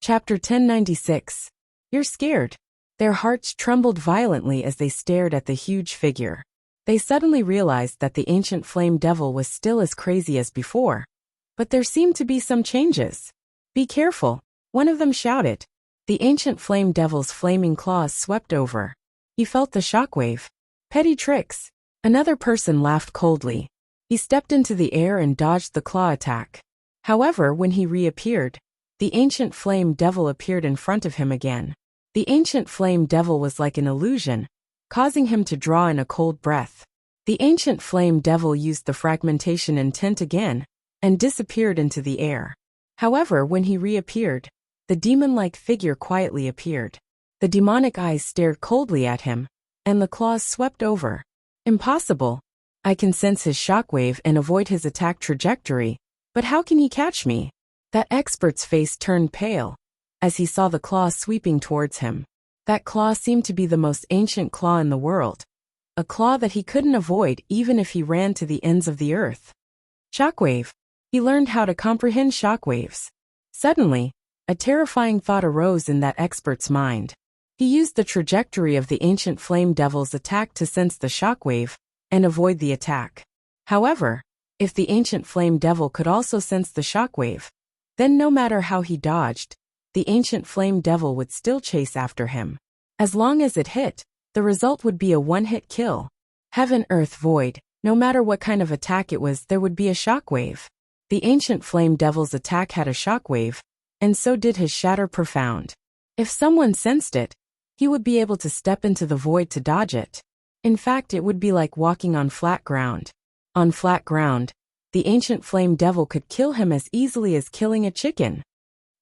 Chapter 1096. You're scared. Their hearts trembled violently as they stared at the huge figure. They suddenly realized that the ancient flame devil was still as crazy as before. But there seemed to be some changes. Be careful, one of them shouted. The ancient flame devil's flaming claws swept over. He felt the shockwave. Petty tricks. Another person laughed coldly. He stepped into the air and dodged the claw attack. However, when he reappeared, the ancient flame devil appeared in front of him again. The ancient flame devil was like an illusion, causing him to draw in a cold breath. The ancient flame devil used the fragmentation intent again, and disappeared into the air. However, when he reappeared, the demon-like figure quietly appeared. The demonic eyes stared coldly at him, and the claws swept over. Impossible. I can sense his shockwave and avoid his attack trajectory, but how can he catch me? That expert's face turned pale as he saw the claw sweeping towards him. That claw seemed to be the most ancient claw in the world, a claw that he couldn't avoid even if he ran to the ends of the earth. Shockwave. He learned how to comprehend shockwaves. Suddenly, a terrifying thought arose in that expert's mind. He used the trajectory of the ancient flame devil's attack to sense the shockwave and avoid the attack. However, if the ancient flame devil could also sense the shockwave, then no matter how he dodged, the ancient flame devil would still chase after him. As long as it hit, the result would be a one-hit kill. Heaven, earth, void, no matter what kind of attack it was, there would be a shockwave. The ancient flame devil's attack had a shockwave, and so did his shatter profound. If someone sensed it, he would be able to step into the void to dodge it. In fact, it would be like walking on flat ground. On flat ground, the ancient flame devil could kill him as easily as killing a chicken.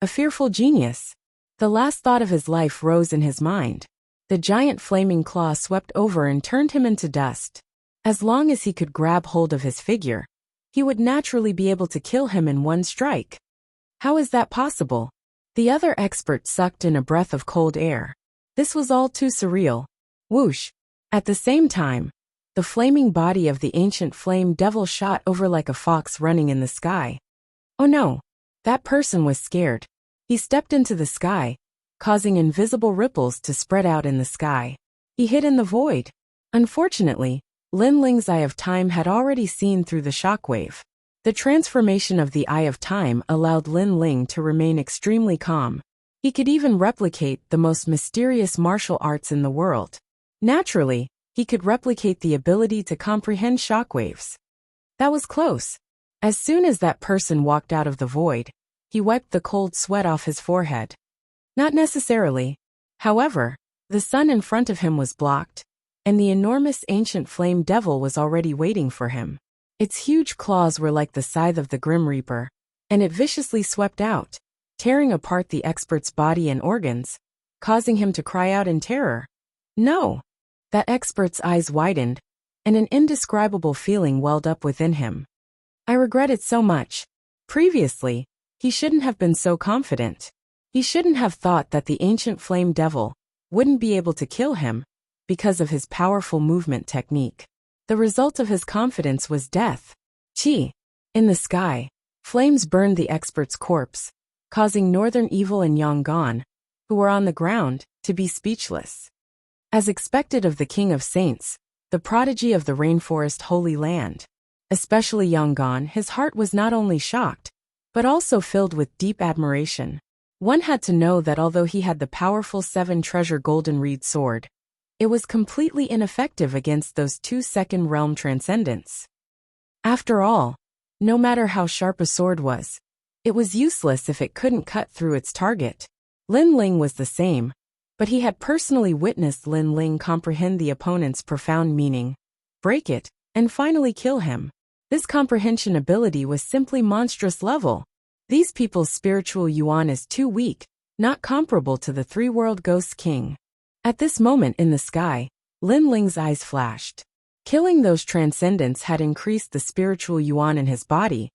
A fearful genius. The last thought of his life rose in his mind. The giant flaming claw swept over and turned him into dust. As long as he could grab hold of his figure, he would naturally be able to kill him in one strike. How is that possible? The other expert sucked in a breath of cold air. This was all too surreal. Whoosh! At the same time, the flaming body of the ancient flame devil shot over like a fox running in the sky. Oh no! That person was scared. He stepped into the sky, causing invisible ripples to spread out in the sky. He hid in the void. Unfortunately, Lin Ling's Eye of Time had already seen through the shockwave. The transformation of the Eye of Time allowed Lin Ling to remain extremely calm. He could even replicate the most mysterious martial arts in the world. Naturally, he could replicate the ability to comprehend shockwaves. That was close. As soon as that person walked out of the void, he wiped the cold sweat off his forehead. Not necessarily. However, the sun in front of him was blocked, and the enormous ancient flame devil was already waiting for him. Its huge claws were like the scythe of the Grim Reaper, and it viciously swept out, tearing apart the expert's body and organs, causing him to cry out in terror. No! That expert's eyes widened, and an indescribable feeling welled up within him. I regret it so much. Previously, he shouldn't have been so confident. He shouldn't have thought that the ancient flame devil wouldn't be able to kill him because of his powerful movement technique. The result of his confidence was death. Chi. In the sky, flames burned the expert's corpse, causing Northern Evil and Yonggan, who were on the ground, to be speechless. As expected of the King of Saints, the prodigy of the rainforest Holy Land. Especially Yonggan, his heart was not only shocked, but also filled with deep admiration. One had to know that although he had the powerful 7-treasure golden reed sword, it was completely ineffective against those 2 second realm transcendents. After all, no matter how sharp a sword was, it was useless if it couldn't cut through its target. Lin Ling was the same, but he had personally witnessed Lin Ling comprehend the opponent's profound meaning, break it, and finally kill him. This comprehension ability was simply monstrous level. These people's spiritual yuan is too weak, not comparable to the 3-world ghost king. At this moment in the sky, Lin Ling's eyes flashed. Killing those transcendents had increased the spiritual yuan in his body,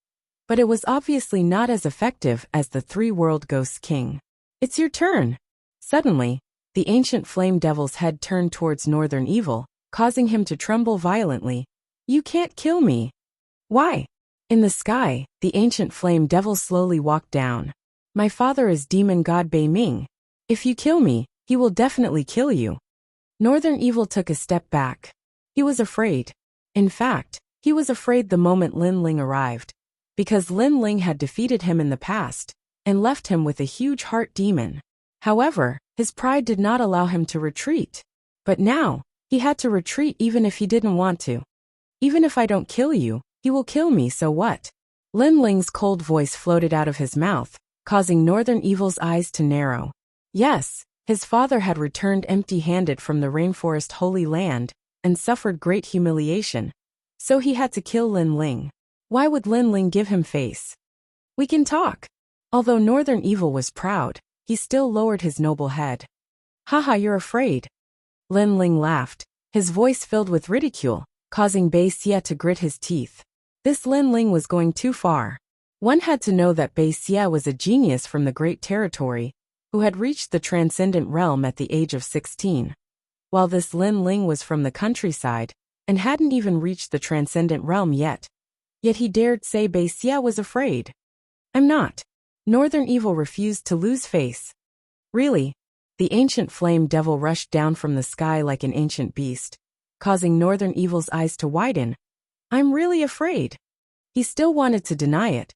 but it was obviously not as effective as the 3-world ghost king. It's your turn. Suddenly, the ancient flame devil's head turned towards Northern Evil, causing him to tremble violently. You can't kill me. Why? In the sky, the ancient flame devil slowly walked down. My father is demon god Bei Ming. If you kill me, he will definitely kill you. Northern Evil took a step back. He was afraid. In fact, he was afraid the moment Lin Ling arrived, because Lin Ling had defeated him in the past and left him with a huge heart demon. However, his pride did not allow him to retreat. But now, he had to retreat even if he didn't want to. Even if I don't kill you, he will kill me, so what? Lin Ling's cold voice floated out of his mouth, causing Northern Evil's eyes to narrow. Yes, his father had returned empty-handed from the rainforest Holy Land and suffered great humiliation. So he had to kill Lin Ling. Why would Lin Ling give him face? We can talk. Although Northern Evil was proud, he still lowered his noble head. Haha, you're afraid. Lin Ling laughed, his voice filled with ridicule, causing Bei Xia to grit his teeth. This Lin Ling was going too far. One had to know that Bei Xia was a genius from the Great Territory, who had reached the transcendent realm at the age of 16. While this Lin Ling was from the countryside, and hadn't even reached the transcendent realm yet. Yet he dared say Bei Xia was afraid. I'm not. Northern Evil refused to lose face. Really? The ancient flame devil rushed down from the sky like an ancient beast, causing Northern Evil's eyes to widen. I'm really afraid. He still wanted to deny it,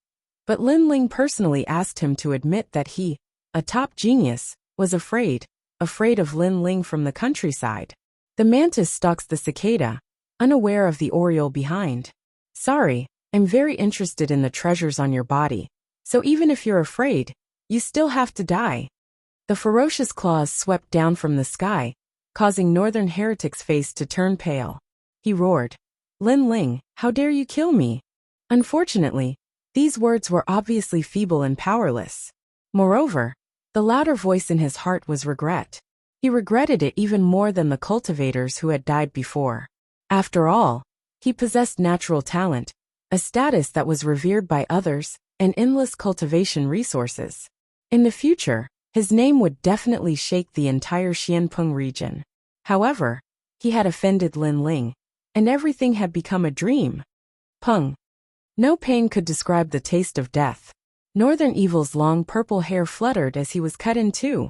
but Lin Ling personally asked him to admit that he, a top genius, was afraid of Lin Ling from the countryside. The mantis stalks the cicada, unaware of the oriole behind. Sorry, I'm very interested in the treasures on your body, so even if you're afraid, you still have to die. The ferocious claws swept down from the sky, causing Northern Heretic's face to turn pale. He roared, Lin Ling, how dare you kill me? Unfortunately, these words were obviously feeble and powerless. Moreover, the louder voice in his heart was regret. He regretted it even more than the cultivators who had died before. After all, he possessed natural talent, a status that was revered by others, and endless cultivation resources. In the future, his name would definitely shake the entire Xianpeng region. However, he had offended Lin Ling, and everything had become a dream. Peng. No pain could describe the taste of death. Northern Evil's long purple hair fluttered as he was cut in two.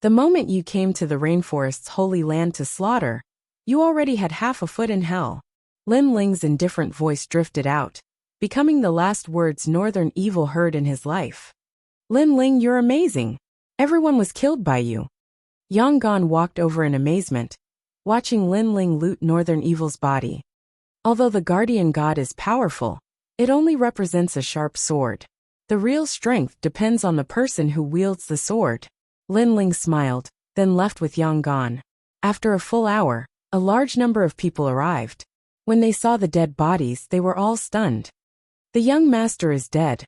The moment you came to the rainforest's holy land to slaughter, you already had half a foot in hell. Lin Ling's indifferent voice drifted out, becoming the last words Northern Evil heard in his life. Lin Ling, you're amazing. Everyone was killed by you. Yang Gan walked over in amazement, watching Lin Ling loot Northern Evil's body. Although the guardian god is powerful, it only represents a sharp sword. The real strength depends on the person who wields the sword. Lin Ling smiled, then left with Yang Gan. After a full hour, a large number of people arrived. When they saw the dead bodies, they were all stunned. The young master is dead.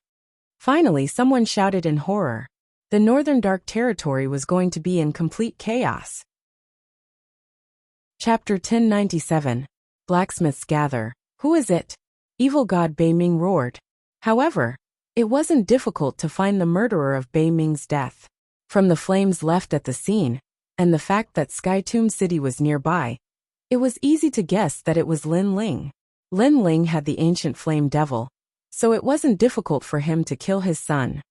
Finally, someone shouted in horror. The Northern Dark Territory was going to be in complete chaos. Chapter 1097. Blacksmiths Gather. Who is it? Evil god Bei Ming roared. However, it wasn't difficult to find the murderer of Bei Ming's death. From the flames left at the scene, and the fact that Sky Tomb City was nearby, it was easy to guess that it was Lin Ling. Lin Ling had the ancient flame devil, so it wasn't difficult for him to kill his son.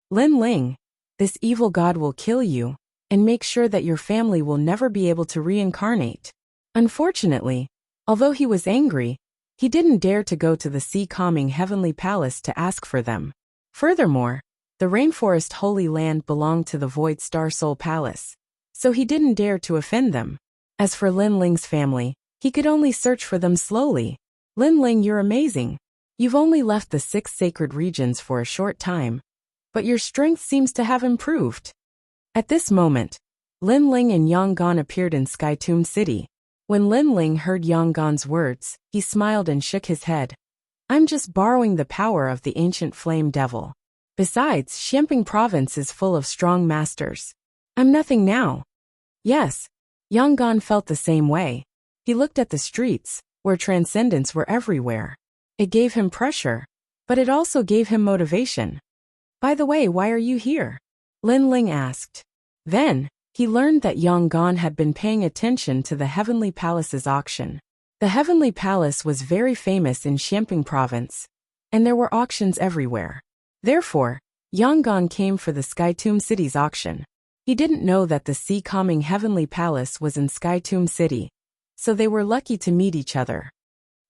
Lin Ling, this evil god will kill you, and make sure that your family will never be able to reincarnate. Unfortunately, although he was angry, he didn't dare to go to the sea-calming heavenly palace to ask for them. Furthermore, the rainforest Holy Land belonged to the Void Star Soul Palace, so he didn't dare to offend them. As for Lin Ling's family, he could only search for them slowly. Lin Ling, you're amazing. You've only left the 6 sacred regions for a short time, but your strength seems to have improved. At this moment, Lin Ling and Yang Gan appeared in Sky Tomb City. When Lin Ling heard Yang Gan's words, he smiled and shook his head. I'm just borrowing the power of the ancient flame devil. Besides, Xianpeng province is full of strong masters. I'm nothing now. Yes, Yang Gan felt the same way. He looked at the streets, where transcendents were everywhere. It gave him pressure, but it also gave him motivation. By the way, why are you here? Lin Ling asked. Then, he learned that Yang Gan had been paying attention to the Heavenly Palace's auction. The Heavenly Palace was very famous in Xianpeng province, and there were auctions everywhere. Therefore, Yangon came for the Skytomb City's auction. He didn't know that the sea-calming heavenly palace was in Skytomb City, so they were lucky to meet each other.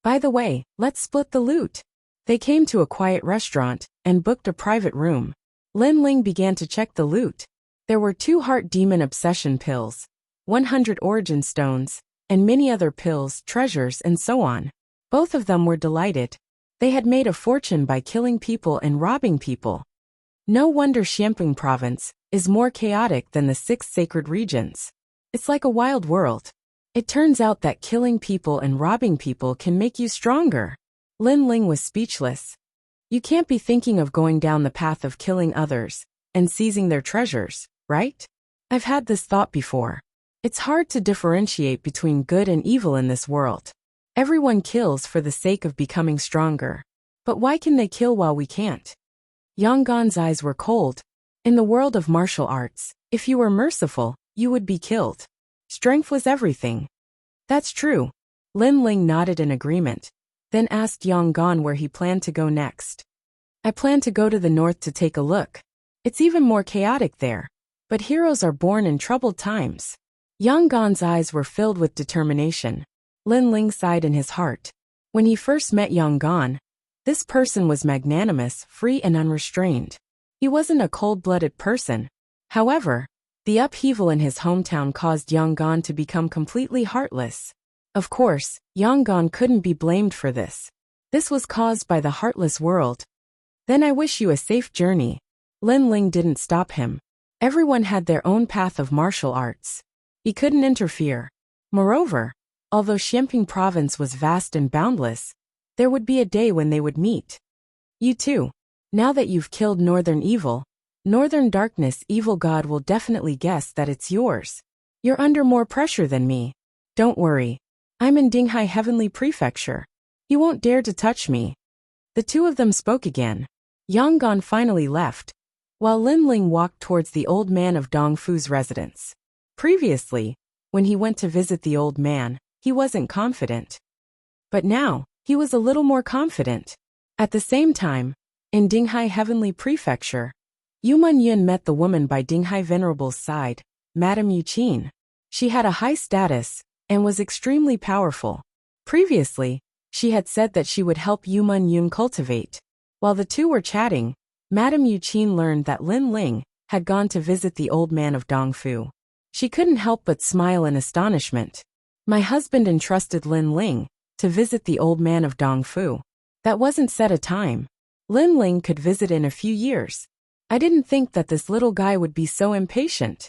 By the way, let's split the loot. They came to a quiet restaurant and booked a private room. Lin Ling began to check the loot. There were 2 heart demon obsession pills, 100 origin stones, and many other pills, treasures, and so on. Both of them were delighted. They had made a fortune by killing people and robbing people. No wonder Xiamping Province is more chaotic than the 6 sacred regions. It's like a wild world. It turns out that killing people and robbing people can make you stronger. Lin Ling was speechless. You can't be thinking of going down the path of killing others and seizing their treasures, right? I've had this thought before. It's hard to differentiate between good and evil in this world. Everyone kills for the sake of becoming stronger. But why can they kill while we can't? Yangon's eyes were cold. In the world of martial arts, if you were merciful, you would be killed. Strength was everything. That's true. Lin Ling nodded in agreement, then asked Yangon where he planned to go next. I plan to go to the north to take a look. It's even more chaotic there. But heroes are born in troubled times. Yangon's eyes were filled with determination. Lin Ling sighed in his heart. When he first met Yangon, this person was magnanimous, free and unrestrained. He wasn't a cold-blooded person. However, the upheaval in his hometown caused Yangon to become completely heartless. Of course, Yangon couldn't be blamed for this. This was caused by the heartless world. Then I wish you a safe journey. Lin Ling didn't stop him. Everyone had their own path of martial arts. He couldn't interfere. Moreover, although Xiamping Province was vast and boundless, there would be a day when they would meet. You too. Now that you've killed Northern Evil, Northern Darkness Evil God will definitely guess that it's yours. You're under more pressure than me. Don't worry. I'm in Dinghai Heavenly Prefecture. He won't dare to touch me. The two of them spoke again. Yangon finally left, while Lin Ling walked towards the old man of Dongfu's residence. Previously, when he went to visit the old man, he wasn't confident. But now, he was a little more confident. At the same time, in Dinghai Heavenly Prefecture, Yu Yun met the woman by Dinghai Venerable's side, Madame Yuqin. She had a high status and was extremely powerful. Previously, she had said that she would help Yu Yun cultivate. While the two were chatting, Madame Yuqin learned that Lin Ling had gone to visit the old man of Dongfu. She couldn't help but smile in astonishment. My husband entrusted Lin Ling to visit the old man of Dongfu. That wasn't set a time. Lin Ling could visit in a few years. I didn't think that this little guy would be so impatient.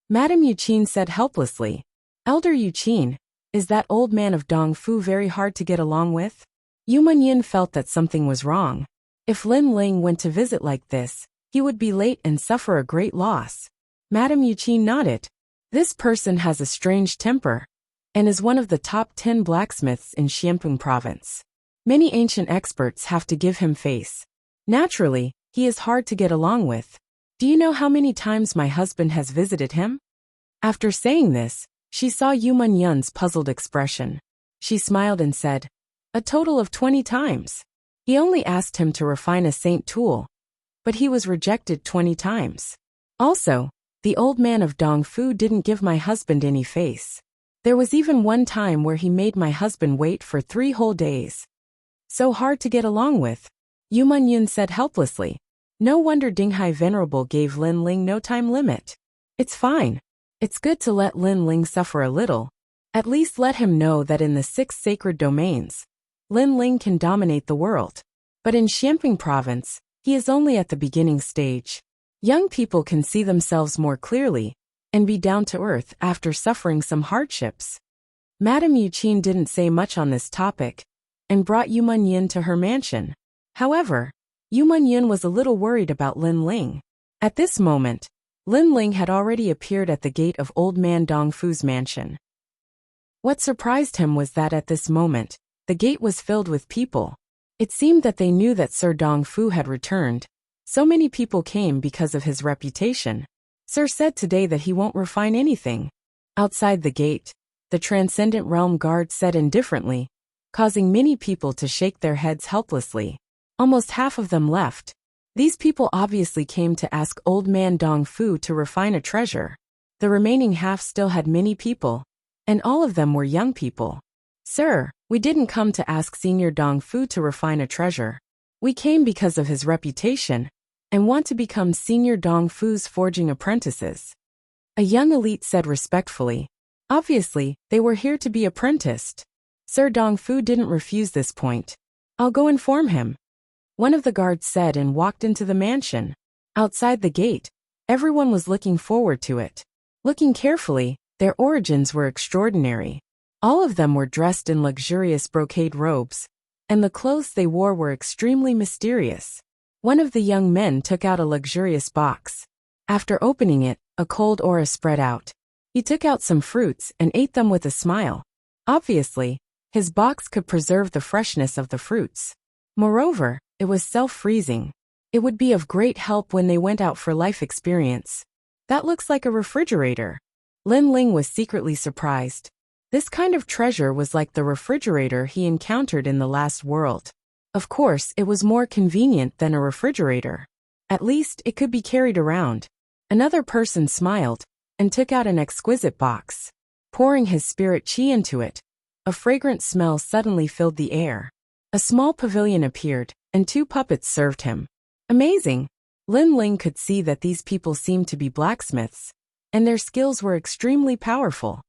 Madame Yuqin said helplessly. Elder Yuqin, is that old man of Dongfu very hard to get along with? Yu Yun felt that something was wrong. If Lin Ling went to visit like this, he would be late and suffer a great loss. Madame Yuqin nodded. This person has a strange temper, and is one of the top 10 blacksmiths in Xiamping Province. Many ancient experts have to give him face. Naturally, he is hard to get along with. Do you know how many times my husband has visited him? After saying this, she saw Yu Yun's puzzled expression. She smiled and said, a total of 20 times. He only asked him to refine a saint tool, but he was rejected 20 times. Also, the old man of Dongfu didn't give my husband any face. There was even one time where he made my husband wait for 3 whole days. So hard to get along with. Yu Yun said helplessly. No wonder Dinghai Venerable gave Lin Ling no time limit. It's fine. It's good to let Lin Ling suffer a little. At least let him know that in the 6 sacred domains, Lin Ling can dominate the world. But in Xiamping Province, he is only at the beginning stage. Young people can see themselves more clearly and be down to earth after suffering some hardships. Madame Yuqin didn't say much on this topic and brought Yu Yun to her mansion. However, Yu Yun was a little worried about Lin Ling. At this moment, Lin Ling had already appeared at the gate of old man Dongfu's mansion. What surprised him was that at this moment, the gate was filled with people. It seemed that they knew that Sir Dongfu had returned. So many people came because of his reputation. Sir said today that he won't refine anything. Outside the gate, the Transcendent Realm Guard said indifferently, causing many people to shake their heads helplessly. Almost half of them left. These people obviously came to ask Old Man Dong Fu to refine a treasure. The remaining half still had many people, and all of them were young people. Sir, we didn't come to ask Senior Dong Fu to refine a treasure. We came because of his reputation, and want to become Senior Dong Fu's forging apprentices. A young elite said respectfully. Obviously, they were here to be apprenticed. Sir Dong Fu didn't refuse this point. I'll go inform him. One of the guards said and walked into the mansion. Outside the gate, everyone was looking forward to it. Looking carefully, their origins were extraordinary. All of them were dressed in luxurious brocade robes, and the clothes they wore were extremely mysterious. One of the young men took out a luxurious box. After opening it, a cold aura spread out. He took out some fruits and ate them with a smile. Obviously, his box could preserve the freshness of the fruits. Moreover, it was self-freezing. It would be of great help when they went out for life experience. That looks like a refrigerator. Lin Ling was secretly surprised. This kind of treasure was like the refrigerator he encountered in the last world. Of course, it was more convenient than a refrigerator. At least, it could be carried around. Another person smiled and took out an exquisite box. Pouring his spirit chi into it, a fragrant smell suddenly filled the air. A small pavilion appeared, and 2 puppets served him. Amazing! Lin Ling could see that these people seemed to be blacksmiths, and their skills were extremely powerful.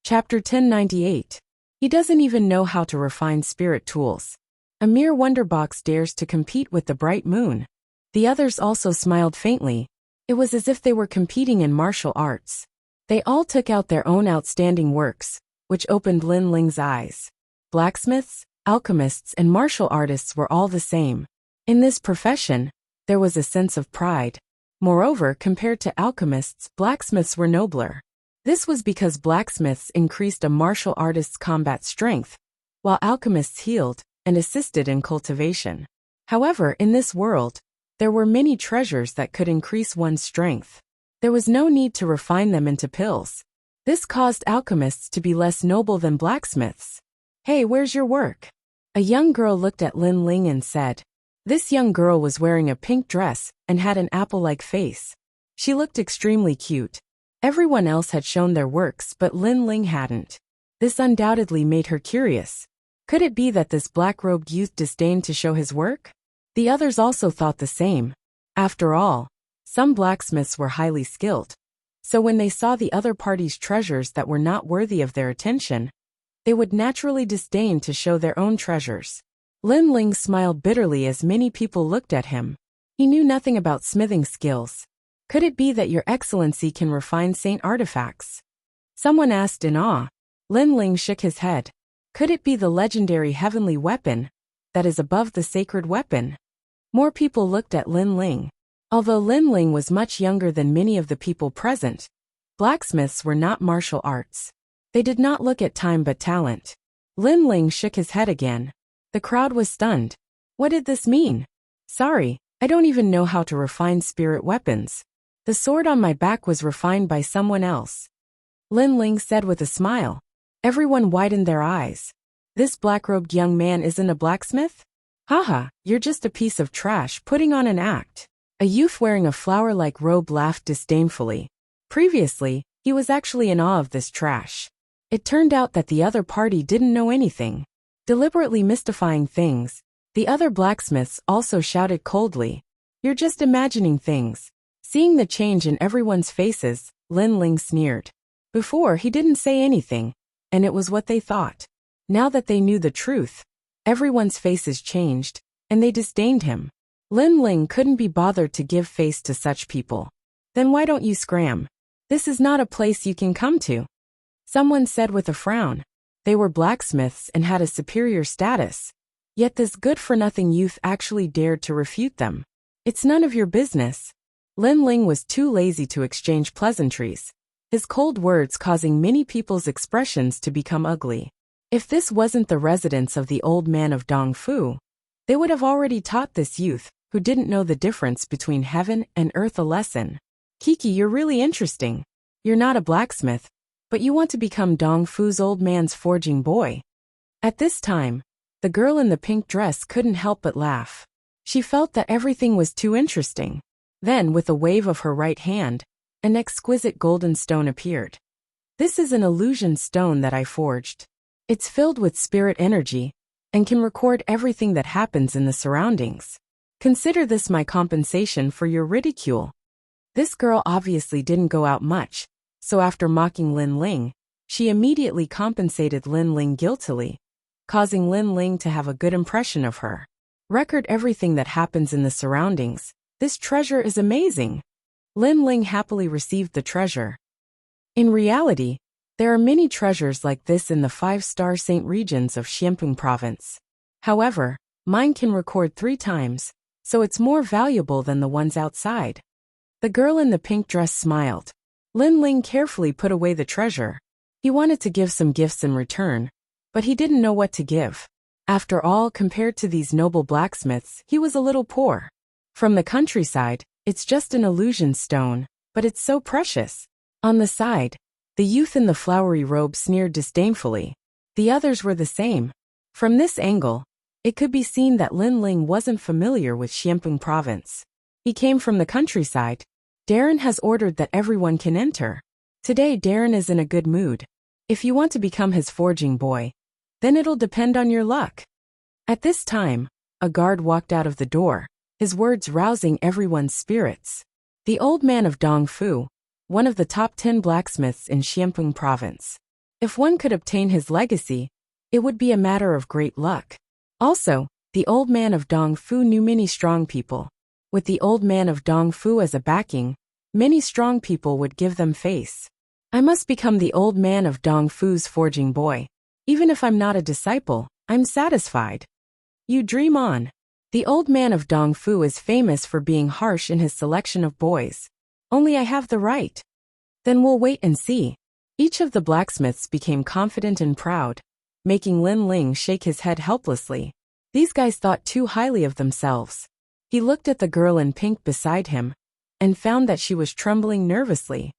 Chapter 1098. He doesn't even know how to refine spirit tools. A mere wonderbox dares to compete with the bright moon. The others also smiled faintly. It was as if they were competing in martial arts. They all took out their own outstanding works, which opened Lin Ling's eyes. Blacksmiths, alchemists, and martial artists were all the same. In this profession, there was a sense of pride. Moreover, compared to alchemists, blacksmiths were nobler. This was because blacksmiths increased a martial artist's combat strength, while alchemists healed and assisted in cultivation. However, in this world, there were many treasures that could increase one's strength. There was no need to refine them into pills. This caused alchemists to be less noble than blacksmiths. Hey, where's your work? A young girl looked at Lin Ling and said. This young girl was wearing a pink dress and had an apple-like face. She looked extremely cute. Everyone else had shown their works, but Lin Ling hadn't. This undoubtedly made her curious. Could it be that this black-robed youth disdained to show his work? The others also thought the same. After all, some blacksmiths were highly skilled. So when they saw the other party's treasures that were not worthy of their attention, they would naturally disdain to show their own treasures. Lin Ling smiled bitterly as many people looked at him. He knew nothing about smithing skills. Could it be that your excellency can refine saint artifacts? Someone asked in awe. Lin Ling shook his head. Could it be the legendary heavenly weapon that is above the sacred weapon? More people looked at Lin Ling. Although Lin Ling was much younger than many of the people present, blacksmiths were not martial arts. They did not look at time but talent. Lin Ling shook his head again. The crowd was stunned. What did this mean? Sorry, I don't even know how to refine spirit weapons. The sword on my back was refined by someone else. Lin Ling said with a smile. Everyone widened their eyes. This black-robed young man isn't a blacksmith? Haha, you're just a piece of trash putting on an act. A youth wearing a flower-like robe laughed disdainfully. Previously, he was actually in awe of this trash. It turned out that the other party didn't know anything. Deliberately mystifying things, the other blacksmiths also shouted coldly. You're just imagining things. Seeing the change in everyone's faces, Lin Ling sneered. Before, he didn't say anything, and it was what they thought. Now that they knew the truth, everyone's faces changed, and they disdained him. Lin Ling couldn't be bothered to give face to such people. Then why don't you scram? This is not a place you can come to. Someone said with a frown. They were blacksmiths and had a superior status. Yet this good-for-nothing youth actually dared to refute them. It's none of your business. Lin Ling was too lazy to exchange pleasantries, his cold words causing many people's expressions to become ugly. If this wasn't the residence of the old man of Dong Fu, they would have already taught this youth, who didn't know the difference between heaven and earth, a lesson. Kiki, you're really interesting. You're not a blacksmith, but you want to become Dong Fu's old man's forging boy. At this time, the girl in the pink dress couldn't help but laugh. She felt that everything was too interesting. Then, with a wave of her right hand, an exquisite golden stone appeared. This is an illusion stone that I forged. It's filled with spirit energy and can record everything that happens in the surroundings. Consider this my compensation for your ridicule. This girl obviously didn't go out much, so after mocking Lin Ling, she immediately compensated Lin Ling guiltily, causing Lin Ling to have a good impression of her. Record everything that happens in the surroundings. This treasure is amazing. Lin Ling happily received the treasure. In reality, there are many treasures like this in the 5-star Saint regions of Xianping province. However, mine can record 3 times, so it's more valuable than the ones outside. The girl in the pink dress smiled. Lin Ling carefully put away the treasure. He wanted to give some gifts in return, but he didn't know what to give. After all, compared to these noble blacksmiths, he was a little poor. From the countryside, it's just an illusion stone, but it's so precious. On the side, the youth in the flowery robe sneered disdainfully. The others were the same. From this angle, it could be seen that Lin Ling wasn't familiar with Xianping province. He came from the countryside. Darren has ordered that everyone can enter. Today Darren is in a good mood. If you want to become his forging boy, then it'll depend on your luck. At this time, a guard walked out of the door, his words rousing everyone's spirits. The old man of Dongfu, one of the top 10 blacksmiths in Xianping province. If one could obtain his legacy, it would be a matter of great luck. Also, the old man of Dongfu knew many strong people. With the old man of Dongfu as a backing, many strong people would give them face. I must become the old man of Dongfu's forging boy. Even if I'm not a disciple, I'm satisfied. You dream on. The old man of Dongfu is famous for being harsh in his selection of boys. Only I have the right. Then we'll wait and see. Each of the blacksmiths became confident and proud, making Lin Ling shake his head helplessly. These guys thought too highly of themselves. He looked at the girl in pink beside him and found that she was trembling nervously.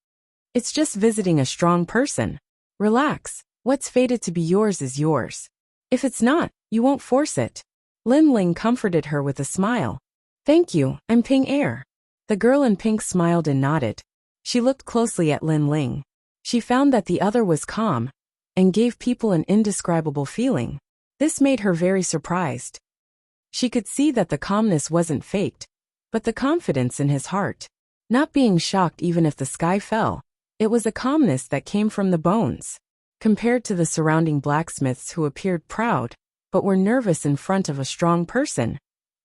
It's just visiting a strong person. Relax. What's fated to be yours is yours. If it's not, you won't force it. Lin Ling comforted her with a smile. Thank you, I'm Ping Er. The girl in pink smiled and nodded. She looked closely at Lin Ling. She found that the other was calm and gave people an indescribable feeling. This made her very surprised. She could see that the calmness wasn't faked, but the confidence in his heart. Not being shocked even if the sky fell, it was a calmness that came from the bones. Compared to the surrounding blacksmiths who appeared proud, but were nervous in front of a strong person,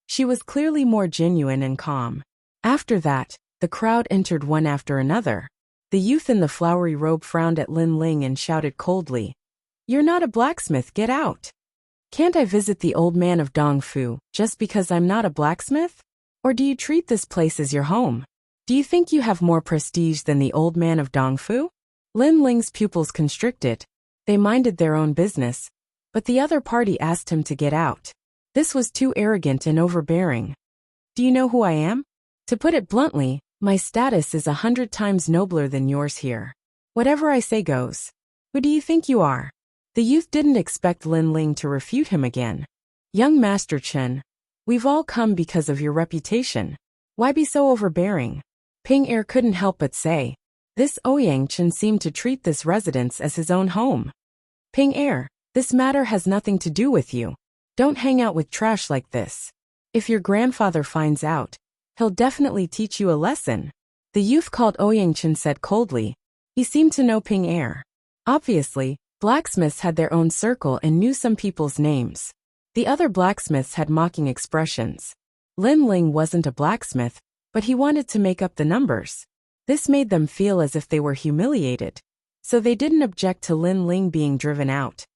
she was clearly more genuine and calm. After that, the crowd entered one after another. The youth in the flowery robe frowned at Lin Ling and shouted coldly, "You're not a blacksmith, get out." Can't I visit the old man of Dongfu just because I'm not a blacksmith? Or do you treat this place as your home? Do you think you have more prestige than the old man of Dongfu? Lin Ling's pupils constricted. They minded their own business, but the other party asked him to get out. This was too arrogant and overbearing. Do you know who I am? To put it bluntly, my status is 100 times nobler than yours here. Whatever I say goes. Who do you think you are? The youth didn't expect Lin Ling to refute him again. Young Master Chen, we've all come because of your reputation. Why be so overbearing? Ping Er couldn't help but say. This Ouyang Chen seemed to treat this residence as his own home. Ping Er, this matter has nothing to do with you. Don't hang out with trash like this. If your grandfather finds out, he'll definitely teach you a lesson. The youth called Ouyang Chen said coldly. He seemed to know Ping Er. Obviously, blacksmiths had their own circle and knew some people's names. The other blacksmiths had mocking expressions. Lin Ling wasn't a blacksmith, but he wanted to make up the numbers. This made them feel as if they were humiliated, so they didn't object to Lin Ling being driven out.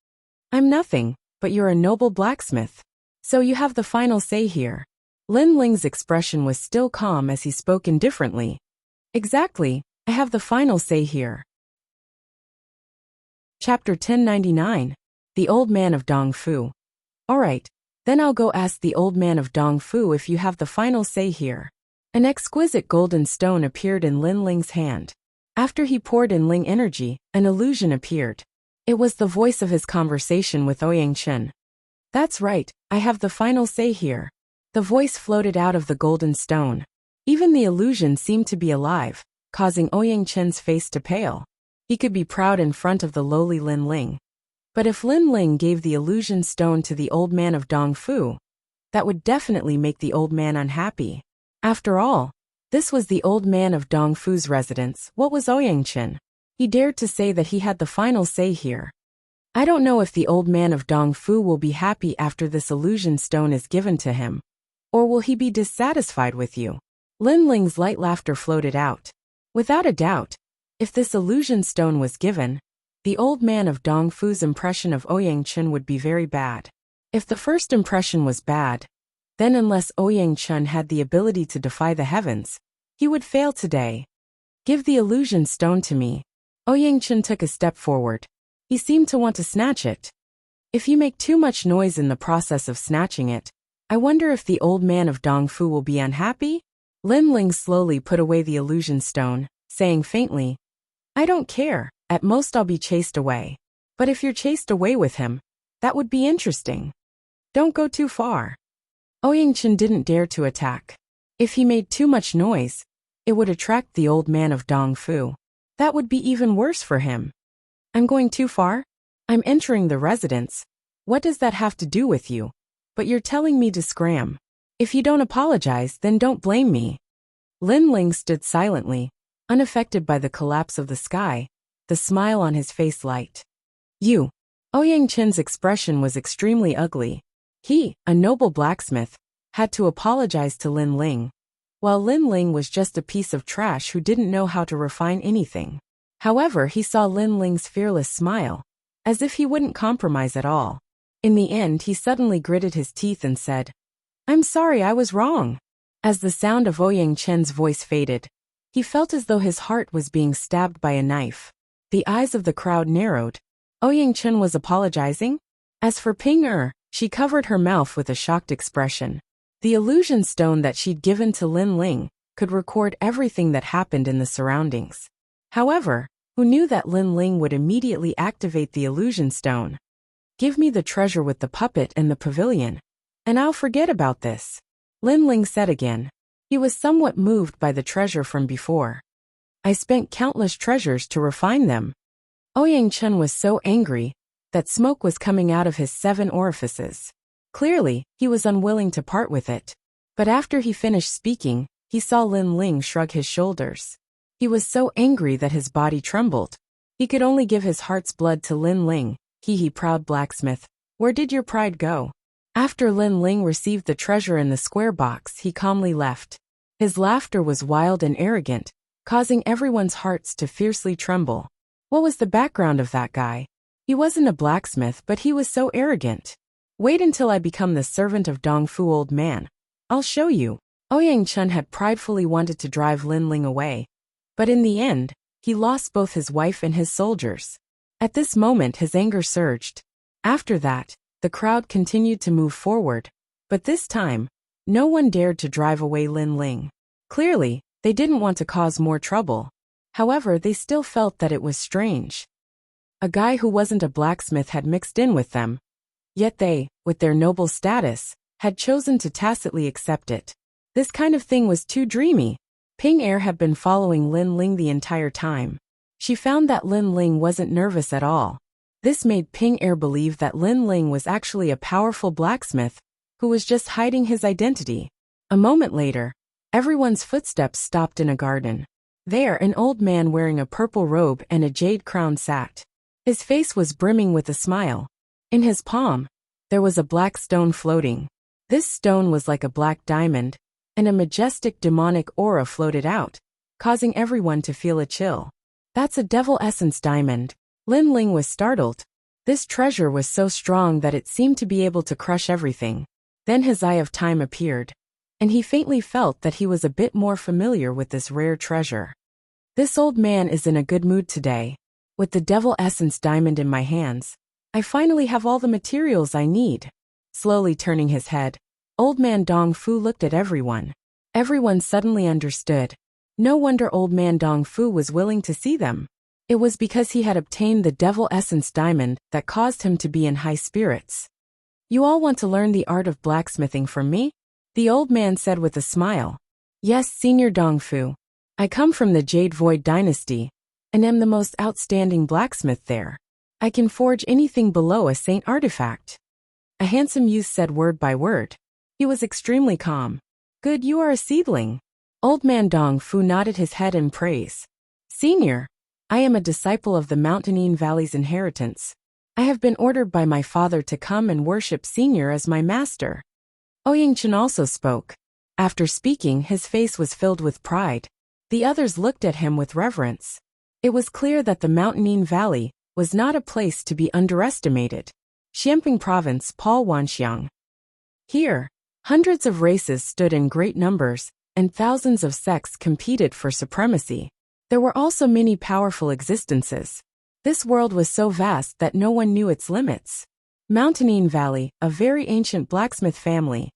I'm nothing, but you're a noble blacksmith. So you have the final say here. Lin Ling's expression was still calm as he spoke indifferently. Exactly, I have the final say here. Chapter 1099. The Old Man of Dongfu. Alright, then I'll go ask the Old Man of Dongfu if you have the final say here. An exquisite golden stone appeared in Lin Ling's hand. After he poured in Ling energy, an illusion appeared. It was the voice of his conversation with Ouyang Chen. That's right, I have the final say here. The voice floated out of the golden stone. Even the illusion seemed to be alive, causing Ouyang Chen's face to pale. He could be proud in front of the lowly Lin Ling. But if Lin Ling gave the illusion stone to the old man of Dongfu, that would definitely make the old man unhappy. After all, this was the old man of Dongfu's residence. What was Ouyang Chen? He dared to say that he had the final say here. I don't know if the old man of Dongfu will be happy after this illusion stone is given to him. Or will he be dissatisfied with you? Lin Ling's light laughter floated out. Without a doubt, if this illusion stone was given, the old man of Dongfu's impression of Ouyang Chen would be very bad. If the first impression was bad, then unless Ouyang Chen had the ability to defy the heavens, he would fail today. Give the illusion stone to me. Ouyang Chen took a step forward. He seemed to want to snatch it. If you make too much noise in the process of snatching it, I wonder if the old man of Dongfu will be unhappy? Lin Ling slowly put away the illusion stone, saying faintly, I don't care, at most I'll be chased away. But if you're chased away with him, that would be interesting. Don't go too far. Ouyang Chen didn't dare to attack. If he made too much noise, it would attract the old man of Dongfu. That would be even worse for him. I'm going too far? I'm entering the residence. What does that have to do with you? But you're telling me to scram. If you don't apologize, then don't blame me. Lin Ling stood silently, unaffected by the collapse of the sky, the smile on his face light. You. Ouyang Chen's expression was extremely ugly. He, a noble blacksmith, had to apologize to Lin Ling, while Lin Ling was just a piece of trash who didn't know how to refine anything. However, he saw Lin Ling's fearless smile, as if he wouldn't compromise at all. In the end, he suddenly gritted his teeth and said, I'm sorry, I was wrong. As the sound of Ouyang Chen's voice faded, he felt as though his heart was being stabbed by a knife. The eyes of the crowd narrowed. Ouyang Chen was apologizing? As for Ping Er, she covered her mouth with a shocked expression. The illusion stone that she'd given to Lin Ling could record everything that happened in the surroundings. However, who knew that Lin Ling would immediately activate the illusion stone? Give me the treasure with the puppet and the pavilion, and I'll forget about this, Lin Ling said again. He was somewhat moved by the treasure from before. I spent countless treasures to refine them. Ouyang Chen was so angry that smoke was coming out of his 7 orifices. Clearly, he was unwilling to part with it. But after he finished speaking, he saw Lin Ling shrug his shoulders. He was so angry that his body trembled. He could only give his heart's blood to Lin Ling. He proud blacksmith, where did your pride go? After Lin Ling received the treasure in the square box, he calmly left. His laughter was wild and arrogant, causing everyone's hearts to fiercely tremble. What was the background of that guy? He wasn't a blacksmith, but he was so arrogant. Wait until I become the servant of Dongfu, old man. I'll show you. Ouyang Chen had pridefully wanted to drive Lin Ling away, but in the end, he lost both his wife and his soldiers. At this moment, his anger surged. After that, the crowd continued to move forward, but this time, no one dared to drive away Lin Ling. Clearly, they didn't want to cause more trouble. However, they still felt that it was strange. A guy who wasn't a blacksmith had mixed in with them. Yet they, with their noble status, had chosen to tacitly accept it. This kind of thing was too dreamy. Ping Er had been following Lin Ling the entire time. She found that Lin Ling wasn't nervous at all. This made Ping Er believe that Lin Ling was actually a powerful blacksmith who was just hiding his identity. A moment later, everyone's footsteps stopped in a garden. There, an old man wearing a purple robe and a jade crown sat. His face was brimming with a smile. In his palm, there was a black stone floating. This stone was like a black diamond, and a majestic demonic aura floated out, causing everyone to feel a chill. That's a devil essence diamond. Lin Ling was startled. This treasure was so strong that it seemed to be able to crush everything. Then his eye of time appeared, and he faintly felt that he was a bit more familiar with this rare treasure. This old man is in a good mood today. With the devil essence diamond in my hands, I finally have all the materials I need. Slowly turning his head, old man Dongfu looked at everyone. Everyone suddenly understood. No wonder old man Dongfu was willing to see them. It was because he had obtained the devil essence diamond that caused him to be in high spirits. You all want to learn the art of blacksmithing from me? The old man said with a smile. Yes, Senior Dongfu. I come from the Jade Void dynasty, and am the most outstanding blacksmith there. I can forge anything below a saint artifact. A handsome youth said word by word. He was extremely calm. Good, you are a seedling. Old man Dongfu nodded his head in praise. Senior, I am a disciple of the Mountainine Valley's inheritance. I have been ordered by my father to come and worship Senior as my master. Ouyingchen also spoke. After speaking, his face was filled with pride. The others looked at him with reverence. It was clear that the Mountainine Valley was not a place to be underestimated. Xianping Province, Paul Wanxiang. Here, hundreds of races stood in great numbers, and thousands of sects competed for supremacy. There were also many powerful existences. This world was so vast that no one knew its limits. Mountainine Valley, a very ancient blacksmith family.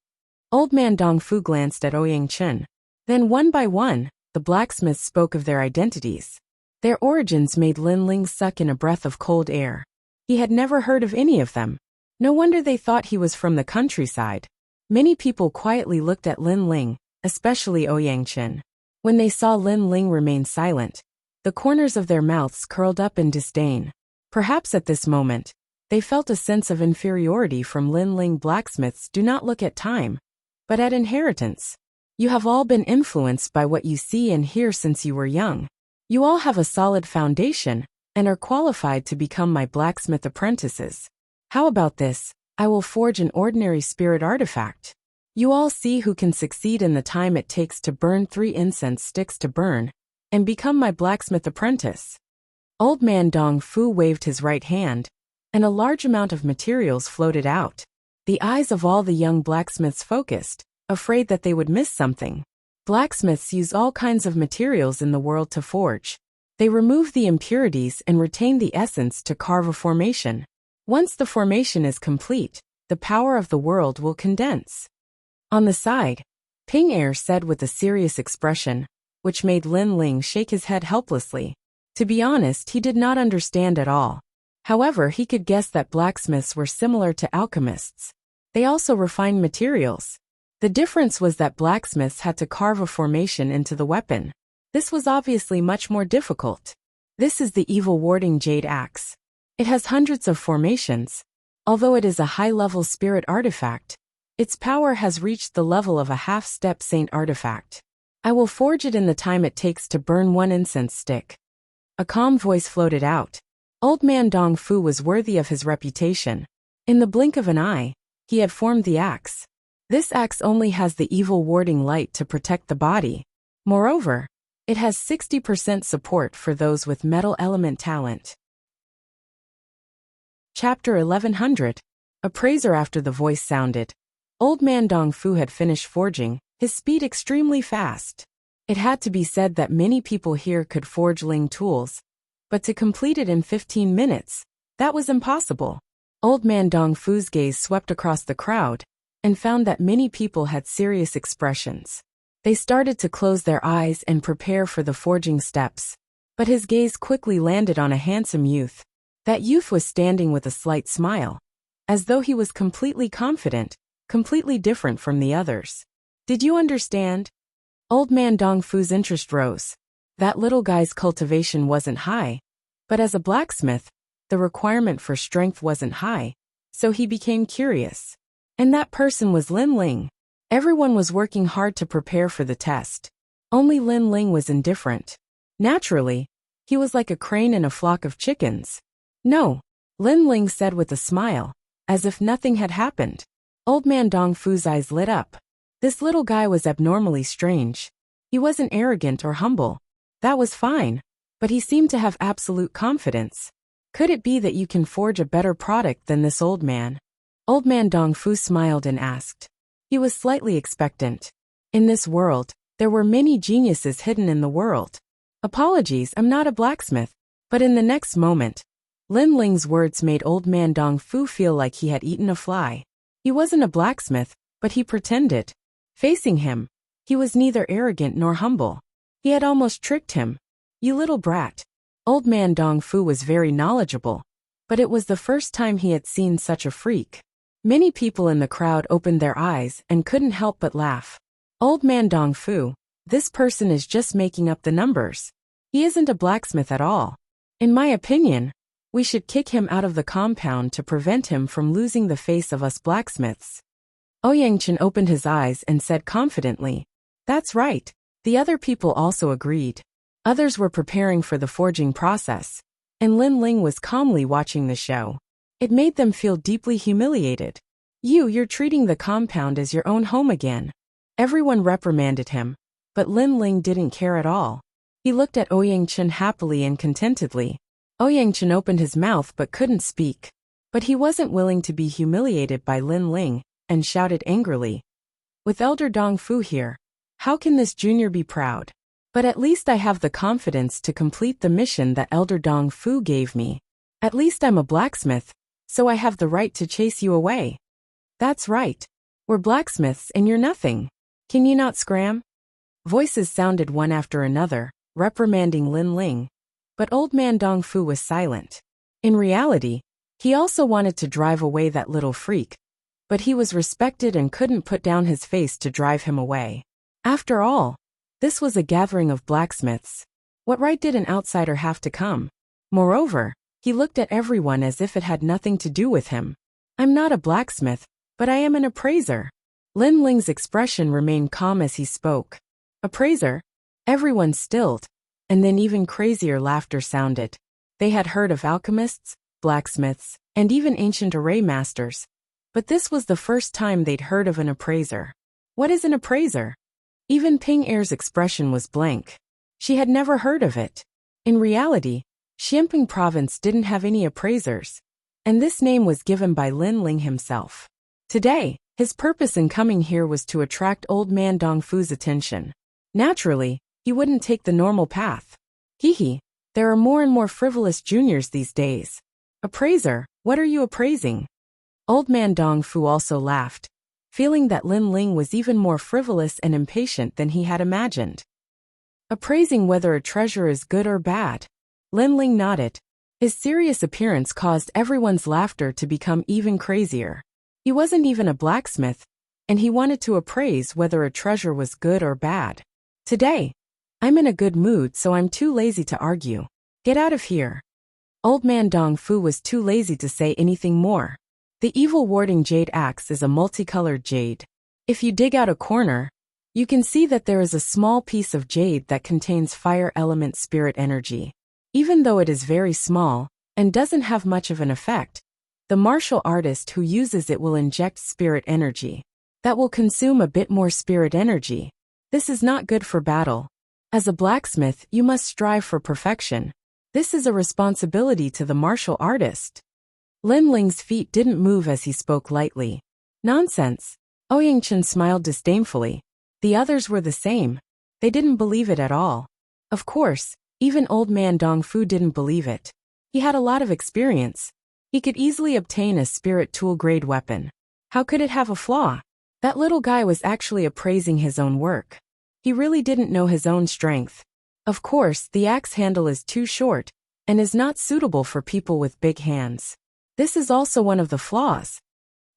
Old man Dongfu glanced at Ouyingchen. Then one by one, the blacksmiths spoke of their identities. Their origins made Lin Ling suck in a breath of cold air. He had never heard of any of them. No wonder they thought he was from the countryside. Many people quietly looked at Lin Ling, especially Ouyingchen. When they saw Lin Ling remain silent, the corners of their mouths curled up in disdain. Perhaps at this moment, they felt a sense of inferiority from Lin Ling. Blacksmiths do not look at time, but at inheritance. You have all been influenced by what you see and hear since you were young. You all have a solid foundation, and are qualified to become my blacksmith apprentices. How about this? I will forge an ordinary spirit artifact. You all see who can succeed in the time it takes to burn 3 incense sticks to burn, and become my blacksmith apprentice. Old man Dongfu waved his right hand, and a large amount of materials floated out. The eyes of all the young blacksmiths focused, afraid that they would miss something. Blacksmiths use all kinds of materials in the world to forge. They remove the impurities and retain the essence to carve a formation. Once the formation is complete, the power of the world will condense. On the side, Ping Er said with a serious expression, which made Lin Ling shake his head helplessly. To be honest, he did not understand at all. However, he could guess that blacksmiths were similar to alchemists. They also refined materials. The difference was that blacksmiths had to carve a formation into the weapon. This was obviously much more difficult. This is the evil warding jade axe. It has hundreds of formations. Although it is a high-level spirit artifact, its power has reached the level of a half-step saint artifact. I will forge it in the time it takes to burn 1 incense stick. A calm voice floated out. Old man Dongfu was worthy of his reputation. In the blink of an eye, he had formed the axe. This axe only has the evil warding light to protect the body. Moreover, it has 60% support for those with metal element talent. Chapter 1100. Appraiser. After the voice sounded, Old man Dongfu had finished forging, his speed extremely fast. It had to be said that many people here could forge Ling tools, but to complete it in 15 minutes, that was impossible. Old man Dongfu's gaze swept across the crowd, and found that many people had serious expressions. They started to close their eyes and prepare for the forging steps. But his gaze quickly landed on a handsome youth. That youth was standing with a slight smile, as though he was completely confident, completely different from the others. Did you understand? Old man Dongfu's interest rose. That little guy's cultivation wasn't high, but as a blacksmith, the requirement for strength wasn't high, so he became curious. And that person was Lin Ling. Everyone was working hard to prepare for the test. Only Lin Ling was indifferent. Naturally, he was like a crane in a flock of chickens. No, Lin Ling said with a smile, as if nothing had happened. Old man Dongfu's eyes lit up. This little guy was abnormally strange. He wasn't arrogant or humble. That was fine, but he seemed to have absolute confidence. Could it be that you can forge a better product than this old man? Old man Dongfu smiled and asked. He was slightly expectant. In this world, there were many geniuses hidden in the world. Apologies, I'm not a blacksmith. But in the next moment, Lin Ling's words made old man Dongfu feel like he had eaten a fly. He wasn't a blacksmith, but he pretended. Facing him, he was neither arrogant nor humble. He had almost tricked him. You little brat. Old man Dongfu was very knowledgeable, but it was the first time he had seen such a freak. Many people in the crowd opened their eyes and couldn't help but laugh. Old man Dong Fu, this person is just making up the numbers. He isn't a blacksmith at all. In my opinion, we should kick him out of the compound to prevent him from losing the face of us blacksmiths. Ouyangchen opened his eyes and said confidently, "That's right." The other people also agreed. Others were preparing for the forging process, and Lin Ling was calmly watching the show. It made them feel deeply humiliated. You're treating the compound as your own home again." Everyone reprimanded him, but Lin Ling didn't care at all. He looked at Ouyangchen happily and contentedly. Ouyangchen opened his mouth but couldn't speak. But he wasn't willing to be humiliated by Lin Ling, and shouted angrily, "With Elder Dong Fu here, how can this junior be proud? But at least I have the confidence to complete the mission that Elder Dong Fu gave me. At least I'm a blacksmith, so I have the right to chase you away." "That's right. We're blacksmiths and you're nothing. Can you not scram?" Voices sounded one after another, reprimanding Lin Ling. But old man Dong Fu was silent. In reality, he also wanted to drive away that little freak. But he was respected and couldn't put down his face to drive him away. After all, this was a gathering of blacksmiths. What right did an outsider have to come? Moreover, he looked at everyone as if it had nothing to do with him. "I'm not a blacksmith, but I am an appraiser." Lin Ling's expression remained calm as he spoke. "Appraiser?" Everyone stilled, and then even crazier laughter sounded. They had heard of alchemists, blacksmiths, and even ancient array masters. But this was the first time they'd heard of an appraiser. What is an appraiser? Even Ping Er's expression was blank. She had never heard of it. In reality, Xianping province didn't have any appraisers, and this name was given by Lin Ling himself. Today, his purpose in coming here was to attract old man Dong Fu's attention. Naturally, he wouldn't take the normal path. Hee, there are more and more frivolous juniors these days. Appraiser, what are you appraising? Old man Dong Fu also laughed, feeling that Lin Ling was even more frivolous and impatient than he had imagined. Appraising whether a treasure is good or bad. Lin Ling nodded. His serious appearance caused everyone's laughter to become even crazier. He wasn't even a blacksmith, and he wanted to appraise whether a treasure was good or bad. "Today, I'm in a good mood, so I'm too lazy to argue. Get out of here." Old man Dong Fu was too lazy to say anything more. The evil warding jade axe is a multicolored jade. If you dig out a corner, you can see that there is a small piece of jade that contains fire element spirit energy. Even though it is very small, and doesn't have much of an effect, the martial artist who uses it will inject spirit energy. That will consume a bit more spirit energy. This is not good for battle. As a blacksmith, you must strive for perfection. This is a responsibility to the martial artist. Lin Ling's feet didn't move as he spoke lightly. "Nonsense." Ouyangchen smiled disdainfully. The others were the same. They didn't believe it at all. Of course, even old man Dong Fu didn't believe it. He had a lot of experience. He could easily obtain a spirit tool grade weapon. How could it have a flaw? That little guy was actually appraising his own work. He really didn't know his own strength. Of course, the axe handle is too short, and is not suitable for people with big hands. This is also one of the flaws.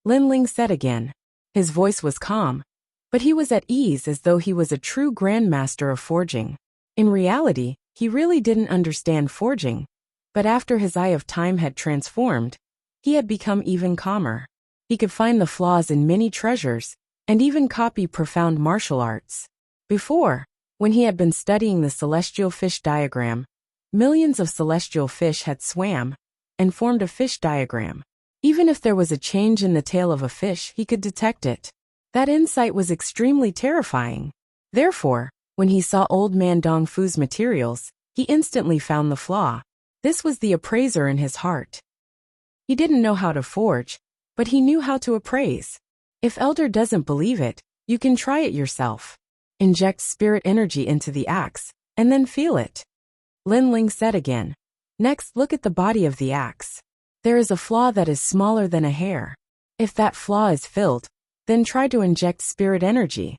Lin Ling said again. His voice was calm, but he was at ease as though he was a true grandmaster of forging. In reality, he really didn't understand forging, but after his eye of time had transformed, he had become even calmer. He could find the flaws in many treasures, and even copy profound martial arts. Before, when he had been studying the celestial fish diagram, millions of celestial fish had swam and formed a fish diagram. Even if there was a change in the tail of a fish, he could detect it. That insight was extremely terrifying. Therefore, when he saw old man Dong Fu's materials, he instantly found the flaw. This was the appraiser in his heart. He didn't know how to forge, but he knew how to appraise. If Elder doesn't believe it, you can try it yourself. Inject spirit energy into the axe, and then feel it. Lin Ling said again. Next, look at the body of the axe. There is a flaw that is smaller than a hair. If that flaw is filled, then try to inject spirit energy.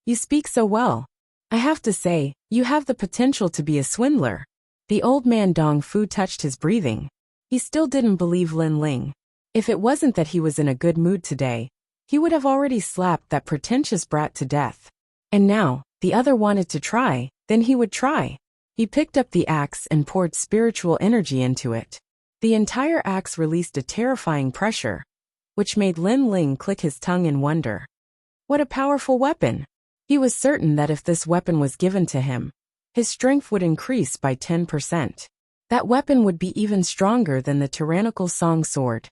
You speak so well. I have to say, you have the potential to be a swindler. The old man Dong Fu touched his breathing. He still didn't believe Lin Ling. If it wasn't that he was in a good mood today, he would have already slapped that pretentious brat to death. And now, the other wanted to try, then he would try. He picked up the axe and poured spiritual energy into it. The entire axe released a terrifying pressure, which made Lin Ling click his tongue in wonder. What a powerful weapon! He was certain that if this weapon was given to him, his strength would increase by 10%. That weapon would be even stronger than the tyrannical song sword.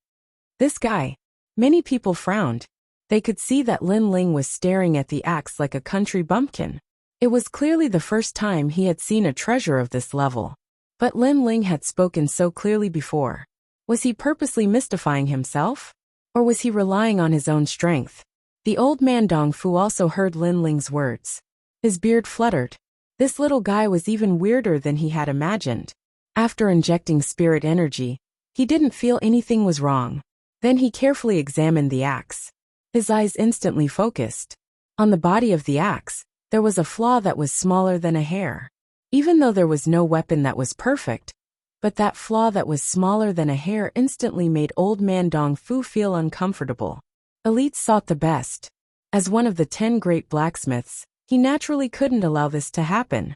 This guy. Many people frowned. They could see that Lin Ling was staring at the axe like a country bumpkin. It was clearly the first time he had seen a treasure of this level. But Lin Ling had spoken so clearly before. Was he purposely mystifying himself? Or was he relying on his own strength? The old man Dong Fu also heard Lin Ling's words. His beard fluttered. This little guy was even weirder than he had imagined. After injecting spirit energy, he didn't feel anything was wrong. Then he carefully examined the axe. His eyes instantly focused. On the body of the axe, there was a flaw that was smaller than a hair. Even though there was no weapon that was perfect, but that flaw that was smaller than a hair instantly made old man Dong Fu feel uncomfortable. Elites sought the best. As one of the 10 great blacksmiths, he naturally couldn't allow this to happen.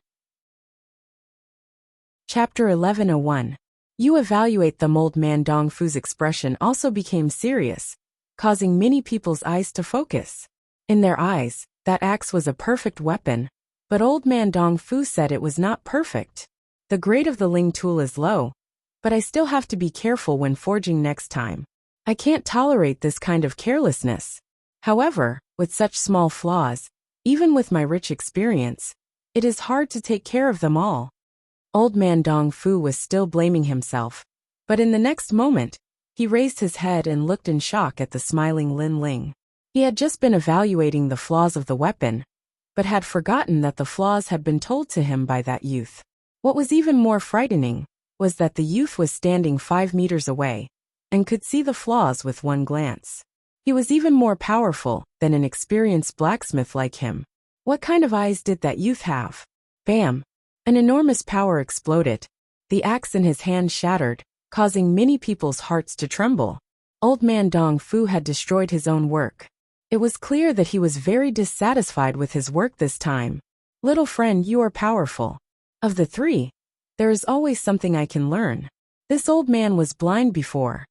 Chapter 11:01. You evaluate them. Old man Dong Fu's expression also became serious, causing many people's eyes to focus. In their eyes, that axe was a perfect weapon, but old man Dong Fu said it was not perfect. The grade of the Ling tool is low, but I still have to be careful when forging next time. I can't tolerate this kind of carelessness. However, with such small flaws, even with my rich experience, it is hard to take care of them all. Old man Dong Fu was still blaming himself, but in the next moment, he raised his head and looked in shock at the smiling Lin Ling. He had just been evaluating the flaws of the weapon, but had forgotten that the flaws had been told to him by that youth. What was even more frightening was that the youth was standing 5 meters away and could see the flaws with one glance. He was even more powerful than an experienced blacksmith like him. What kind of eyes did that youth have? Bam! An enormous power exploded. The axe in his hand shattered, causing many people's hearts to tremble. Old man Dong Fu had destroyed his own work. It was clear that he was very dissatisfied with his work this time. Little friend, you are powerful. Of the 3, there is always something I can learn. This old man was blind before.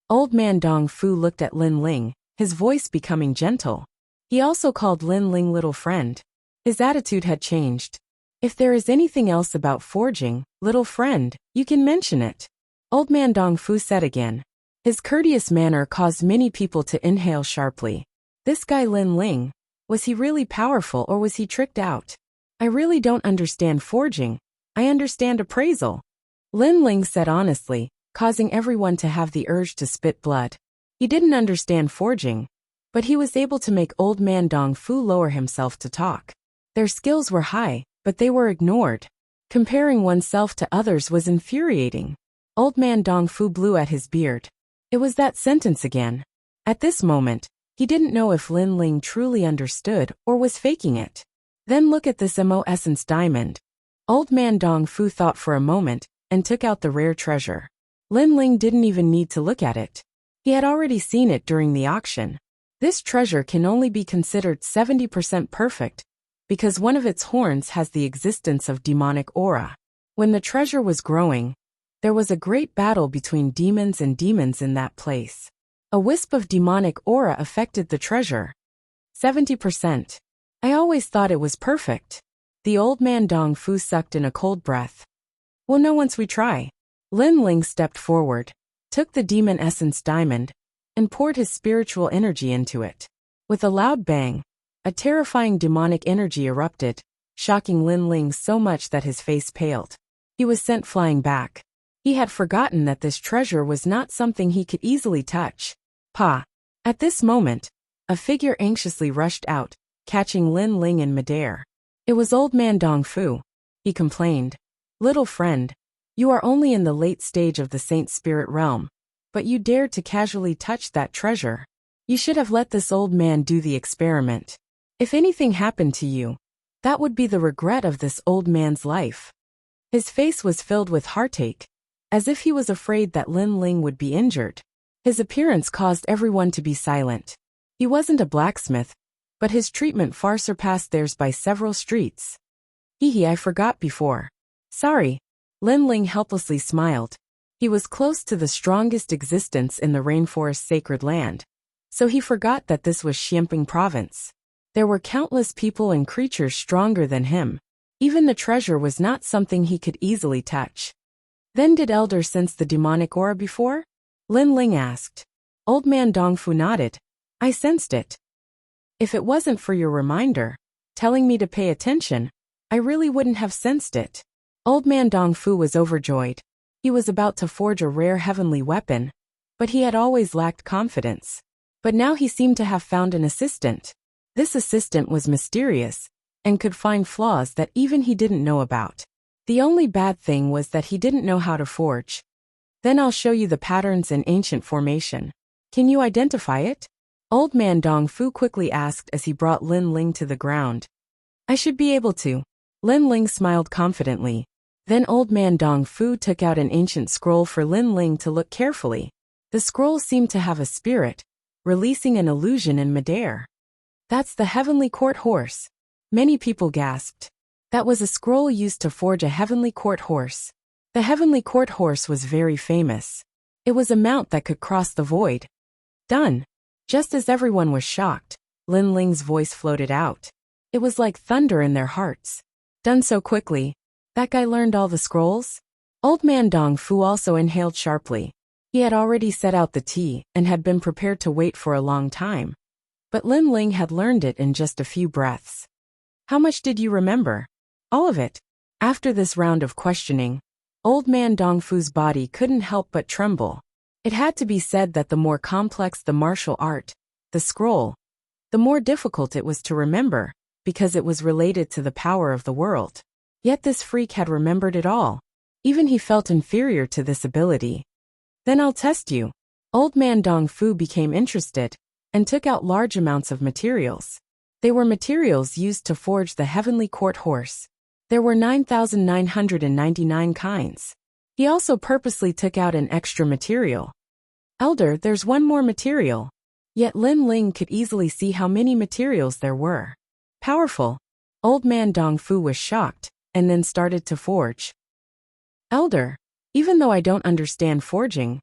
Old man Dong Fu looked at Lin Ling, his voice becoming gentle. He also called Lin Ling little friend. His attitude had changed. If there is anything else about forging, little friend, you can mention it. Old man Dong Fu said again. His courteous manner caused many people to inhale sharply. This guy Lin Ling, was he really powerful or was he tricked out? I really don't understand forging. I understand appraisal. Lin Ling said honestly, causing everyone to have the urge to spit blood. He didn't understand forging, but he was able to make old man Dong Fu lower himself to talk. Their skills were high, but they were ignored. Comparing oneself to others was infuriating. Old man Dong Fu blew at his beard. It was that sentence again. At this moment, he didn't know if Lin Ling truly understood or was faking it. Then look at this Mo Essence diamond. Old man Dong Fu thought for a moment and took out the rare treasure. Lin Ling didn't even need to look at it. He had already seen it during the auction. This treasure can only be considered 70% perfect, because one of its horns has the existence of demonic aura. When the treasure was growing, there was a great battle between demons and demons in that place. A wisp of demonic aura affected the treasure. 70%. I always thought it was perfect. The old man Dong Fu sucked in a cold breath. We'll know once we try. Lin Ling stepped forward, took the demon essence diamond, and poured his spiritual energy into it. With a loud bang, a terrifying demonic energy erupted, shocking Lin Ling so much that his face paled. He was sent flying back. He had forgotten that this treasure was not something he could easily touch. Pa! At this moment, a figure anxiously rushed out, catching Lin Ling in midair. It was old man Dong Fu. He complained. Little friend, you are only in the late stage of the Saint Spirit realm, but you dared to casually touch that treasure. You should have let this old man do the experiment. If anything happened to you, that would be the regret of this old man's life. His face was filled with heartache, as if he was afraid that Lin Ling would be injured. His appearance caused everyone to be silent. He wasn't a blacksmith, but his treatment far surpassed theirs by several streets. Hee, I forgot before. Sorry. Lin Ling helplessly smiled. He was close to the strongest existence in the rainforest's sacred land, so he forgot that this was Xianping province. There were countless people and creatures stronger than him. Even the treasure was not something he could easily touch. Then did Elder sense the demonic aura before? Lin Ling asked. Old man Dongfu nodded. I sensed it. If it wasn't for your reminder, telling me to pay attention, I really wouldn't have sensed it. Old man Dongfu was overjoyed. He was about to forge a rare heavenly weapon, but he had always lacked confidence. But now he seemed to have found an assistant. This assistant was mysterious, and could find flaws that even he didn't know about. The only bad thing was that he didn't know how to forge. Then I'll show you the patterns in ancient formation. Can you identify it? Old man Dongfu quickly asked as he brought Lin Ling to the ground. I should be able to. Lin Ling smiled confidently. Then old man Dongfu took out an ancient scroll for Lin Ling to look carefully. The scroll seemed to have a spirit, releasing an illusion in midair. That's the heavenly court horse. Many people gasped. That was a scroll used to forge a heavenly court horse. The heavenly court horse was very famous. It was a mount that could cross the void. Done. Just as everyone was shocked, Lin Ling's voice floated out. It was like thunder in their hearts. Done so quickly. That guy learned all the scrolls? Old man Dongfu also inhaled sharply. He had already set out the tea and had been prepared to wait for a long time. But Lin Ling had learned it in just a few breaths. How much did you remember? All of it. After this round of questioning, old man Dongfu's body couldn't help but tremble. It had to be said that the more complex the martial art, the scroll, the more difficult it was to remember, because it was related to the power of the world. Yet this freak had remembered it all. Even he felt inferior to this ability. Then I'll test you. Old man Dongfu became interested, and took out large amounts of materials. They were materials used to forge the heavenly court horse. There were 9,999 kinds. He also purposely took out an extra material. Elder, there's one more material. Yet Lin Ling could easily see how many materials there were. Powerful. Old man Dongfu was shocked, and then started to forge. Elder, even though I don't understand forging,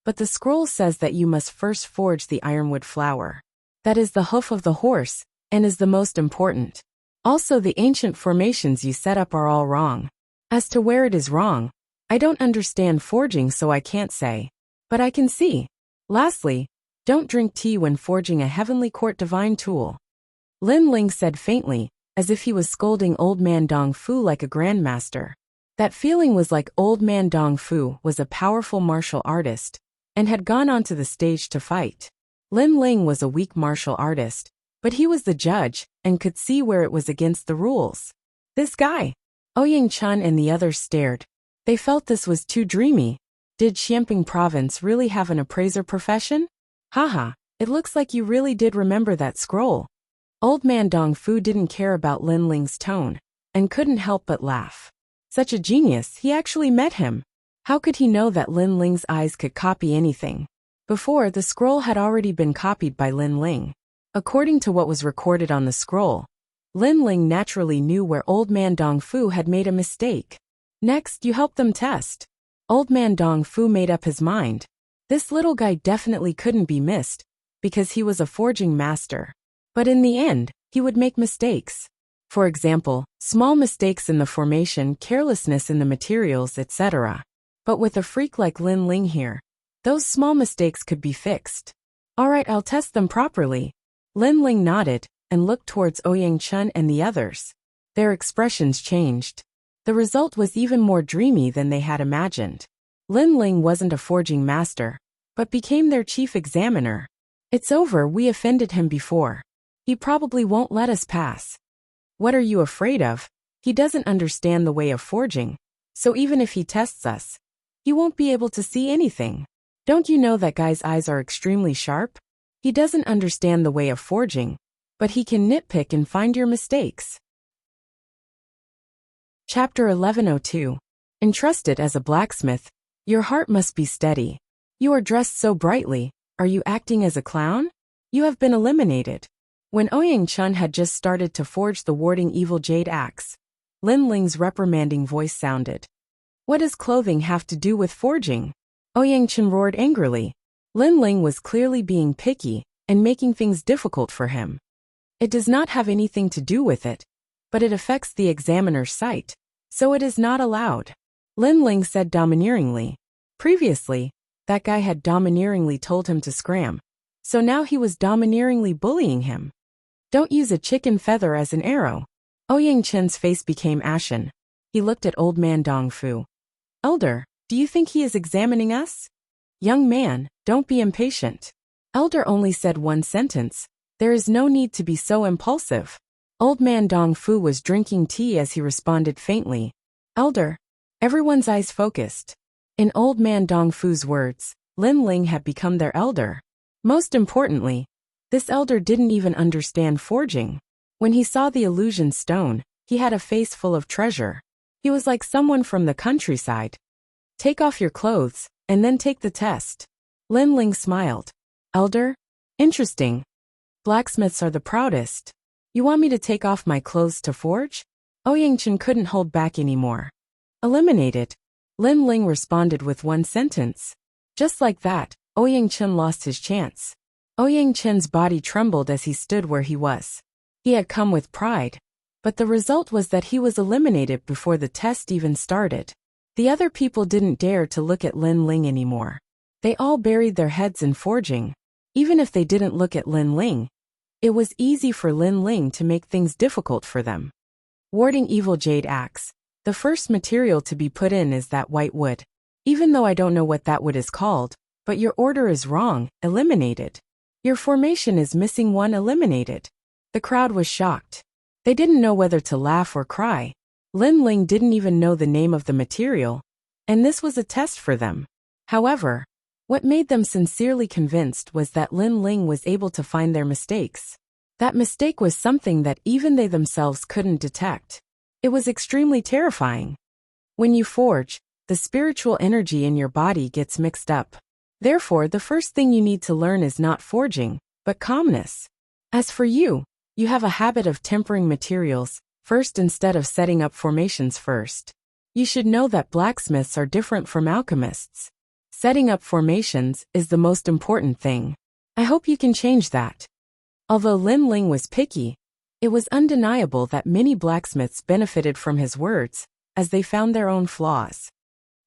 but the scroll says that you must first forge the ironwood flower. That is the hoof of the horse, and is the most important. Also, the ancient formations you set up are all wrong. As to where it is wrong, I don't understand forging, so I can't say. But I can see. Lastly, don't drink tea when forging a heavenly court divine tool. Lin Ling said faintly, as if he was scolding old man Dongfu like a grandmaster. That feeling was like old man Dongfu was a powerful martial artist, and had gone onto the stage to fight. Lin Ling was a weak martial artist, but he was the judge, and could see where it was against the rules. This guy. Ouyang Chun and the others stared. They felt this was too dreamy. Did Xianping province really have an appraiser profession? Haha, it looks like you really did remember that scroll. Old man Dongfu didn't care about Lin Ling's tone, and couldn't help but laugh. Such a genius, he actually met him. How could he know that Lin Ling's eyes could copy anything? Before, the scroll had already been copied by Lin Ling. According to what was recorded on the scroll, Lin Ling naturally knew where old man Dongfu had made a mistake. Next, you help them test. Old man Dongfu made up his mind. This little guy definitely couldn't be missed, because he was a forging master. But in the end, he would make mistakes. For example, small mistakes in the formation, carelessness in the materials, etc. But with a freak like Lin Ling here, those small mistakes could be fixed. Alright, I'll test them properly. Lin Ling nodded, and looked towards Ouyang Chun and the others. Their expressions changed. The result was even more dreamy than they had imagined. Lin Ling wasn't a forging master, but became their chief examiner. It's over, we offended him before. He probably won't let us pass. What are you afraid of? He doesn't understand the way of forging, so even if he tests us, he won't be able to see anything. Don't you know that guy's eyes are extremely sharp? He doesn't understand the way of forging, but he can nitpick and find your mistakes. Chapter 1102. Entrusted as a blacksmith, your heart must be steady. You are dressed so brightly. Are you acting as a clown? You have been eliminated. When Ouyang Chun had just started to forge the warding evil jade axe, Lin Ling's reprimanding voice sounded. What does clothing have to do with forging? Ouyang Chun roared angrily. Lin Ling was clearly being picky and making things difficult for him. It does not have anything to do with it, but it affects the examiner's sight, so it is not allowed. Lin Ling said domineeringly. Previously, that guy had domineeringly told him to scram, so now he was domineeringly bullying him. Don't use a chicken feather as an arrow. Ouyang Chun's face became ashen. He looked at old man Dong Fu. Elder, do you think he is examining us? Young man, don't be impatient. Elder only said one sentence. There is no need to be so impulsive. Old man Dong Fu was drinking tea as he responded faintly. Elder. Everyone's eyes focused. In old man Dong Fu's words, Lin Ling had become their elder. Most importantly, this elder didn't even understand forging. When he saw the illusion stone, he had a face full of treasure. He was like someone from the countryside. Take off your clothes, and then take the test. Lin Ling smiled. Elder? Interesting. Blacksmiths are the proudest. You want me to take off my clothes to forge? Ouyang Chun couldn't hold back anymore. Eliminated. Lin Ling responded with one sentence. Just like that, Ouyang Chun lost his chance. Ouyang Chun's body trembled as he stood where he was. He had come with pride, but the result was that he was eliminated before the test even started. The other people didn't dare to look at Lin Ling anymore. They all buried their heads in forging. Even if they didn't look at Lin Ling, it was easy for Lin Ling to make things difficult for them. Warding evil jade axe. The first material to be put in is that white wood. Even though I don't know what that wood is called, but your order is wrong, eliminated. Your formation is missing one, eliminated. The crowd was shocked. They didn't know whether to laugh or cry. Lin Ling didn't even know the name of the material, and this was a test for them. However, what made them sincerely convinced was that Lin Ling was able to find their mistakes. That mistake was something that even they themselves couldn't detect. It was extremely terrifying. When you forge, the spiritual energy in your body gets mixed up. Therefore, the first thing you need to learn is not forging, but calmness. As for you, you have a habit of tempering materials first instead of setting up formations first. You should know that blacksmiths are different from alchemists. Setting up formations is the most important thing. I hope you can change that. Although Lin Ling was picky, it was undeniable that many blacksmiths benefited from his words, as they found their own flaws.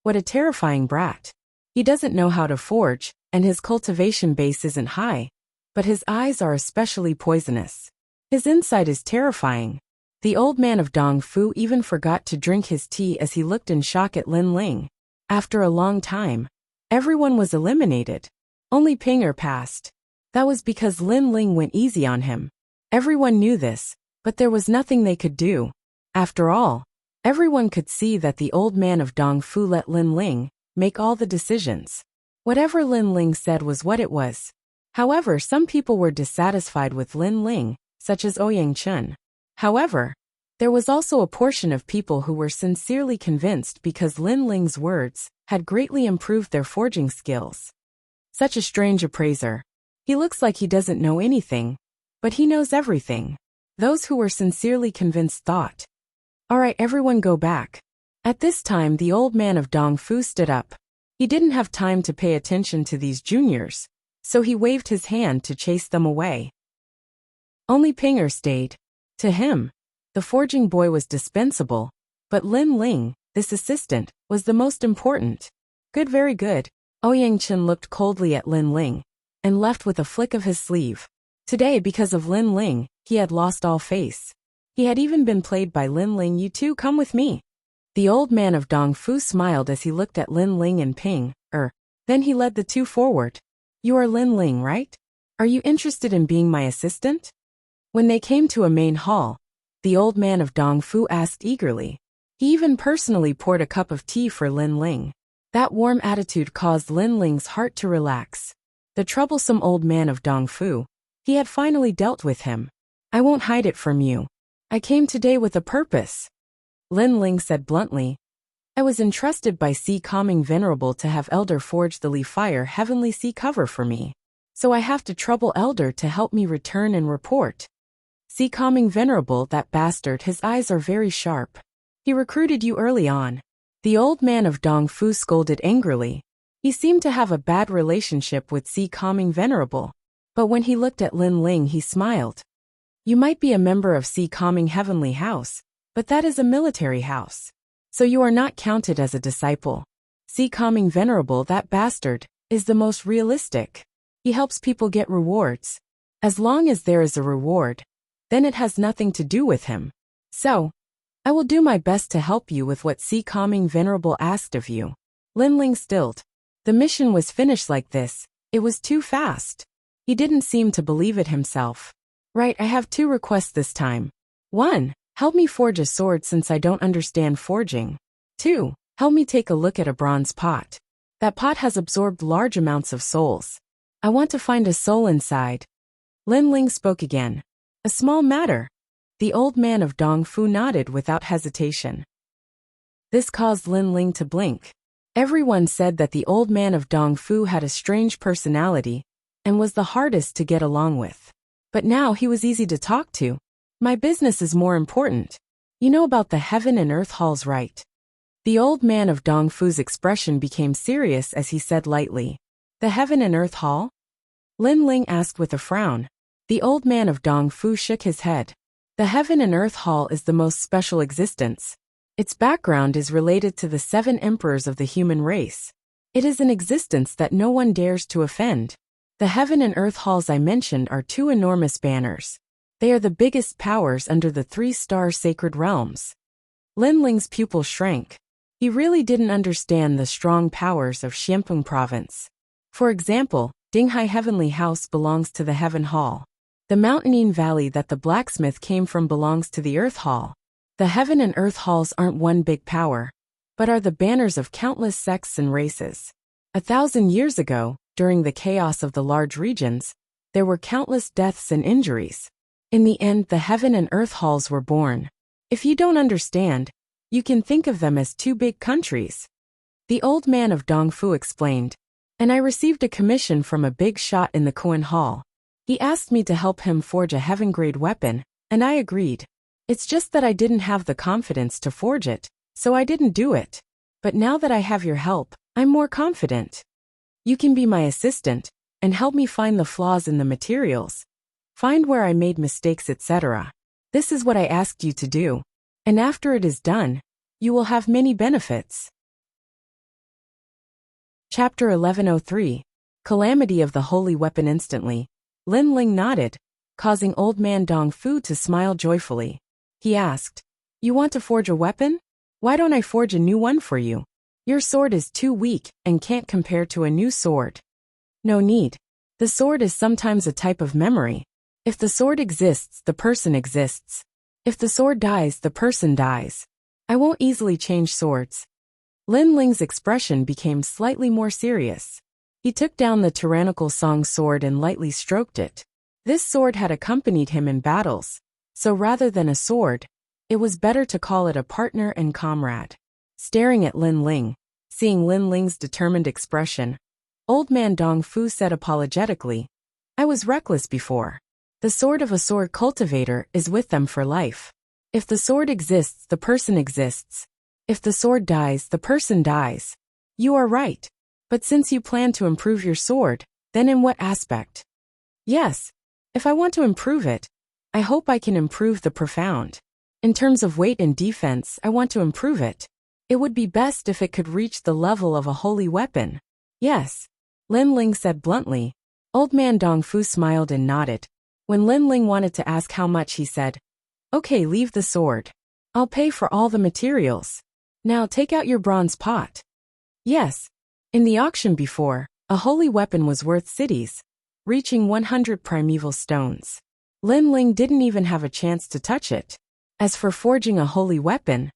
What a terrifying brat. He doesn't know how to forge, and his cultivation base isn't high, but his eyes are especially poisonous. His insight is terrifying. The old man of Dong Fu even forgot to drink his tea as he looked in shock at Lin Ling. After a long time, everyone was eliminated. Only Pinger passed. That was because Lin Ling went easy on him. Everyone knew this, but there was nothing they could do. After all, everyone could see that the old man of Dong Fu let Lin Ling make all the decisions. Whatever Lin Ling said was what it was. However, some people were dissatisfied with Lin Ling, such as Ouyang Chun. However, there was also a portion of people who were sincerely convinced because Lin Ling's words had greatly improved their forging skills. Such a strange appraiser. He looks like he doesn't know anything, but he knows everything. Those who were sincerely convinced thought. All right, everyone go back. At this time, the old man of Dong Fu stood up. He didn't have time to pay attention to these juniors, so he waved his hand to chase them away. Only Pinger stayed. To him, the forging boy was dispensable, but Lin Ling, this assistant, was the most important. Good, very good. Ouyang Chun looked coldly at Lin Ling and left with a flick of his sleeve. Today, because of Lin Ling, he had lost all face. He had even been played by Lin Ling. You two come with me. The old man of Dong Fu smiled as he looked at Lin Ling and Ping. Then he led the two forward. You are Lin Ling, right? Are you interested in being my assistant? When they came to a main hall, the old man of Dong Fu asked eagerly. He even personally poured a cup of tea for Lin Ling. That warm attitude caused Lin Ling's heart to relax. The troublesome old man of Dong Fu. He had finally dealt with him. I won't hide it from you. I came today with a purpose. Lin Ling said bluntly. I was entrusted by Sea Calming Venerable to have Elder forge the fire heavenly sea cover for me. So I have to trouble Elder to help me return and report. Sea Calming Venerable, that bastard, his eyes are very sharp. He recruited you early on. The old man of Dongfu scolded angrily. He seemed to have a bad relationship with Sea Calming Venerable. But when he looked at Lin Ling, he smiled. You might be a member of Sea Calming Heavenly House, but that is a military house. So you are not counted as a disciple. Sea Calming Venerable, that bastard, is the most realistic. He helps people get rewards. As long as there is a reward, then it has nothing to do with him. So, I will do my best to help you with what Sea Calming Venerable asked of you. Lin Ling stilled. The mission was finished like this. It was too fast. He didn't seem to believe it himself. Right, I have 2 requests this time. 1. Help me forge a sword since I don't understand forging. 2. Help me take a look at a bronze pot. That pot has absorbed large amounts of souls. I want to find a soul inside. Lin Ling spoke again. A small matter. The old man of Dongfu nodded without hesitation. This caused Lin Ling to blink. Everyone said that the old man of Dongfu had a strange personality and was the hardest to get along with. But now he was easy to talk to. My business is more important. You know about the heaven and earth halls, right? The old man of Dongfu's expression became serious as he said lightly. The heaven and earth hall? Lin Ling asked with a frown. The old man of Dongfu shook his head. The heaven and earth hall is the most special existence. Its background is related to the 7 emperors of the human race. It is an existence that no one dares to offend. The heaven and earth halls I mentioned are 2 enormous banners. They are the biggest powers under the 3-star sacred realms. Lin Ling's pupil shrank. He really didn't understand the strong powers of Xianpeng province. For example, Dinghai Heavenly House belongs to the Heaven Hall. The mountainine valley that the blacksmith came from belongs to the Earth Hall. The Heaven and Earth Halls aren't one big power, but are the banners of countless sects and races. 1,000 years ago, during the chaos of the large regions, there were countless deaths and injuries. In the end, the Heaven and Earth Halls were born. If you don't understand, you can think of them as 2 big countries. The old man of Dongfu explained. And I received a commission from a big shot in the Koan Hall. He asked me to help him forge a heaven-grade weapon, and I agreed. It's just that I didn't have the confidence to forge it, so I didn't do it. But now that I have your help, I'm more confident. You can be my assistant, and help me find the flaws in the materials. Find where I made mistakes, etc. This is what I asked you to do. And after it is done, you will have many benefits. Chapter 1103. Calamity of the Holy Weapon. Instantly, Lin Ling nodded, causing old man Dongfu to smile joyfully. He asked, You want to forge a weapon? Why don't I forge a new one for you? Your sword is too weak and can't compare to a new sword. No need. The sword is sometimes a type of memory. If the sword exists, the person exists. If the sword dies, the person dies. I won't easily change swords. Lin Ling's expression became slightly more serious. He took down the tyrannical Song sword and lightly stroked it. This sword had accompanied him in battles, so rather than a sword, it was better to call it a partner and comrade. Staring at Lin Ling, seeing Lin Ling's determined expression, old man Dongfu said apologetically, I was reckless before. The sword of a sword cultivator is with them for life. If the sword exists, the person exists. If the sword dies, the person dies. You are right. But since you plan to improve your sword, then in what aspect? Yes. If I want to improve it, I hope I can improve the profound. In terms of weight and defense, I want to improve it. It would be best if it could reach the level of a holy weapon. Yes. Lin Ling said bluntly. Old man Dongfu smiled and nodded. When Lin Ling wanted to ask how much, he said, Okay, leave the sword. I'll pay for all the materials. Now take out your bronze pot. Yes. In the auction before, a holy weapon was worth cities, reaching 100 primeval stones. Lin Ling didn't even have a chance to touch it. As for forging a holy weapon,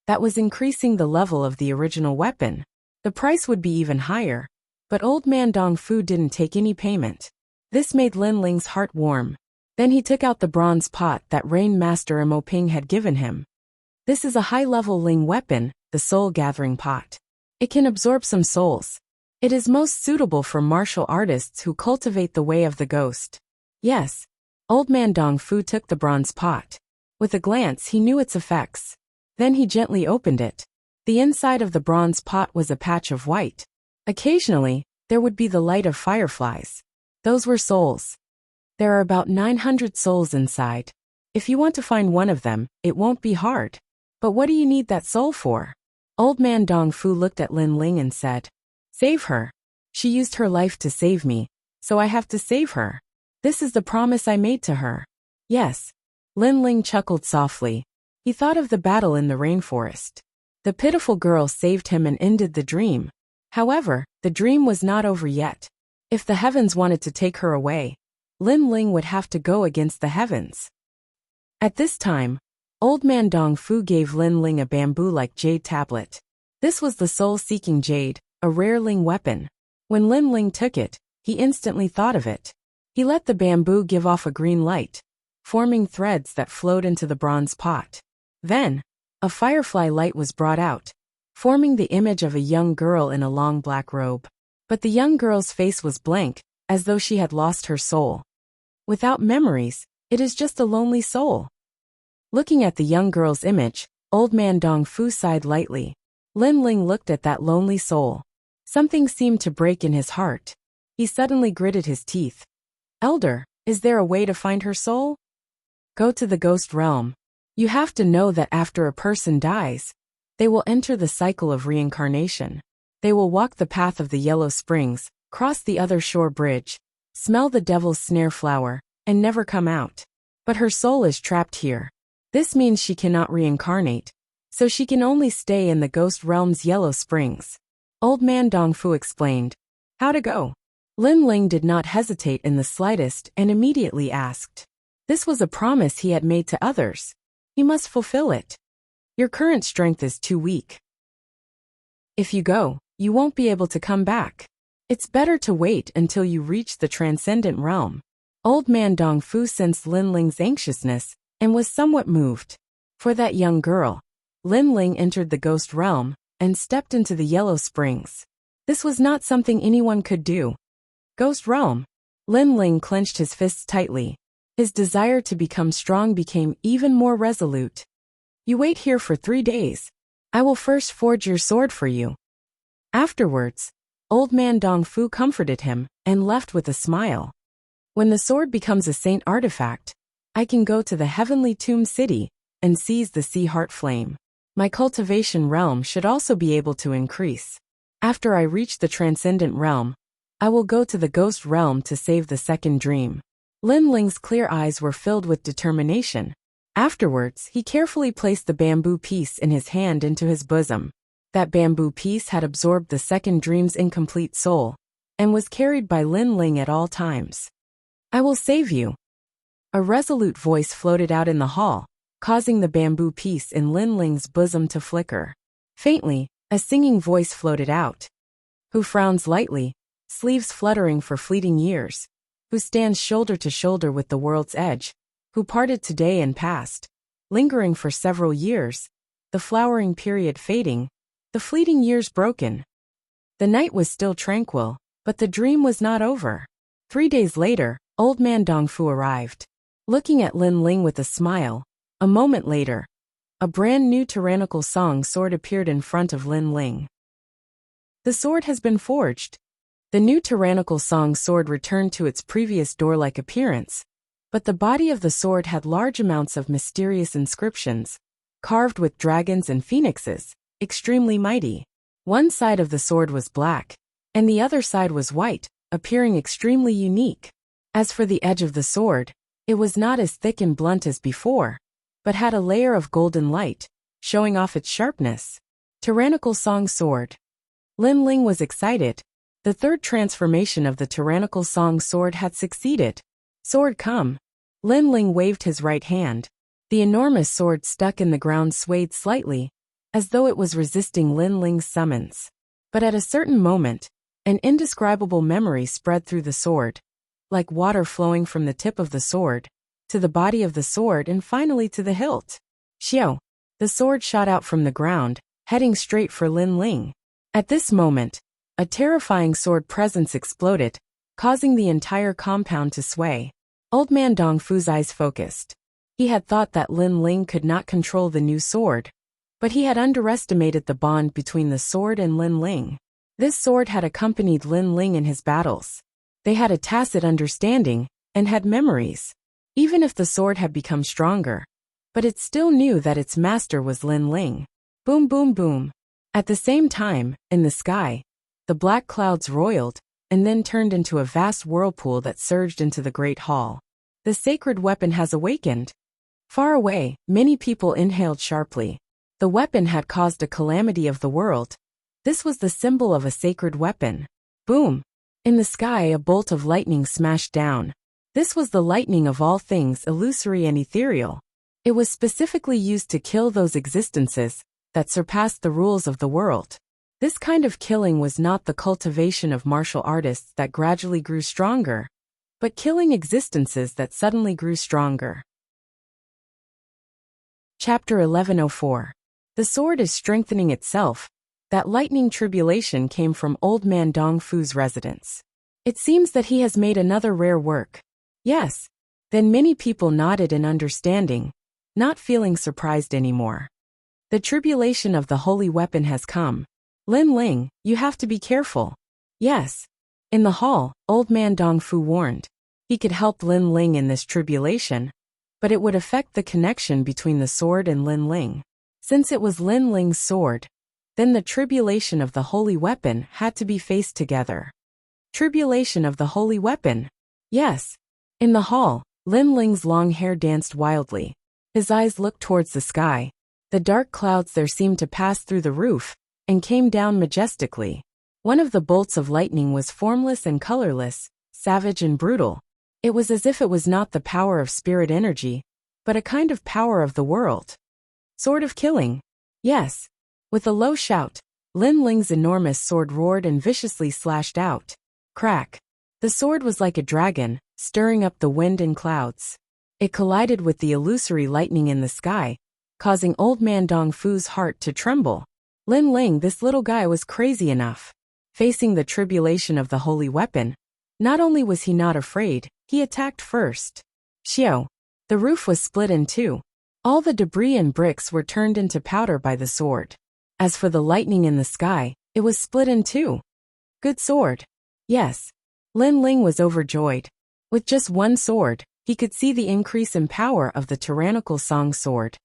that was increasing the level of the original weapon. The price would be even higher, but old man Dongfu didn't take any payment. This made Lin Ling's heart warm. Then he took out the bronze pot that Rain Master Mo Ping had given him. This is a high-level Ling weapon, the soul-gathering pot. It can absorb some souls. It is most suitable for martial artists who cultivate the way of the ghost. Yes. Old man Dong Fu took the bronze pot. With a glance he knew its effects. Then he gently opened it. The inside of the bronze pot was a patch of white. Occasionally, there would be the light of fireflies. Those were souls. There are about 900 souls inside. If you want to find one of them, it won't be hard. But what do you need that soul for? Old man Dong Fu looked at Lin Ling and said, "Save her. She used her life to save me, so I have to save her. This is the promise I made to her." Yes. Lin Ling chuckled softly. He thought of the battle in the rainforest. The pitiful girl saved him and ended the dream. However, the dream was not over yet. If the heavens wanted to take her away, Lin Ling would have to go against the heavens. At this time, Old man Dong Fu gave Lin Ling a bamboo-like jade tablet. This was the soul-seeking jade, a rare Ling weapon. When Lin Ling took it, he instantly thought of it. He let the bamboo give off a green light, forming threads that flowed into the bronze pot. Then, a firefly light was brought out, forming the image of a young girl in a long black robe. But the young girl's face was blank, as though she had lost her soul. Without memories, it is just a lonely soul. Looking at the young girl's image, old man Dong Fu sighed lightly. Lin Ling looked at that lonely soul. Something seemed to break in his heart. He suddenly gritted his teeth. "Elder, is there a way to find her soul?" "Go to the ghost realm. You have to know that after a person dies, they will enter the cycle of reincarnation. They will walk the path of the Yellow Springs, cross the other shore bridge, smell the devil's snare flower, and never come out. But her soul is trapped here. This means she cannot reincarnate, so she can only stay in the ghost realm's Yellow Springs." Old man Dong Fu explained. "How to go?" Lin Ling did not hesitate in the slightest and immediately asked. This was a promise he had made to others. He must fulfill it. "Your current strength is too weak. If you go, you won't be able to come back. It's better to wait until you reach the transcendent realm." Old man Dong Fu sensed Lin Ling's anxiousness and was somewhat moved. For that young girl, Lin Ling entered the ghost realm and stepped into the Yellow Springs. This was not something anyone could do. Ghost realm. Lin Ling clenched his fists tightly. His desire to become strong became even more resolute. "You wait here for 3 days. I will first forge your sword for you." Afterwards, old man Dong Fu comforted him and left with a smile. "When the sword becomes a saint artifact, I can go to the heavenly tomb city and seize the sea heart flame. My cultivation realm should also be able to increase. After I reach the transcendent realm, I will go to the ghost realm to save the second dream." Lin Ling's clear eyes were filled with determination. Afterwards, he carefully placed the bamboo piece in his hand into his bosom. That bamboo piece had absorbed the second dream's incomplete soul and was carried by Lin Ling at all times. "I will save you." A resolute voice floated out in the hall, causing the bamboo piece in Lin Ling's bosom to flicker. Faintly, a singing voice floated out. "Who frowns lightly, sleeves fluttering for fleeting years, who stands shoulder to shoulder with the world's edge, who parted today and past, lingering for several years, the flowering period fading, the fleeting years broken." The night was still tranquil, but the dream was not over. 3 days later, old man Dong Fu arrived. Looking at Lin Ling with a smile, a moment later, a brand new tyrannical song sword appeared in front of Lin Ling. "The sword has been forged." The new tyrannical song sword returned to its previous door-like appearance, but the body of the sword had large amounts of mysterious inscriptions, carved with dragons and phoenixes, extremely mighty. One side of the sword was black, and the other side was white, appearing extremely unique. As for the edge of the sword, it was not as thick and blunt as before, but had a layer of golden light, showing off its sharpness. Tyrannical song sword. Lin Ling was excited. The third transformation of the tyrannical song sword had succeeded. "Sword come." Lin Ling waved his right hand. The enormous sword stuck in the ground swayed slightly, as though it was resisting Lin Ling's summons. But at a certain moment, an indescribable memory spread through the sword, like water flowing from the tip of the sword, to the body of the sword and finally to the hilt. "Xiao." The sword shot out from the ground, heading straight for Lin Ling. At this moment, a terrifying sword presence exploded, causing the entire compound to sway. Old Man Dongfu's eyes focused. He had thought that Lin Ling could not control the new sword, but he had underestimated the bond between the sword and Lin Ling. This sword had accompanied Lin Ling in his battles. They had a tacit understanding, and had memories. Even if the sword had become stronger, but it still knew that its master was Lin Ling. Boom boom boom. At the same time, in the sky, the black clouds roiled, and then turned into a vast whirlpool that surged into the great hall. The sacred weapon has awakened. Far away, many people inhaled sharply. The weapon had caused a calamity of the world. This was the symbol of a sacred weapon. Boom! In the sky, a bolt of lightning smashed down. This was the lightning of all things illusory and ethereal. It was specifically used to kill those existences that surpassed the rules of the world. This kind of killing was not the cultivation of martial artists that gradually grew stronger, but killing existences that suddenly grew stronger. Chapter 1104. The sword is strengthening itself. That lightning tribulation came from Old Man Dongfu's residence. It seems that he has made another rare work. Yes. Then many people nodded in understanding, not feeling surprised anymore. The tribulation of the holy weapon has come. Lin Ling, you have to be careful. Yes. In the hall, Old Man Dongfu warned. He could help Lin Ling in this tribulation, but it would affect the connection between the sword and Lin Ling. Since it was Lin Ling's sword, then the tribulation of the holy weapon had to be faced together. Tribulation of the holy weapon. Yes. In the hall, Lin Ling's long hair danced wildly. His eyes looked towards the sky. The dark clouds there seemed to pass through the roof, and came down majestically. One of the bolts of lightning was formless and colorless, savage and brutal. It was as if it was not the power of spirit energy, but a kind of power of the world. Sword of killing. Yes. With a low shout, Lin Ling's enormous sword roared and viciously slashed out. Crack. The sword was like a dragon, stirring up the wind and clouds. It collided with the illusory lightning in the sky, causing Old Man Dongfu's heart to tremble. Lin Ling, this little guy, was crazy enough. Facing the tribulation of the holy weapon, not only was he not afraid, he attacked first. Xiao. The roof was split in two. All the debris and bricks were turned into powder by the sword. As for the lightning in the sky, it was split in two. Good sword. Yes. Lin Ling was overjoyed. With just one sword, he could see the increase in power of the tyrannical Song sword.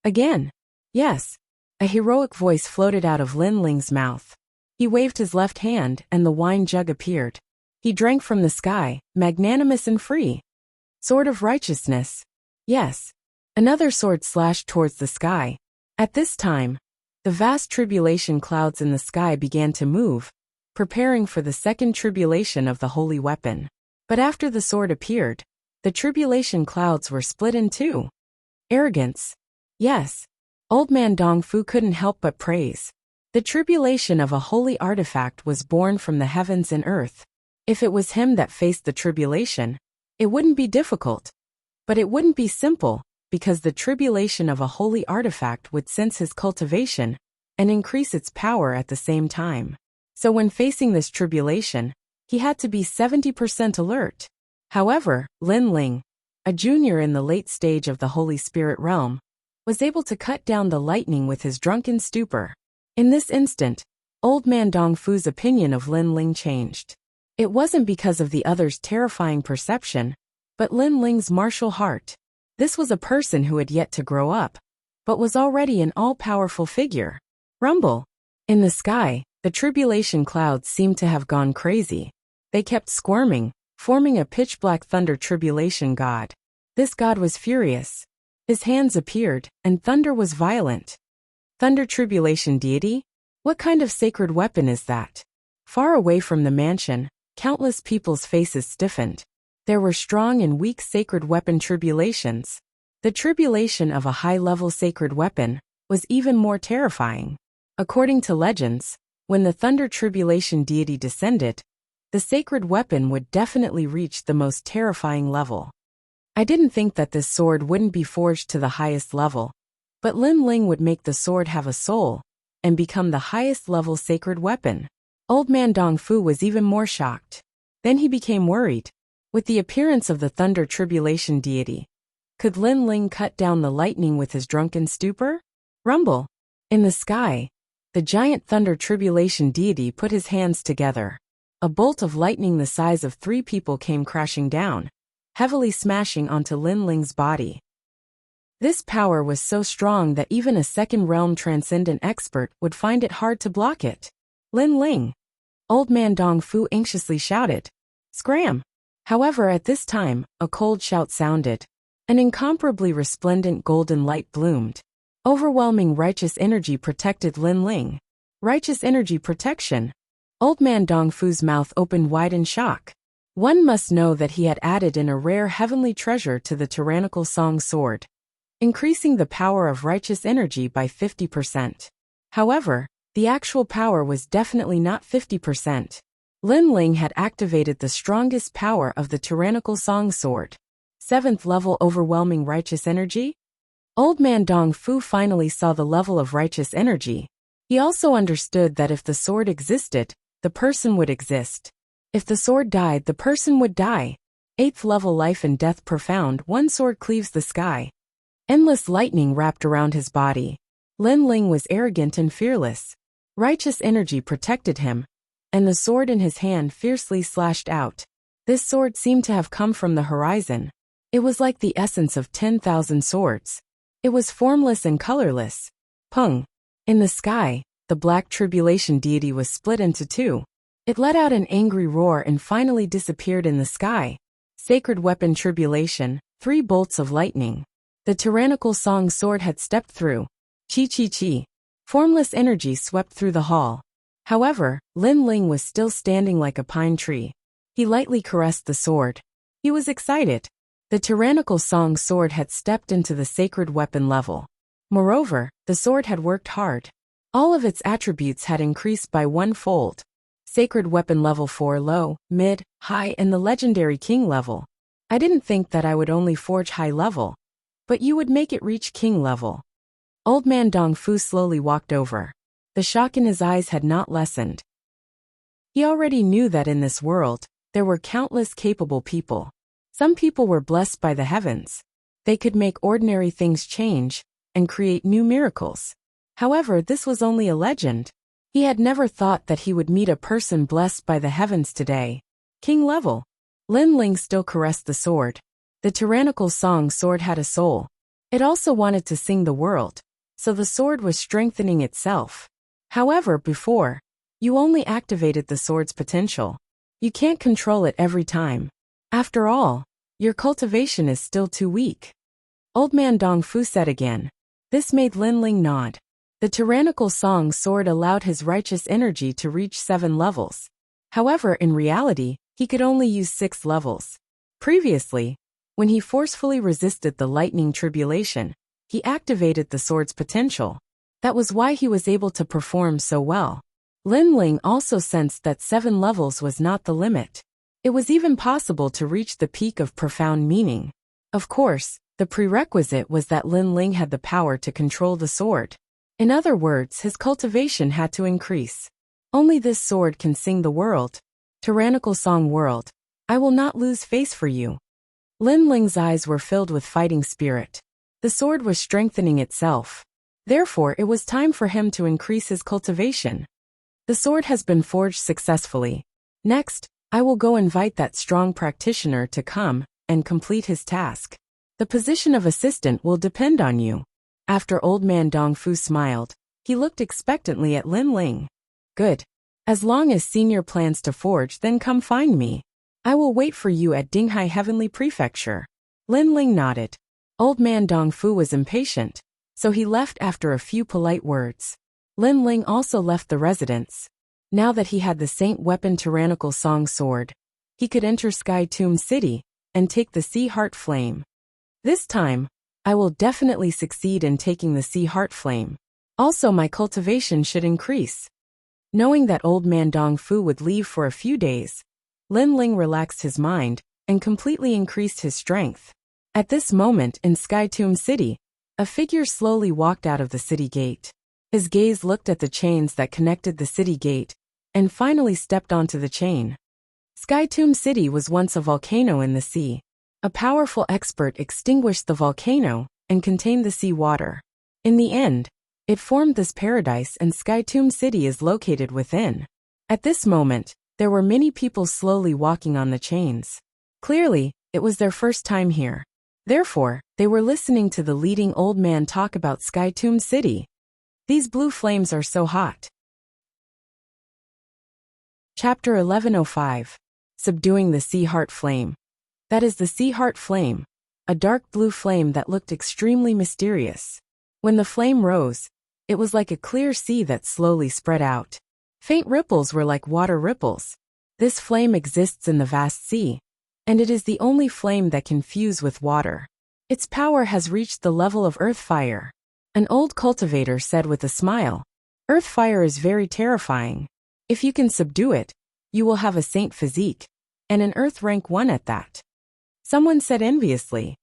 Again. Yes. A heroic voice floated out of Lin Ling's mouth. He waved his left hand and the wine jug appeared. He drank from the sky, magnanimous and free. Sword of righteousness. Yes. Another sword slashed towards the sky. At this time, the vast tribulation clouds in the sky began to move, preparing for the second tribulation of the holy weapon. But after the sword appeared, the tribulation clouds were split in two. Arrogance. Yes. Old Man Dongfu couldn't help but praise. The tribulation of a holy artifact was born from the heavens and earth. If it was him that faced the tribulation, it wouldn't be difficult. But it wouldn't be simple, because the tribulation of a holy artifact would sense his cultivation and increase its power at the same time. So when facing this tribulation, he had to be 70% alert. However, Lin Ling, a junior in the late stage of the Holy Spirit realm, was able to cut down the lightning with his drunken stupor. In this instant, Old Man Dongfu's opinion of Lin Ling changed. It wasn't because of the other's terrifying perception, but Lin Ling's martial heart. This was a person who had yet to grow up, but was already an all-powerful figure. Rumble. In the sky, the tribulation clouds seemed to have gone crazy. They kept squirming, forming a pitch-black thunder tribulation god. This god was furious. His hands appeared, and thunder was violent. Thunder tribulation deity? What kind of sacred weapon is that? Far away from the mansion, countless people's faces stiffened. There were strong and weak sacred weapon tribulations. The tribulation of a high-level sacred weapon was even more terrifying. According to legends, when the thunder tribulation deity descended, the sacred weapon would definitely reach the most terrifying level. I didn't think that this sword wouldn't be forged to the highest level, But Lin Ling would make the sword have a soul and become the highest level sacred weapon. Old man Dongfu was even more shocked. Then he became worried. With the appearance of the thunder tribulation deity, could Lin Ling cut down the lightning with his drunken stupor? Rumble. In the sky, the giant thunder tribulation deity put his hands together. A bolt of lightning the size of 3 people came crashing down, heavily smashing onto Lin Ling's body. This power was so strong that even a second realm transcendent expert would find it hard to block it. Lin Ling! Old man Dongfu anxiously shouted. Scram! However, at this time, a cold shout sounded. An incomparably resplendent golden light bloomed. Overwhelming righteous energy protected Lin Ling. Righteous energy protection. Old man Dongfu's mouth opened wide in shock. One must know that he had added in a rare heavenly treasure to the tyrannical song sword, increasing the power of righteous energy by 50%. However, the actual power was definitely not 50%. Lin Ling had activated the strongest power of the tyrannical song sword. 7th level overwhelming righteous energy? Old man Dongfu finally saw the level of righteous energy. He also understood that if the sword existed, the person would exist. If the sword died, the person would die. 8th level life and death profound, one sword cleaves the sky. Endless lightning wrapped around his body. Lin Ling was arrogant and fearless. Righteous energy protected him, and the sword in his hand fiercely slashed out. This sword seemed to have come from the horizon. It was like the essence of 10,000 swords. It was formless and colorless. Pung! In the sky, the black tribulation deity was split into 2. It let out an angry roar and finally disappeared in the sky. Sacred weapon tribulation, 3 bolts of lightning. The tyrannical song sword had stepped through. Chi chi chi. Formless energy swept through the hall. However, Lin Ling was still standing like a pine tree. He lightly caressed the sword. He was excited. The tyrannical song sword had stepped into the sacred weapon level. Moreover, the sword had worked hard. All of its attributes had increased by 1-fold. Sacred weapon level 4 low, mid, high and the legendary king level. I didn't think that I would only forge high level, but you would make it reach king level. Old man Dongfu slowly walked over. The shock in his eyes had not lessened. He already knew that in this world, there were countless capable people. Some people were blessed by the heavens. They could make ordinary things change and create new miracles. However, this was only a legend. He had never thought that he would meet a person blessed by the heavens today. King level. Lin Ling still caressed the sword. The tyrannical song sword had a soul. It also wanted to sing the world, so the sword was strengthening itself. However, before, you only activated the sword's potential. You can't control it every time. After all, your cultivation is still too weak. Old man Dongfu said again. This made Lin Ling nod. The tyrannical song sword allowed his righteous energy to reach 7 levels. However, in reality, he could only use 6 levels. Previously, when he forcefully resisted the lightning tribulation, he activated the sword's potential. That was why he was able to perform so well. Lin Ling also sensed that 7 levels was not the limit. It was even possible to reach the peak of profound meaning. Of course, the prerequisite was that Lin Ling had the power to control the sword. In other words, his cultivation had to increase. Only this sword can sing the world. Tyrannical song world. I will not lose face for you. Lin Ling's eyes were filled with fighting spirit. The sword was strengthening itself. Therefore, it was time for him to increase his cultivation. The sword has been forged successfully. Next, I will go invite that strong practitioner to come and complete his task. The position of assistant will depend on you. After old man Dongfu smiled, he looked expectantly at Lin Ling. Good. As long as senior plans to forge, then come find me. I will wait for you at Dinghai Heavenly Prefecture. Lin Ling nodded. Old man Dongfu was impatient, so he left after a few polite words. Lin Ling also left the residence. Now that he had the saint weapon tyrannical song sword, he could enter Sky Tomb City and take the Sea Heart Flame. This time, I will definitely succeed in taking the Sea Heart Flame. Also, my cultivation should increase. Knowing that old man Dongfu would leave for a few days, Lin Ling relaxed his mind and completely increased his strength. At this moment in Sky Tomb City, A figure slowly walked out of the city gate. His gaze looked at the chains that connected the city gate, and finally stepped onto the chain. Sky Tomb City was once a volcano in the sea. A powerful expert extinguished the volcano and contained the sea water. In the end, it formed this paradise, and Sky Tomb City is located within. At this moment, there were many people slowly walking on the chains. Clearly, it was their first time here. Therefore, they were listening to the leading old man talk about Sky Tomb City. These blue flames are so hot. Chapter 1105. Subduing the Sea Heart Flame. That is the Sea Heart Flame, a dark blue flame that looked extremely mysterious. When the flame rose, it was like a clear sea that slowly spread out. Faint ripples were like water ripples. This flame exists in the vast sea, and it is the only flame that can fuse with water. Its power has reached the level of earth fire. An old cultivator said with a smile, "Earth fire is very terrifying. If you can subdue it, you will have a saint physique, and an earth rank 1 at that." Someone said enviously,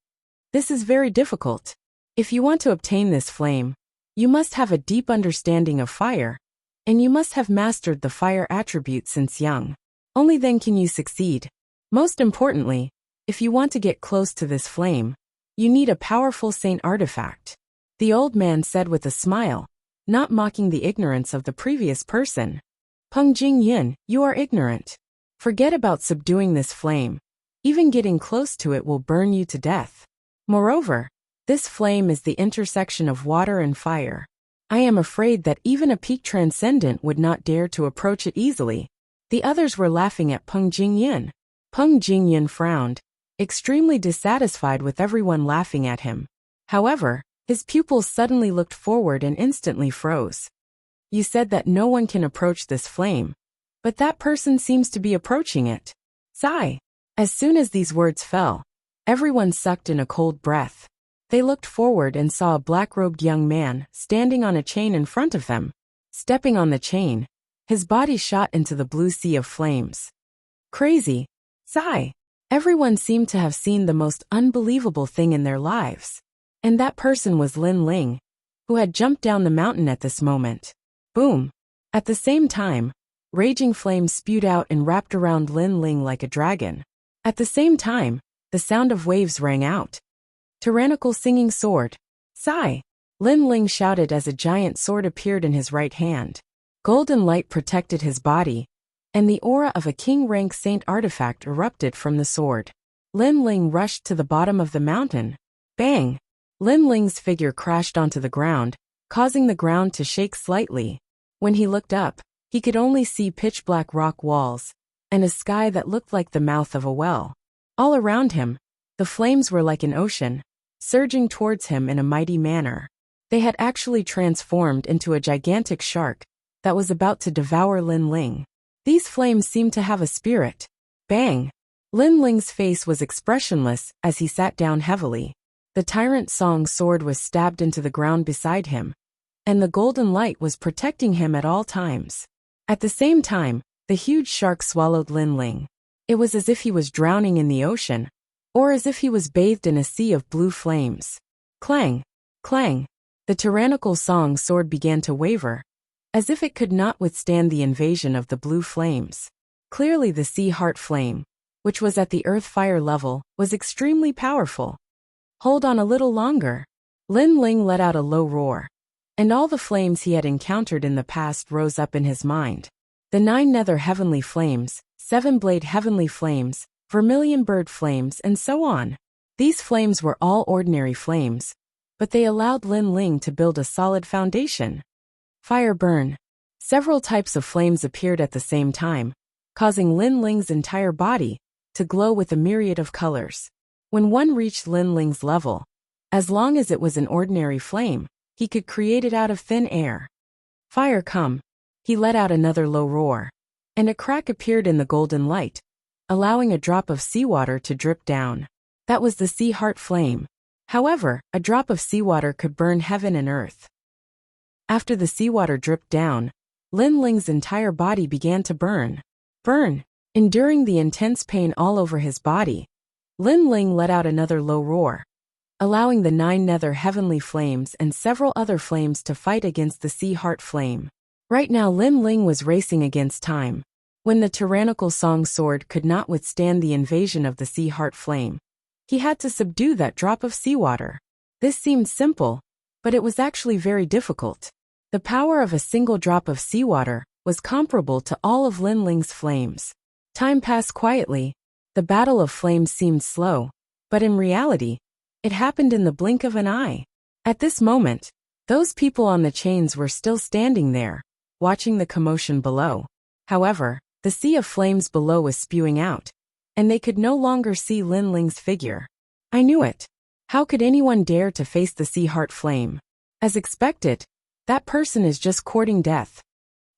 "This is very difficult. If you want to obtain this flame, you must have a deep understanding of fire, and you must have mastered the fire attribute since young. Only then can you succeed. Most importantly, if you want to get close to this flame, you need a powerful saint artifact." The old man said with a smile, not mocking the ignorance of the previous person. "Peng Jingyin, you are ignorant. Forget about subduing this flame. Even getting close to it will burn you to death. Moreover, this flame is the intersection of water and fire. I am afraid that even a peak transcendent would not dare to approach it easily." The others were laughing at Peng Jingyin. Peng Jingyin frowned, extremely dissatisfied with everyone laughing at him. However, his pupils suddenly looked forward and instantly froze. "You said that no one can approach this flame, but that person seems to be approaching it." Sigh. As soon as these words fell, everyone sucked in a cold breath. They looked forward and saw a black-robed young man standing on a chain in front of them. Stepping on the chain, his body shot into the blue sea of flames. Crazy. Sigh. Everyone seemed to have seen the most unbelievable thing in their lives. And that person was Lin Ling, who had jumped down the mountain at this moment. Boom. At the same time, raging flames spewed out and wrapped around Lin Ling like a dragon. At the same time, the sound of waves rang out. Tyrannical singing sword. Sigh. Lin Ling shouted as a giant sword appeared in his right hand. Golden light protected his body, and the aura of a king-rank saint artifact erupted from the sword. Lin Ling rushed to the bottom of the mountain. Bang! Lin Ling's figure crashed onto the ground, causing the ground to shake slightly. When he looked up, he could only see pitch-black rock walls and a sky that looked like the mouth of a well. All around him, the flames were like an ocean, surging towards him in a mighty manner. They had actually transformed into a gigantic shark that was about to devour Lin Ling. These flames seemed to have a spirit. Bang! Lin Ling's face was expressionless as he sat down heavily. The Tyrant Song's sword was stabbed into the ground beside him, and the golden light was protecting him at all times. At the same time, the huge shark swallowed Lin Ling. It was as if he was drowning in the ocean, or as if he was bathed in a sea of blue flames. Clang! Clang! The tyrannical Song's sword began to waver, as if it could not withstand the invasion of the blue flames. Clearly the Sea Heart Flame, which was at the earth fire level, was extremely powerful. Hold on a little longer. Lin Ling let out a low roar, and all the flames he had encountered in the past rose up in his mind. The 9 nether heavenly flames, 7-blade heavenly flames, vermilion bird flames, and so on. These flames were all ordinary flames, but they allowed Lin Ling to build a solid foundation. Fire burn. Several types of flames appeared at the same time, causing Lin Ling's entire body to glow with a myriad of colors. When one reached Lin Ling's level, as long as it was an ordinary flame, he could create it out of thin air. Fire come. He let out another low roar, and a crack appeared in the golden light, allowing a drop of seawater to drip down. That was the Sea Heart Flame. However, a drop of seawater could burn heaven and earth. After the seawater dripped down, Lin Ling's entire body began to burn. Burn! Enduring the intense pain all over his body, Lin Ling let out another low roar. allowing the 9 nether heavenly flames and several other flames to fight against the sea heart flame. Right now Lin Ling was racing against time. When the tyrannical song sword could not withstand the invasion of the sea heart flame, he had to subdue that drop of seawater. This seemed simple, but it was actually very difficult. The power of a single drop of seawater was comparable to all of Lin Ling's flames. Time passed quietly. The battle of flames seemed slow, but in reality, it happened in the blink of an eye. At this moment, those people on the chains were still standing there, watching the commotion below. However, the sea of flames below was spewing out, and they could no longer see Lin Ling's figure. I knew it. How could anyone dare to face the sea heart flame? As expected, that person is just courting death.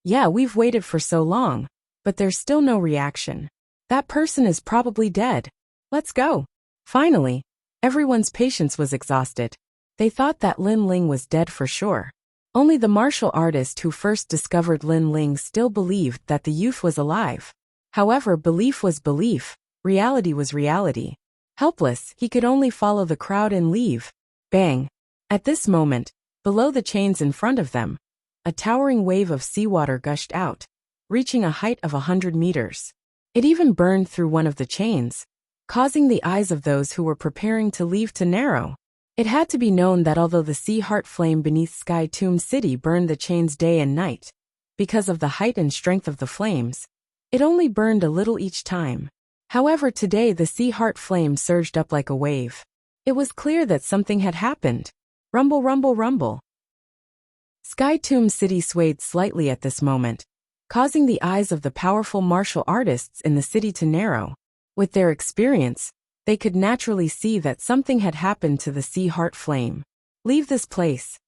Yeah, we've waited for so long, but there's still no reaction. That person is probably dead. Let's go. Finally, everyone's patience was exhausted. They thought that Lin Ling was dead for sure. Only the martial artist who first discovered Lin Ling still believed that the youth was alive. However, belief was belief, reality was reality. Helpless, he could only follow the crowd and leave. Bang! At this moment, below the chains in front of them, a towering wave of seawater gushed out, reaching a height of 100 meters. It even burned through one of the chains, causing the eyes of those who were preparing to leave to narrow. It had to be known that although the sea heart flame beneath Sky Tomb City burned the chains day and night, because of the height and strength of the flames, it only burned a little each time. However, today the sea heart flame surged up like a wave. It was clear that something had happened. Rumble, rumble, rumble. Sky Tomb City swayed slightly at this moment, causing the eyes of the powerful martial artists in the city to narrow. With their experience, they could naturally see that something had happened to the sea heart flame. Leave this place.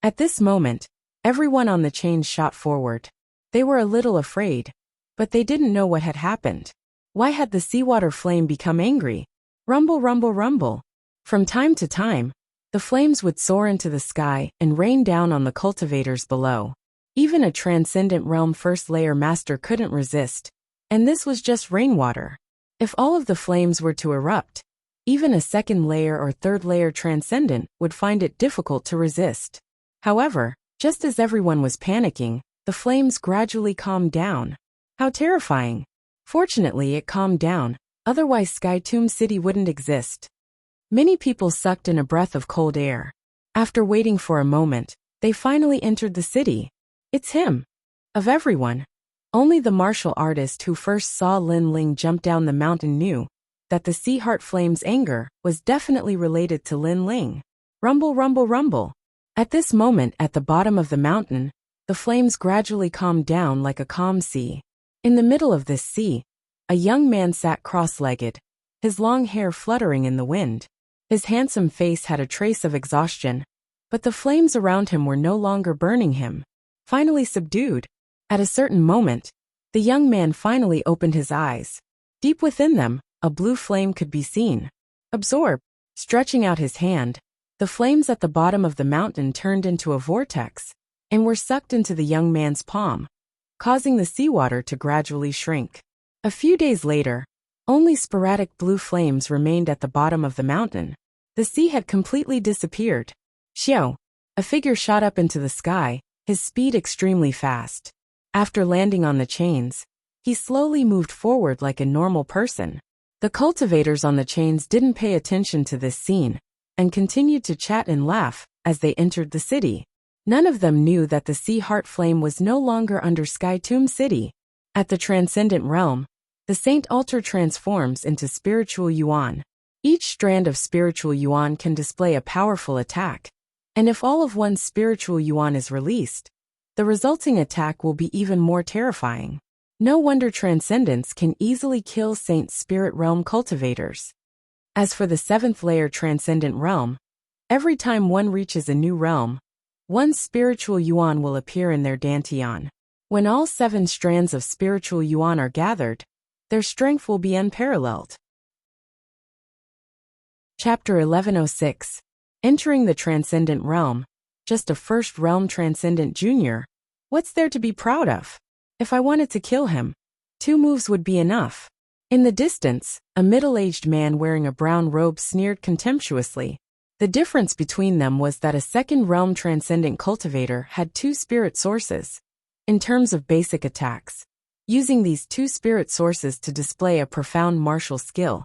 At this moment, everyone on the chains shot forward. They were a little afraid, but they didn't know what had happened. Why had the seawater flame become angry? Rumble, rumble, rumble. From time to time, the flames would soar into the sky and rain down on the cultivators below. Even a transcendent realm first layer master couldn't resist, and this was just rainwater. If all of the flames were to erupt, even a second layer or third layer transcendent would find it difficult to resist. However, just as everyone was panicking, the flames gradually calmed down. How terrifying! Fortunately, it calmed down, otherwise Sky Tomb City wouldn't exist. Many people sucked in a breath of cold air. After waiting for a moment, they finally entered the city. It's him. Of everyone, only the martial artist who first saw Lin Ling jump down the mountain knew that the sea heart flame's anger was definitely related to Lin Ling. Rumble, rumble, rumble. At this moment at the bottom of the mountain, the flames gradually calmed down like a calm sea. In the middle of this sea, a young man sat cross-legged, his long hair fluttering in the wind. His handsome face had a trace of exhaustion, but the flames around him were no longer burning him. Finally subdued, at a certain moment, the young man finally opened his eyes. Deep within them, a blue flame could be seen. Absorb. Stretching out his hand, the flames at the bottom of the mountain turned into a vortex and were sucked into the young man's palm, causing the seawater to gradually shrink. A few days later, only sporadic blue flames remained at the bottom of the mountain. The sea had completely disappeared. Xiao, a figure shot up into the sky, his speed extremely fast. After landing on the chains, he slowly moved forward like a normal person. The cultivators on the chains didn't pay attention to this scene and continued to chat and laugh as they entered the city. None of them knew that the sea heart flame was no longer under Sky Tomb City. At the transcendent realm, the Saint Altar transforms into spiritual yuan. Each strand of spiritual yuan can display a powerful attack, and if all of one's spiritual yuan is released, the resulting attack will be even more terrifying. No wonder transcendence can easily kill Saint Spirit Realm cultivators. As for the 7th layer transcendent realm, every time one reaches a new realm, one spiritual yuan will appear in their dantian. When all 7 strands of spiritual yuan are gathered, their strength will be unparalleled. Chapter 1106. Entering the Transcendent Realm. Just a first realm Transcendent Junior. What's there to be proud of? If I wanted to kill him, 2 moves would be enough. In the distance, a middle-aged man wearing a brown robe sneered contemptuously. The difference between them was that a second realm transcendent cultivator had two spirit sources. In terms of basic attacks, using these two spirit sources to display a profound martial skill,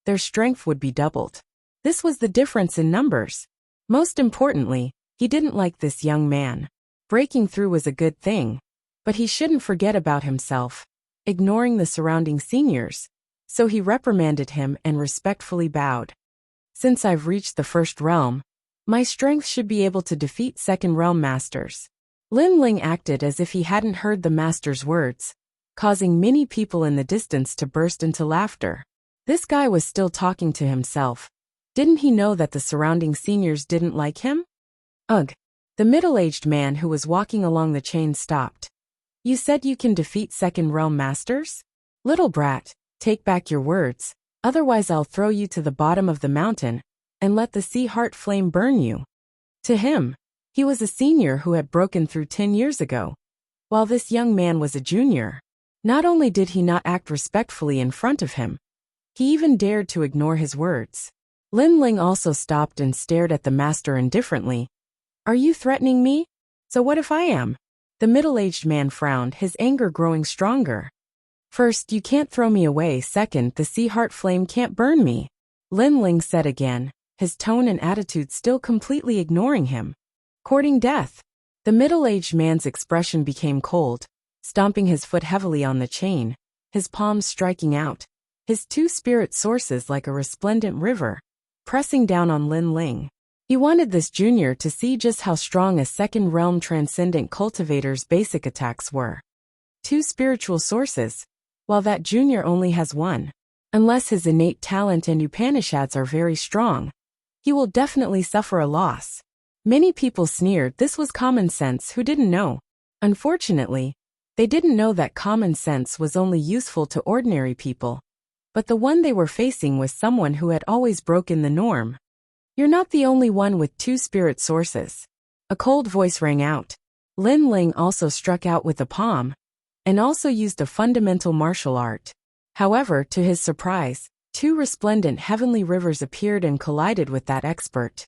their strength would be doubled. This was the difference in numbers. Most importantly, he didn't like this young man. Breaking through was a good thing, but he shouldn't forget about himself, ignoring the surrounding seniors, so he reprimanded him and respectfully bowed. Since I've reached the first realm, my strength should be able to defeat second realm masters. Lin Ling acted as if he hadn't heard the master's words, causing many people in the distance to burst into laughter. This guy was still talking to himself. Didn't he know that the surrounding seniors didn't like him? Ugh. The middle-aged man who was walking along the chain stopped. You said you can defeat second realm masters? Little brat, take back your words, otherwise I'll throw you to the bottom of the mountain and let the sea heart flame burn you. To him, he was a senior who had broken through 10 years ago, while this young man was a junior. Not only did he not act respectfully in front of him, he even dared to ignore his words. Lin Ling also stopped and stared at the master indifferently. Are you threatening me? So what if I am? The middle-aged man frowned, his anger growing stronger. First, you can't throw me away. Second, the sea heart flame can't burn me. Lin Ling said again, his tone and attitude still completely ignoring him. Courting death. The middle-aged man's expression became cold, stomping his foot heavily on the chain, his palms striking out, his two spirit sources like a resplendent river, pressing down on Lin Ling. He wanted this junior to see just how strong a second realm transcendent cultivator's basic attacks were. Two spiritual sources, while that junior only has one. Unless his innate talent and Upanishads are very strong, he will definitely suffer a loss. Many people sneered this was common sense who didn't know. Unfortunately, they didn't know that common sense was only useful to ordinary people. But the one they were facing was someone who had always broken the norm. You're not the only one with two spirit sources. A cold voice rang out. Lin Ling also struck out with a palm, and also used a fundamental martial art. However, to his surprise, two resplendent heavenly rivers appeared and collided with that expert.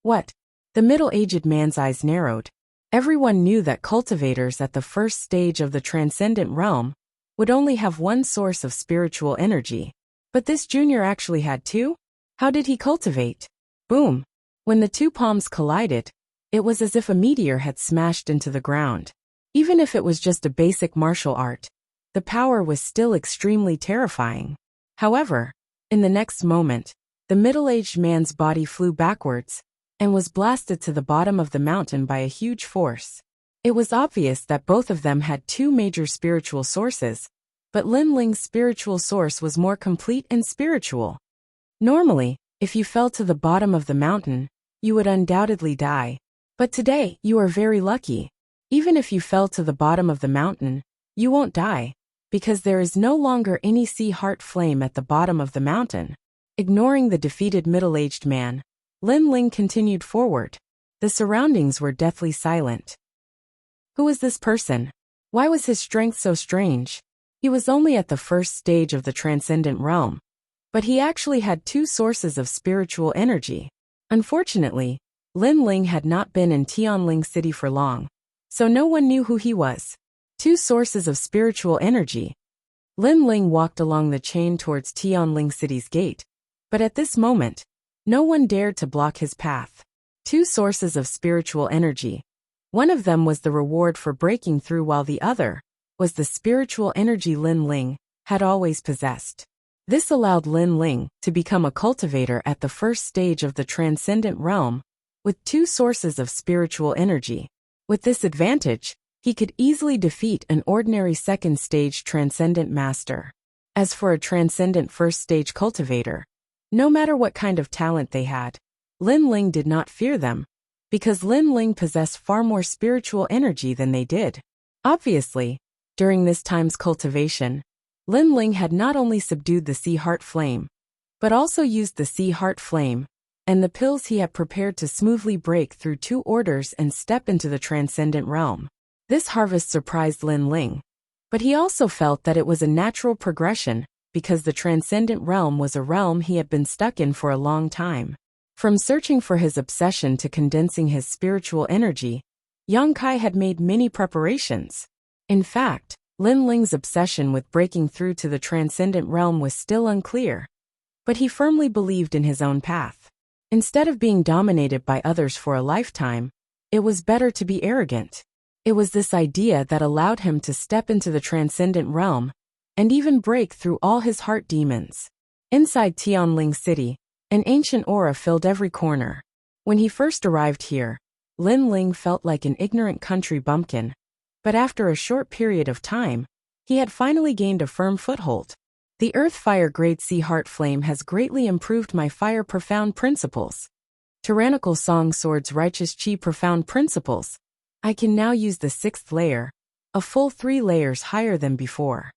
What? The middle-aged man's eyes narrowed. Everyone knew that cultivators at the first stage of the transcendent realm would only have one source of spiritual energy. But this junior actually had two? How did he cultivate? Boom! When the two palms collided, it was as if a meteor had smashed into the ground. Even if it was just a basic martial art, the power was still extremely terrifying. However, in the next moment, the middle-aged man's body flew backwards and was blasted to the bottom of the mountain by a huge force. It was obvious that both of them had two major spiritual sources, but Lin Ling's spiritual source was more complete and spiritual. Normally, if you fell to the bottom of the mountain, you would undoubtedly die. But today, you are very lucky. Even if you fell to the bottom of the mountain, you won't die, because there is no longer any sea heart flame at the bottom of the mountain. Ignoring the defeated middle-aged man, Lin Ling continued forward. The surroundings were deathly silent. Who was this person? Why was his strength so strange? He was only at the first stage of the transcendent realm, but he actually had two sources of spiritual energy. Unfortunately, Lin Ling had not been in Tianling City for long, so no one knew who he was. Two sources of spiritual energy. Lin Ling walked along the chain towards Tianling City's gate, but at this moment, no one dared to block his path. Two sources of spiritual energy. One of them was the reward for breaking through, while the other was the spiritual energy Lin Ling had always possessed. This allowed Lin Ling to become a cultivator at the first stage of the transcendent realm, with two sources of spiritual energy. With this advantage, he could easily defeat an ordinary second-stage transcendent master. As for a transcendent first-stage cultivator, no matter what kind of talent they had, Lin Ling did not fear them, because Lin Ling possessed far more spiritual energy than they did. Obviously, during this time's cultivation, Lin Ling had not only subdued the sea heart flame, but also used the sea heart flame and the pills he had prepared to smoothly break through two orders and step into the transcendent realm. This harvest surprised Lin Ling, but he also felt that it was a natural progression because the transcendent realm was a realm he had been stuck in for a long time. From searching for his obsession to condensing his spiritual energy, Yang Kai had made many preparations. In fact, Lin Ling's obsession with breaking through to the transcendent realm was still unclear. But he firmly believed in his own path. Instead of being dominated by others for a lifetime, it was better to be arrogant. It was this idea that allowed him to step into the transcendent realm and even break through all his heart demons. Inside Tianling City, an ancient aura filled every corner. When he first arrived here, Lin Ling felt like an ignorant country bumpkin, but after a short period of time, he had finally gained a firm foothold. The Earth Fire Great Sea Heart Flame has greatly improved my Fire Profound Principles. Tyrannical Song Swords Righteous Chi Profound Principles. I can now use the 6th layer, a full 3 layers higher than before.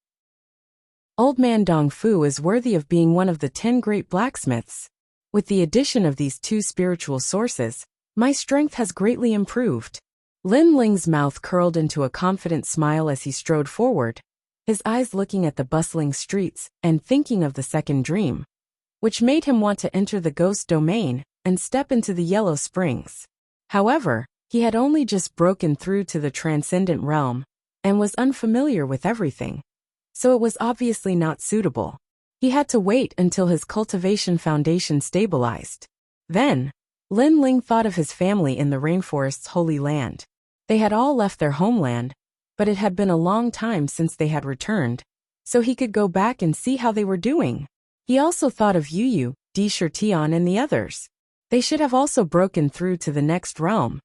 Old Man Dong Fu is worthy of being one of the 10 great blacksmiths. With the addition of these 2 spiritual sources, my strength has greatly improved. Lin Ling's mouth curled into a confident smile as he strode forward, his eyes looking at the bustling streets and thinking of the second dream, which made him want to enter the ghost domain and step into the Yellow Springs. However, he had only just broken through to the transcendent realm and was unfamiliar with everything, so it was obviously not suitable. He had to wait until his cultivation foundation stabilized. Then, Lin Ling thought of his family in the rainforest's holy land. They had all left their homeland, but it had been a long time since they had returned, so he could go back and see how they were doing. He also thought of Yu, Di Shirtian and the others. They should have also broken through to the next realm.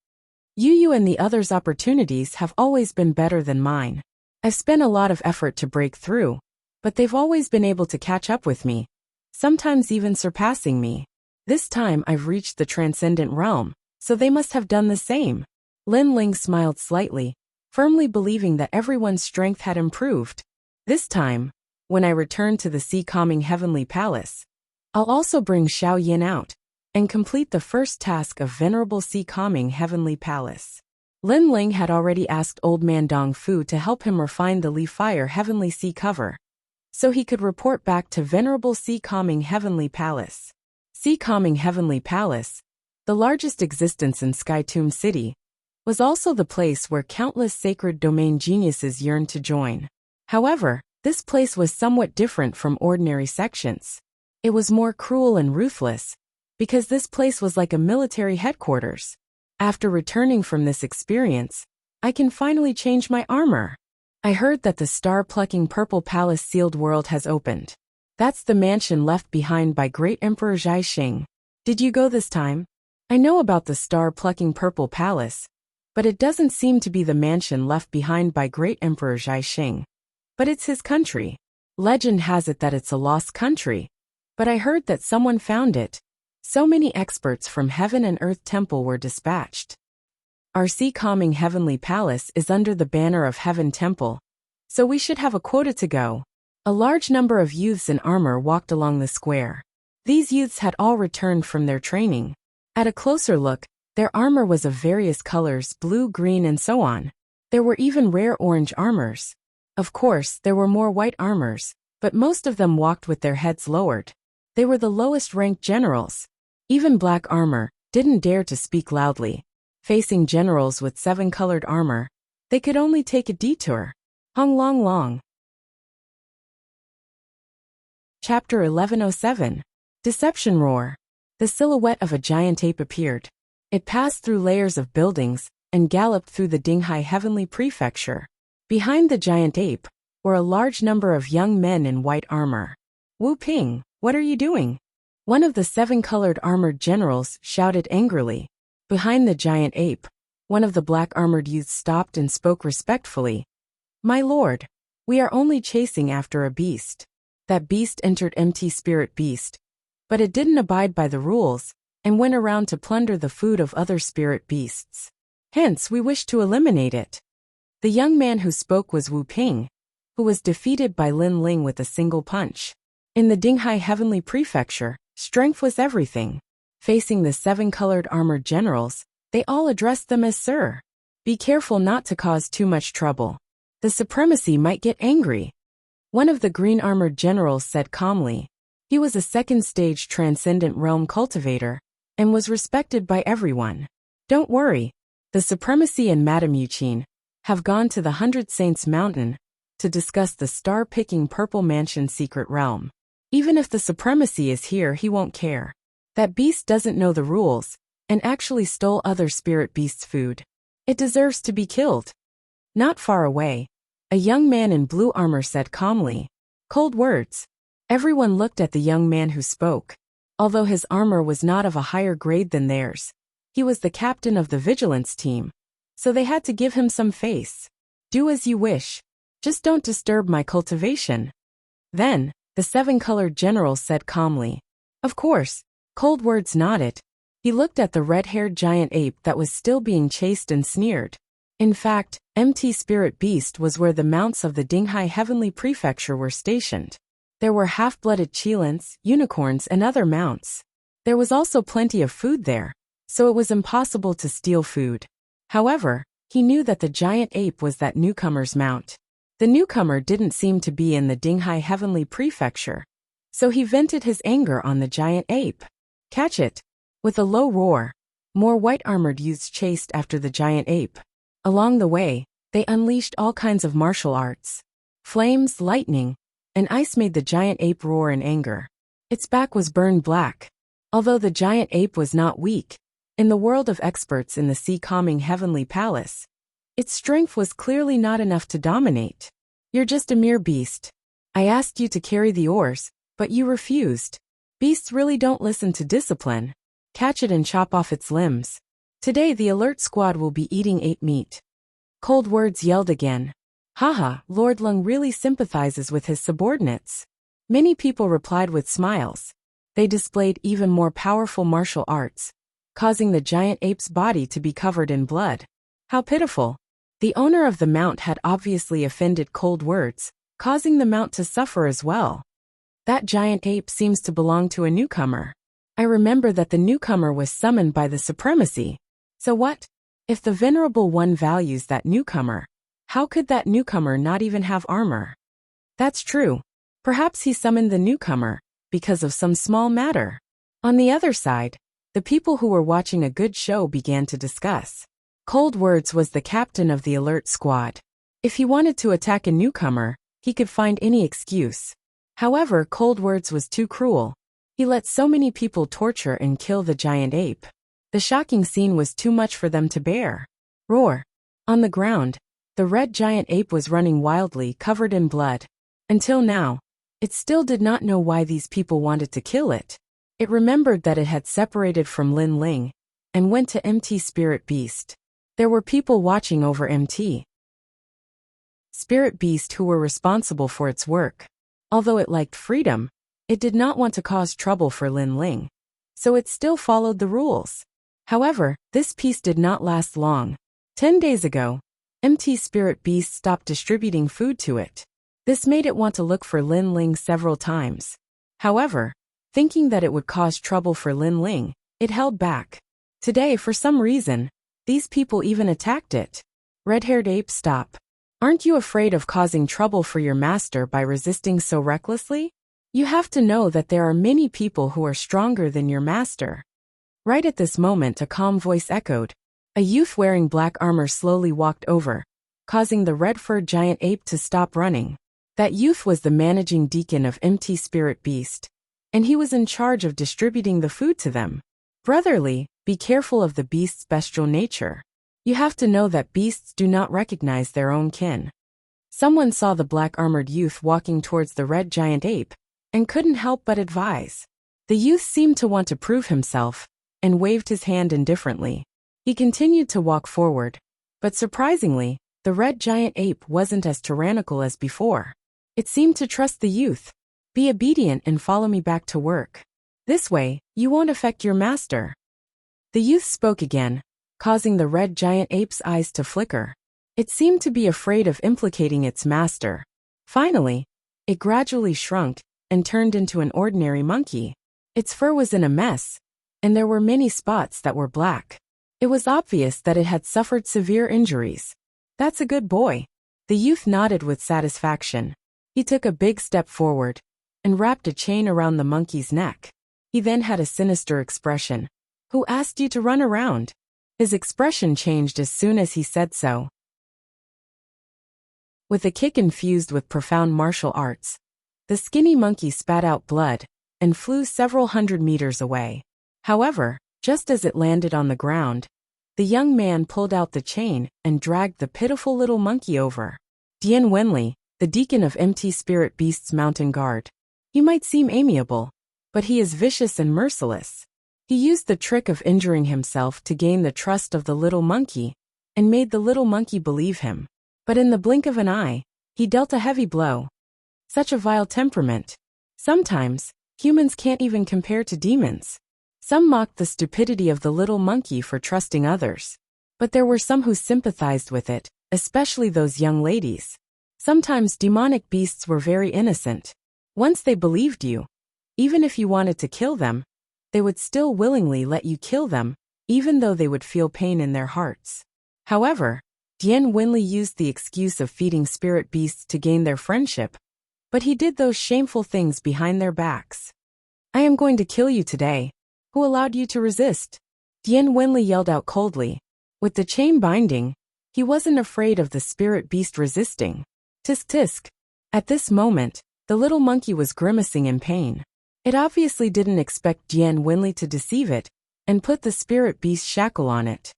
Yu and the others' opportunities have always been better than mine. I've spent a lot of effort to break through, but they've always been able to catch up with me, sometimes even surpassing me. This time I've reached the transcendent realm, so they must have done the same. Lin Ling smiled slightly, firmly believing that everyone's strength had improved. This time, when I return to the Sea-Calming Heavenly Palace, I'll also bring Xiao Yin out and complete the first task of Venerable Sea-Calming Heavenly Palace. Lin Ling had already asked Old Man Dong Fu to help him refine the Li Fire Heavenly Sea cover, so he could report back to Venerable Sea-Calming Heavenly Palace. Sea-Calming Heavenly Palace, the largest existence in Sky Tomb City, was also the place where countless sacred domain geniuses yearned to join. However, this place was somewhat different from ordinary sections. It was more cruel and ruthless, because this place was like a military headquarters. After returning from this experience, I can finally change my armor. I heard that the star-plucking Purple Palace sealed world has opened. That's the mansion left behind by Great Emperor Zhai Xing. Did you go this time? I know about the star-plucking Purple Palace, but it doesn't seem to be the mansion left behind by Great Emperor Zhai Xing. But it's his country. Legend has it that it's a lost country, but I heard that someone found it. So many experts from Heaven and Earth Temple were dispatched. Our Sea-Calming Heavenly Palace is under the banner of Heaven Temple, so we should have a quota to go. A large number of youths in armor walked along the square. These youths had all returned from their training. At a closer look, their armor was of various colors, blue, green, and so on. There were even rare orange armors. Of course, there were more white armors, but most of them walked with their heads lowered. They were the lowest-ranked generals. Even black armor didn't dare to speak loudly. Facing generals with 7-colored armor, they could only take a detour. Hung long long. Chapter 1107. Deception Roar. The silhouette of a giant ape appeared. It passed through layers of buildings and galloped through the Dinghai Heavenly Prefecture. Behind the giant ape were a large number of young men in white armor. Wu Ping, what are you doing? One of the 7-colored armored generals shouted angrily. Behind the giant ape, one of the black-armored youths stopped and spoke respectfully. My lord, we are only chasing after a beast. That beast entered empty spirit beast, but it didn't abide by the rules and went around to plunder the food of other spirit beasts. Hence, we wish to eliminate it. The young man who spoke was Wu Ping, who was defeated by Lin Ling with a single punch. In the Dinghai Heavenly Prefecture, strength was everything. Facing the 7-colored armored generals, they all addressed them as Sir. Be careful not to cause too much trouble. The supremacy might get angry. One of the green armored generals said calmly. He was a second-stage transcendent realm cultivator, and was respected by everyone. Don't worry. The Supremacy and Madame Yuqin have gone to the 100 Saints Mountain to discuss the star-picking Purple Mansion secret realm. Even if the Supremacy is here, he won't care. That beast doesn't know the rules and actually stole other spirit beasts' food. It deserves to be killed. Not far away, a young man in blue armor said calmly. Cold words. Everyone looked at the young man who spoke. Although his armor was not of a higher grade than theirs, he was the captain of the vigilance team, so they had to give him some face. Do as you wish. Just don't disturb my cultivation. Then, the seven-colored general said calmly. Of course. Cold words nodded. He looked at the red-haired giant ape that was still being chased and sneered. In fact, MT Spirit Beast was where the mounts of the Dinghai Heavenly Prefecture were stationed. There were half-blooded Qilins, unicorns, and other mounts. There was also plenty of food there, so it was impossible to steal food. However, he knew that the giant ape was that newcomer's mount. The newcomer didn't seem to be in the Dinghai Heavenly Prefecture, so he vented his anger on the giant ape. Catch it! With a low roar, more white-armored youths chased after the giant ape. Along the way, they unleashed all kinds of martial arts. Flames, lightning, and ice made the giant ape roar in anger. Its back was burned black. Although the giant ape was not weak, in the world of experts in the sea-calming heavenly palace, its strength was clearly not enough to dominate. You're just a mere beast. I asked you to carry the oars, but you refused. Beasts really don't listen to discipline. Catch it and chop off its limbs. Today the alert squad will be eating ape meat. Cold words yelled again. Haha, Lord Lung really sympathizes with his subordinates. Many people replied with smiles. They displayed even more powerful martial arts, causing the giant ape's body to be covered in blood. How pitiful. The owner of the mount had obviously offended cold words, causing the mount to suffer as well. That giant ape seems to belong to a newcomer. I remember that the newcomer was summoned by the Supremacy. So what? If the Venerable One values that newcomer, how could that newcomer not even have armor? That's true. Perhaps he summoned the newcomer because of some small matter. On the other side, the people who were watching a good show began to discuss. Cold Words was the captain of the alert squad. If he wanted to attack a newcomer, he could find any excuse. However, Cold Words was too cruel. He let so many people torture and kill the giant ape. The shocking scene was too much for them to bear. Roar. On the ground, the red giant ape was running wildly, covered in blood. Until now, it still did not know why these people wanted to kill it. It remembered that it had separated from Lin Ling and went to MT Spirit Beast. There were people watching over MT Spirit Beast who were responsible for its work. Although it liked freedom, it did not want to cause trouble for Lin Ling, so it still followed the rules. However, this peace did not last long. 10 days ago, MT Spirit Beast stopped distributing food to it. This made it want to look for Lin Ling several times. However, thinking that it would cause trouble for Lin Ling, it held back. Today, for some reason, these people even attacked it. Red-haired ape, stop. Aren't you afraid of causing trouble for your master by resisting so recklessly? You have to know that there are many people who are stronger than your master. Right at this moment, a calm voice echoed. A youth wearing black armor slowly walked over, causing the red-furred giant ape to stop running. That youth was the managing deacon of MT Spirit Beast, and he was in charge of distributing the food to them. Brotherly, be careful of the beast's bestial nature. You have to know that beasts do not recognize their own kin. Someone saw the black-armored youth walking towards the red giant ape, and couldn't help but advise. The youth seemed to want to prove himself, and waved his hand indifferently. He continued to walk forward, but surprisingly, the red giant ape wasn't as tyrannical as before. It seemed to trust the youth. Be obedient and follow me back to work. This way, you won't affect your master. The youth spoke again, causing the red giant ape's eyes to flicker. It seemed to be afraid of implicating its master. Finally, it gradually shrunk and turned into an ordinary monkey. Its fur was in a mess, and there were many spots that were black. It was obvious that it had suffered severe injuries. That's a good boy. The youth nodded with satisfaction. He took a big step forward and wrapped a chain around the monkey's neck. He then had a sinister expression. Who asked you to run around? His expression changed as soon as he said so. With a kick infused with profound martial arts, the skinny monkey spat out blood and flew several hundred meters away. However, just as it landed on the ground, the young man pulled out the chain and dragged the pitiful little monkey over. Dian Wenli, the deacon of Empty Spirit Beast's mountain guard. He might seem amiable, but he is vicious and merciless. He used the trick of injuring himself to gain the trust of the little monkey and made the little monkey believe him. But in the blink of an eye, he dealt a heavy blow. Such a vile temperament. Sometimes, humans can't even compare to demons. Some mocked the stupidity of the little monkey for trusting others. But there were some who sympathized with it, especially those young ladies. Sometimes demonic beasts were very innocent. Once they believed you, even if you wanted to kill them, they would still willingly let you kill them, even though they would feel pain in their hearts. However, Dian Wenli used the excuse of feeding spirit beasts to gain their friendship, but he did those shameful things behind their backs. I am going to kill you today. Who allowed you to resist? Dian Wenli yelled out coldly. With the chain binding, he wasn't afraid of the spirit beast resisting. Tisk tisk. At this moment, the little monkey was grimacing in pain. It obviously didn't expect Dian Wenli to deceive it and put the spirit beast shackle on it.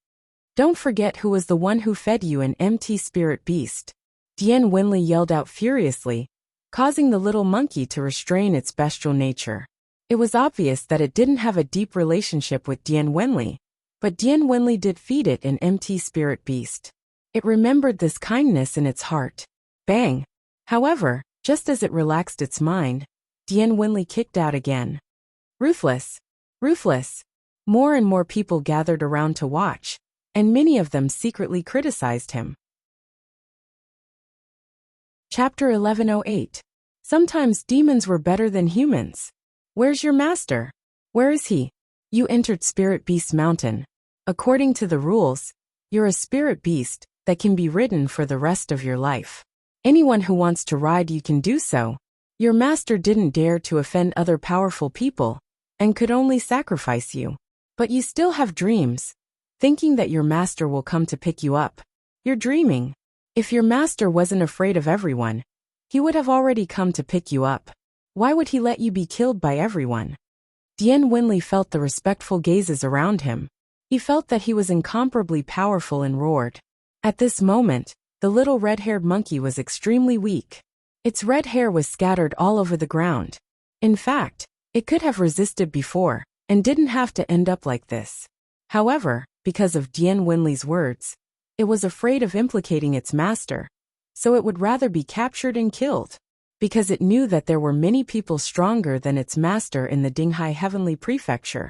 Don't forget who was the one who fed you an empty spirit beast. Dian Wenli yelled out furiously, causing the little monkey to restrain its bestial nature. It was obvious that it didn't have a deep relationship with Dian Wenli, but Dian Wenli did feed it an empty spirit beast. It remembered this kindness in its heart. Bang! However, just as it relaxed its mind, Dian Wenli kicked out again. Ruthless! Ruthless! More and more people gathered around to watch, and many of them secretly criticized him. Chapter 1108. Sometimes demons were better than humans. Where's your master? Where is he? You entered Spirit Beast Mountain. According to the rules, you're a spirit beast that can be ridden for the rest of your life. Anyone who wants to ride you can do so. Your master didn't dare to offend other powerful people and could only sacrifice you. But you still have dreams, thinking that your master will come to pick you up. You're dreaming. If your master wasn't afraid of everyone, he would have already come to pick you up. Why would he let you be killed by everyone? Dian Wenli felt the respectful gazes around him. He felt that he was incomparably powerful and roared. At this moment, the little red-haired monkey was extremely weak. Its red hair was scattered all over the ground. In fact, it could have resisted before, and didn't have to end up like this. However, because of Dian Wenli's words, it was afraid of implicating its master, so it would rather be captured and killed. Because it knew that there were many people stronger than its master in the Dinghai Heavenly Prefecture,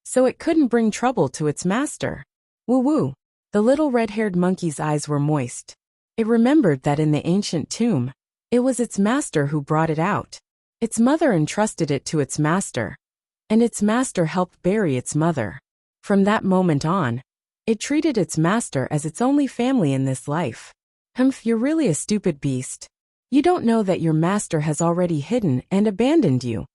so it couldn't bring trouble to its master. Woo-woo! The little red-haired monkey's eyes were moist. It remembered that in the ancient tomb, it was its master who brought it out. Its mother entrusted it to its master, and its master helped bury its mother. From that moment on, it treated its master as its only family in this life. Humph, you're really a stupid beast. You don't know that your master has already hidden and abandoned you.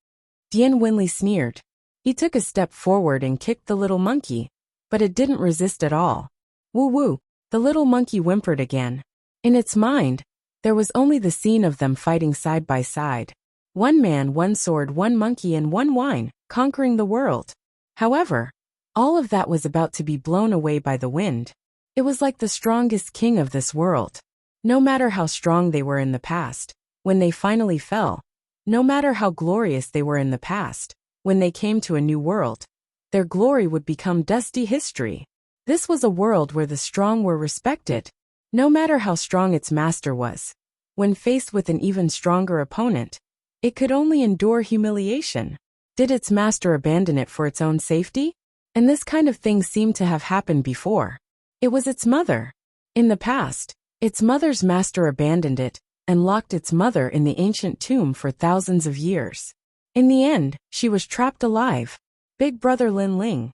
Dian Wenli sneered. He took a step forward and kicked the little monkey, but it didn't resist at all. Woo-woo, the little monkey whimpered again. In its mind, there was only the scene of them fighting side by side. One man, one sword, one monkey, and one wine, conquering the world. However, all of that was about to be blown away by the wind. It was like the strongest king of this world. No matter how strong they were in the past, when they finally fell, no matter how glorious they were in the past, when they came to a new world, their glory would become dusty history. This was a world where the strong were respected, no matter how strong its master was. When faced with an even stronger opponent, it could only endure humiliation. Did its master abandon it for its own safety? And this kind of thing seemed to have happened before. It was its mother. In the past, its mother's master abandoned it and locked its mother in the ancient tomb for thousands of years. In the end, she was trapped alive. Big Brother Lin Ling.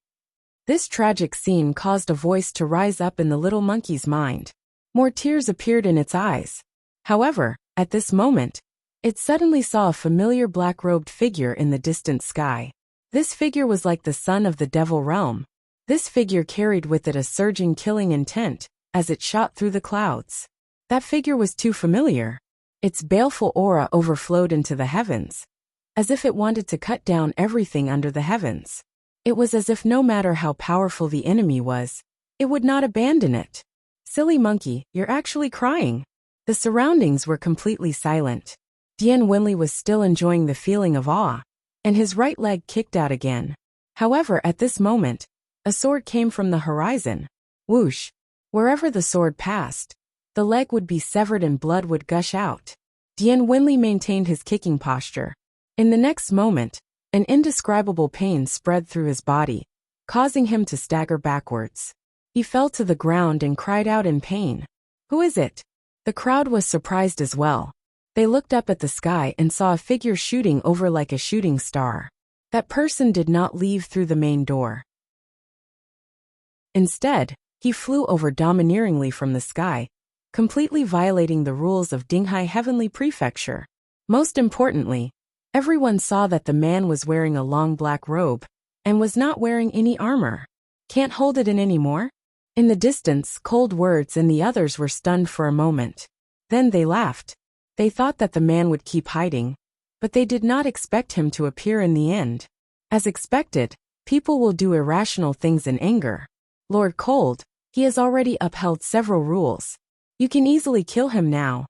This tragic scene caused a voice to rise up in the little monkey's mind. More tears appeared in its eyes. However, at this moment, it suddenly saw a familiar black-robed figure in the distant sky. This figure was like the son of the devil realm, This figure carried with it a surging killing intent as it shot through the clouds. That figure was too familiar. Its baleful aura overflowed into the heavens, as if it wanted to cut down everything under the heavens. It was as if no matter how powerful the enemy was, it would not abandon it. Silly monkey, you're actually crying. The surroundings were completely silent. Dian Wenli was still enjoying the feeling of awe, and his right leg kicked out again. However, at this moment, a sword came from the horizon. Whoosh! Wherever the sword passed, the leg would be severed and blood would gush out. Dian Wenli maintained his kicking posture. In the next moment, an indescribable pain spread through his body, causing him to stagger backwards. He fell to the ground and cried out in pain. Who is it? The crowd was surprised as well. They looked up at the sky and saw a figure shooting over like a shooting star. That person did not leave through the main door. Instead, he flew over domineeringly from the sky, completely violating the rules of Dinghai Heavenly Prefecture. Most importantly, everyone saw that the man was wearing a long black robe and was not wearing any armor. Can't hold it in anymore? In the distance, Cold Words and the others were stunned for a moment. Then they laughed. They thought that the man would keep hiding, but they did not expect him to appear in the end. As expected, people will do irrational things in anger. Lord Cold, he has already upheld several rules. You can easily kill him now.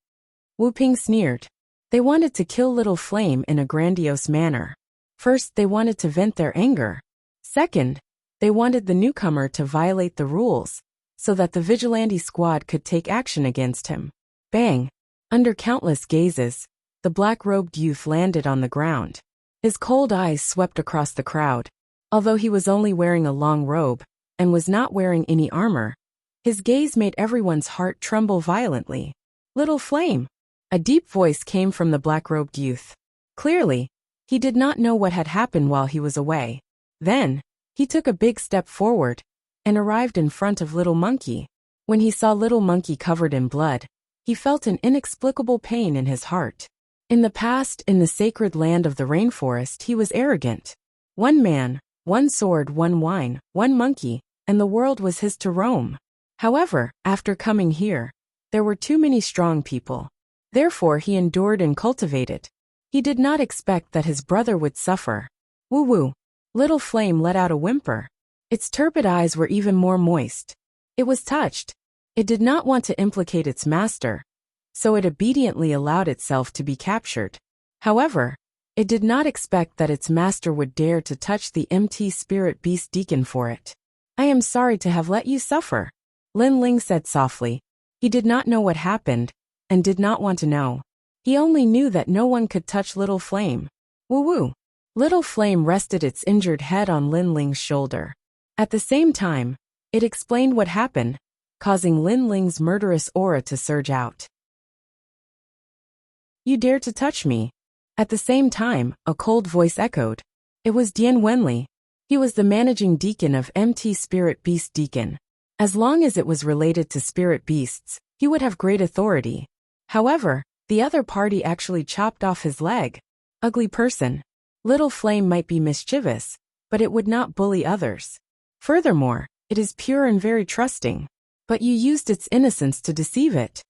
Wu Ping sneered. They wanted to kill Little Flame in a grandiose manner. First, they wanted to vent their anger. Second, they wanted the newcomer to violate the rules, so that the vigilante squad could take action against him. Bang! Under countless gazes, the black-robed youth landed on the ground. His cold eyes swept across the crowd. Although he was only wearing a long robe, and was not wearing any armor, his gaze made everyone's heart tremble violently. Little Flame! A deep voice came from the black-robed youth. Clearly, he did not know what had happened while he was away. Then, he took a big step forward, and arrived in front of Little Monkey. When he saw Little Monkey covered in blood, he felt an inexplicable pain in his heart. In the past, in the sacred land of the rainforest, he was arrogant. One man, one sword, one wine, one monkey, and the world was his to roam. However, after coming here, there were too many strong people. Therefore he endured and cultivated. He did not expect that his brother would suffer. Woo-woo! Little Flame let out a whimper. Its turbid eyes were even more moist. It was touched. It did not want to implicate its master, so it obediently allowed itself to be captured. However, it did not expect that its master would dare to touch the MT Spirit Beast Deacon for it. I am sorry to have let you suffer, Lin Ling said softly. He did not know what happened, and did not want to know. He only knew that no one could touch Little Flame. Woo-woo! Little Flame rested its injured head on Lin Ling's shoulder. At the same time, it explained what happened, causing Lin Ling's murderous aura to surge out. You dare to touch me? At the same time, a cold voice echoed. It was Dian Wenli. He was the managing deacon of MT Spirit Beast Deacon. As long as it was related to spirit beasts, he would have great authority. However, the other party actually chopped off his leg. Ugly person. Little Flame might be mischievous, but it would not bully others. Furthermore, it is pure and very trusting. But you used its innocence to deceive it.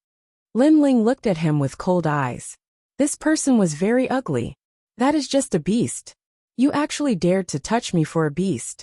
Lin Ling looked at him with cold eyes. This person was very ugly. That is just a beast. You actually dared to touch me for a beast.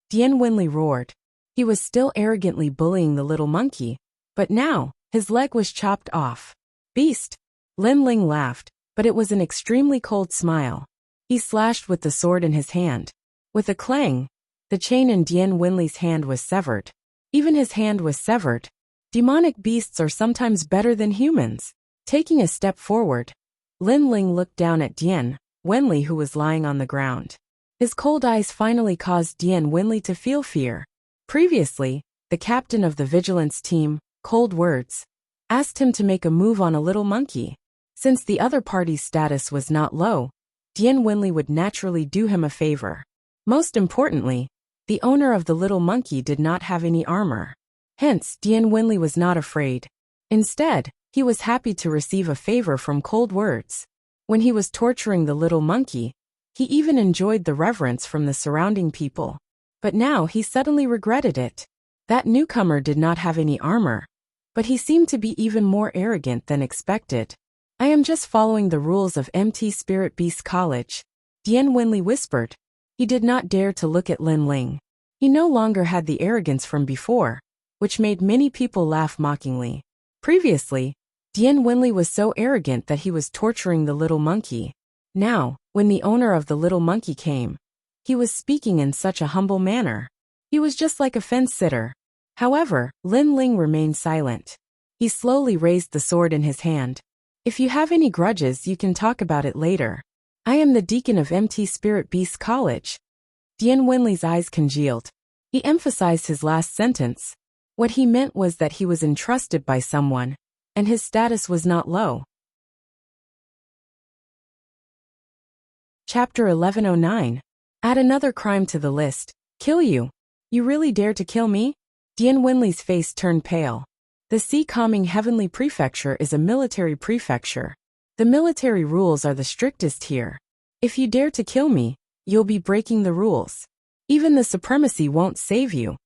Dian Wenli roared. He was still arrogantly bullying the little monkey, but now, his leg was chopped off. Beast! Lin Ling laughed, but it was an extremely cold smile. He slashed with the sword in his hand. With a clang, the chain in Dian Wenli's hand was severed. Even his hand was severed. Demonic beasts are sometimes better than humans. Taking a step forward, Lin Ling looked down at Dian Wenli, who was lying on the ground. His cold eyes finally caused Dian Wenli to feel fear. Previously, the captain of the vigilance team, Cold Words, asked him to make a move on a little monkey. Since the other party's status was not low, Dian Wenli would naturally do him a favor. Most importantly, the owner of the little monkey did not have any armor. Hence, Dian Wenli was not afraid. Instead, he was happy to receive a favor from Cold Words. When he was torturing the little monkey, he even enjoyed the reverence from the surrounding people. But now he suddenly regretted it. That newcomer did not have any armor, but he seemed to be even more arrogant than expected. I am just following the rules of MT Spirit Beast College, Dian Wenli whispered. He did not dare to look at Lin Ling. He no longer had the arrogance from before, which made many people laugh mockingly. Previously, Dian Wenli was so arrogant that he was torturing the little monkey. Now, when the owner of the little monkey came, he was speaking in such a humble manner. He was just like a fence-sitter. However, Lin Ling remained silent. He slowly raised the sword in his hand. If you have any grudges, you can talk about it later. I am the deacon of MT Spirit Beast College. Dian Wenli's eyes congealed. He emphasized his last sentence. What he meant was that he was entrusted by someone, and his status was not low. Chapter 1109. Add another crime to the list. Kill you. You really dare to kill me? Dian Wenli's face turned pale. The Sea Calming Heavenly Prefecture is a military prefecture. The military rules are the strictest here. If you dare to kill me, you'll be breaking the rules. Even the supremacy won't save you.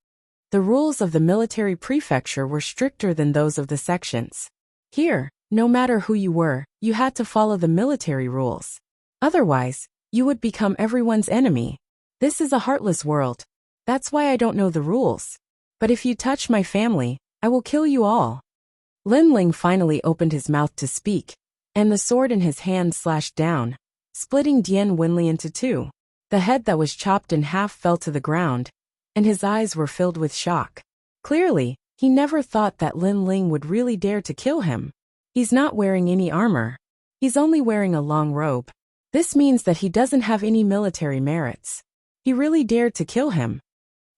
The rules of the military prefecture were stricter than those of the sections. Here, no matter who you were, you had to follow the military rules. Otherwise, you would become everyone's enemy. This is a heartless world. That's why I don't know the rules. But if you touch my family, I will kill you all. Lin Ling finally opened his mouth to speak, and the sword in his hand slashed down, splitting Dian Wenli into two. The head that was chopped in half fell to the ground, and his eyes were filled with shock. Clearly, he never thought that Lin Ling would really dare to kill him. He's not wearing any armor. He's only wearing a long robe. This means that he doesn't have any military merits. He really dared to kill him.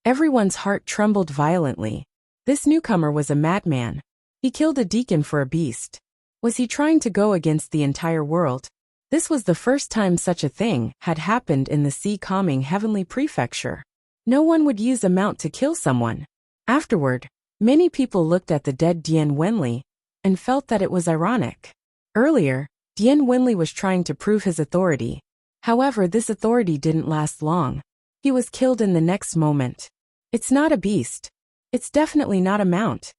Everyone's heart trembled violently. This newcomer was a madman. He killed a deacon for a beast. Was he trying to go against the entire world? This was the first time such a thing had happened in the Sea Calming Heavenly Prefecture. No one would use a mount to kill someone. Afterward, many people looked at the dead Dian Wenli and felt that it was ironic. Earlier, Dian Wenli was trying to prove his authority. However, this authority didn't last long. He was killed in the next moment. It's not a beast. It's definitely not a mount.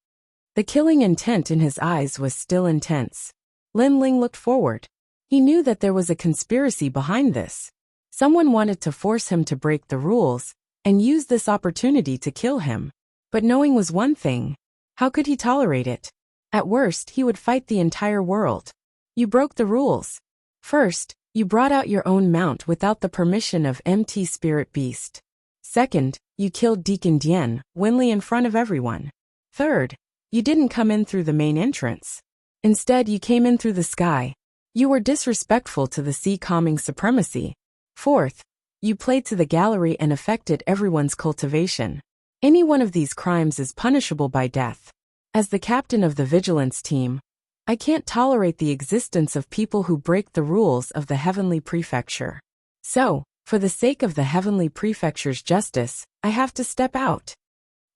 The killing intent in his eyes was still intense. Lin Ling looked forward. He knew that there was a conspiracy behind this. Someone wanted to force him to break the rules and use this opportunity to kill him. But knowing was one thing. How could he tolerate it? At worst, he would fight the entire world. You broke the rules. First, you brought out your own mount without the permission of MT Spirit Beast. Second, you killed Deacon Dian Wenli in front of everyone. Third, you didn't come in through the main entrance. Instead, you came in through the sky. You were disrespectful to the Sea Calming supremacy. Fourth, you played to the gallery and affected everyone's cultivation. Any one of these crimes is punishable by death. As the captain of the vigilance team, I can't tolerate the existence of people who break the rules of the Heavenly Prefecture. So, for the sake of the Heavenly Prefecture's justice, I have to step out.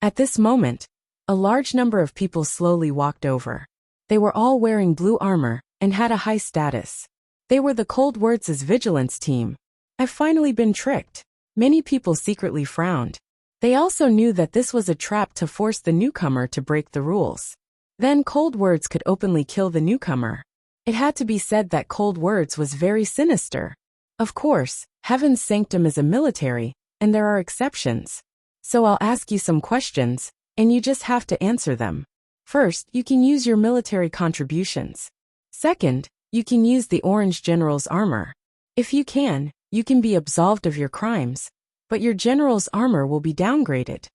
At this moment, a large number of people slowly walked over. They were all wearing blue armor and had a high status. They were the Cold Words' vigilance team. I've finally been tricked. Many people secretly frowned. They also knew that this was a trap to force the newcomer to break the rules. Then Cold Words could openly kill the newcomer. It had to be said that Cold Words was very sinister. Of course, Heaven's Sanctum is a military, and there are exceptions. So I'll ask you some questions, and you just have to answer them. First, you can use your military contributions. Second, you can use the Orange General's armor. If you can be absolved of your crimes, but your general's armor will be downgraded.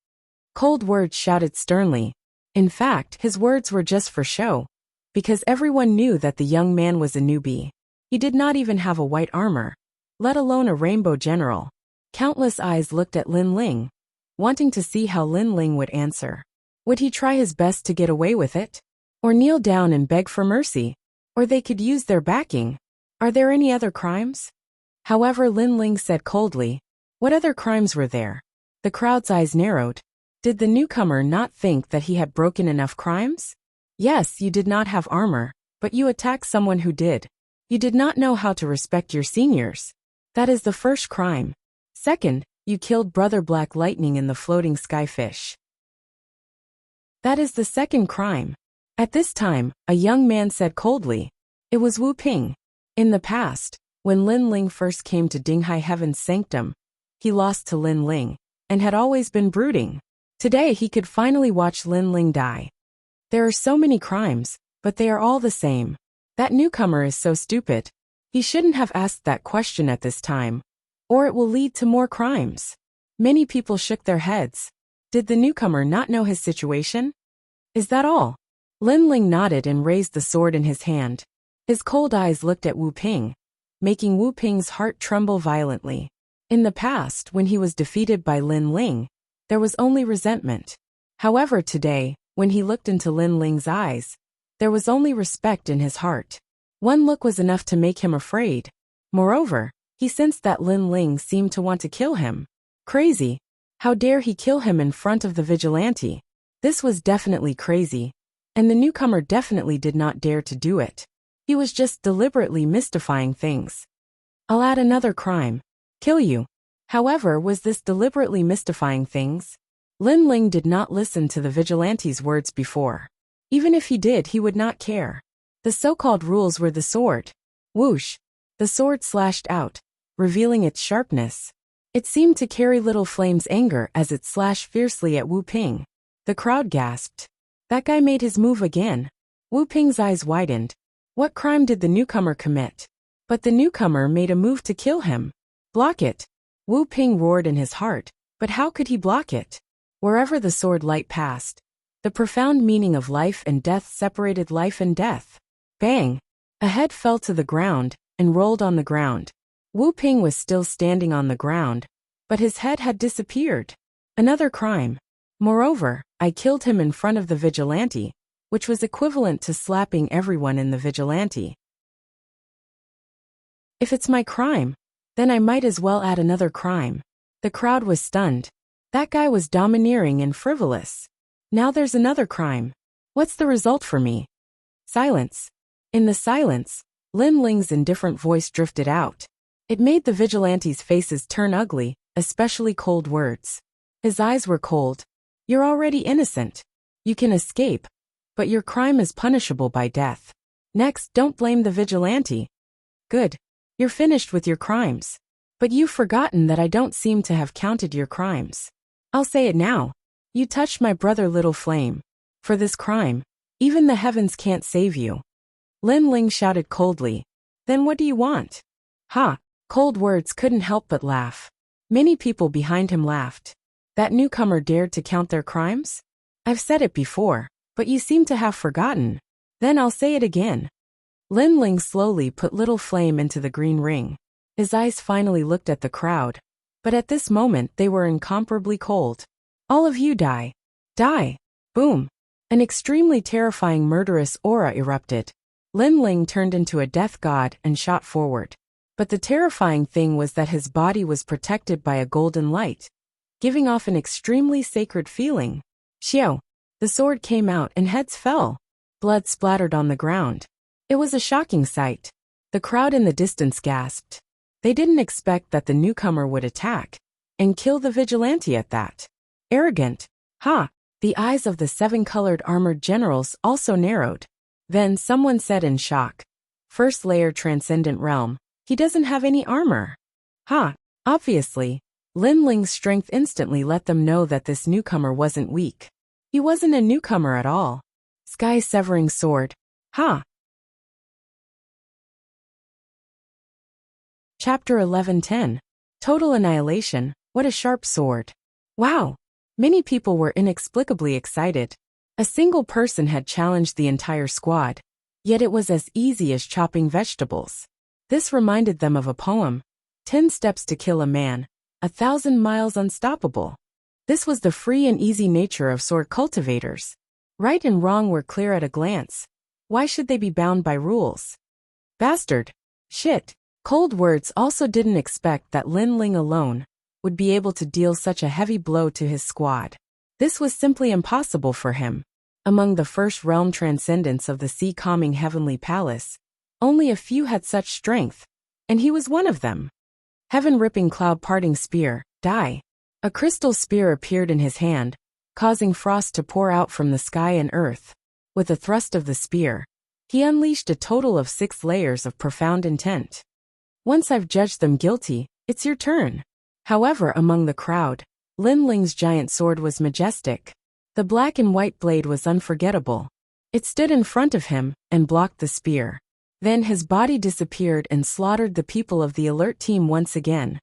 Cold Words shouted sternly. In fact, his words were just for show, because everyone knew that the young man was a newbie. He did not even have a white armor, let alone a rainbow general. Countless eyes looked at Lin Ling, wanting to see how Lin Ling would answer. Would he try his best to get away with it? Or kneel down and beg for mercy? Or they could use their backing. Are there any other crimes? However, Lin Ling said coldly, what other crimes were there? The crowd's eyes narrowed. Did the newcomer not think that he had broken enough crimes? Yes, you did not have armor, but you attacked someone who did. You did not know how to respect your seniors. That is the first crime. Second, You killed Brother Black Lightning in the floating skyfish. That is the second crime. At this time, a young man said coldly. It was Wu Ping. In the past, when Lin Ling first came to Dinghai Heaven's sanctum, he lost to Lin Ling, and had always been brooding. Today he could finally watch Lin Ling die. There are so many crimes, but they are all the same. That newcomer is so stupid. He shouldn't have asked that question at this time, or it will lead to more crimes. Many people shook their heads. Did the newcomer not know his situation? Is that all? Lin Ling nodded and raised the sword in his hand. His cold eyes looked at Wu Ping, making Wu Ping's heart tremble violently. In the past, when he was defeated by Lin Ling, there was only resentment. However, today, when he looked into Lin Ling's eyes, there was only respect in his heart. One look was enough to make him afraid. Moreover, he sensed that Lin Ling seemed to want to kill him. Crazy. How dare he kill him in front of the vigilante? This was definitely crazy, and the newcomer definitely did not dare to do it. He was just deliberately mystifying things. I'll add another crime. Kill you. However, was this deliberately mystifying things? Lin Ling did not listen to the vigilante's words before. Even if he did, he would not care. The so-called rules were the sword. Whoosh! The sword slashed out, revealing its sharpness. It seemed to carry Little Flame's anger as it slashed fiercely at Wu Ping. The crowd gasped. That guy made his move again. Wu Ping's eyes widened. What crime did the newcomer commit? But the newcomer made a move to kill him. Block it. Wu Ping roared in his heart, but how could he block it? Wherever the sword light passed, the profound meaning of life and death separated life and death. Bang! A head fell to the ground and rolled on the ground. Wu Ping was still standing on the ground, but his head had disappeared. Another crime. Moreover, I killed him in front of the vigilante, which was equivalent to slapping everyone in the vigilante. If it's my crime, then I might as well add another crime. The crowd was stunned. That guy was domineering and frivolous. Now there's another crime. What's the result for me? Silence. In the silence, Lin Ling's indifferent voice drifted out. It made the vigilantes' faces turn ugly, especially cold words. His eyes were cold. You're already innocent. You can escape, but your crime is punishable by death. Next, don't blame the vigilante. Good. You're finished with your crimes. But you've forgotten that I don't seem to have counted your crimes. I'll say it now. You touched my brother Little Flame. For this crime, even the heavens can't save you. Lin Ling shouted coldly. Then what do you want? Ha! Cold words couldn't help but laugh. Many people behind him laughed. That newcomer dared to count their crimes? I've said it before, but you seem to have forgotten. Then I'll say it again. Lin Ling slowly put Little Flame into the green ring. His eyes finally looked at the crowd, but at this moment they were incomparably cold. All of you die. Die. Boom. An extremely terrifying murderous aura erupted. Lin Ling turned into a death god and shot forward. But the terrifying thing was that his body was protected by a golden light, giving off an extremely sacred feeling. Xiao! The sword came out and heads fell. Blood splattered on the ground. It was a shocking sight. The crowd in the distance gasped. They didn't expect that the newcomer would attack and kill the vigilante at that. Arrogant. Ha! The eyes of the seven-colored armored generals also narrowed. Then someone said in shock. First layer transcendent realm. He doesn't have any armor. Ha! Obviously, Lin Ling's strength instantly let them know that this newcomer wasn't weak. He wasn't a newcomer at all. Sky-severing sword. Ha! Chapter 11:10. Total annihilation. What a sharp sword. Wow! Many people were inexplicably excited. A single person had challenged the entire squad, yet it was as easy as chopping vegetables. This reminded them of a poem. 10 steps to kill a man, 1,000 miles unstoppable. This was the free and easy nature of sword cultivators. Right and wrong were clear at a glance. Why should they be bound by rules? Bastard. Shit. Cold words also didn't expect that Lin Ling alone would be able to deal such a heavy blow to his squad. This was simply impossible for him. Among the first realm transcendents of the sea-calming heavenly palace, only a few had such strength, and he was one of them. Heaven-ripping cloud-parting spear. Die. A crystal spear appeared in his hand, causing frost to pour out from the sky and earth. With a thrust of the spear, he unleashed a total of 6 layers of profound intent. Once I've judged them guilty, it's your turn. However, among the crowd, Lin Ling's giant sword was majestic. The black and white blade was unforgettable. It stood in front of him and blocked the spear. Then his body disappeared and slaughtered the people of the alert team once again.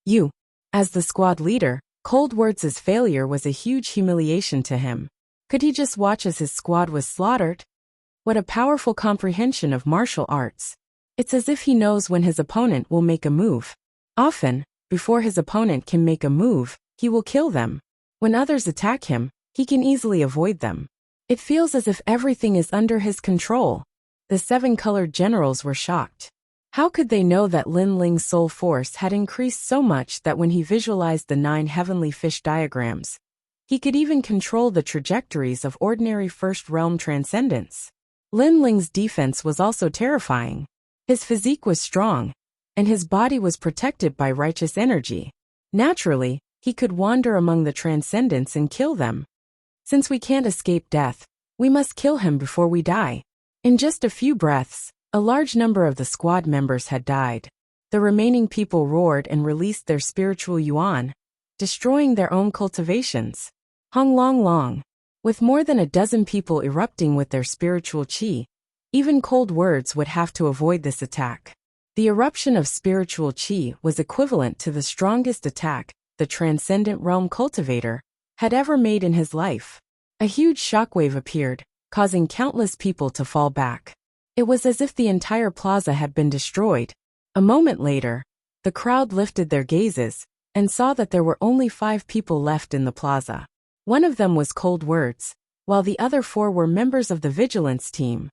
You. As the squad leader, Cold Words' failure was a huge humiliation to him. Could he just watch as his squad was slaughtered? What a powerful comprehension of martial arts. It's as if he knows when his opponent will make a move. Often, before his opponent can make a move, he will kill them. When others attack him, he can easily avoid them. It feels as if everything is under his control. The 7 colored generals were shocked. How could they know that Lin Ling's soul force had increased so much that when he visualized the 9 heavenly fish diagrams, he could even control the trajectories of ordinary first realm transcendence? Lin Ling's defense was also terrifying. His physique was strong, and his body was protected by righteous energy. Naturally, he could wander among the transcendents and kill them. Since we can't escape death, we must kill him before we die. In just a few breaths, a large number of the squad members had died. The remaining people roared and released their spiritual yuan, destroying their own cultivations. Hong Long Long. With more than a dozen people erupting with their spiritual qi, even Cold Words would have to avoid this attack. The eruption of spiritual qi was equivalent to the strongest attack the Transcendent Realm Cultivator had ever made in his life. A huge shockwave appeared, causing countless people to fall back. It was as if the entire plaza had been destroyed. A moment later, the crowd lifted their gazes and saw that there were only 5 people left in the plaza. One of them was Cold Words, while the other 4 were members of the vigilance team.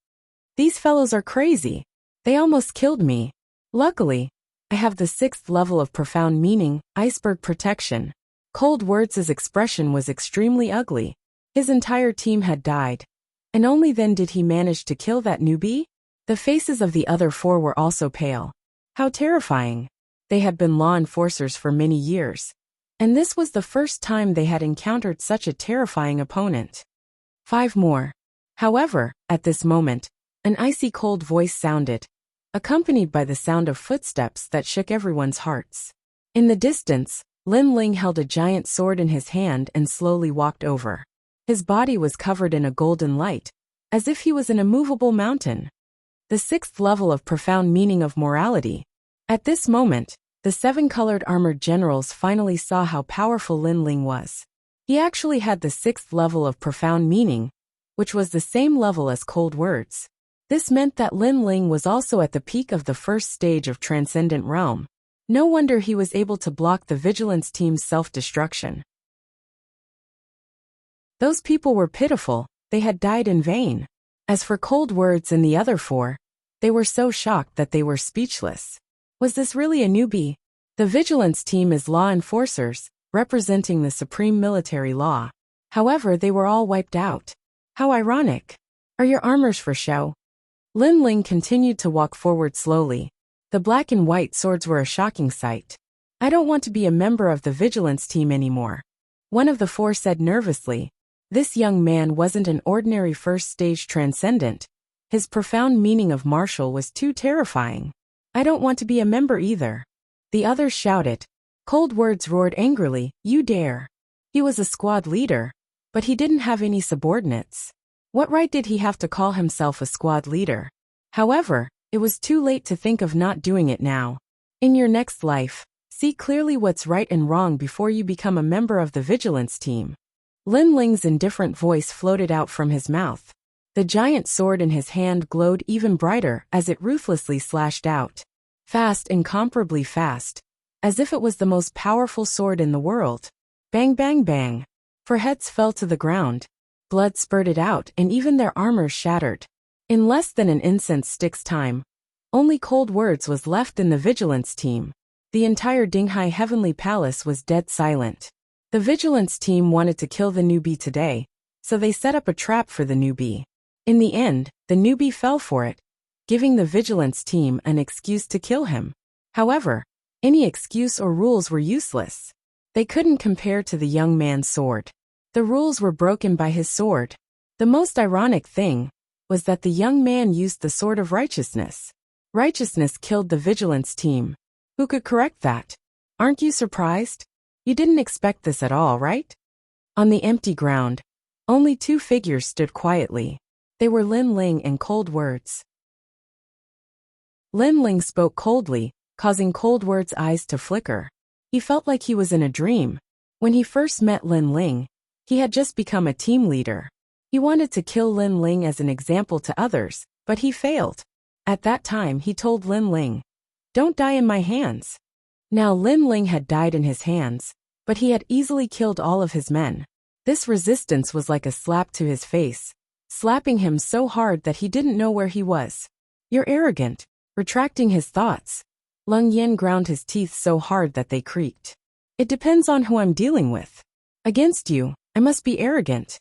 These fellows are crazy. They almost killed me. Luckily, I have the 6th level of profound meaning, iceberg protection. Cold Words' expression was extremely ugly. His entire team had died. And only then did he manage to kill that newbie? The faces of the other 4 were also pale. How terrifying. They had been law enforcers for many years, and this was the first time they had encountered such a terrifying opponent. 5 more. However, at this moment, an icy cold voice sounded, accompanied by the sound of footsteps that shook everyone's hearts. In the distance, Lin Ling held a giant sword in his hand and slowly walked over. His body was covered in a golden light, as if he was an immovable mountain. The 6th level of profound meaning of morality. At this moment, the 7 colored armored generals finally saw how powerful Lin Ling was. He actually had the 6th level of profound meaning, which was the same level as Cold Words. This meant that Lin Ling was also at the peak of the first stage of Transcendent Realm. No wonder he was able to block the vigilance team's self-destruction. Those people were pitiful, they had died in vain. As for Cold Words and the other 4, they were so shocked that they were speechless. Was this really a newbie? The vigilance team is law enforcers, representing the supreme military law. However, they were all wiped out. How ironic. Are your armors for show? Lin Ling continued to walk forward slowly. The black and white swords were a shocking sight. I don't want to be a member of the vigilance team anymore. One of the 4 said nervously. This young man wasn't an ordinary first-stage transcendent. His profound meaning of martial was too terrifying. I don't want to be a member either. The others shouted. Cold Words roared angrily, you dare. He was a squad leader, but he didn't have any subordinates. What right did he have to call himself a squad leader? However, it was too late to think of not doing it now. In your next life, see clearly what's right and wrong before you become a member of the vigilance team. Lin Ling's indifferent voice floated out from his mouth. The giant sword in his hand glowed even brighter as it ruthlessly slashed out. Fast, incomparably fast. As if it was the most powerful sword in the world. Bang bang bang. 4 heads fell to the ground. Blood spurted out and even their armor shattered. In less than an incense stick's time, only Cold Words was left in the vigilance team. The entire Dinghai Heavenly Palace was dead silent. The vigilance team wanted to kill the newbie today, so they set up a trap for the newbie. In the end, the newbie fell for it, giving the vigilance team an excuse to kill him. However, any excuse or rules were useless. They couldn't compare to the young man's sword. The rules were broken by his sword. The most ironic thing was that the young man used the sword of righteousness. Righteousness killed the vigilance team. Who could correct that? Aren't you surprised? You didn't expect this at all, right? On the empty ground, only two figures stood quietly. They were Lin Ling and Cold Words. Lin Ling spoke coldly, causing Cold Words' eyes to flicker. He felt like he was in a dream. When he first met Lin Ling, he had just become a team leader. He wanted to kill Lin Ling as an example to others, but he failed. At that time he told Lin Ling, "Don't die in my hands." Now Lin Ling had died in his hands, but he had easily killed all of his men. This resistance was like a slap to his face, slapping him so hard that he didn't know where he was. "You're arrogant." Retracting his thoughts, Lung Yen ground his teeth so hard that they creaked. "It depends on who I'm dealing with. Against you, I must be arrogant."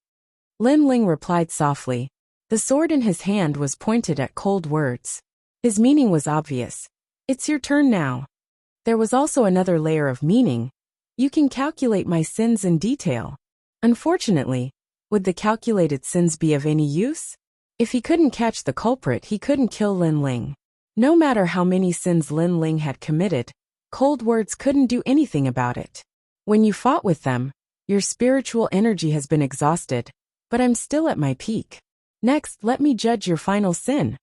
Lin Ling replied softly. The sword in his hand was pointed at Cold Words. His meaning was obvious. "It's your turn now." There was also another layer of meaning. "You can calculate my sins in detail." Unfortunately, would the calculated sins be of any use? If he couldn't catch the culprit, he couldn't kill Lin Ling. No matter how many sins Lin Ling had committed, Cold Words couldn't do anything about it. "When you fought with them, your spiritual energy has been exhausted, but I'm still at my peak. Next, let me judge your final sin."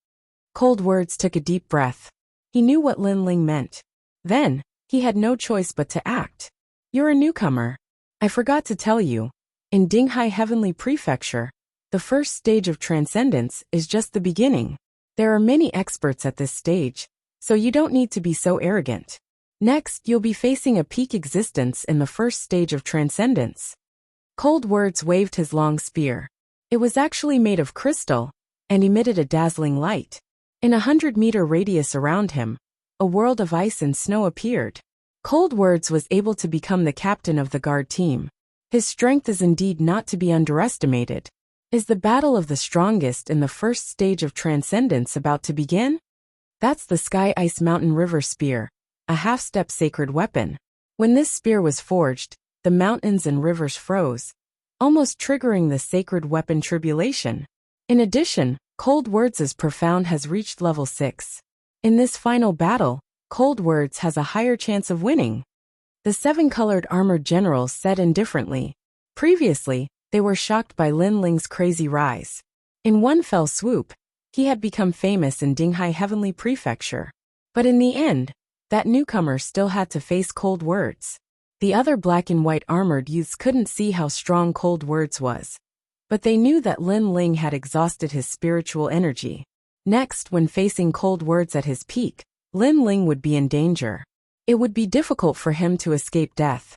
Cold Words took a deep breath. He knew what Lin Ling meant. Then, he had no choice but to act. "You're a newcomer. I forgot to tell you. In Dinghai Heavenly Prefecture, the first stage of transcendence is just the beginning. There are many experts at this stage, so you don't need to be so arrogant. Next, you'll be facing a peak existence in the first stage of transcendence." Cold Words waved his long spear. It was actually made of crystal and emitted a dazzling light. In 100-meter radius around him, a world of ice and snow appeared. Cold Words was able to become the captain of the guard team. His strength is indeed not to be underestimated. Is the battle of the strongest in the first stage of transcendence about to begin? That's the Sky Ice Mountain River Spear, a half-step sacred weapon. When this spear was forged, the mountains and rivers froze, almost triggering the sacred weapon tribulation. In addition, Cold Words' profound has reached level 6. In this final battle, Cold Words has a higher chance of winning. The 7-colored armored generals said indifferently. Previously, they were shocked by Lin Ling's crazy rise. In one fell swoop, he had become famous in Dinghai Heavenly Prefecture. But in the end, that newcomer still had to face Cold Words. The other black and white armored youths couldn't see how strong Cold Words was. But they knew that Lin Ling had exhausted his spiritual energy. Next, when facing Cold Words at his peak, Lin Ling would be in danger. It would be difficult for him to escape death.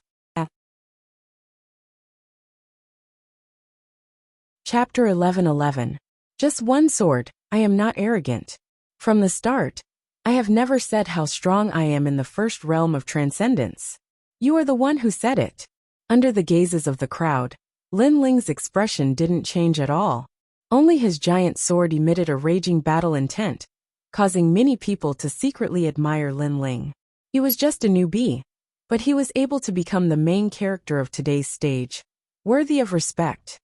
Chapter 11:11. Just one sword, I am not arrogant. From the start, I have never said how strong I am in the first realm of transcendence. You are the one who said it. Under the gazes of the crowd, Lin Ling's expression didn't change at all. Only his giant sword emitted a raging battle intent, causing many people to secretly admire Lin Ling. He was just a newbie, but he was able to become the main character of today's stage, worthy of respect.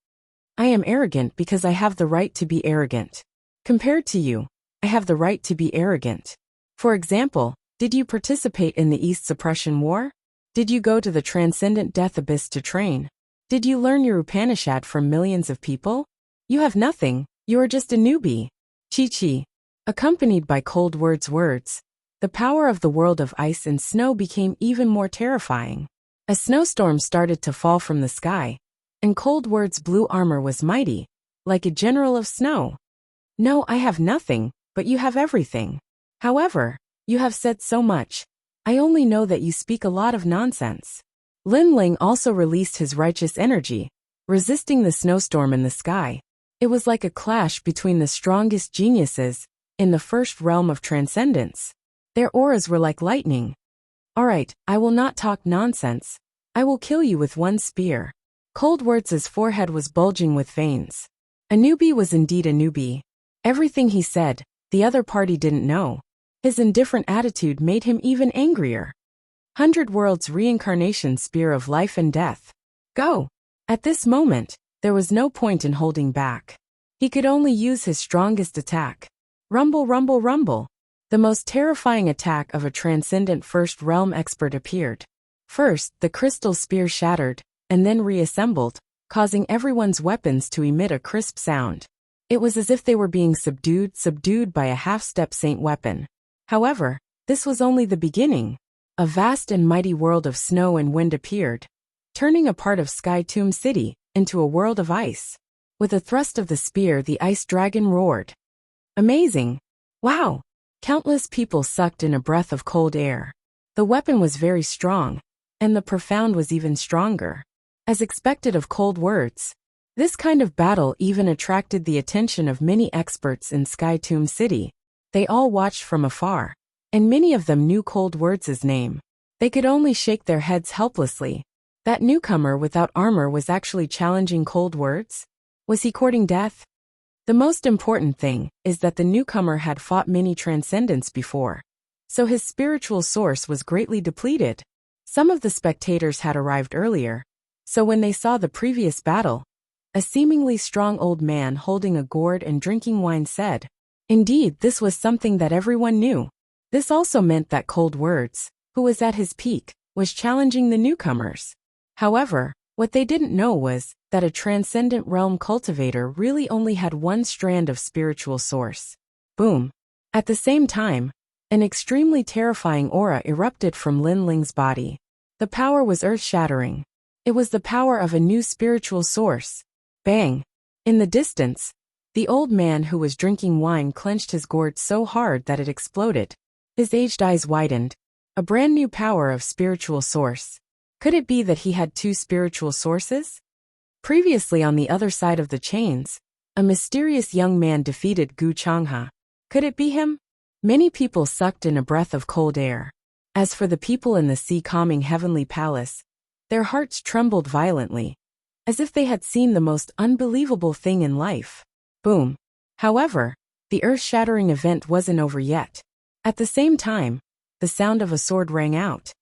I am arrogant because I have the right to be arrogant. Compared to you, I have the right to be arrogant. For example, did you participate in the East Suppression War? Did you go to the Transcendent Death Abyss to train? Did you learn your Upanishad from millions of people? You have nothing, you are just a newbie. Chi-Chi. Accompanied by Cold words, the power of the world of ice and snow became even more terrifying. A snowstorm started to fall from the sky, and Cold Words' blue armor was mighty, like a general of snow. No, I have nothing, but you have everything. However, you have said so much. I only know that you speak a lot of nonsense. Lin Ling also released his righteous energy, resisting the snowstorm in the sky. It was like a clash between the strongest geniuses in the first realm of transcendence. Their auras were like lightning. Alright, I will not talk nonsense. I will kill you with one spear. Cold Words' forehead was bulging with veins. A newbie was indeed a newbie. Everything he said, the other party didn't know. His indifferent attitude made him even angrier. 100 Worlds Reincarnation Spear of Life and Death. Go! At this moment, there was no point in holding back. He could only use his strongest attack. Rumble, rumble, rumble. The most terrifying attack of a transcendent First Realm expert appeared. First, the crystal spear shattered, and then reassembled, causing everyone's weapons to emit a crisp sound. It was as if they were being subdued by a half-step saint weapon. However, this was only the beginning. A vast and mighty world of snow and wind appeared, turning a part of Sky Tomb City into a world of ice. With a thrust of the spear, the ice dragon roared. Amazing! Wow! Countless people sucked in a breath of cold air. The weapon was very strong, and the profound was even stronger. As expected of cold words, this kind of battle even attracted the attention of many experts in Sky Tomb City. They all watched from afar, and many of them knew Cold Words' name. They could only shake their heads helplessly. That newcomer without armor was actually challenging Cold Words? Was he courting death? The most important thing is that the newcomer had fought many transcendents before, so his spiritual source was greatly depleted. Some of the spectators had arrived earlier, so when they saw the previous battle, a seemingly strong old man holding a gourd and drinking wine said, indeed, this was something that everyone knew. This also meant that Cold Words, who was at his peak, was challenging the newcomers. However, what they didn't know was that a transcendent realm cultivator really only had one strand of spiritual source. Boom! At the same time, an extremely terrifying aura erupted from Lin Ling's body. The power was earth-shattering. It was the power of a new spiritual source. Bang! In the distance, the old man who was drinking wine clenched his gourd so hard that it exploded. His aged eyes widened. A brand new power of spiritual source. Could it be that he had two spiritual sources? Previously on the other side of the chains, a mysterious young man defeated Gu Changha. Could it be him? Many people sucked in a breath of cold air. As for the people in the sea-calming heavenly palace, their hearts trembled violently, as if they had seen the most unbelievable thing in life. Boom. However, the earth-shattering event wasn't over yet. At the same time, the sound of a sword rang out.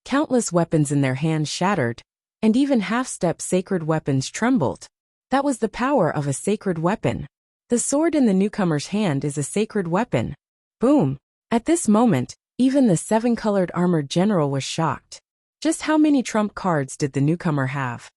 Countless weapons in their hands shattered, and even half-step sacred weapons trembled. That was the power of a sacred weapon. The sword in the newcomer's hand is a sacred weapon. Boom! At this moment, even the seven-colored armored general was shocked. Just how many trump cards did the newcomer have?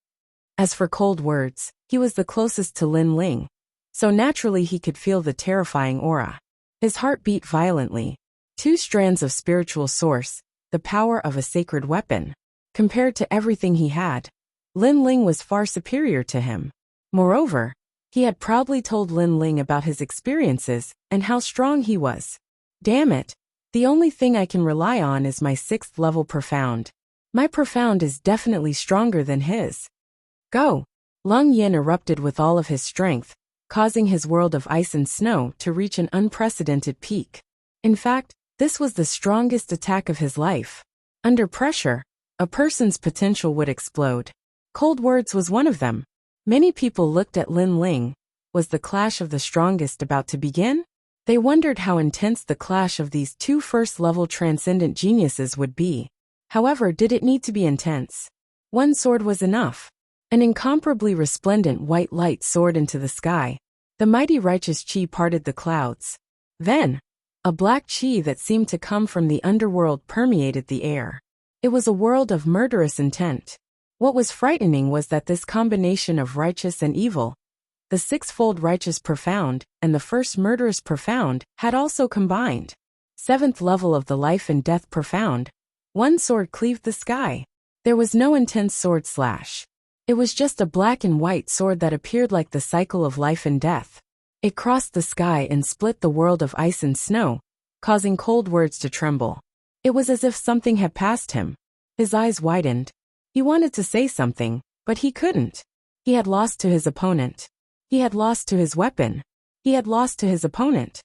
As for Cold Words, he was the closest to Lin Ling, so naturally he could feel the terrifying aura. His heart beat violently. Two strands of spiritual source, the power of a sacred weapon. Compared to everything he had, Lin Ling was far superior to him. Moreover, he had proudly told Lin Ling about his experiences and how strong he was. Damn it! The only thing I can rely on is my 6th level profound. My profound is definitely stronger than his. Go! Lung Yin erupted with all of his strength, causing his world of ice and snow to reach an unprecedented peak. In fact, this was the strongest attack of his life. Under pressure, a person's potential would explode. Cold Words was one of them. Many people looked at Lin Ling. Was the clash of the strongest about to begin? They wondered how intense the clash of these two first-level transcendent geniuses would be. However, did it need to be intense? One sword was enough. An incomparably resplendent white light soared into the sky. The mighty righteous chi parted the clouds. Then, a black chi that seemed to come from the underworld permeated the air. It was a world of murderous intent. What was frightening was that this combination of righteous and evil, the 6-fold righteous profound and the first murderous profound, had also combined. 7th level of the life and death profound. One sword cleaved the sky. There was no intense sword slash. It was just a black and white sword that appeared like the cycle of life and death. It crossed the sky and split the world of ice and snow, causing Cold Words to tremble. It was as if something had passed him. His eyes widened. He wanted to say something, but he couldn't. He had lost to his opponent. He had lost to his weapon. He had lost to his opponent.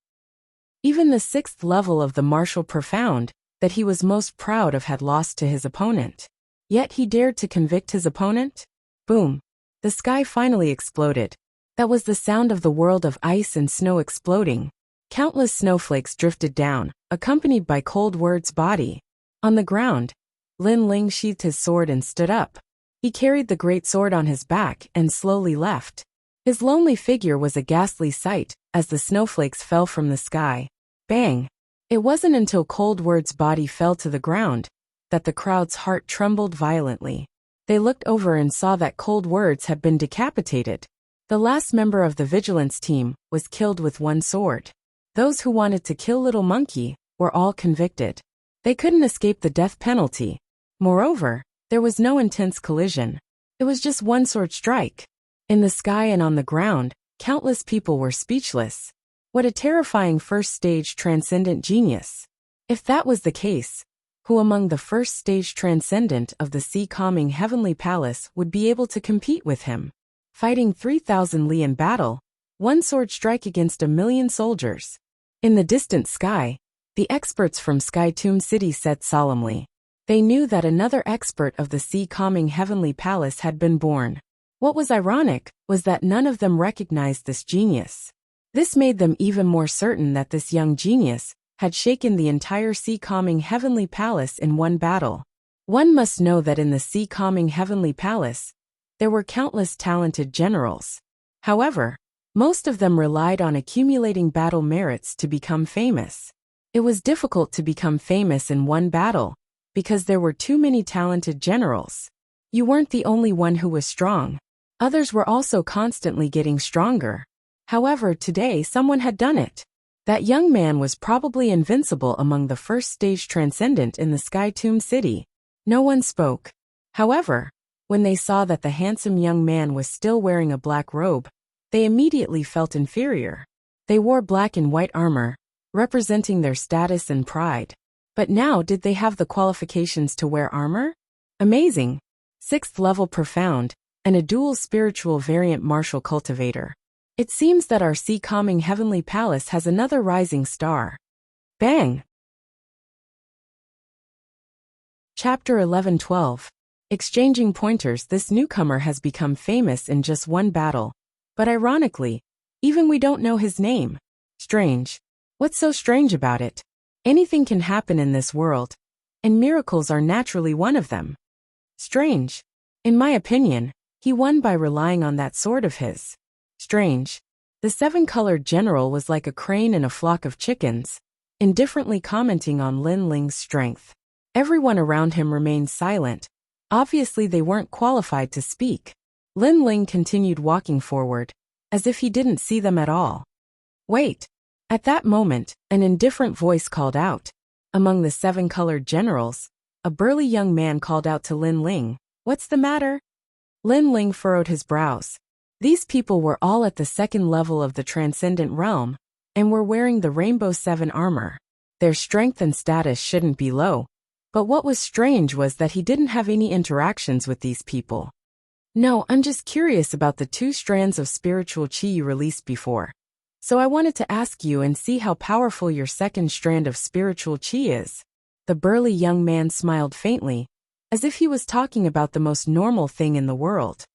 Even the 6th level of the martial profound, that he was most proud of, had lost to his opponent. Yet he dared to convict his opponent? Boom. The sky finally exploded. That was the sound of the world of ice and snow exploding. Countless snowflakes drifted down, accompanied by Cold Words' body. On the ground, Lin Ling sheathed his sword and stood up. He carried the great sword on his back and slowly left. His lonely figure was a ghastly sight as the snowflakes fell from the sky. Bang! It wasn't until Cold Word's body fell to the ground that the crowd's heart trembled violently. They looked over and saw that Cold Words had been decapitated. The last member of the vigilance team was killed with one sword. Those who wanted to kill Little Monkey were all convicted. They couldn't escape the death penalty. Moreover, there was no intense collision. It was just one sword strike. In the sky and on the ground, countless people were speechless. What a terrifying first-stage transcendent genius. If that was the case, who among the first-stage transcendent of the sea-calming heavenly palace would be able to compete with him? Fighting 3,000 li in battle, one sword strike against 1,000,000 soldiers. In the distant sky, the experts from Sky Tomb City said solemnly. They knew that another expert of the sea-calming heavenly palace had been born. What was ironic was that none of them recognized this genius. This made them even more certain that this young genius had shaken the entire sea-calming heavenly palace in one battle. One must know that in the sea-calming heavenly palace, there were countless talented generals. However, most of them relied on accumulating battle merits to become famous. It was difficult to become famous in one battle, because there were too many talented generals. You weren't the only one who was strong. Others were also constantly getting stronger. However, today someone had done it. That young man was probably invincible among the first-stage transcendent in the Sky Tomb City. No one spoke. However, when they saw that the handsome young man was still wearing a black robe, they immediately felt inferior. They wore black and white armor, representing their status and pride. But now did they have the qualifications to wear armor? Amazing! 6th level profound, and a dual spiritual variant martial cultivator. It seems that our sea-calming heavenly palace has another rising star. Bang! Chapter 11-12. Exchanging pointers. This newcomer has become famous in just one battle. But ironically, even we don't know his name. Strange. What's so strange about it? Anything can happen in this world, and miracles are naturally one of them. Strange. In my opinion, he won by relying on that sword of his. Strange. The 7-colored general was like a crane in a flock of chickens, indifferently commenting on Lin Ling's strength. Everyone around him remained silent. Obviously they weren't qualified to speak. Lin Ling continued walking forward, as if he didn't see them at all. Wait. At that moment, an indifferent voice called out. Among the 7-colored generals, a burly young man called out to Lin Ling, "What's the matter?" Lin Ling furrowed his brows. These people were all at the 2nd level of the transcendent realm, and were wearing the Rainbow 7 armor. Their strength and status shouldn't be low, but what was strange was that he didn't have any interactions with these people. No, I'm just curious about the 2 strands of spiritual chi you released before. So I wanted to ask you and see how powerful your 2nd strand of spiritual chi is. The burly young man smiled faintly, as if he was talking about the most normal thing in the world.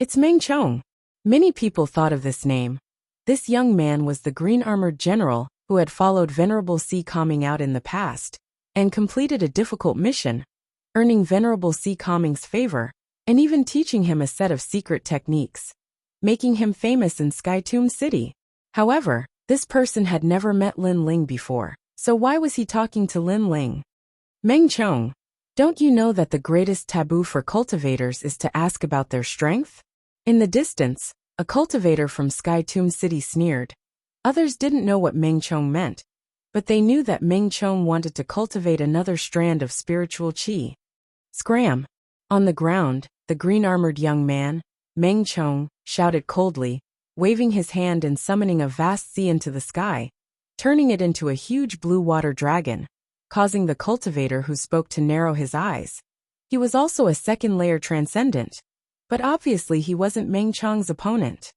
It's Meng Chong. Many people thought of this name. This young man was the green-armored general who had followed Venerable Sea Calming out in the past, and completed a difficult mission, earning Venerable Sea Calming's favor, and even teaching him a set of secret techniques, making him famous in Sky Tomb City. However, this person had never met Lin Ling before, so why was he talking to Lin Ling? Meng Chong, don't you know that the greatest taboo for cultivators is to ask about their strength? In the distance, a cultivator from Sky Tomb City sneered. Others didn't know what Meng Chong meant, but they knew that Meng Chong wanted to cultivate another strand of spiritual chi. Scram! On the ground, the green-armored young man, Meng Chong, shouted coldly, waving his hand and summoning a vast sea into the sky, turning it into a huge blue water dragon, causing the cultivator who spoke to narrow his eyes. He was also a 2nd-layer transcendent, but obviously he wasn't Meng Chong's opponent.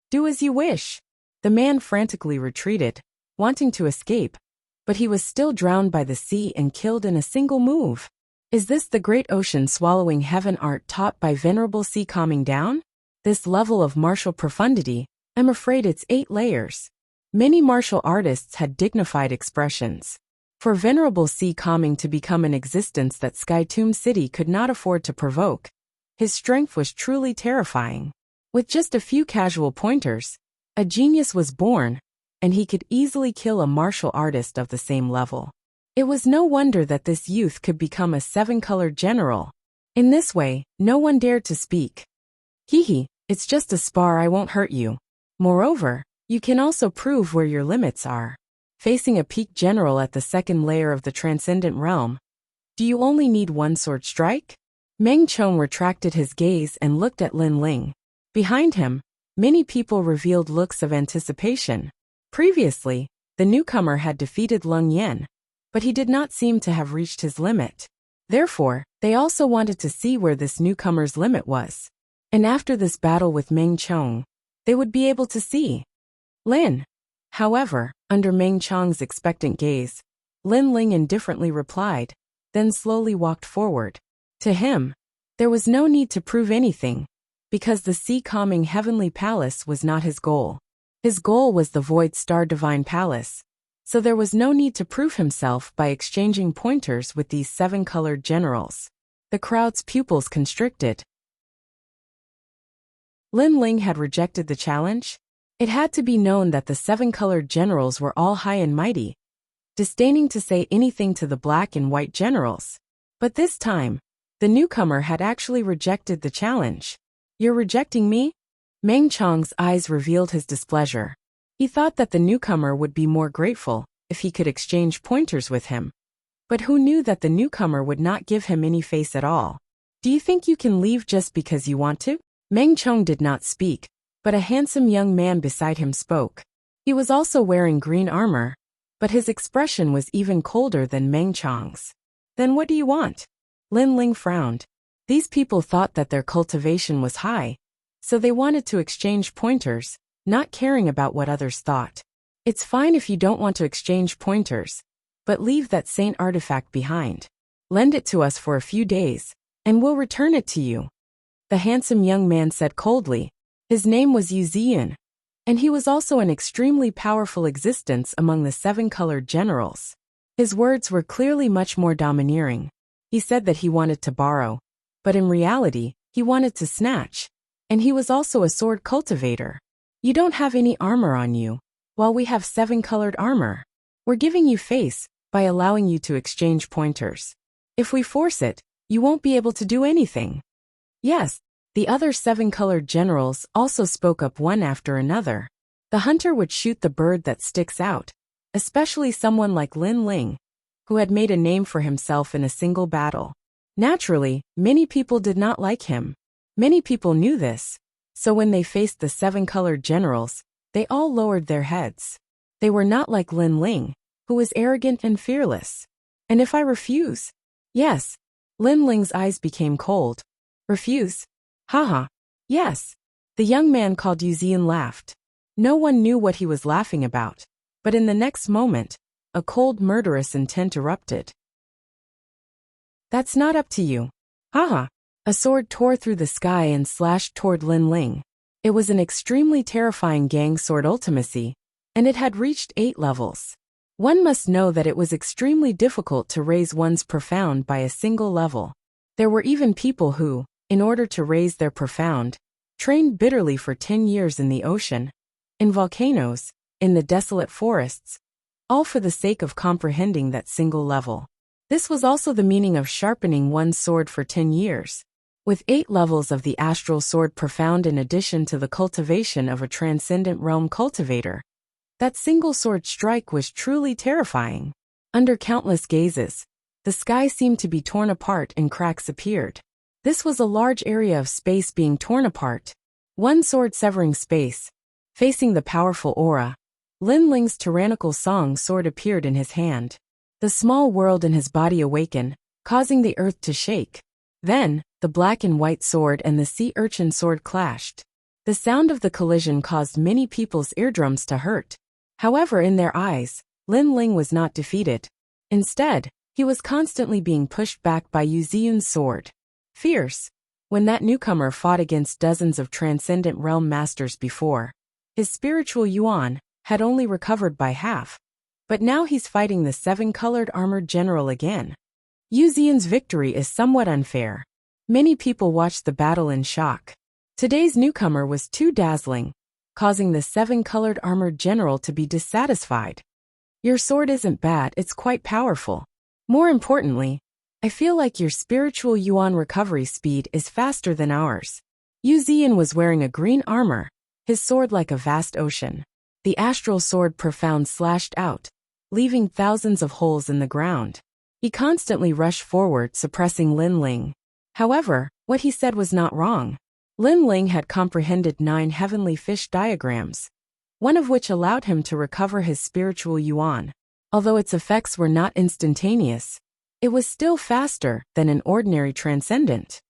Do as you wish. The man frantically retreated, wanting to escape, but he was still drowned by the sea and killed in a single move. Is this the great ocean swallowing heaven art taught by Venerable Sea Calming down? This level of martial profundity, I'm afraid it's 8 layers. Many martial artists had dignified expressions. For venerable sea calming to become an existence that Sky Tomb City could not afford to provoke, his strength was truly terrifying. With just a few casual pointers, a genius was born, and he could easily kill a martial artist of the same level. It was no wonder that this youth could become a seven-colored general. In this way, no one dared to speak. Hee, it's just a spar, I won't hurt you. Moreover, you can also prove where your limits are. Facing a peak general at the second layer of the transcendent realm, do you only need one sword strike? Meng Chong retracted his gaze and looked at Lin Ling. Behind him, many people revealed looks of anticipation. Previously, the newcomer had defeated Lung Yen, but he did not seem to have reached his limit. Therefore, they also wanted to see where this newcomer's limit was. And after this battle with Meng Chong, they would be able to see. Lin. However, under Meng Chong's expectant gaze, Lin Ling indifferently replied, then slowly walked forward. To him, there was no need to prove anything, because the sea-calming heavenly palace was not his goal. His goal was the Void Star Divine Palace, so there was no need to prove himself by exchanging pointers with these seven-colored generals. The crowd's pupils constricted. Lin Ling had rejected the challenge. It had to be known that the seven-colored generals were all high and mighty, disdaining to say anything to the black and white generals. But this time, the newcomer had actually rejected the challenge. You're rejecting me? Meng Chong's eyes revealed his displeasure. He thought that the newcomer would be more grateful if he could exchange pointers with him. But who knew that the newcomer would not give him any face at all? Do you think you can leave just because you want to? Meng Chong did not speak, but a handsome young man beside him spoke. He was also wearing green armor, but his expression was even colder than Meng Chong's. Then what do you want? Lin Ling frowned. These people thought that their cultivation was high, so they wanted to exchange pointers, not caring about what others thought. It's fine if you don't want to exchange pointers, but leave that saint artifact behind. Lend it to us for a few days, and we'll return it to you. The handsome young man said coldly. His name was Yu Ziyan, and he was also an extremely powerful existence among the seven-colored generals. His words were clearly much more domineering. He said that he wanted to borrow, but in reality, he wanted to snatch. And he was also a sword cultivator. You don't have any armor on you, while we have seven-colored armor. We're giving you face by allowing you to exchange pointers. If we force it, you won't be able to do anything. Yes, the other seven-colored generals also spoke up one after another. The hunter would shoot the bird that sticks out, especially someone like Lin Ling, who had made a name for himself in a single battle. Naturally, many people did not like him. Many people knew this, so when they faced the seven-colored generals, they all lowered their heads. They were not like Lin Ling, who was arrogant and fearless. And if I refuse? Yes. Lin Ling's eyes became cold. Refuse? Haha. Yes. The young man called Yu Ziyan laughed. No one knew what he was laughing about, but in the next moment, a cold murderous intent erupted. That's not up to you. Haha. A sword tore through the sky and slashed toward Lin Ling. It was an extremely terrifying gang sword ultimacy, and it had reached 8 levels. One must know that it was extremely difficult to raise one's profound by a single level. There were even people who, in order to raise their profound, trained bitterly for 10 years in the ocean, in volcanoes, in the desolate forests, all for the sake of comprehending that single level. This was also the meaning of sharpening one's sword for 10 years. With 8 levels of the astral sword profound in addition to the cultivation of a transcendent realm cultivator, that single sword strike was truly terrifying. Under countless gazes, the sky seemed to be torn apart and cracks appeared. This was a large area of space being torn apart. One sword severing space. Facing the powerful aura, Lin Ling's tyrannical song sword appeared in his hand. The small world in his body awakened, causing the earth to shake. Then, the black and white sword and the sea urchin sword clashed. The sound of the collision caused many people's eardrums to hurt. However, in their eyes, Lin Ling was not defeated. Instead, he was constantly being pushed back by Yu Ziyan's sword. Fierce. When that newcomer fought against dozens of transcendent realm masters before, his spiritual yuan had only recovered by half. But now he's fighting the seven-colored armored general again. Yu Xian's victory is somewhat unfair. Many people watched the battle in shock. Today's newcomer was too dazzling, causing the seven-colored armored general to be dissatisfied. Your sword isn't bad, it's quite powerful. More importantly, I feel like your spiritual yuan recovery speed is faster than ours. Yu Xian was wearing a green armor, his sword like a vast ocean. The astral sword profound slashed out, leaving thousands of holes in the ground. He constantly rushed forward, suppressing Lin Ling. However, what he said was not wrong. Lin Ling had comprehended 9 heavenly fish diagrams, one of which allowed him to recover his spiritual yuan. Although its effects were not instantaneous, it was still faster than an ordinary transcendent.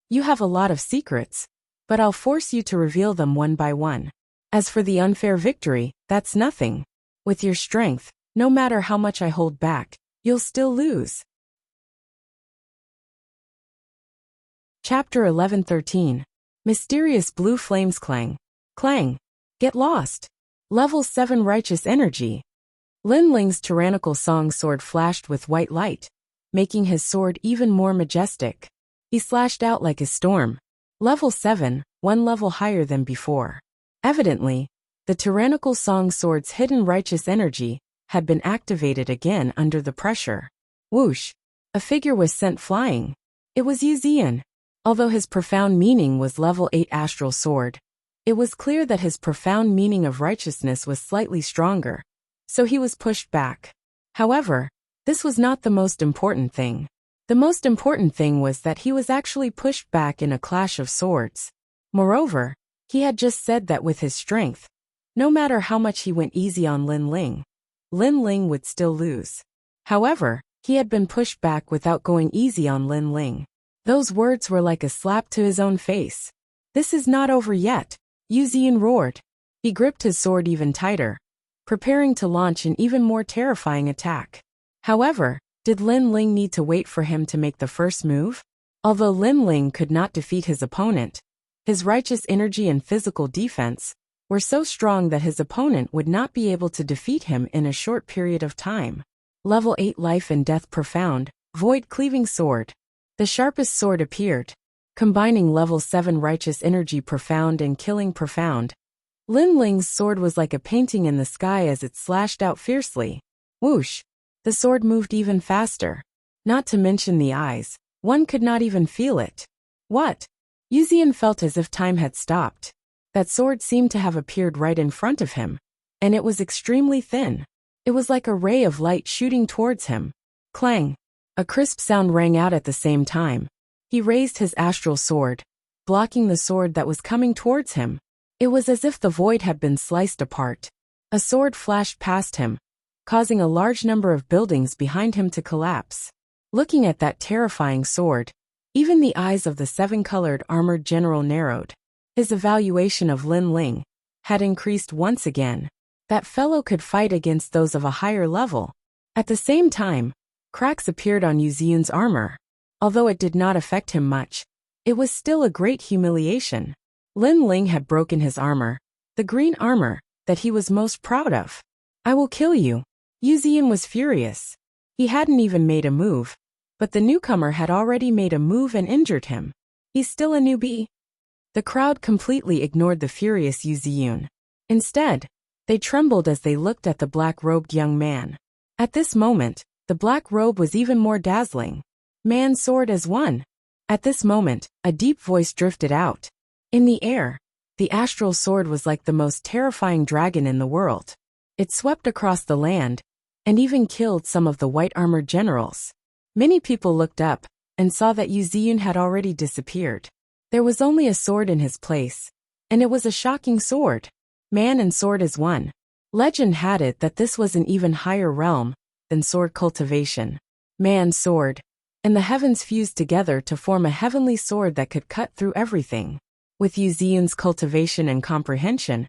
You have a lot of secrets, but I'll force you to reveal them one by one. As for the unfair victory, that's nothing. With your strength, no matter how much I hold back, you'll still lose. Chapter 11-13. Mysterious blue flames clang. Clang. Get lost. Level 7 righteous energy. Lin Ling's tyrannical song sword flashed with white light, making his sword even more majestic. He slashed out like a storm. Level 7, one level higher than before. Evidently, the tyrannical song sword's hidden righteous energy had been activated again under the pressure. Whoosh! A figure was sent flying. It was Yu Xian. Although his profound meaning was level 8 astral sword, it was clear that his profound meaning of righteousness was slightly stronger, so he was pushed back. However, this was not the most important thing. The most important thing was that he was actually pushed back in a clash of swords. Moreover, he had just said that with his strength, no matter how much he went easy on Lin Ling would still lose. However, he had been pushed back without going easy on Lin Ling. Those words were like a slap to his own face. This is not over yet, Yu Xian roared. He gripped his sword even tighter, preparing to launch an even more terrifying attack. However, did Lin Ling need to wait for him to make the first move? Although Lin Ling could not defeat his opponent, his righteous energy and physical defense were so strong that his opponent would not be able to defeat him in a short period of time. Level 8 life and death profound, void-cleaving sword. The sharpest sword appeared, combining level 7 righteous energy profound and killing profound. Lin Ling's sword was like a painting in the sky as it slashed out fiercely. Whoosh! The sword moved even faster. Not to mention the eyes, one could not even feel it. What? Yu Xian felt as if time had stopped. That sword seemed to have appeared right in front of him, and it was extremely thin. It was like a ray of light shooting towards him. Clang! A crisp sound rang out at the same time. He raised his astral sword, blocking the sword that was coming towards him. It was as if the void had been sliced apart. A sword flashed past him, causing a large number of buildings behind him to collapse. Looking at that terrifying sword, even the eyes of the seven-colored armored general narrowed. His evaluation of Lin Ling had increased once again. That fellow could fight against those of a higher level. At the same time, cracks appeared on Yu Xian's armor. Although it did not affect him much, it was still a great humiliation. Lin Ling had broken his armor, the green armor that he was most proud of. I will kill you. Yu Xian was furious. He hadn't even made a move, but the newcomer had already made a move and injured him. He's still a newbie. The crowd completely ignored the furious Yu Xian. Instead, they trembled as they looked at the black-robed young man. At this moment, the black robe was even more dazzling. Man sword as one. At this moment, a deep voice drifted out. In the air, the astral sword was like the most terrifying dragon in the world. It swept across the land, and even killed some of the white-armored generals. Many people looked up, and saw that Yu Xian had already disappeared. There was only a sword in his place, and it was a shocking sword. Man and sword as one. Legend had it that this was an even higher realm than sword cultivation. Man sword, and the heavens fused together to form a heavenly sword that could cut through everything. With Yu Xian's cultivation and comprehension,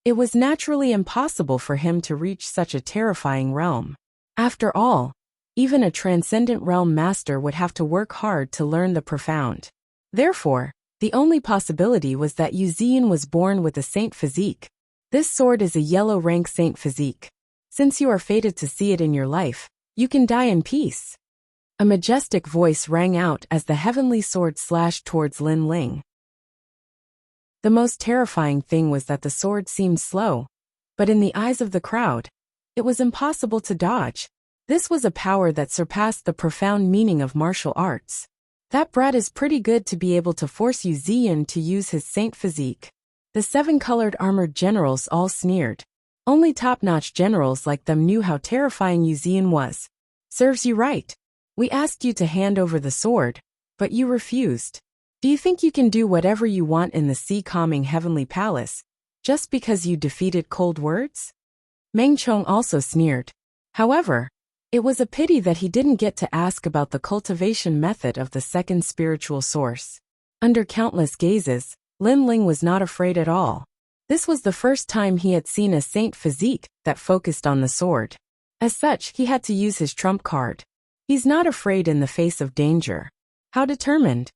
it was naturally impossible for him to reach such a terrifying realm. After all, even a transcendent realm master would have to work hard to learn the profound. Therefore, the only possibility was that Yu Xian was born with a saint physique. This sword is a yellow rank saint physique. Since you are fated to see it in your life, you can die in peace. A majestic voice rang out as the heavenly sword slashed towards Lin Ling. The most terrifying thing was that the sword seemed slow, but in the eyes of the crowd, it was impossible to dodge. This was a power that surpassed the profound meaning of martial arts. That brat is pretty good to be able to force Yu Ziyan to use his saint physique. The 7-colored armored generals all sneered. Only top-notch generals like them knew how terrifying Yu Ziyan was. Serves you right. We asked you to hand over the sword, but you refused. Do you think you can do whatever you want in the sea-calming heavenly palace, just because you defeated cold words? Meng Chong also sneered. However, it was a pity that he didn't get to ask about the cultivation method of the second spiritual source. Under countless gazes, Lin Ling was not afraid at all. This was the first time he had seen a saint physique that focused on the sword. As such, he had to use his trump card. He's not afraid in the face of danger. How determined!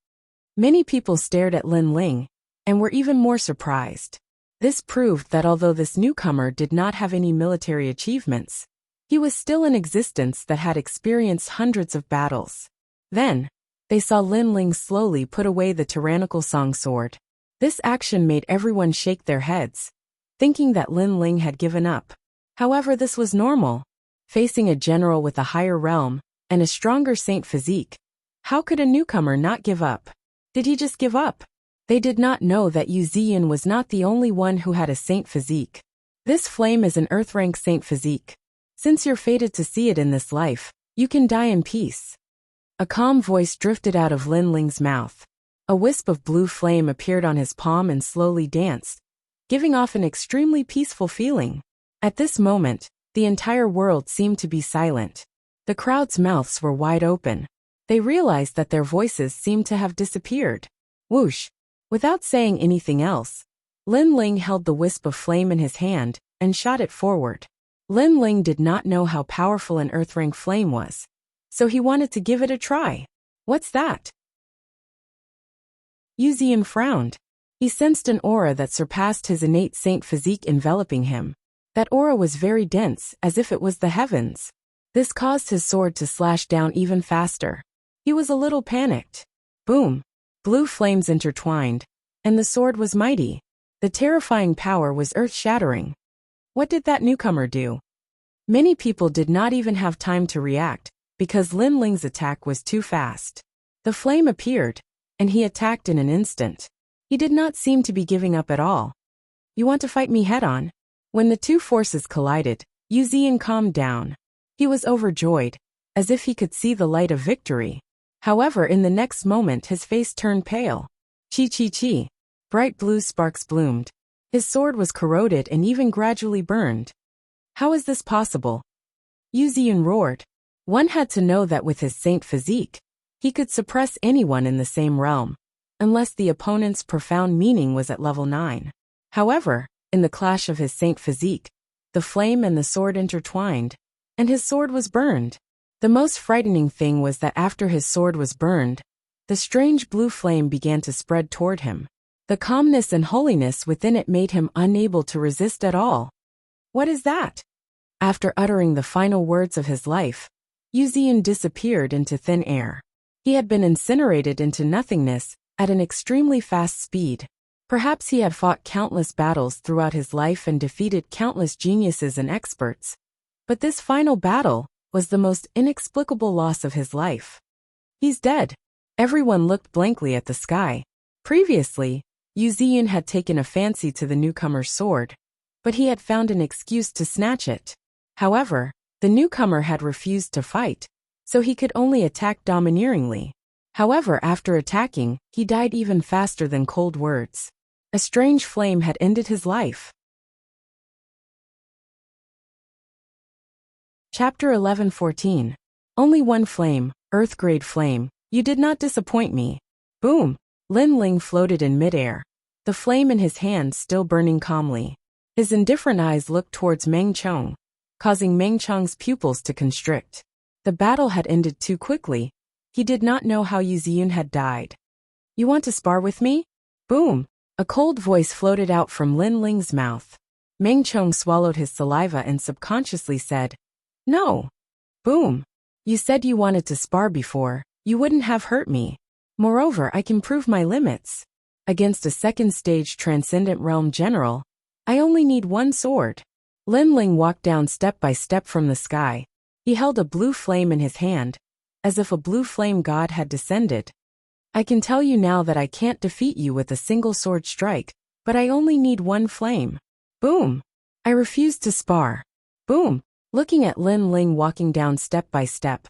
Many people stared at Lin Ling, and were even more surprised. This proved that although this newcomer did not have any military achievements, he was still in existence that had experienced hundreds of battles. Then, they saw Lin Ling slowly put away the tyrannical song sword. This action made everyone shake their heads, thinking that Lin Ling had given up. However, this was normal. Facing a general with a higher realm, and a stronger saint physique, how could a newcomer not give up? Did he just give up? They did not know that Yu Ziyan was not the only one who had a saint physique. This flame is an earth-rank saint physique. Since you're fated to see it in this life, you can die in peace. A calm voice drifted out of Lin Ling's mouth. A wisp of blue flame appeared on his palm and slowly danced, giving off an extremely peaceful feeling. At this moment, the entire world seemed to be silent. The crowd's mouths were wide open. They realized that their voices seemed to have disappeared. Whoosh! Without saying anything else, Lin Ling held the wisp of flame in his hand and shot it forward. Lin Ling did not know how powerful an earth-rank flame was, so he wanted to give it a try. What's that? Yu Ziyan frowned. He sensed an aura that surpassed his innate saint physique enveloping him. That aura was very dense, as if it was the heavens. This caused his sword to slash down even faster. He was a little panicked. Boom! Blue flames intertwined, and the sword was mighty. The terrifying power was earth-shattering. What did that newcomer do? Many people did not even have time to react, because Lin Ling's attack was too fast. The flame appeared, and he attacked in an instant. He did not seem to be giving up at all. You want to fight me head-on? When the two forces collided, Yu Ziyan calmed down. He was overjoyed, as if he could see the light of victory. However, in the next moment his face turned pale. Chi. Bright blue sparks bloomed. His sword was corroded and even gradually burned. How is this possible? Yu Ziyan roared. One had to know that with his saint physique, he could suppress anyone in the same realm, unless the opponent's profound meaning was at level 9. However, in the clash of his saint physique, the flame and the sword intertwined, and his sword was burned. The most frightening thing was that after his sword was burned, the strange blue flame began to spread toward him. The calmness and holiness within it made him unable to resist at all. What is that? After uttering the final words of his life, Yu Ziyan disappeared into thin air. He had been incinerated into nothingness at an extremely fast speed. Perhaps he had fought countless battles throughout his life and defeated countless geniuses and experts. But this final battle was the most inexplicable loss of his life. He's dead. Everyone looked blankly at the sky. Previously, Yu Ziyan had taken a fancy to the newcomer's sword, but he had found an excuse to snatch it. However, the newcomer had refused to fight, so he could only attack domineeringly. However, after attacking, he died even faster than cold words. A strange flame had ended his life. Chapter 11:14. Only one flame, Earth-grade flame, you did not disappoint me. Boom! Lin Ling floated in midair, the flame in his hand still burning calmly. His indifferent eyes looked towards Meng Chong, causing Meng Chong's pupils to constrict. The battle had ended too quickly. He did not know how Yu Ziyan had died. You want to spar with me? Boom! A cold voice floated out from Lin Ling's mouth. Meng Chong swallowed his saliva and subconsciously said, "No." Boom. "You said you wanted to spar before, you wouldn't have hurt me. Moreover, I can prove my limits. Against a second-stage Transcendent Realm General, I only need one sword." Lin Ling walked down step by step from the sky. He held a blue flame in his hand, as if a blue flame god had descended. "I can tell you now that I can't defeat you with a single sword strike, but I only need one flame." Boom. "I refuse to spar." Boom. Looking at Lin Ling walking down step by step,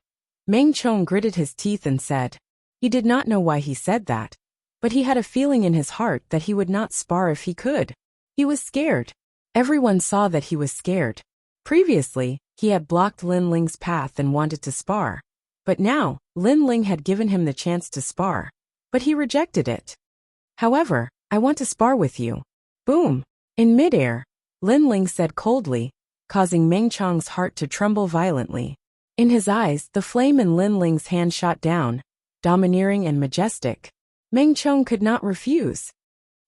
Meng Chong gritted his teeth and said, he did not know why he said that, but he had a feeling in his heart that he would not spar if he could. He was scared. Everyone saw that he was scared. Previously, he had blocked Lin Ling's path and wanted to spar. But now, Lin Ling had given him the chance to spar. But he rejected it. "However, I want to spar with you." Boom. In midair, Lin Ling said coldly, causing Meng Chong's heart to tremble violently. In his eyes, the flame in Lin Ling's hand shot down, domineering and majestic. Meng Chong could not refuse.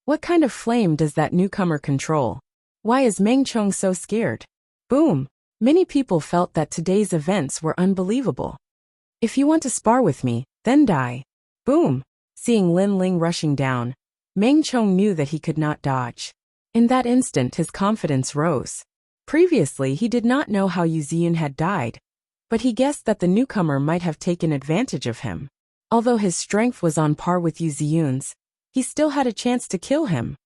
What kind of flame does that newcomer control? Why is Meng Chong so scared? Boom. Many people felt that today's events were unbelievable. "If you want to spar with me, then die." Boom. Seeing Lin Ling rushing down, Meng Chong knew that he could not dodge. In that instant his confidence rose. Previously he did not know how Yu Ziyun had died, but he guessed that the newcomer might have taken advantage of him. Although his strength was on par with Yu Ziyun's, he still had a chance to kill him.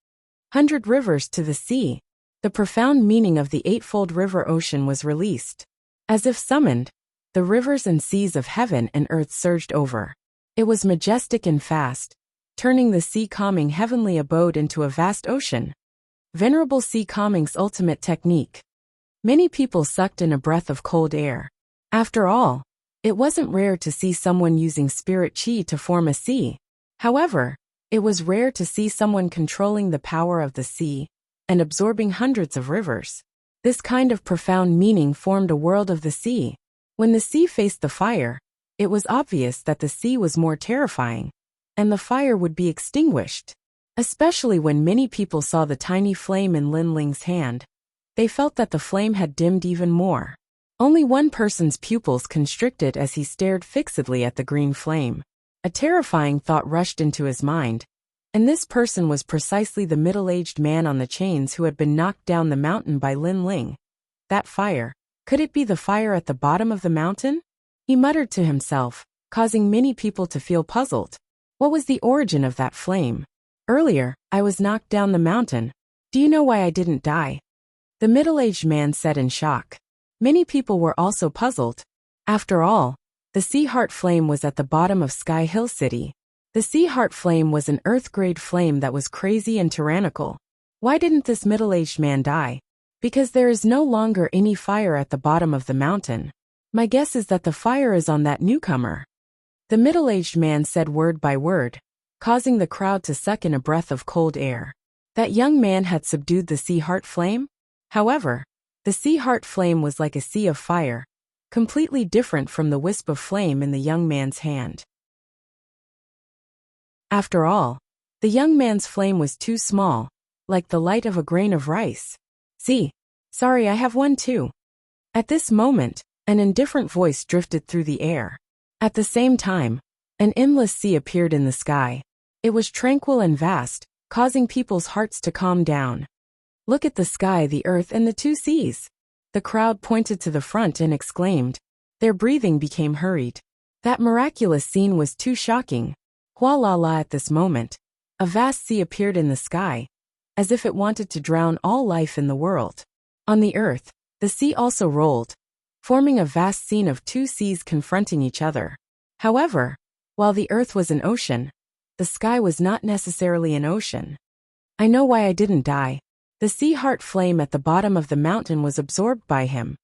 100 rivers to the sea. The profound meaning of the eightfold river ocean was released. As if summoned, the rivers and seas of heaven and earth surged over. It was majestic and fast, turning the sea calming heavenly abode into a vast ocean. Venerable Sea Calming's ultimate technique. Many people sucked in a breath of cold air. After all, it wasn't rare to see someone using spirit chi to form a sea. However, it was rare to see someone controlling the power of the sea and absorbing hundreds of rivers. This kind of profound meaning formed a world of the sea. When the sea faced the fire, it was obvious that the sea was more terrifying, and the fire would be extinguished. Especially when many people saw the tiny flame in Lin Ling's hand, they felt that the flame had dimmed even more. Only one person's pupils constricted as he stared fixedly at the green flame. A terrifying thought rushed into his mind, and this person was precisely the middle-aged man on the chains who had been knocked down the mountain by Lin Ling. That fire, could it be the fire at the bottom of the mountain? He muttered to himself, causing many people to feel puzzled. What was the origin of that flame? "Earlier, I was knocked down the mountain. Do you know why I didn't die?" The middle-aged man said in shock. Many people were also puzzled. After all, the Sea Heart Flame was at the bottom of Sky Hill City. The Sea Heart Flame was an Earth-grade flame that was crazy and tyrannical. Why didn't this middle-aged man die? Because there is no longer any fire at the bottom of the mountain. My guess is that the fire is on that newcomer. The middle-aged man said word by word, causing the crowd to suck in a breath of cold air. That young man had subdued the Sea Heart Flame? However, the Sea Heart Flame was like a sea of fire, completely different from the wisp of flame in the young man's hand. After all, the young man's flame was too small, like the light of a grain of rice. "See, sorry, I have one too." At this moment, an indifferent voice drifted through the air. At the same time, an endless sea appeared in the sky. It was tranquil and vast, causing people's hearts to calm down. "Look at the sky, the earth, and the two seas." The crowd pointed to the front and exclaimed. Their breathing became hurried. That miraculous scene was too shocking. Hualala at this moment, a vast sea appeared in the sky, as if it wanted to drown all life in the world. On the earth, the sea also rolled, forming a vast scene of two seas confronting each other. However, while the earth was an ocean, the sky was not necessarily an ocean. "I know why I didn't die." The Sea Heart Flame at the bottom of the mountain was absorbed by him.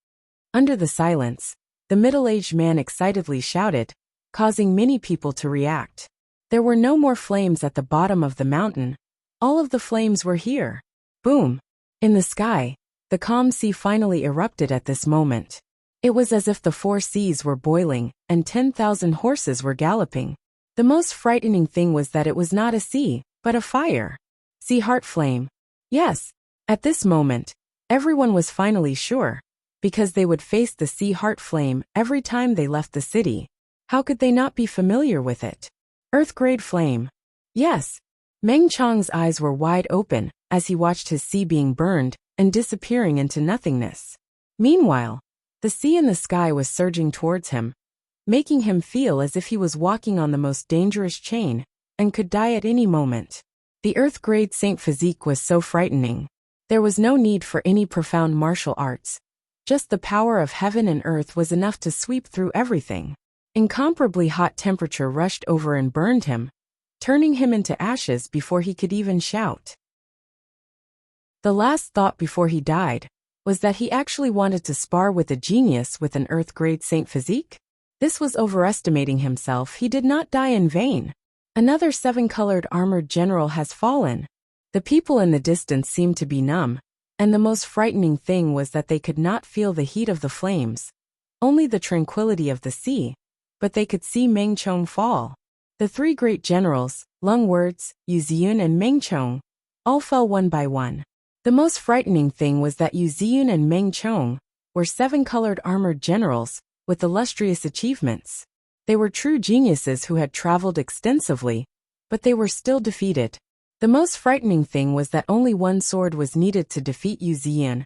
Under the silence, the middle-aged man excitedly shouted, causing many people to react. There were no more flames at the bottom of the mountain. All of the flames were here. Boom! In the sky, the calm sea finally erupted at this moment. It was as if the four seas were boiling, and 10,000 horses were galloping. The most frightening thing was that it was not a sea, but a fire. Sea Heart Flame. Yes. At this moment, Everyone was finally sure, because they would face the sea heart flame every time they left the city. How could they not be familiar with it? Earth-grade flame. Yes. Meng Chong's eyes were wide open as he watched his sea being burned and disappearing into nothingness. Meanwhile, the sea in the sky was surging towards him, making him feel as if he was walking on the most dangerous chain and could die at any moment. The Earth-grade Saint physique was so frightening. There was no need for any profound martial arts. Just the power of heaven and earth was enough to sweep through everything. Incomparably hot temperature rushed over and burned him, turning him into ashes before he could even shout. The last thought before he died was that he actually wanted to spar with a genius with an Earth-grade Saint physique. This was overestimating himself. He did not die in vain. Another 7-colored armored general has fallen. The people in the distance seemed to be numb, and the most frightening thing was that they could not feel the heat of the flames, only the tranquility of the sea, but they could see Meng Chong fall. The 3 great generals, Lung Words, Yu Ziyun and Meng Chong, all fell one by one. The most frightening thing was that Yu Ziyun and Meng Chong were 7-colored armored generals with illustrious achievements. They were true geniuses who had traveled extensively, but they were still defeated. The most frightening thing was that only one sword was needed to defeat Yu Ziyun,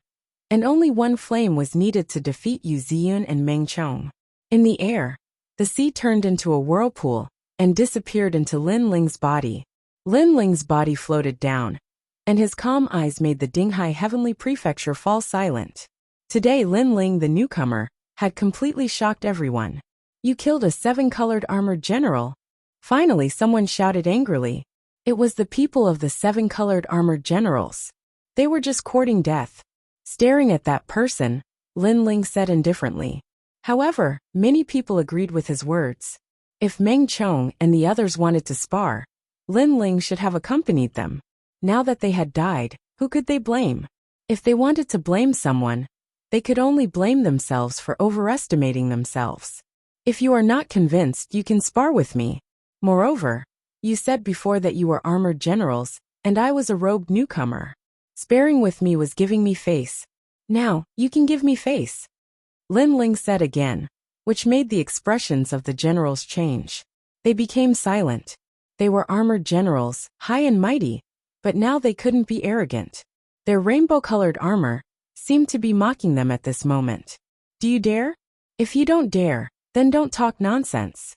and only one flame was needed to defeat Yu Ziyun and Meng Chong. In the air, the sea turned into a whirlpool and disappeared into Lin Ling's body. Lin Ling's body floated down, and his calm eyes made the Dinghai Heavenly Prefecture fall silent. Today Lin Ling, the newcomer, had completely shocked everyone. You killed a 7-colored armored general. Finally someone shouted angrily. It was the people of the 7-colored armored generals. They were just courting death. Staring at that person, Lin Ling said indifferently. However, many people agreed with his words. If Meng Chong and the others wanted to spar, Lin Ling should have accompanied them. Now that they had died, who could they blame? If they wanted to blame someone, they could only blame themselves for overestimating themselves. If you are not convinced, you can spar with me. Moreover, you said before that you were armored generals, and I was a robed newcomer. Sparring with me was giving me face. Now, you can give me face. Lin Ling said again, which made the expressions of the generals change. They became silent. They were armored generals, high and mighty, but now they couldn't be arrogant. Their rainbow-colored armor seemed to be mocking them at this moment. Do you dare? If you don't dare, then don't talk nonsense.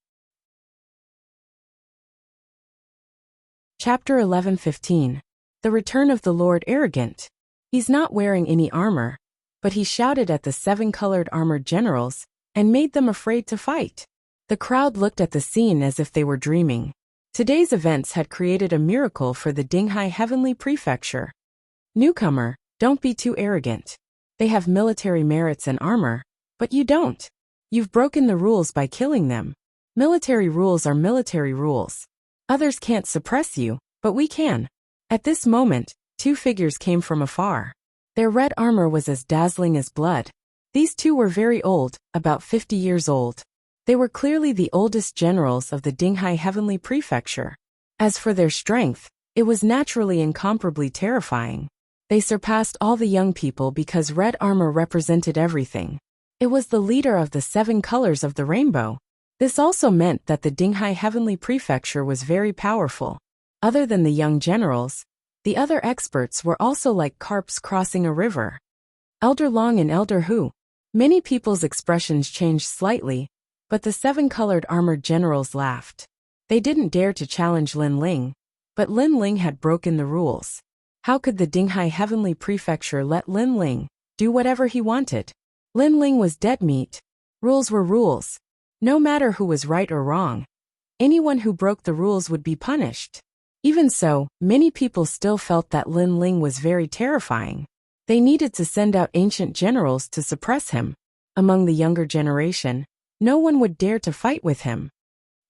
Chapter 11:15. The Return of the Lord Arrogant. He's not wearing any armor, but he shouted at the 7-colored armored generals and made them afraid to fight. The crowd looked at the scene as if they were dreaming. Today's events had created a miracle for the Dinghai Heavenly Prefecture. Newcomer, don't be too arrogant. They have military merits and armor, but you don't. You've broken the rules by killing them. Military rules are military rules. Others can't suppress you, but we can. At this moment, 2 figures came from afar. Their red armor was as dazzling as blood. These 2 were very old, about 50 years old. They were clearly the oldest generals of the Dinghai Heavenly Prefecture. As for their strength, it was naturally incomparably terrifying. They surpassed all the young people because red armor represented everything. It was the leader of the 7 colors of the rainbow. This also meant that the Dinghai Heavenly Prefecture was very powerful. Other than the young generals, the other experts were also like carps crossing a river. Elder Long and Elder Hu. Many people's expressions changed slightly, but the 7-colored armored generals laughed. They didn't dare to challenge Lin Ling, but Lin Ling had broken the rules. How could the Dinghai Heavenly Prefecture let Lin Ling do whatever he wanted? Lin Ling was dead meat. Rules were rules. No matter who was right or wrong, anyone who broke the rules would be punished. Even so, many people still felt that Lin Ling was very terrifying. They needed to send out ancient generals to suppress him. Among the younger generation, no one would dare to fight with him.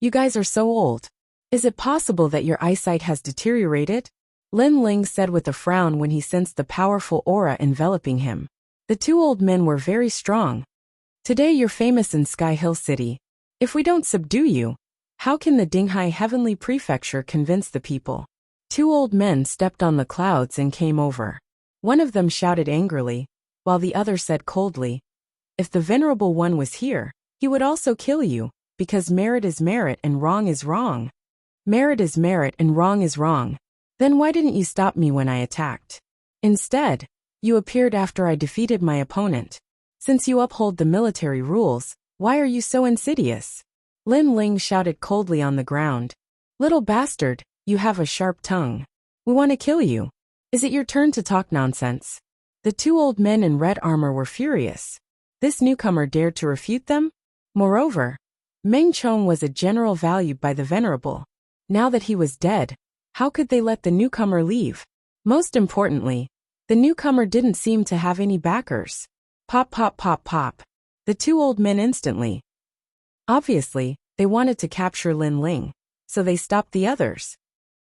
You guys are so old. Is it possible that your eyesight has deteriorated? Lin Ling said with a frown when he sensed the powerful aura enveloping him. The 2 old men were very strong. Today you're famous in Sky Hill City. If we don't subdue you, how can the Dinghai Heavenly Prefecture convince the people? 2 old men stepped on the clouds and came over. One of them shouted angrily, while the other said coldly, "If the Venerable One was here, he would also kill you, because merit is merit and wrong is wrong. Merit is merit and wrong is wrong. Then why didn't you stop me when I attacked? Instead, you appeared after I defeated my opponent. Since you uphold the military rules, why are you so insidious?" Lin Ling shouted coldly on the ground. "Little bastard, you have a sharp tongue. We want to kill you. Is it your turn to talk nonsense?" The two old men in red armor were furious. This newcomer dared to refute them? Moreover, Meng Chong was a general valued by the Venerable. Now that he was dead, how could they let the newcomer leave? Most importantly, the newcomer didn't seem to have any backers. Pop pop pop pop. The two old men instantly. Obviously, they wanted to capture Lin Ling, so they stopped the others.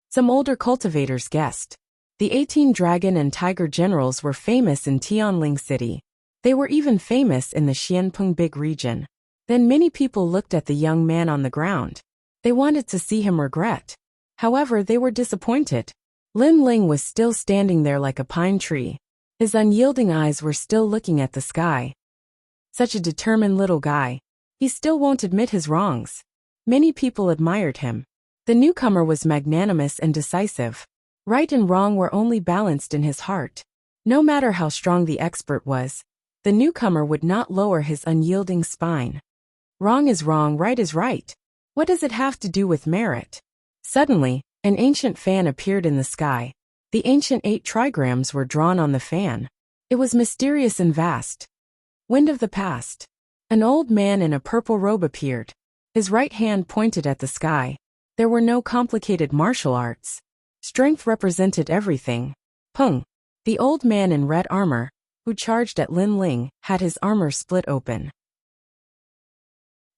Some older cultivators guessed. The 18 dragon and tiger generals were famous in Tianling City. They were even famous in the Xianpeng Big region. Then many people looked at the young man on the ground. They wanted to see him regret. However, they were disappointed. Lin Ling was still standing there like a pine tree. His unyielding eyes were still looking at the sky. Such a determined little guy. He still won't admit his wrongs. Many people admired him. The newcomer was magnanimous and decisive. Right and wrong were only balanced in his heart. No matter how strong the expert was, the newcomer would not lower his unyielding spine. Wrong is wrong, right is right. What does it have to do with merit? Suddenly, an ancient fan appeared in the sky. The ancient 8 trigrams were drawn on the fan. It was mysterious and vast. Wind of the past. An old man in a purple robe appeared. His right hand pointed at the sky. There were no complicated martial arts. Strength represented everything. Pung. The old man in red armor, who charged at Lin Ling, had his armor split open.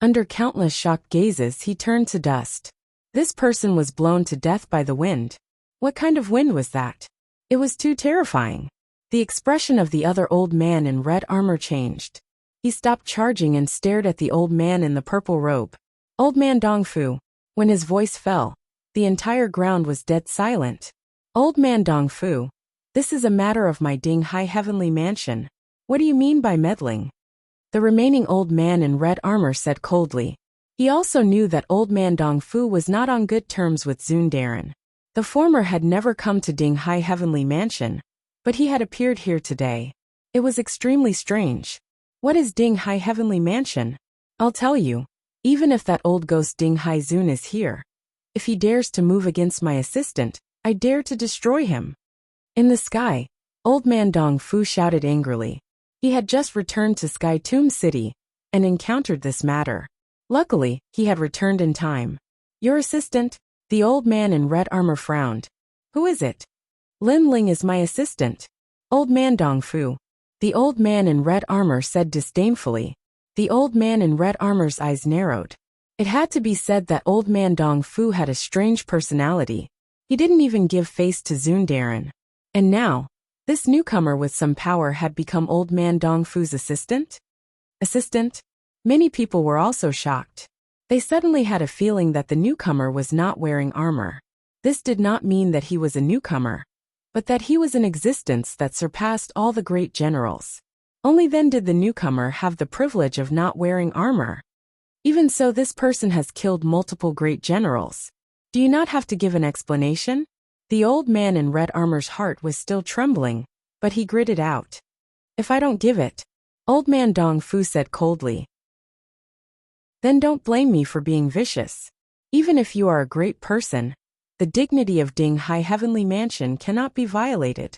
Under countless shocked gazes, he turned to dust. This person was blown to death by the wind. What kind of wind was that? It was too terrifying. The expression of the other old man in red armor changed. He stopped charging and stared at the old man in the purple robe. Old man Dongfu. When his voice fell, the entire ground was dead silent. Old man Dongfu. This is a matter of my Ding Hai heavenly mansion. What do you mean by meddling? The remaining old man in red armor said coldly. He also knew that old man Dongfu was not on good terms with Zundarin. The former had never come to Ding Hai heavenly mansion, but he had appeared here today. It was extremely strange. What is Ding Hai heavenly mansion? I'll tell you. Even if that old ghost Ding Hai Zun is here, if he dares to move against my assistant, I dare to destroy him. In the sky, old man Dongfu shouted angrily. He had just returned to Sky Tomb City and encountered this matter. Luckily, he had returned in time. Your assistant? The old man in red armor frowned. Who is it? Lin Ling is my assistant. Old man Dongfu. The old man in red armor said disdainfully. The old man in red armor's eyes narrowed. It had to be said that old man Dongfu had a strange personality. He didn't even give face to Zundarin. And now, this newcomer with some power had become old man Dongfu's assistant? Assistant? Many people were also shocked. They suddenly had a feeling that the newcomer was not wearing armor. This did not mean that he was a newcomer, but that he was in existence that surpassed all the great generals. Only then did the newcomer have the privilege of not wearing armor. Even so, this person has killed multiple great generals. Do you not have to give an explanation? The old man in red armor's heart was still trembling, but he gritted out. If I don't give it, old man Dongfu said coldly. Then don't blame me for being vicious. Even if you are a great person, the dignity of Ding Hai heavenly mansion cannot be violated.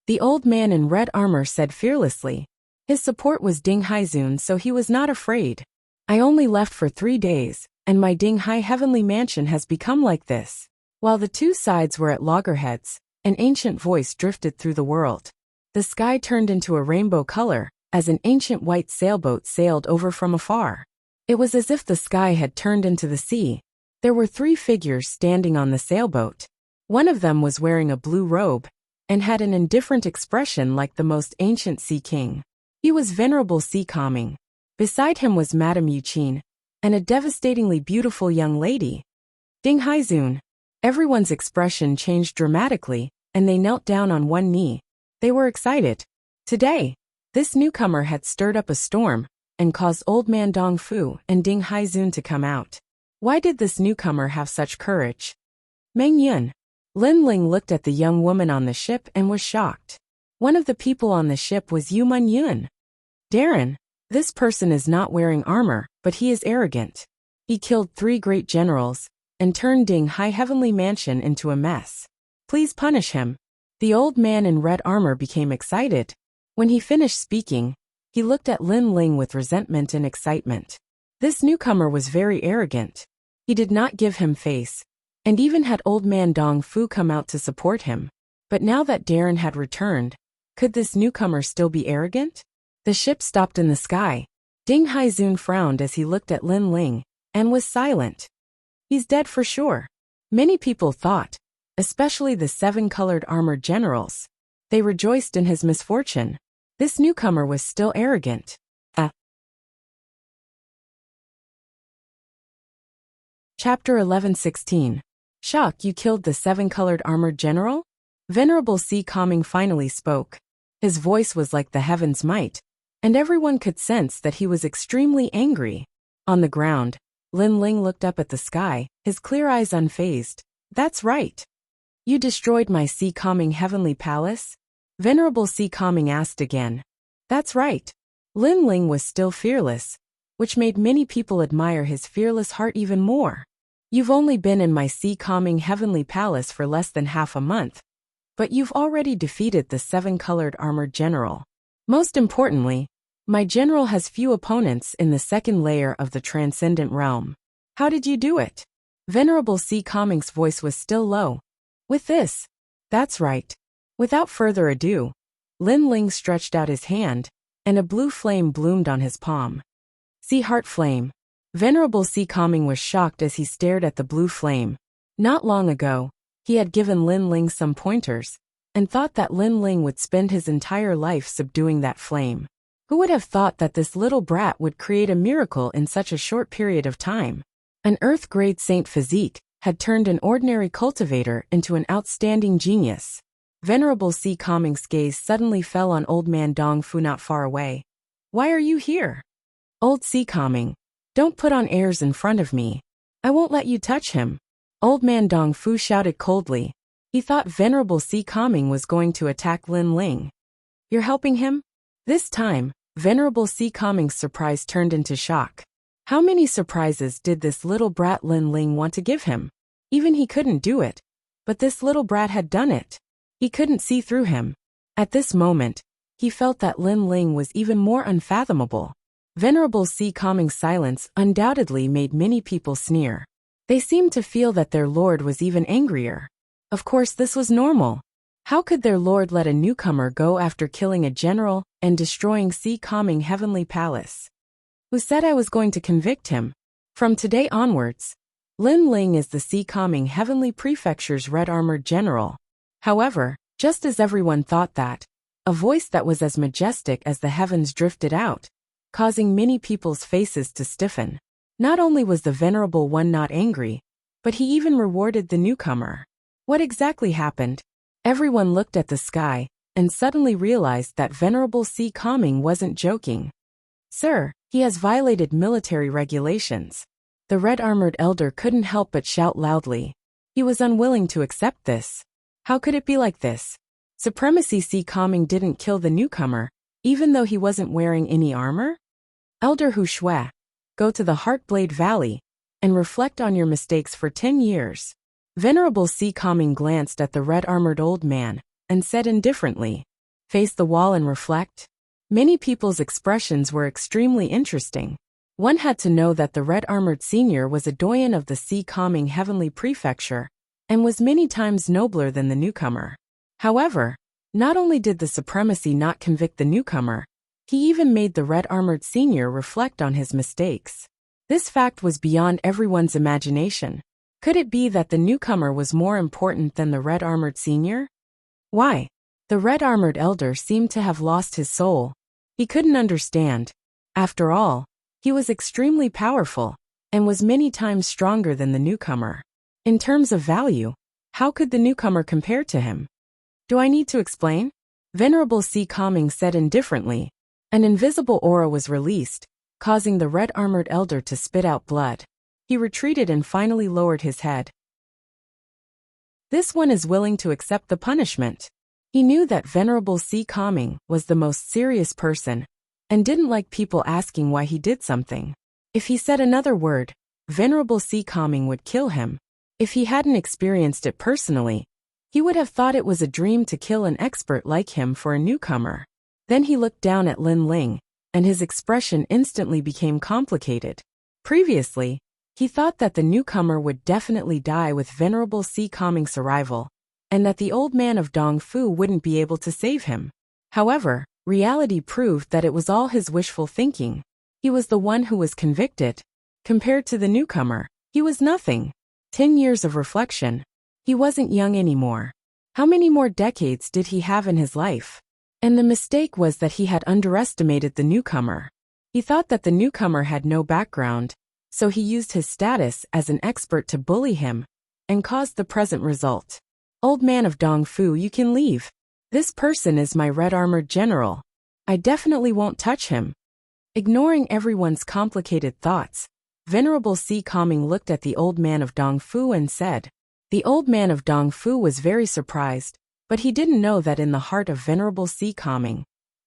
The old man in red armor said fearlessly. His support was Ding Hai Zun, so he was not afraid. I only left for 3 days, and my Ding Hai heavenly mansion has become like this. While the two sides were at loggerheads, an ancient voice drifted through the world. The sky turned into a rainbow color, as an ancient white sailboat sailed over from afar. It was as if the sky had turned into the sea. There were 3 figures standing on the sailboat. One of them was wearing a blue robe, and had an indifferent expression like the most ancient sea king. He was Venerable Sea Calming. Beside him was Madame Yuqin, and a devastatingly beautiful young lady. Ding Hai Zun. Everyone's expression changed dramatically, and they knelt down on one knee. They were excited. Today, this newcomer had stirred up a storm and caused Old Man Dong Fu and Ding Haizun to come out. Why did this newcomer have such courage? Meng Yun. Lin Ling looked at the young woman on the ship and was shocked. One of the people on the ship was Yu Mun Yun. Darren, this person is not wearing armor, but he is arrogant. He killed 3 great generals and turned Ding Hai Heavenly Mansion into a mess. Please punish him. The old man in red armor became excited. When he finished speaking, he looked at Lin Ling with resentment and excitement. This newcomer was very arrogant. He did not give him face, and even had Old Man Dong Fu come out to support him. But now that Darren had returned, could this newcomer still be arrogant? The ship stopped in the sky. Ding Haizun frowned as he looked at Lin Ling, and was silent. He's dead for sure. Many people thought, especially the 7-colored armored generals. They rejoiced in his misfortune. This newcomer was still arrogant. Chapter 11:16. Shock, you killed the 7-colored armored general? Venerable Si Kaming finally spoke. His voice was like the heaven's might, and everyone could sense that he was extremely angry. On the ground, Lin Ling looked up at the sky, his clear eyes unfazed. That's right. You destroyed my Si Kaming heavenly palace? Venerable Si Kaming asked again. That's right. Lin Ling was still fearless, which made many people admire his fearless heart even more. You've only been in my Si Kaming heavenly palace for less than half a month, but you've already defeated the 7-colored armored general. Most importantly, my general has few opponents in the 2nd layer of the transcendent realm. How did you do it? Venerable Si Kaming's voice was still low. With this. That's right. Without further ado, Lin Ling stretched out his hand, and a blue flame bloomed on his palm. See heart flame. Venerable Si Kaming was shocked as he stared at the blue flame. Not long ago, he had given Lin Ling some pointers, and thought that Lin Ling would spend his entire life subduing that flame. Who would have thought that this little brat would create a miracle in such a short period of time? An Earth-grade Saint physique had turned an ordinary cultivator into an outstanding genius. Venerable Si Kaming's gaze suddenly fell on Old Man Dong Fu not far away. Why are you here? Old Si Kaming, don't put on airs in front of me. I won't let you touch him. Old Man Dong Fu shouted coldly. He thought Venerable Si Kaming was going to attack Lin Ling. You're helping him? This time, Venerable Si Kaming's surprise turned into shock. How many surprises did this little brat Lin Ling want to give him? Even he couldn't do it. But this little brat had done it. He couldn't see through him. At this moment, he felt that Lin Ling was even more unfathomable. Venerable Si Kaming's silence undoubtedly made many people sneer. They seemed to feel that their lord was even angrier. Of course, this was normal. How could their lord let a newcomer go after killing a general and destroying Si Kaming heavenly palace? Who said I was going to convict him? From today onwards, Lin Ling is the Si Kaming heavenly prefecture's red-armored general. However, just as everyone thought that, a voice that was as majestic as the heavens drifted out, causing many people's faces to stiffen. Not only was the venerable one not angry, but he even rewarded the newcomer. What exactly happened? Everyone looked at the sky, and suddenly realized that Venerable Si Kaming wasn't joking. Sir, he has violated military regulations. The red-armored elder couldn't help but shout loudly. He was unwilling to accept this. How could it be like this? Supremacy Si Kaming didn't kill the newcomer, even though he wasn't wearing any armor? Elder Hu Shui, go to the Heartblade Valley, and reflect on your mistakes for 10 years. Venerable Si Kaming glanced at the red-armored old man, and said indifferently, face the wall and reflect. Many people's expressions were extremely interesting. One had to know that the red-armored senior was a doyen of the Si Kaming heavenly prefecture, and was many times nobler than the newcomer. However, not only did the supremacy not convict the newcomer, he even made the red-armored senior reflect on his mistakes. This fact was beyond everyone's imagination. Could it be that the newcomer was more important than the red-armored senior? Why? The red-armored elder seemed to have lost his soul. He couldn't understand. After all, he was extremely powerful, and was many times stronger than the newcomer. In terms of value, how could the newcomer compare to him? Do I need to explain? Venerable C. Calming said indifferently. An invisible aura was released, causing the red-armored elder to spit out blood. He retreated and finally lowered his head. This one is willing to accept the punishment. He knew that Venerable C. Calming was the most serious person, and didn't like people asking why he did something. If he said another word, Venerable C. Calming would kill him. If he hadn't experienced it personally, he would have thought it was a dream to kill an expert like him for a newcomer. Then he looked down at Lin Ling, and his expression instantly became complicated. Previously, he thought that the newcomer would definitely die with Venerable C. Calming's arrival, and that the old man of Dongfu wouldn't be able to save him. However, reality proved that it was all his wishful thinking. He was the one who was convicted. Compared to the newcomer, he was nothing. 10 years of reflection. He wasn't young anymore. How many more decades did he have in his life? And the mistake was that he had underestimated the newcomer. He thought that the newcomer had no background, so he used his status as an expert to bully him, and caused the present result. Old man of Dongfu, you can leave. This person is my red-armored general. I definitely won't touch him. Ignoring everyone's complicated thoughts, Venerable C. Calming looked at the old man of Dongfu and said. The old man of Dongfu was very surprised, but he didn't know that in the heart of Venerable C. Calming,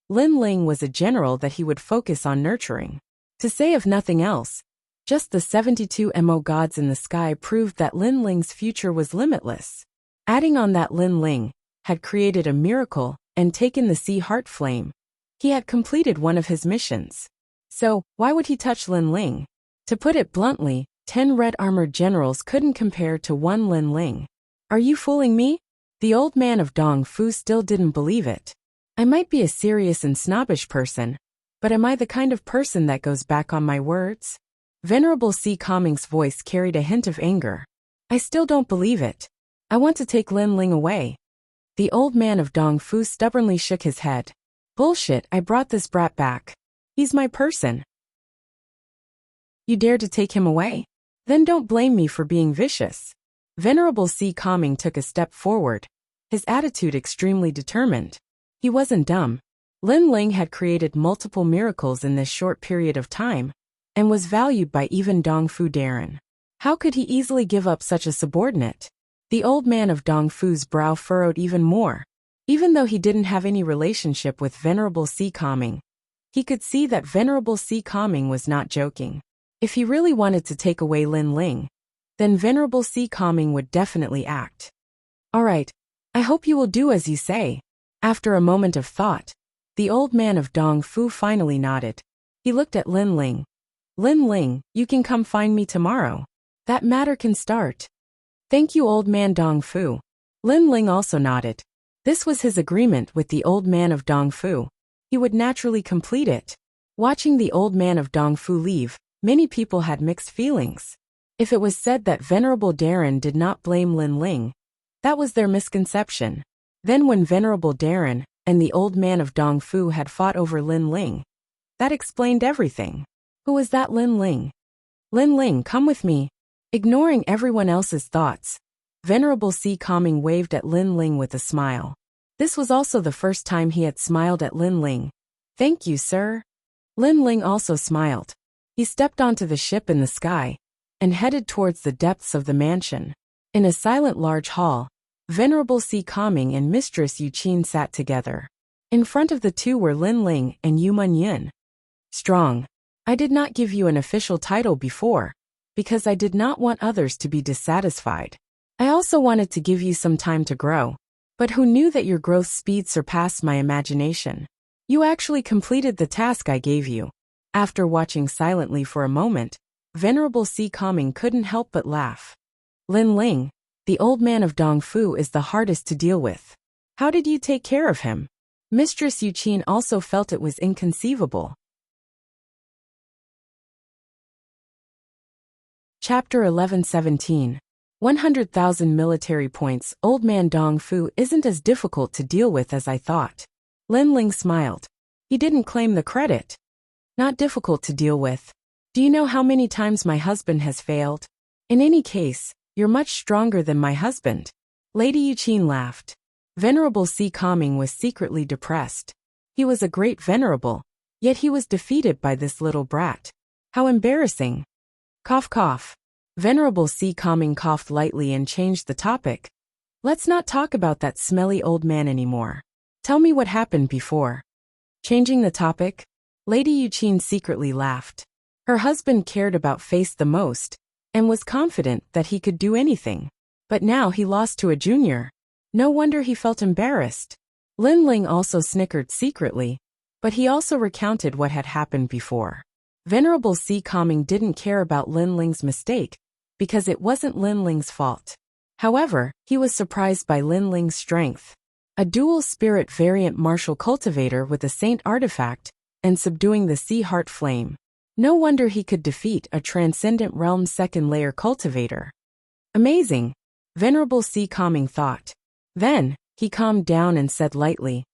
Lin Ling was a general that he would focus on nurturing. To say of nothing else, just the 72 Mo gods in the sky proved that Lin Ling's future was limitless. Adding on that Lin Ling had created a miracle and taken the sea heart flame. He had completed one of his missions. So, why would he touch Lin Ling? To put it bluntly, 10 red-armored generals couldn't compare to one Lin Ling. Are you fooling me? The old man of Dongfu still didn't believe it. I might be a serious and snobbish person, but am I the kind of person that goes back on my words? Venerable C. Calming's voice carried a hint of anger. I still don't believe it. I want to take Lin Ling away. The old man of Dongfu stubbornly shook his head. Bullshit, I brought this brat back. He's my person. You dare to take him away? Then don't blame me for being vicious. Venerable C. Calming took a step forward, his attitude extremely determined. He wasn't dumb. Lin Ling had created multiple miracles in this short period of time, and was valued by even Dongfu Darren. How could he easily give up such a subordinate? The old man of Dongfu's brow furrowed even more. Even though he didn't have any relationship with Venerable C. Calming, he could see that Venerable C. Calming was not joking. If he really wanted to take away Lin Ling, then Venerable C. Calming would definitely act. All right, I hope you will do as you say. After a moment of thought, the old man of Dongfu finally nodded. He looked at Lin Ling. Lin Ling, you can come find me tomorrow. That matter can start. Thank you, old man Dongfu. Lin Ling also nodded. This was his agreement with the old man of Dongfu. He would naturally complete it. Watching the old man of Dongfu leave, many people had mixed feelings. If it was said that Venerable Darren did not blame Lin Ling, that was their misconception. Then when Venerable Darren and the old man of Dongfu had fought over Lin Ling, that explained everything. Who was that Lin Ling? Lin Ling, come with me. Ignoring everyone else's thoughts, Venerable C. Calming waved at Lin Ling with a smile. This was also the first time he had smiled at Lin Ling. Thank you, sir. Lin Ling also smiled. He stepped onto the ship in the sky, and headed towards the depths of the mansion. In a silent large hall, Venerable C. Calming and Mistress Yuqin sat together. In front of the two were Lin Ling and Yu Munyin. Strong. I did not give you an official title before, because I did not want others to be dissatisfied. I also wanted to give you some time to grow, but who knew that your growth speed surpassed my imagination? You actually completed the task I gave you. After watching silently for a moment, Venerable C. Calming couldn't help but laugh. Lin Ling, the old man of Dongfu is the hardest to deal with. How did you take care of him? Mistress Yuqin also felt it was inconceivable. Chapter 11:17. 100,000 military points. Old man Dongfu isn't as difficult to deal with as I thought. Lin Ling smiled. He didn't claim the credit. Not difficult to deal with. Do you know how many times my husband has failed? In any case, you're much stronger than my husband. Lady Yuqin laughed. Venerable Si Kongming was secretly depressed. He was a great venerable, yet he was defeated by this little brat. How embarrassing. Cough cough. Venerable Si Kongming coughed lightly and changed the topic. Let's not talk about that smelly old man anymore. Tell me what happened before. Changing the topic, Lady Yuqin secretly laughed. Her husband cared about Face the most, and was confident that he could do anything. But now he lost to a junior. No wonder he felt embarrassed. Lin Ling also snickered secretly, but he also recounted what had happened before. Venerable Si Kongming didn't care about Lin Ling's mistake, because it wasn't Lin Ling's fault. However, he was surprised by Lin Ling's strength. A dual spirit variant martial cultivator with a saint artifact, and subduing the sea heart flame. No wonder he could defeat a transcendent realm second layer cultivator. Amazing, Venerable Si Kongming thought. Then, he calmed down and said lightly,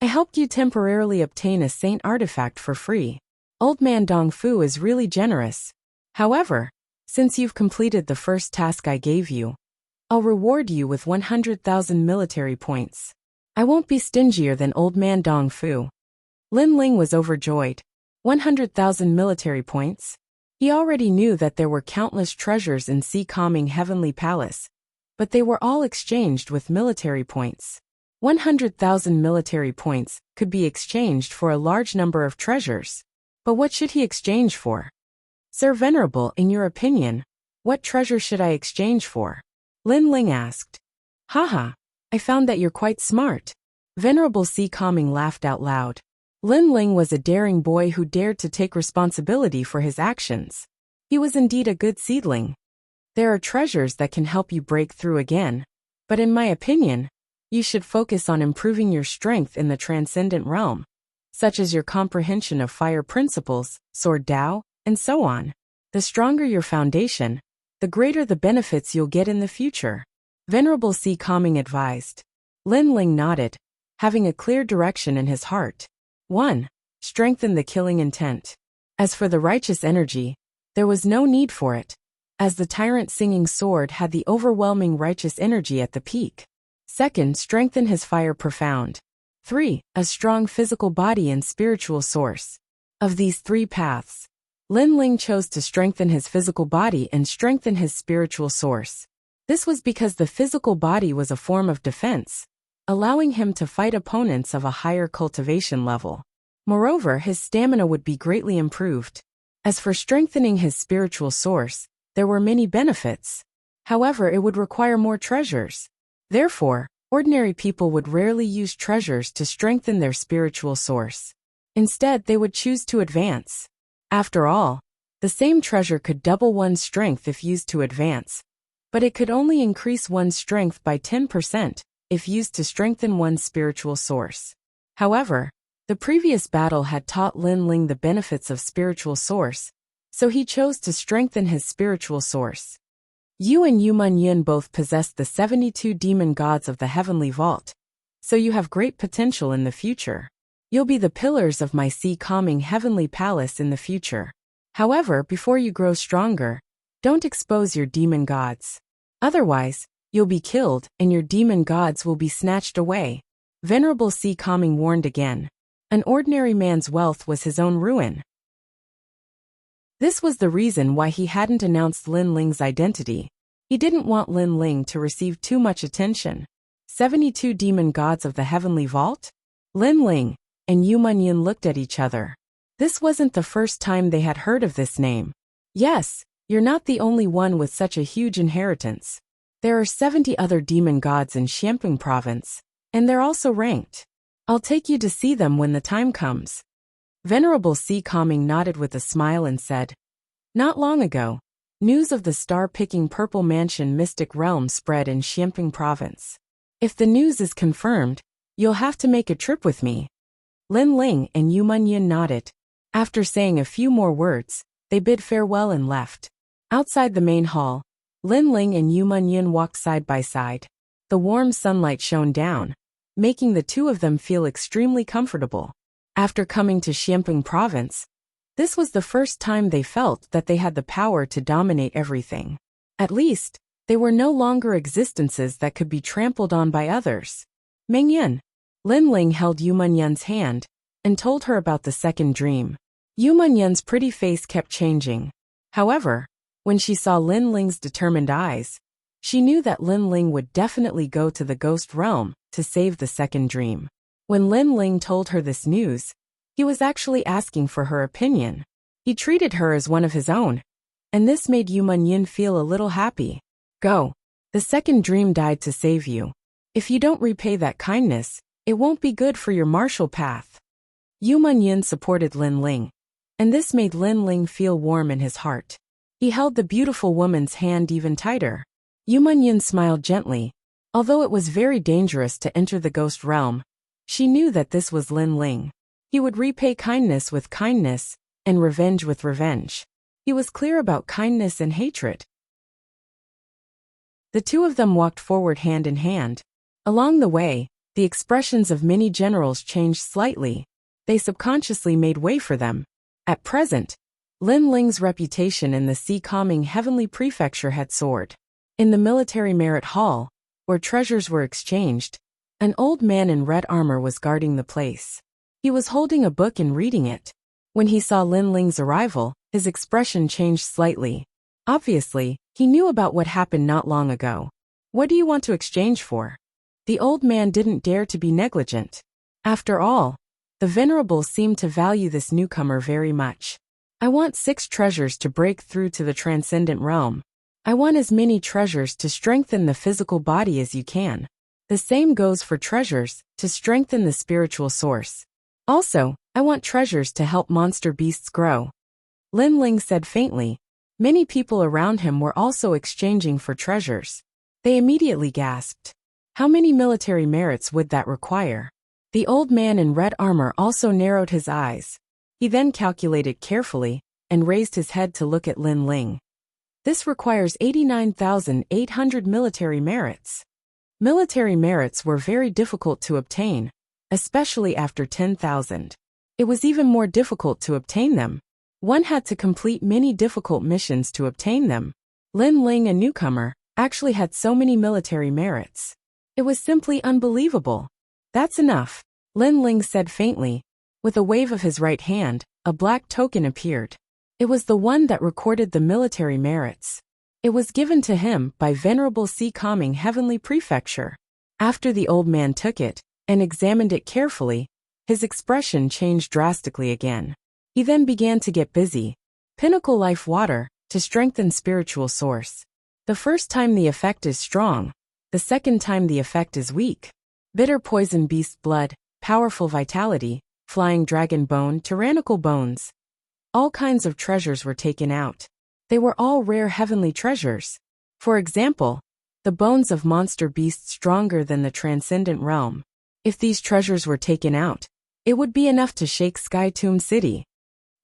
I helped you temporarily obtain a saint artifact for free. Old man Dong Fu is really generous. However, since you've completed the first task I gave you, I'll reward you with 100,000 military points. I won't be stingier than old man Dong Fu. Lin Ling was overjoyed. 100,000 military points? He already knew that there were countless treasures in Si Kongming Heavenly Palace, but they were all exchanged with military points. 100,000 military points could be exchanged for a large number of treasures. But what should he exchange for? Sir Venerable, in your opinion, what treasure should I exchange for? Lin Ling asked. Haha, I found that you're quite smart. Venerable Si Kongming laughed out loud. Lin Ling was a daring boy who dared to take responsibility for his actions. He was indeed a good seedling. There are treasures that can help you break through again, but in my opinion, you should focus on improving your strength in the transcendent realm, such as your comprehension of fire principles, sword Tao, and so on. The stronger your foundation, the greater the benefits you'll get in the future. Venerable Si Kongming advised. Lin Ling nodded, having a clear direction in his heart. 1. Strengthen the killing intent. As for the righteous energy, there was no need for it, as the tyrant singing sword had the overwhelming righteous energy at the peak. 2. Strengthen his fire profound. 3. A strong physical body and spiritual source. Of these three paths, Lin Ling chose to strengthen his physical body and strengthen his spiritual source. This was because the physical body was a form of defense, allowing him to fight opponents of a higher cultivation level. Moreover, his stamina would be greatly improved. As for strengthening his spiritual source, there were many benefits. However, it would require more treasures. Therefore, ordinary people would rarely use treasures to strengthen their spiritual source. Instead, they would choose to advance. After all, the same treasure could double one's strength if used to advance, but it could only increase one's strength by 10% if used to strengthen one's spiritual source. However, the previous battle had taught Lin Ling the benefits of spiritual source, so he chose to strengthen his spiritual source. You and Yu Munyin both possessed the 72 demon gods of the heavenly vault, so you have great potential in the future. You'll be the pillars of my Si Kongming heavenly palace in the future. However, before you grow stronger, don't expose your demon gods. Otherwise, you'll be killed and your demon gods will be snatched away. Venerable Si Kongming warned again. An ordinary man's wealth was his own ruin. This was the reason why he hadn't announced Lin Ling's identity. He didn't want Lin Ling to receive too much attention. 72 demon gods of the heavenly vault? Lin Ling and Yu Munyin looked at each other. This wasn't the first time they had heard of this name. Yes, you're not the only one with such a huge inheritance. There are 70 other demon gods in Xiamping province, and they're also ranked. I'll take you to see them when the time comes. Venerable Si Kongming nodded with a smile and said, Not long ago, news of the star-picking Purple Mansion Mystic Realm spread in Xiamping province. If the news is confirmed, you'll have to make a trip with me. Lin Ling and Yu Munyin nodded. After saying a few more words, they bid farewell and left. Outside the main hall, Lin Ling and Yu Munyin walked side by side. The warm sunlight shone down, making the two of them feel extremely comfortable. After coming to Xiamping province, this was the first time they felt that they had the power to dominate everything. At least, they were no longer existences that could be trampled on by others. Mengyan. Lin Ling held Yu Munyan's hand and told her about the second dream. Yu Munyan's pretty face kept changing. However, when she saw Lin Ling's determined eyes, she knew that Lin Ling would definitely go to the ghost realm to save the second dream. When Lin Ling told her this news, he was actually asking for her opinion. He treated her as one of his own, and this made Yu Munyan feel a little happy. Go. The second dream died to save you. If you don't repay that kindness, it won't be good for your martial path. Yu Munyan supported Lin Ling, and this made Lin Ling feel warm in his heart. He held the beautiful woman's hand even tighter. Yu Munyan smiled gently. Although it was very dangerous to enter the ghost realm, she knew that this was Lin Ling. He would repay kindness with kindness, and revenge with revenge. He was clear about kindness and hatred. The two of them walked forward hand in hand. Along the way, the expressions of many generals changed slightly. They subconsciously made way for them. At present, Lin Ling's reputation in the sea-calming heavenly prefecture had soared. In the military merit hall, where treasures were exchanged, an old man in red armor was guarding the place. He was holding a book and reading it. When he saw Lin Ling's arrival, his expression changed slightly. Obviously, he knew about what happened not long ago. What do you want to exchange for? The old man didn't dare to be negligent. After all, the venerables seemed to value this newcomer very much. I want 6 treasures to break through to the transcendent realm. I want as many treasures to strengthen the physical body as you can. The same goes for treasures to strengthen the spiritual source. Also, I want treasures to help monster beasts grow. Lin Ling said faintly. Many people around him were also exchanging for treasures. They immediately gasped. How many military merits would that require? The old man in red armor also narrowed his eyes. He then calculated carefully and raised his head to look at Lin Ling. This requires 89,800 military merits. Military merits were very difficult to obtain, especially after 10,000. It was even more difficult to obtain them. One had to complete many difficult missions to obtain them. Lin Ling, a newcomer, actually had so many military merits. It was simply unbelievable. That's enough, Lin Ling said faintly. With a wave of his right hand, a black token appeared. It was the one that recorded the military merits. It was given to him by Venerable Sea-Calming Heavenly Prefecture. After the old man took it and examined it carefully, his expression changed drastically again. He then began to get busy. Pinnacle Life Water, to strengthen spiritual source. The first time the effect is strong. The second time the effect is weak. Bitter Poison Beast Blood, Powerful Vitality, Flying Dragon Bone, Tyrannical Bones. All kinds of treasures were taken out. They were all rare heavenly treasures. For example, the bones of monster beasts stronger than the transcendent realm. If these treasures were taken out, it would be enough to shake Sky Tomb City.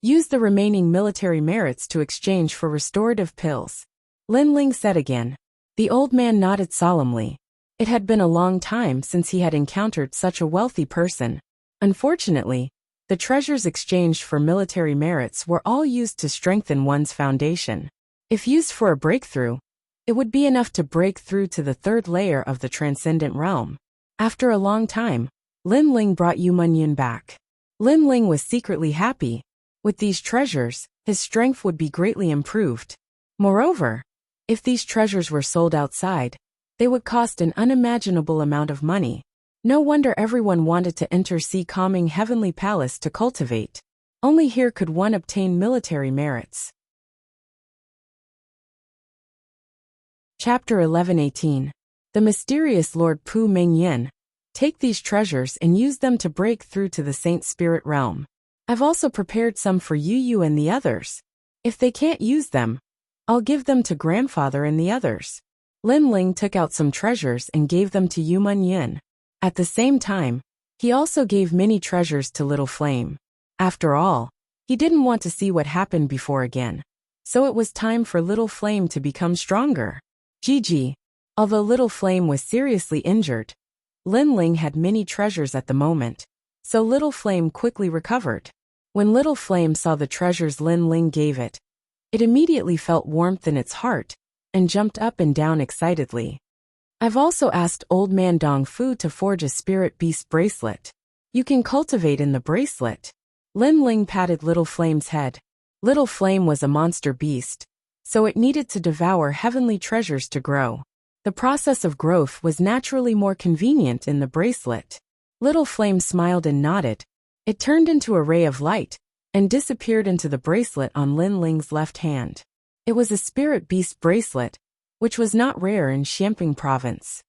Use the remaining military merits to exchange for restorative pills. Lin Ling said again. The old man nodded solemnly. It had been a long time since he had encountered such a wealthy person. Unfortunately, the treasures exchanged for military merits were all used to strengthen one's foundation. If used for a breakthrough, it would be enough to break through to the 3rd layer of the transcendent realm. After a long time, Lin Ling brought Yu Munyan back. Lin Ling was secretly happy. With these treasures, his strength would be greatly improved. Moreover, if these treasures were sold outside, they would cost an unimaginable amount of money. No wonder everyone wanted to enter Sea-Calming Heavenly Palace to cultivate. Only here could one obtain military merits. Chapter 11:18. The mysterious Lord Pu Mengyan. Take these treasures and use them to break through to the Saint Spirit realm. I've also prepared some for you and the others. If they can't use them, I'll give them to grandfather and the others. Lin Ling took out some treasures and gave them to Yu Munyan. At the same time, he also gave many treasures to Little Flame. After all, he didn't want to see what happened before again. So it was time for Little Flame to become stronger. Gigi. Although Little Flame was seriously injured, Lin Ling had many treasures at the moment, so Little Flame quickly recovered. When Little Flame saw the treasures Lin Ling gave it, it immediately felt warmth in its heart and jumped up and down excitedly. I've also asked Old Man Dong Fu to forge a spirit beast bracelet. You can cultivate in the bracelet. Lin Ling patted Little Flame's head. Little Flame was a monster beast, so it needed to devour heavenly treasures to grow. The process of growth was naturally more convenient in the bracelet. Little Flame smiled and nodded. It turned into a ray of light and disappeared into the bracelet on Lin Ling's left hand. It was a spirit beast bracelet, which was not rare in Xiamping province.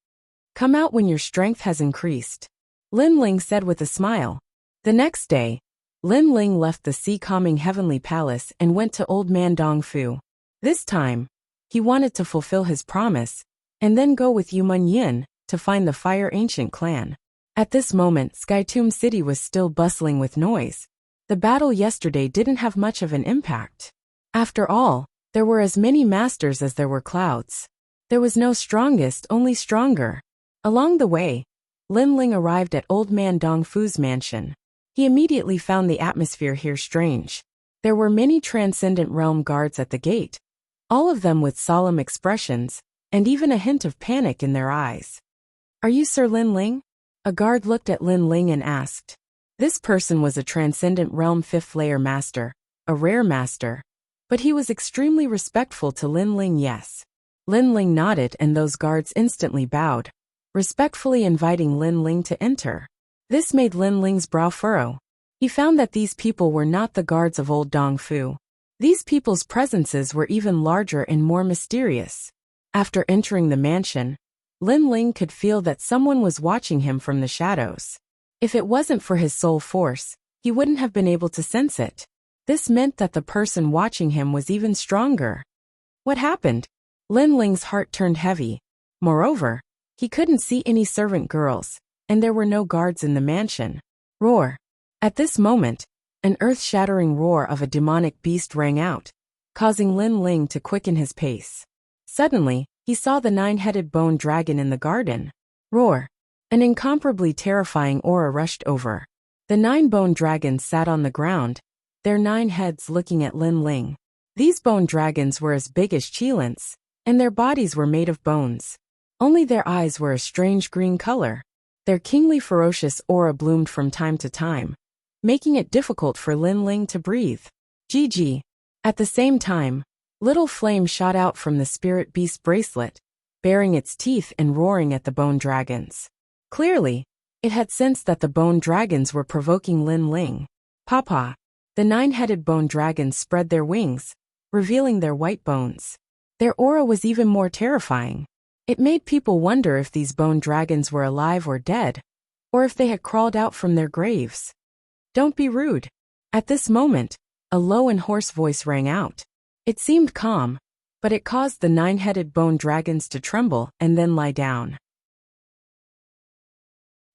Come out when your strength has increased, Lin Ling said with a smile. The next day, Lin Ling left the Sea Calming Heavenly Palace and went to Old Man Dong Fu. This time, he wanted to fulfill his promise and then go with Yumun Yin to find the Fire Ancient clan. At this moment, Skytomb City was still bustling with noise. The battle yesterday didn't have much of an impact. After all, there were as many masters as there were clouds. There was no strongest, only stronger. Along the way, Lin Ling arrived at Old Man Dong Fu's mansion. He immediately found the atmosphere here strange. There were many Transcendent Realm guards at the gate, all of them with solemn expressions, and even a hint of panic in their eyes. Are you Sir Lin Ling? A guard looked at Lin Ling and asked. This person was a Transcendent Realm 5th layer master, a rare master, but he was extremely respectful to Lin Ling. Yes. Lin Ling nodded and those guards instantly bowed, respectfully inviting Lin Ling to enter. This made Lin Ling's brow furrow. He found that these people were not the guards of Old Dong Fu. These people's presences were even larger and more mysterious. After entering the mansion, Lin Ling could feel that someone was watching him from the shadows. If it wasn't for his soul force, he wouldn't have been able to sense it. This meant that the person watching him was even stronger. What happened? Lin Ling's heart turned heavy. Moreover, he couldn't see any servant girls, and there were no guards in the mansion. Roar! At this moment, an earth-shattering roar of a demonic beast rang out, causing Lin Ling to quicken his pace. Suddenly, he saw the 9-headed bone dragon in the garden. Roar! An incomparably terrifying aura rushed over. The 9 bone dragons sat on the ground, their 9 heads looking at Lin Ling. These bone dragons were as big as Qilins, and their bodies were made of bones. Only their eyes were a strange green color. Their kingly ferocious aura bloomed from time to time, making it difficult for Lin Ling to breathe. GG. At the same time, Little Flame shot out from the spirit beast bracelet, baring its teeth and roaring at the bone dragons. Clearly, it had sensed that the bone dragons were provoking Lin Ling. Papa! The 9-headed bone dragons spread their wings, revealing their white bones. Their aura was even more terrifying. It made people wonder if these bone dragons were alive or dead, or if they had crawled out from their graves. Don't be rude. At this moment, a low and hoarse voice rang out. It seemed calm, but it caused the 9-headed bone dragons to tremble and then lie down.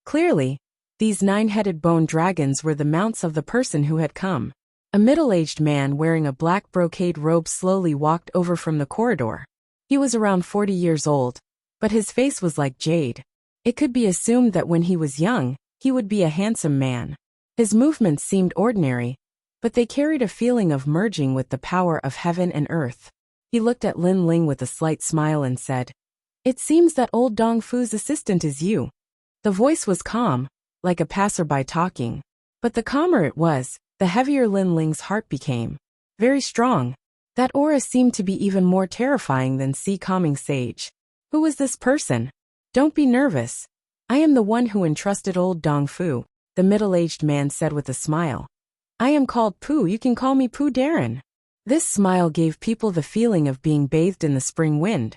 Clearly, these 9-headed bone dragons were the mounts of the person who had come. A middle-aged man wearing a black brocade robe slowly walked over from the corridor. He was around 40 years old, but his face was like jade. It could be assumed that when he was young, he would be a handsome man. His movements seemed ordinary, but they carried a feeling of merging with the power of heaven and earth. He looked at Lin Ling with a slight smile and said, "It seems that Old Dong Fu's assistant is you." The voice was calm, like a passerby talking. But the calmer it was, the heavier Lin Ling's heart became. Very strong. That aura seemed to be even more terrifying than Sea Calming Sage. Who was this person? Don't be nervous. I am the one who entrusted Old Dong Fu, the middle-aged man said with a smile. I am called Pooh, you can call me Pooh Darren. This smile gave people the feeling of being bathed in the spring wind,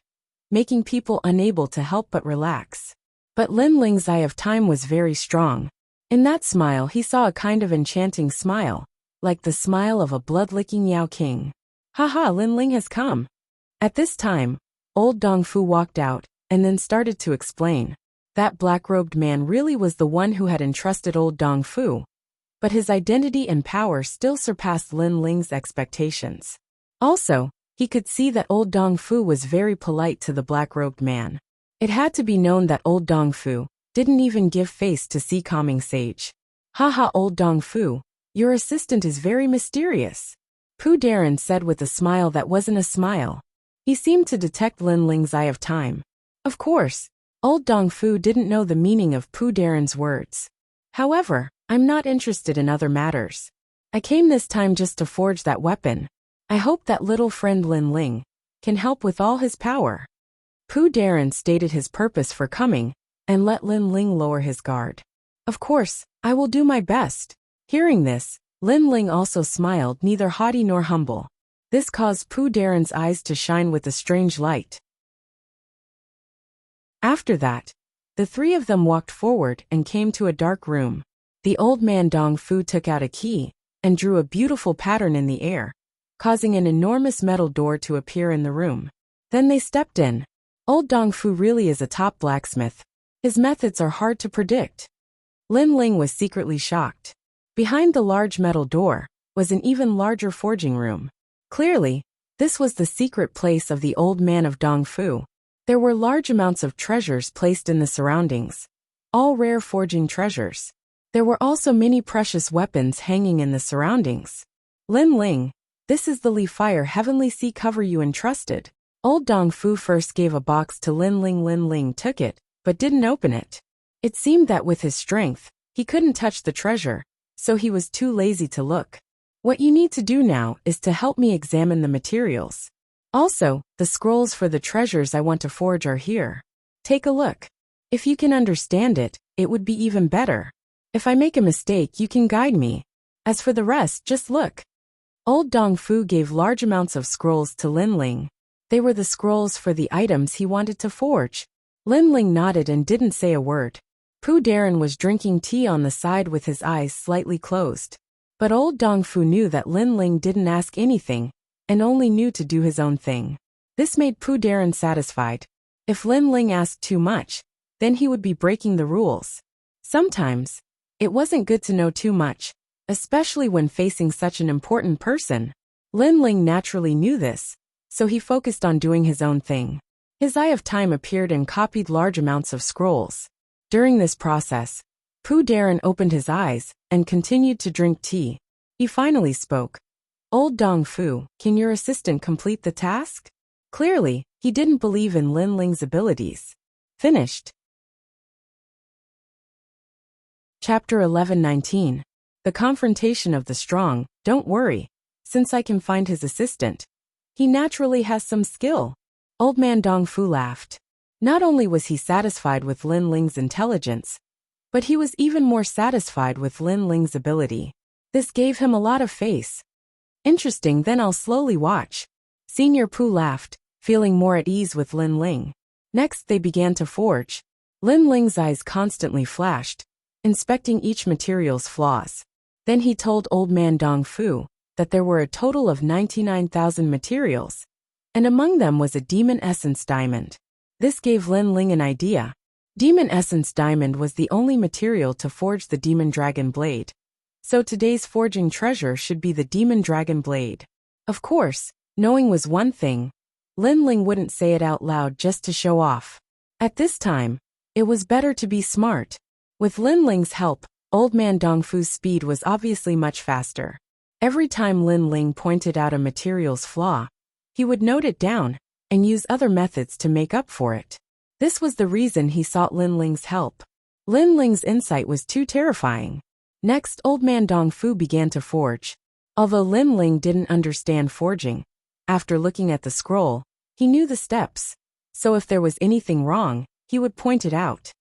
making people unable to help but relax. But Lin Ling's eye of time was very strong. In that smile he saw a kind of enchanting smile, like the smile of a blood-licking Yao King. Haha, Lin Ling has come. At this time, Old Dong Fu walked out, and then started to explain. That black-robed man really was the one who had entrusted Old Dong Fu, but his identity and power still surpassed Lin Ling's expectations. Also, he could see that Old Dong Fu was very polite to the black-robed man. It had to be known that Old Dong Fu didn't even give face to Sea Calming Sage. Haha, Old Dong Fu, your assistant is very mysterious, Pooh Darren said with a smile that wasn't a smile. He seemed to detect Lin Ling's eye of time. Of course, Old Dong Fu didn't know the meaning of Pu Daren's words. However, I'm not interested in other matters. I came this time just to forge that weapon. I hope that little friend Lin Ling can help with all his power. Pu Daren stated his purpose for coming and let Lin Ling lower his guard. Of course, I will do my best. Hearing this, Lin Ling also smiled, neither haughty nor humble. This caused Pu Daren's eyes to shine with a strange light. After that, the three of them walked forward and came to a dark room. The old man Dong Fu took out a key and drew a beautiful pattern in the air, causing an enormous metal door to appear in the room. Then they stepped in. Old Dong Fu really is a top blacksmith. His methods are hard to predict. Lin Ling was secretly shocked. Behind the large metal door was an even larger forging room. Clearly, this was the secret place of the old man of Dong Fu. There were large amounts of treasures placed in the surroundings, all rare forging treasures. There were also many precious weapons hanging in the surroundings. Lin Ling, this is the Li Fire Heavenly Sea cover you entrusted. Old Dong Fu first gave a box to Lin Ling. Lin Ling took it, but didn't open it. It seemed that with his strength, he couldn't touch the treasure, so he was too lazy to look. What you need to do now is to help me examine the materials. Also, the scrolls for the treasures I want to forge are here. Take a look. If you can understand it, it would be even better. If I make a mistake, you can guide me. As for the rest, just look. Old Dong Fu gave large amounts of scrolls to Lin Ling. They were the scrolls for the items he wanted to forge. Lin Ling nodded and didn't say a word. Pu Daren was drinking tea on the side with his eyes slightly closed. But old Dong Fu knew that Lin Ling didn't ask anything, and only knew to do his own thing. This made Pu Daren satisfied. If Lin Ling asked too much, then he would be breaking the rules. Sometimes, it wasn't good to know too much, especially when facing such an important person. Lin Ling naturally knew this, so he focused on doing his own thing. His Eye of Time appeared and copied large amounts of scrolls. During this process, Pu Daren opened his eyes and continued to drink tea. He finally spoke. Old Dong Fu, can your assistant complete the task? Clearly, he didn't believe in Lin Ling's abilities. Finished. Chapter 11:19. The Confrontation of the Strong. Don't worry, since I can find his assistant. He naturally has some skill. Old man Dong Fu laughed. Not only was he satisfied with Lin Ling's intelligence, but he was even more satisfied with Lin Ling's ability. This gave him a lot of face. Interesting, then I'll slowly watch. Senior Pu laughed, feeling more at ease with Lin Ling. Next they began to forge. Lin Ling's eyes constantly flashed, inspecting each material's flaws. Then he told old man Dong Fu that there were a total of 99,000 materials, and among them was a demon essence diamond. This gave Lin Ling an idea. Demon essence diamond was the only material to forge the demon dragon blade. So today's forging treasure should be the demon dragon blade. Of course, knowing was one thing. Lin Ling wouldn't say it out loud just to show off. At this time, it was better to be smart. With Lin Ling's help, old man Dong Fu's speed was obviously much faster. Every time Lin Ling pointed out a material's flaw, he would note it down and use other methods to make up for it. This was the reason he sought Lin Ling's help. Lin Ling's insight was too terrifying. Next, old man Dong Fu began to forge. Although Lin Ling didn't understand forging, after looking at the scroll, he knew the steps. So if there was anything wrong, he would point it out.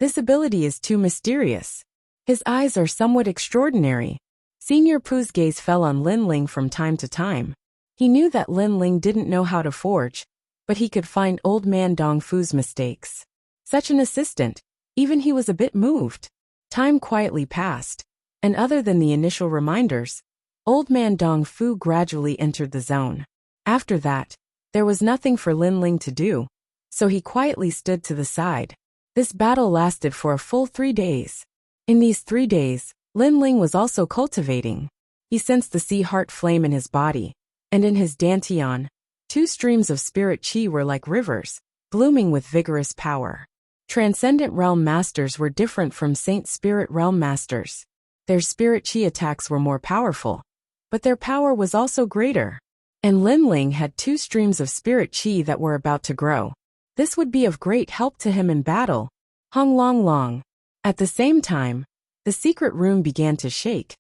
This ability is too mysterious. His eyes are somewhat extraordinary. Senior Pu's gaze fell on Lin Ling from time to time. He knew that Lin Ling didn't know how to forge, but he could find old man Dong Fu's mistakes. Such an assistant, even he was a bit moved. Time quietly passed, and other than the initial reminders, old man Dong Fu gradually entered the zone. After that, there was nothing for Lin Ling to do, so he quietly stood to the side. This battle lasted for a full 3 days. In these 3 days, Lin Ling was also cultivating. He sensed the sea heart flame in his body, and in his dantian, 2 streams of spirit chi were like rivers, blooming with vigorous power. Transcendent Realm Masters were different from Saint Spirit Realm Masters. Their spirit chi attacks were more powerful, but their power was also greater. And Lin Ling had 2 streams of spirit chi that were about to grow. This would be of great help to him in battle. Hung long long. At the same time, the secret room began to shake,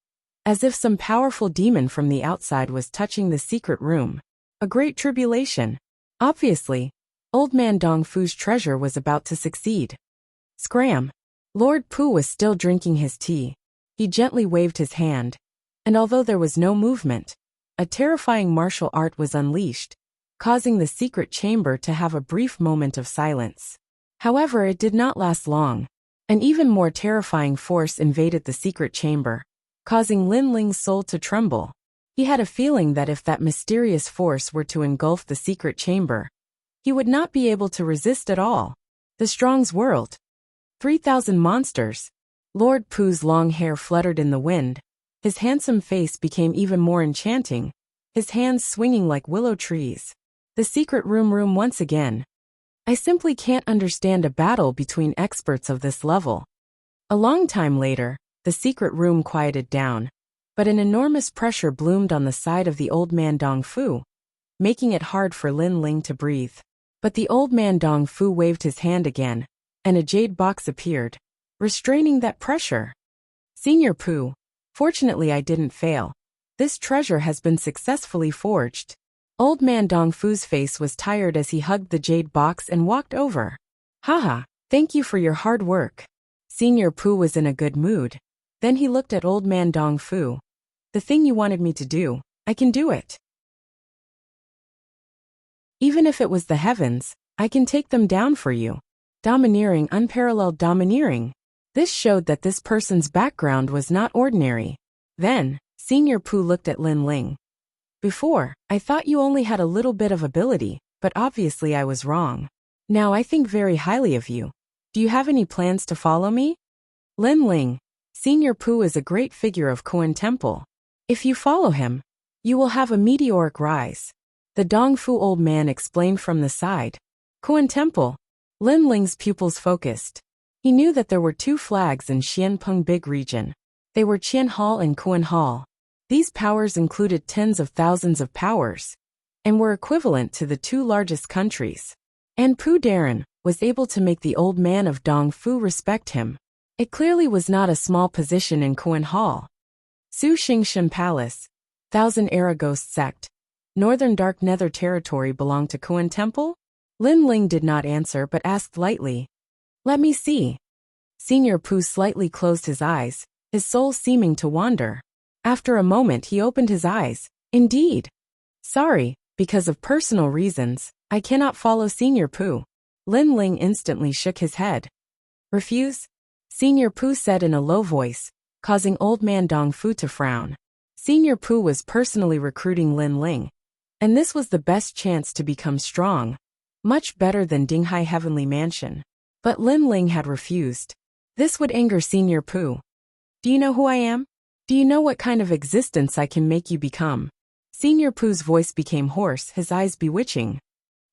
as if some powerful demon from the outside was touching the secret room. A great tribulation. Obviously, Old Man Dongfu's treasure was about to succeed. Scram! Lord Pu was still drinking his tea. He gently waved his hand, and although there was no movement, a terrifying martial art was unleashed, causing the secret chamber to have a brief moment of silence. However, it did not last long. An even more terrifying force invaded the secret chamber, causing Lin Ling's soul to tremble. He had a feeling that if that mysterious force were to engulf the secret chamber, he would not be able to resist at all. The Strong's world. 3,000 monsters. Lord Pu's long hair fluttered in the wind. His handsome face became even more enchanting, his hands swinging like willow trees. The secret room once again. I simply can't understand a battle between experts of this level. A long time later, the secret room quieted down, but an enormous pressure bloomed on the side of the Old Man Dongfu, making it hard for Lin Ling to breathe. But the Old Man Dongfu waved his hand again, and a jade box appeared, restraining that pressure. Senior Pu, fortunately I didn't fail. This treasure has been successfully forged. Old Man Dongfu's face was tired as he hugged the jade box and walked over. Haha, thank you for your hard work. Senior Pu was in a good mood. Then he looked at Old Man Dongfu. The thing you wanted me to do, I can do it. Even if it was the heavens, I can take them down for you. Domineering, unparalleled domineering. This showed that this person's background was not ordinary. Then, Senior Pu looked at Lin Ling. Before, I thought you only had a little bit of ability, but obviously I was wrong. Now I think very highly of you. Do you have any plans to follow me? Lin Ling, Senior Pu is a great figure of Koan Temple. If you follow him, you will have a meteoric rise. The Dongfu old man explained from the side. Koan Temple. Lin Ling's pupils focused. He knew that there were two flags in Xianpeng Big Region. They were Qian Hall and Kuan Hall. These powers included tens of thousands of powers, and were equivalent to the two largest countries. And Pu Darren was able to make the old man of Dongfu respect him. It clearly was not a small position in Kuan Hall. Su Xingshan Palace, Thousand Era Ghost Sect, Northern Dark Nether Territory belonged to Kuan Temple? Lin Ling did not answer but asked lightly. Let me see. Senior Pu slightly closed his eyes, his soul seeming to wander. After a moment he opened his eyes. Indeed. Sorry, because of personal reasons, I cannot follow Senior Pu. Lin Ling instantly shook his head. Refuse? Senior Pu said in a low voice, causing Old Man Dongfu to frown. Senior Pu was personally recruiting Lin Ling, and this was the best chance to become strong. Much better than Dinghai Heavenly Mansion. But Lin Ling had refused. This would anger Senior Pu. Do you know who I am? Do you know what kind of existence I can make you become? Senior Pu's voice became hoarse, his eyes bewitching.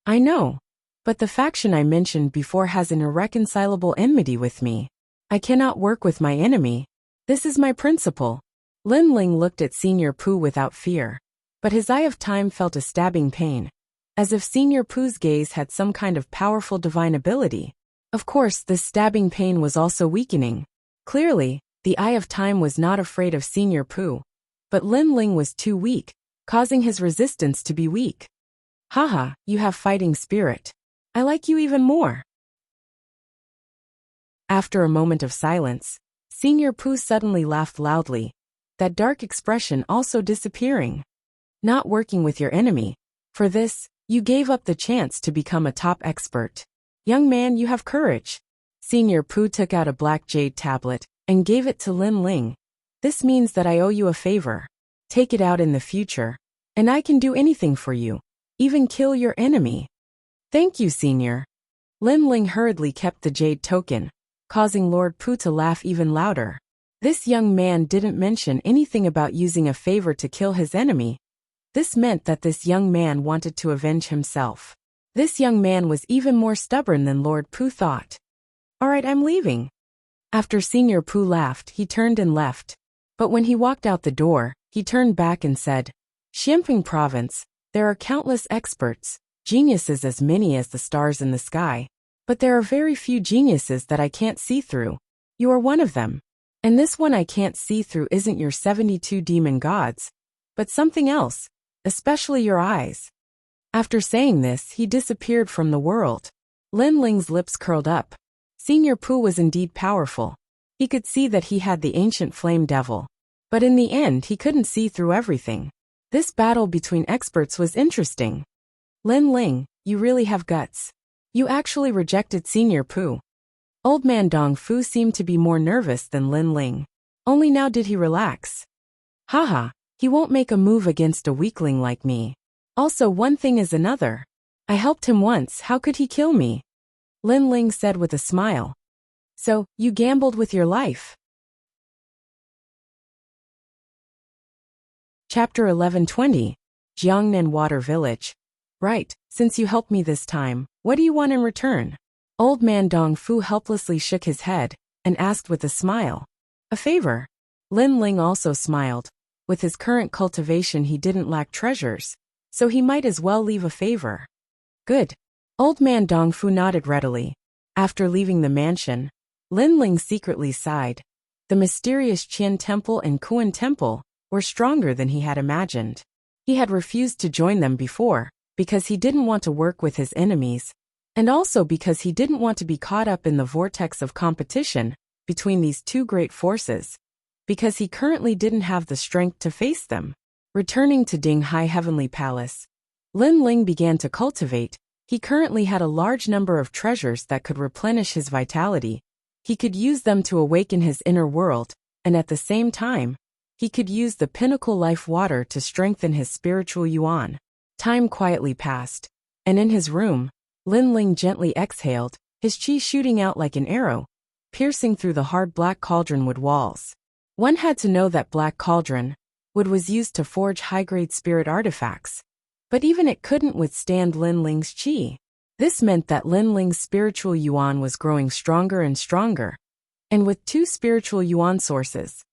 I know. But the faction I mentioned before has an irreconcilable enmity with me. I cannot work with my enemy. This is my principle. Lin Ling looked at Senior Pu without fear. But his eye of time felt a stabbing pain, as if Senior Pu's gaze had some kind of powerful divine ability. Of course, this stabbing pain was also weakening. Clearly, the eye of time was not afraid of Senior Pu, but Lin Ling was too weak, causing his resistance to be weak. Haha, you have fighting spirit. I like you even more. After a moment of silence, Senior Pu suddenly laughed loudly, that dark expression also disappearing. Not working with your enemy. For this, you gave up the chance to become a top expert. Young man, you have courage. Senior Pu took out a black jade tablet and gave it to Lin Ling. This means that I owe you a favor. Take it out in the future, and I can do anything for you, even kill your enemy. Thank you, Senior. Lin Ling hurriedly kept the jade token, causing Lord Pu to laugh even louder. This young man didn't mention anything about using a favor to kill his enemy. This meant that this young man wanted to avenge himself. This young man was even more stubborn than Lord Pu thought. Alright, I'm leaving. After Senior Pu laughed, he turned and left. But when he walked out the door, he turned back and said, Xianping Province, there are countless experts, geniuses as many as the stars in the sky. But there are very few geniuses that I can't see through. You are one of them. And this one I can't see through isn't your 72 demon gods, but something else, especially your eyes." After saying this, he disappeared from the world. Lin Ling's lips curled up. Senior Pooh was indeed powerful. He could see that he had the ancient flame devil. But in the end, he couldn't see through everything. This battle between experts was interesting. "Lin Ling, you really have guts. You actually rejected Senior Pooh." Old Man Dong Fu seemed to be more nervous than Lin Ling. Only now did he relax. "Haha, he won't make a move against a weakling like me. Also, one thing is another. I helped him once, how could he kill me?" Lin Ling said with a smile. "So, you gambled with your life." Chapter 1120. Jiangnan Water Village. "Right, since you helped me this time, what do you want in return?" Old Man Dong Fu helplessly shook his head and asked with a smile. "A favor." Lin Ling also smiled. With his current cultivation he didn't lack treasures, so he might as well leave a favor. "Good." Old Man Dong Fu nodded readily. After leaving the mansion, Lin Ling secretly sighed. The mysterious Qian Temple and Kuan Temple were stronger than he had imagined. He had refused to join them before, because he didn't want to work with his enemies, and also because he didn't want to be caught up in the vortex of competition between these two great forces, because he currently didn't have the strength to face them. Returning to Dinghai Heavenly Palace, Lin Ling began to cultivate. He currently had a large number of treasures that could replenish his vitality. He could use them to awaken his inner world, and at the same time, he could use the pinnacle life water to strengthen his spiritual yuan. Time quietly passed, and in his room, Lin Ling gently exhaled, his qi shooting out like an arrow, piercing through the hard black cauldron wood walls. One had to know that black cauldron wood was used to forge high-grade spirit artifacts, but even it couldn't withstand Lin Ling's qi. This meant that Lin Ling's spiritual yuan was growing stronger and stronger, and with two spiritual yuan sources,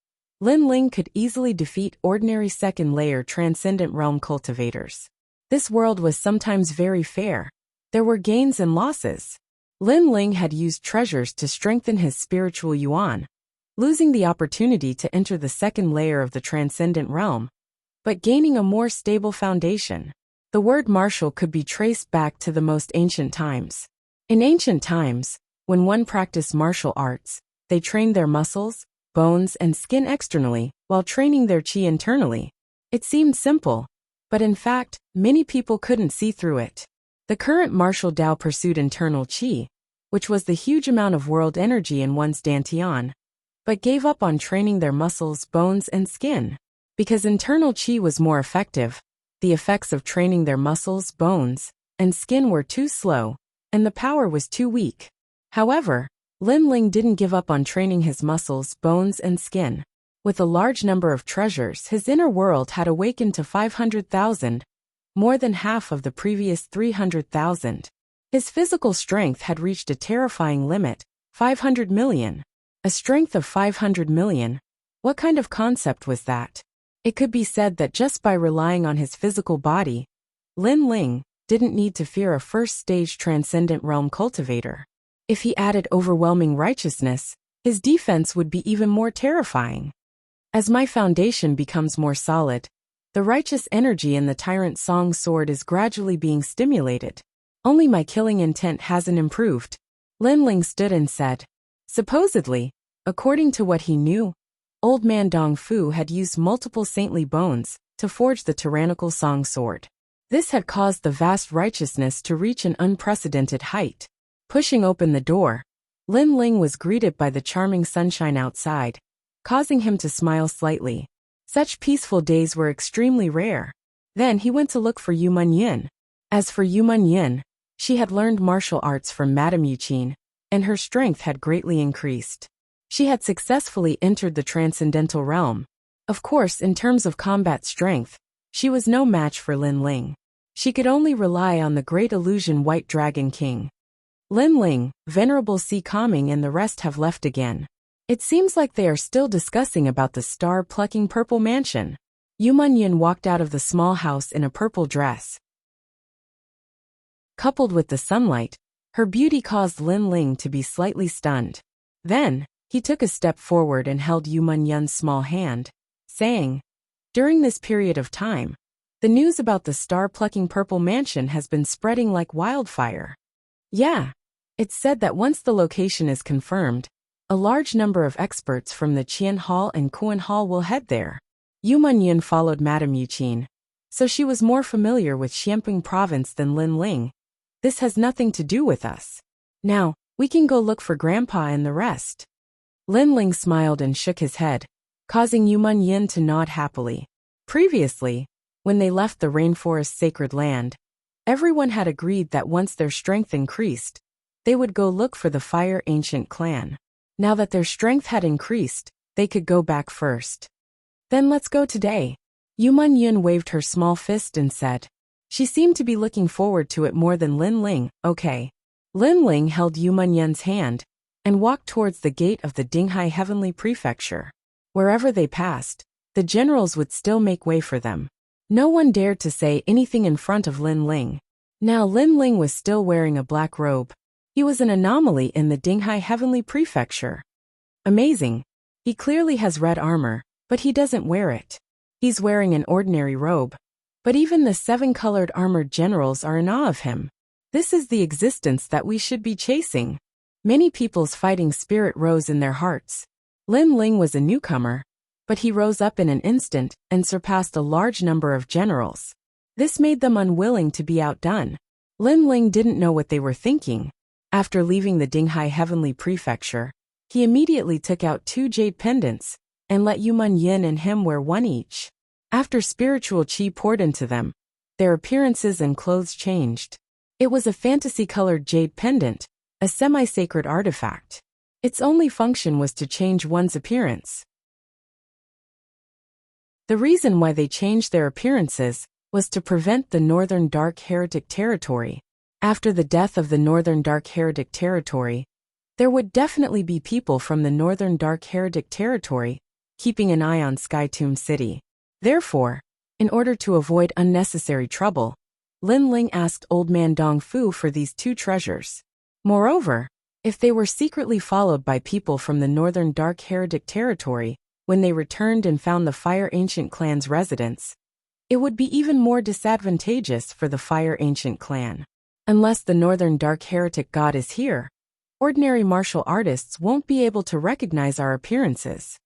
Lin Ling could easily defeat ordinary second-layer transcendent realm cultivators. This world was sometimes very fair. There were gains and losses. Lin Ling had used treasures to strengthen his spiritual yuan, losing the opportunity to enter the second layer of the transcendent realm, but gaining a more stable foundation. The word martial could be traced back to the most ancient times. In ancient times, when one practiced martial arts, they trained their muscles, bones, and skin externally, while training their qi internally. It seemed simple, but in fact, many people couldn't see through it. The current martial Dao pursued internal qi, which was the huge amount of world energy in one's dantian, but gave up on training their muscles, bones, and skin. Because internal qi was more effective, the effects of training their muscles, bones, and skin were too slow, and the power was too weak. However, Lin Ling didn't give up on training his muscles, bones, and skin. With a large number of treasures, his inner world had awakened to 500,000, more than half of the previous 300,000. His physical strength had reached a terrifying limit, 500 million. A strength of 500 million? What kind of concept was that? It could be said that just by relying on his physical body, Lin Ling didn't need to fear a first-stage transcendent realm cultivator. If he added overwhelming righteousness, his defense would be even more terrifying. As my foundation becomes more solid, the righteous energy in the Tyrant Song sword is gradually being stimulated. Only my killing intent hasn't improved. Lin Ling stood and said. Supposedly, according to what he knew, Old Man Dong Fu had used multiple saintly bones to forge the tyrannical Song sword. This had caused the vast righteousness to reach an unprecedented height. Pushing open the door, Lin Ling was greeted by the charming sunshine outside, causing him to smile slightly. Such peaceful days were extremely rare. Then he went to look for Yu Munyin. As for Yu Munyin, she had learned martial arts from Madame Yuqin, and her strength had greatly increased. She had successfully entered the transcendental realm. Of course, in terms of combat strength, she was no match for Lin Ling. She could only rely on the great illusion White Dragon King. Lin Ling, Venerable Si Kaming, and the rest have left again. It seems like they are still discussing about the star-plucking purple mansion. Yu Munyin walked out of the small house in a purple dress. Coupled with the sunlight, her beauty caused Lin Ling to be slightly stunned. Then, he took a step forward and held Yu Munyun's small hand, saying, "During this period of time, the news about the star-plucking purple mansion has been spreading like wildfire. Yeah, it's said that once the location is confirmed, a large number of experts from the Qian Hall and Kuan Hall will head there." Yu Munyun followed Madame Yuqin, so she was more familiar with Xianping province than Lin Ling. "This has nothing to do with us. Now, we can go look for Grandpa and the rest." Lin Ling smiled and shook his head, causing Yu Munyun to nod happily. Previously, when they left the rainforest's sacred land, everyone had agreed that once their strength increased, they would go look for the Fire Ancient clan. Now that their strength had increased, they could go back first. "Then let's go today." Yu Munyun waved her small fist and said. She seemed to be looking forward to it more than Lin Ling. "Okay." Lin Ling held Yu Munyun's hand and walked towards the gate of the Dinghai Heavenly Prefecture. Wherever they passed, the generals would still make way for them. No one dared to say anything in front of Lin Ling. Now Lin Ling was still wearing a black robe. He was an anomaly in the Dinghai Heavenly Prefecture. Amazing. He clearly has red armor, but he doesn't wear it. He's wearing an ordinary robe. But even the 7-colored armored generals are in awe of him. This is the existence that we should be chasing. Many people's fighting spirit rose in their hearts. Lin Ling was a newcomer, but he rose up in an instant and surpassed a large number of generals. This made them unwilling to be outdone. Lin Ling didn't know what they were thinking. After leaving the Dinghai Heavenly Prefecture, he immediately took out 2 jade pendants and let Yu Munyun and him wear one each. After spiritual qi poured into them, their appearances and clothes changed. It was a fantasy-colored jade pendant, a semi-sacred artifact. Its only function was to change one's appearance. The reason why they changed their appearances was to prevent the Northern Dark Heretic Territory. After the death of the Northern Dark Heretic Territory, there would definitely be people from the Northern Dark Heretic Territory keeping an eye on Sky Tomb City. Therefore, in order to avoid unnecessary trouble, Lin Ling asked Old Man Dong Fu for these 2 treasures. Moreover, if they were secretly followed by people from the Northern Dark Heretic Territory, when they returned and found the Fire Ancient clan's residence, it would be even more disadvantageous for the Fire Ancient clan. Unless the Northern Dark Heretic god is here, ordinary martial artists won't be able to recognize our appearances.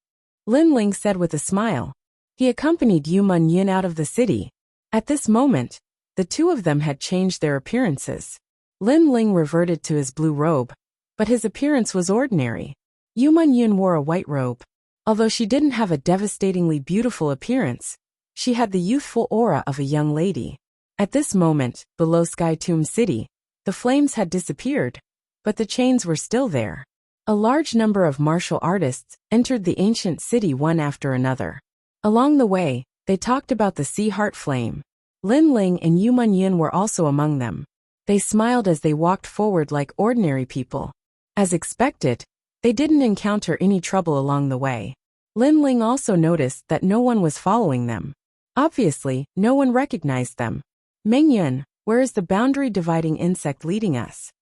Lin Ling said with a smile. He accompanied Yu Munyun out of the city. At this moment, the 2 of them had changed their appearances. Lin Ling reverted to his blue robe, but his appearance was ordinary. Yu Munyun wore a white robe. Although she didn't have a devastatingly beautiful appearance, she had the youthful aura of a young lady. At this moment, below Sky Tomb City, the flames had disappeared, but the chains were still there. A large number of martial artists entered the ancient city one after another. Along the way, they talked about the Sea Heart Flame. Lin Ling and Yu Munyun were also among them. They smiled as they walked forward like ordinary people. As expected, they didn't encounter any trouble along the way. Lin Ling also noticed that no one was following them. Obviously, no one recognized them. "Mengyun, where is the boundary dividing insect leading us?"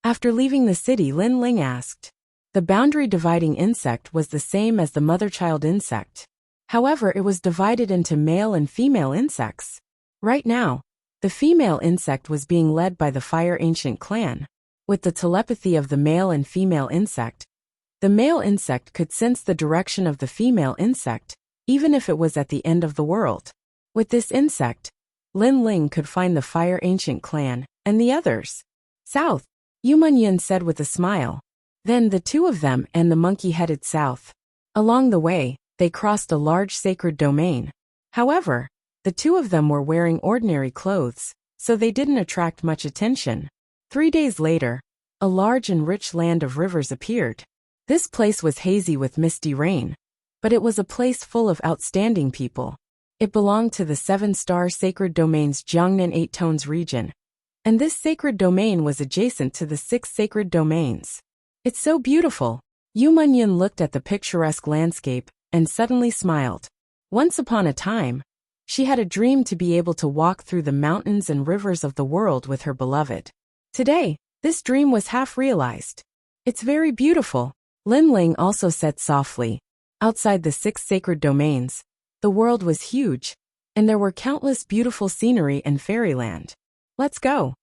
After leaving the city, Lin Ling asked. The boundary dividing insect was the same as the mother-child insect. However, it was divided into male and female insects. Right now, the female insect was being led by the Fire Ancient clan. With the telepathy of the male and female insect, the male insect could sense the direction of the female insect, even if it was at the end of the world. With this insect, Lin Ling could find the Fire Ancient clan and the others. "South," Yu Munyun said with a smile. Then the 2 of them and the monkey headed south. Along the way, they crossed a large sacred domain. However, the 2 of them were wearing ordinary clothes, so they didn't attract much attention. 3 days later, a large and rich land of rivers appeared. This place was hazy with misty rain, but it was a place full of outstanding people. It belonged to the 7-star sacred domain's Jiangnan 8 Tones region, and this sacred domain was adjacent to the 6 sacred domains. "It's so beautiful." Yu Munyun looked at the picturesque landscape and suddenly smiled. Once upon a time, she had a dream to be able to walk through the mountains and rivers of the world with her beloved. Today, this dream was half realized. It's very beautiful, Lin Ling also said softly. Outside the 6 sacred domains, the world was huge, and there were countless beautiful scenery and fairyland. Let's go.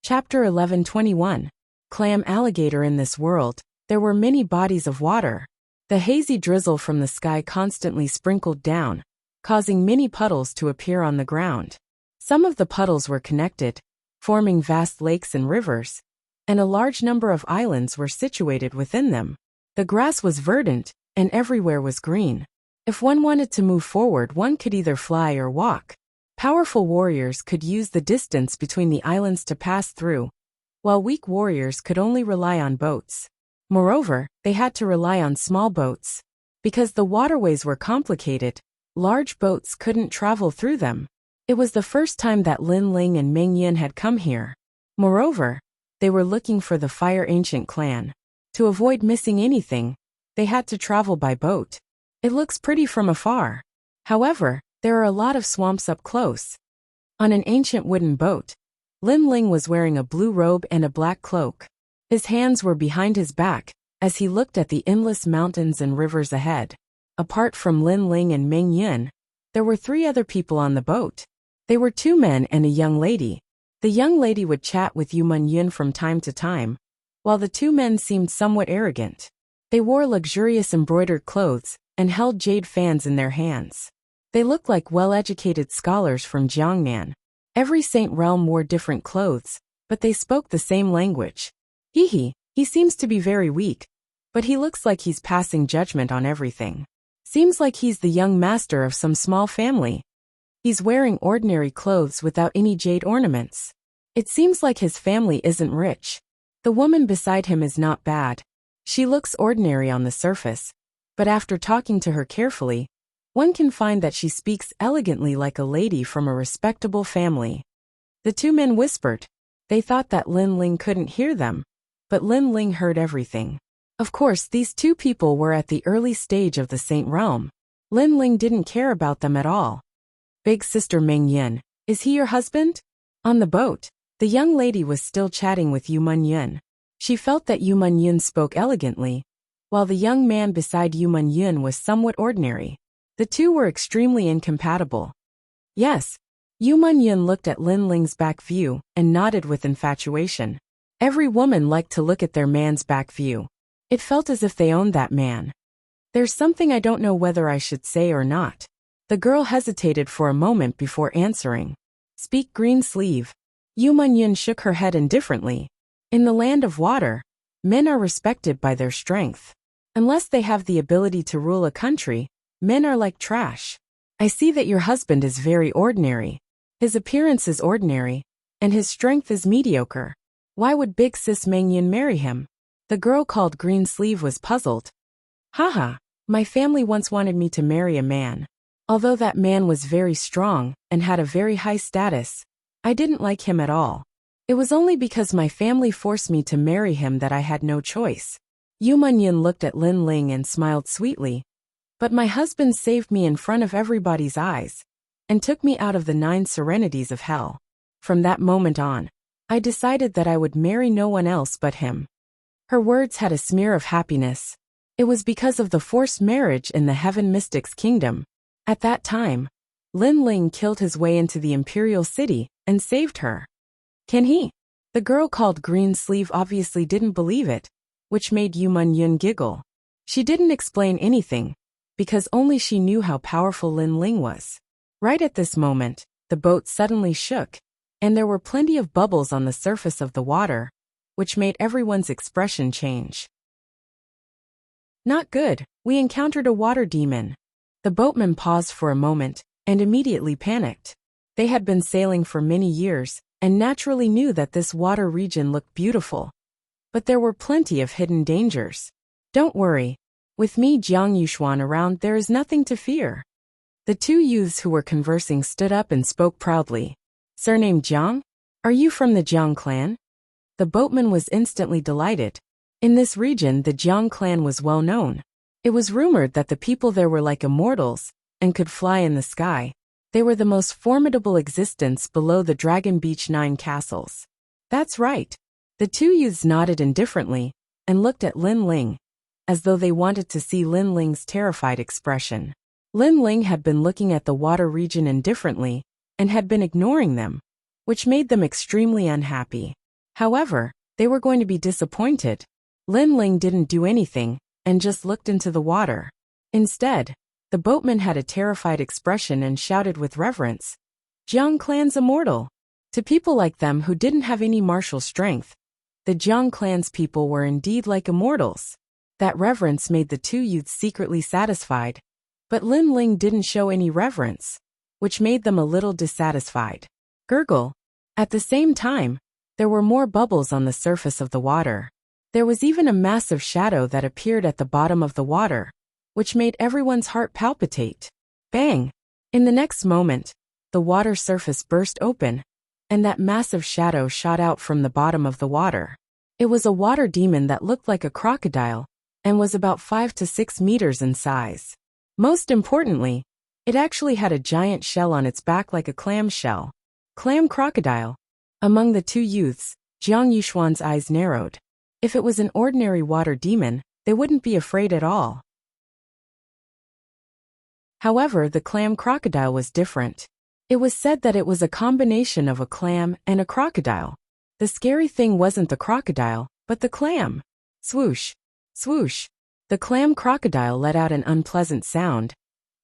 Chapter 11:21. Clam alligator. In this world, there were many bodies of water. The hazy drizzle from the sky constantly sprinkled down, causing many puddles to appear on the ground. Some of the puddles were connected, forming vast lakes and rivers, and a large number of islands were situated within them. The grass was verdant, and everywhere was green. If one wanted to move forward, one could either fly or walk. Powerful warriors could use the distance between the islands to pass through, while weak warriors could only rely on boats. Moreover, they had to rely on small boats. Because the waterways were complicated, large boats couldn't travel through them. It was the first time that Lin Ling and Meng Yin had come here. Moreover, they were looking for the Fire Ancient clan. To avoid missing anything, they had to travel by boat. It looks pretty from afar. However, there are a lot of swamps up close. On an ancient wooden boat, Lin Ling was wearing a blue robe and a black cloak. His hands were behind his back, as he looked at the endless mountains and rivers ahead. Apart from Lin Ling and Meng Yin, there were 3 other people on the boat. They were 2 men and a young lady. The young lady would chat with Yu Yin from time to time, while the 2 men seemed somewhat arrogant. They wore luxurious embroidered clothes and held jade fans in their hands. They looked like well-educated scholars from Jiangnan. Every saint realm wore different clothes, but they spoke the same language. He seems to be very weak, but he looks like he's passing judgment on everything. Seems like he's the young master of some small family. He's wearing ordinary clothes without any jade ornaments. It seems like his family isn't rich. The woman beside him is not bad. She looks ordinary on the surface, but after talking to her carefully, one can find that she speaks elegantly like a lady from a respectable family. The 2 men whispered. They thought that Lin Ling couldn't hear them, but Lin Ling heard everything. Of course, these 2 people were at the early stage of the Saint realm. Lin Ling didn't care about them at all. Big sister Meng Yin, is he your husband? On the boat, the young lady was still chatting with Yu Yin. She felt that Yu Yin spoke elegantly, while the young man beside Yu Yin was somewhat ordinary. The 2 were extremely incompatible. Yes. Yu Yin looked at Lin Ling's back view and nodded with infatuation. Every woman liked to look at their man's back view. It felt as if they owned that man. There's something I don't know whether I should say or not. The girl hesitated for a moment before answering. Speak, green sleeve. Yu Yin shook her head indifferently. In the land of water, men are respected by their strength. Unless they have the ability to rule a country, men are like trash. I see that your husband is very ordinary. His appearance is ordinary, and his strength is mediocre. Why would big sis Meng Yin marry him? The girl called Green Sleeve was puzzled. Haha, my family once wanted me to marry a man. Although that man was very strong and had a very high status, I didn't like him at all. It was only because my family forced me to marry him that I had no choice. Yu Yin looked at Lin Ling and smiled sweetly. But my husband saved me in front of everybody's eyes, and took me out of the 9 serenities of hell. From that moment on, I decided that I would marry no one else but him. Her words had a smear of happiness. It was because of the forced marriage in the Heaven Mystics Kingdom. At that time, Lin Ling killed his way into the Imperial City and saved her. Can he? The girl called Green Sleeve obviously didn't believe it, which made Yu Yin giggle. She didn't explain anything, because only she knew how powerful Lin Ling was. Right at this moment, the boat suddenly shook, and there were plenty of bubbles on the surface of the water, which made everyone's expression change. Not good, we encountered a water demon. The boatmen paused for a moment, and immediately panicked. They had been sailing for many years, and naturally knew that this water region looked beautiful. But there were plenty of hidden dangers. Don't worry. With me Jiang Yuxuan around, there is nothing to fear. The 2 youths who were conversing stood up and spoke proudly. Surname Jiang? Are you from the Jiang clan? The boatman was instantly delighted. In this region the Jiang clan was well known. It was rumored that the people there were like immortals, and could fly in the sky. They were the most formidable existence below the Dragon Beach 9 castles. That's right. The two youths nodded indifferently and looked at Lin Ling, as though they wanted to see Lin Ling's terrified expression. Lin Ling had been looking at the water region indifferently and had been ignoring them, which made them extremely unhappy. However, they were going to be disappointed. Lin Ling didn't do anything and just looked into the water. Instead, the boatman had a terrified expression and shouted with reverence, "Jiang clan's immortal." To people like them who didn't have any martial strength, the Jiang clan's people were indeed like immortals. That reverence made the two youths secretly satisfied, but Lin Ling didn't show any reverence, which made them a little dissatisfied. Gurgle. At the same time, there were more bubbles on the surface of the water. There was even a massive shadow that appeared at the bottom of the water, which made everyone's heart palpitate. Bang! In the next moment, the water surface burst open, and that massive shadow shot out from the bottom of the water. It was a water demon that looked like a crocodile and was about 5 to 6 meters in size. Most importantly, it actually had a giant shell on its back like a clam shell. Clam crocodile. Among the two youths, Jiang Yuxuan's eyes narrowed. If it was an ordinary water demon, they wouldn't be afraid at all. However, the clam crocodile was different. It was said that it was a combination of a clam and a crocodile. The scary thing wasn't the crocodile, but the clam. Swoosh, swoosh. The clam crocodile let out an unpleasant sound,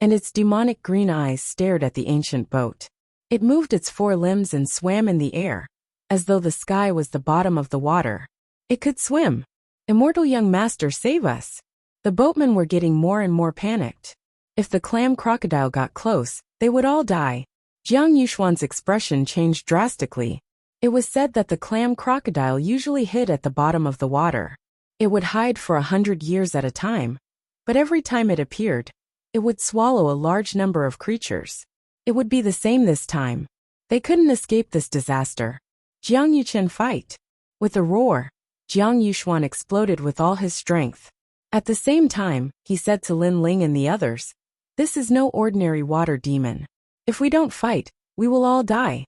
and its demonic green eyes stared at the ancient boat. It moved its 4 limbs and swam in the air, as though the sky was the bottom of the water. It could swim. Immortal young master, save us. The boatmen were getting more and more panicked. If the clam crocodile got close, they would all die. Jiang Yuxuan's expression changed drastically. It was said that the clam crocodile usually hid at the bottom of the water. It would hide for 100 years at a time, but every time it appeared, it would swallow a large number of creatures. It would be the same this time. They couldn't escape this disaster. Jiang Yuchen fight. With a roar, Jiang Yuxuan exploded with all his strength. At the same time, he said to Lin Ling and the others, "This is no ordinary water demon. If we don't fight, we will all die."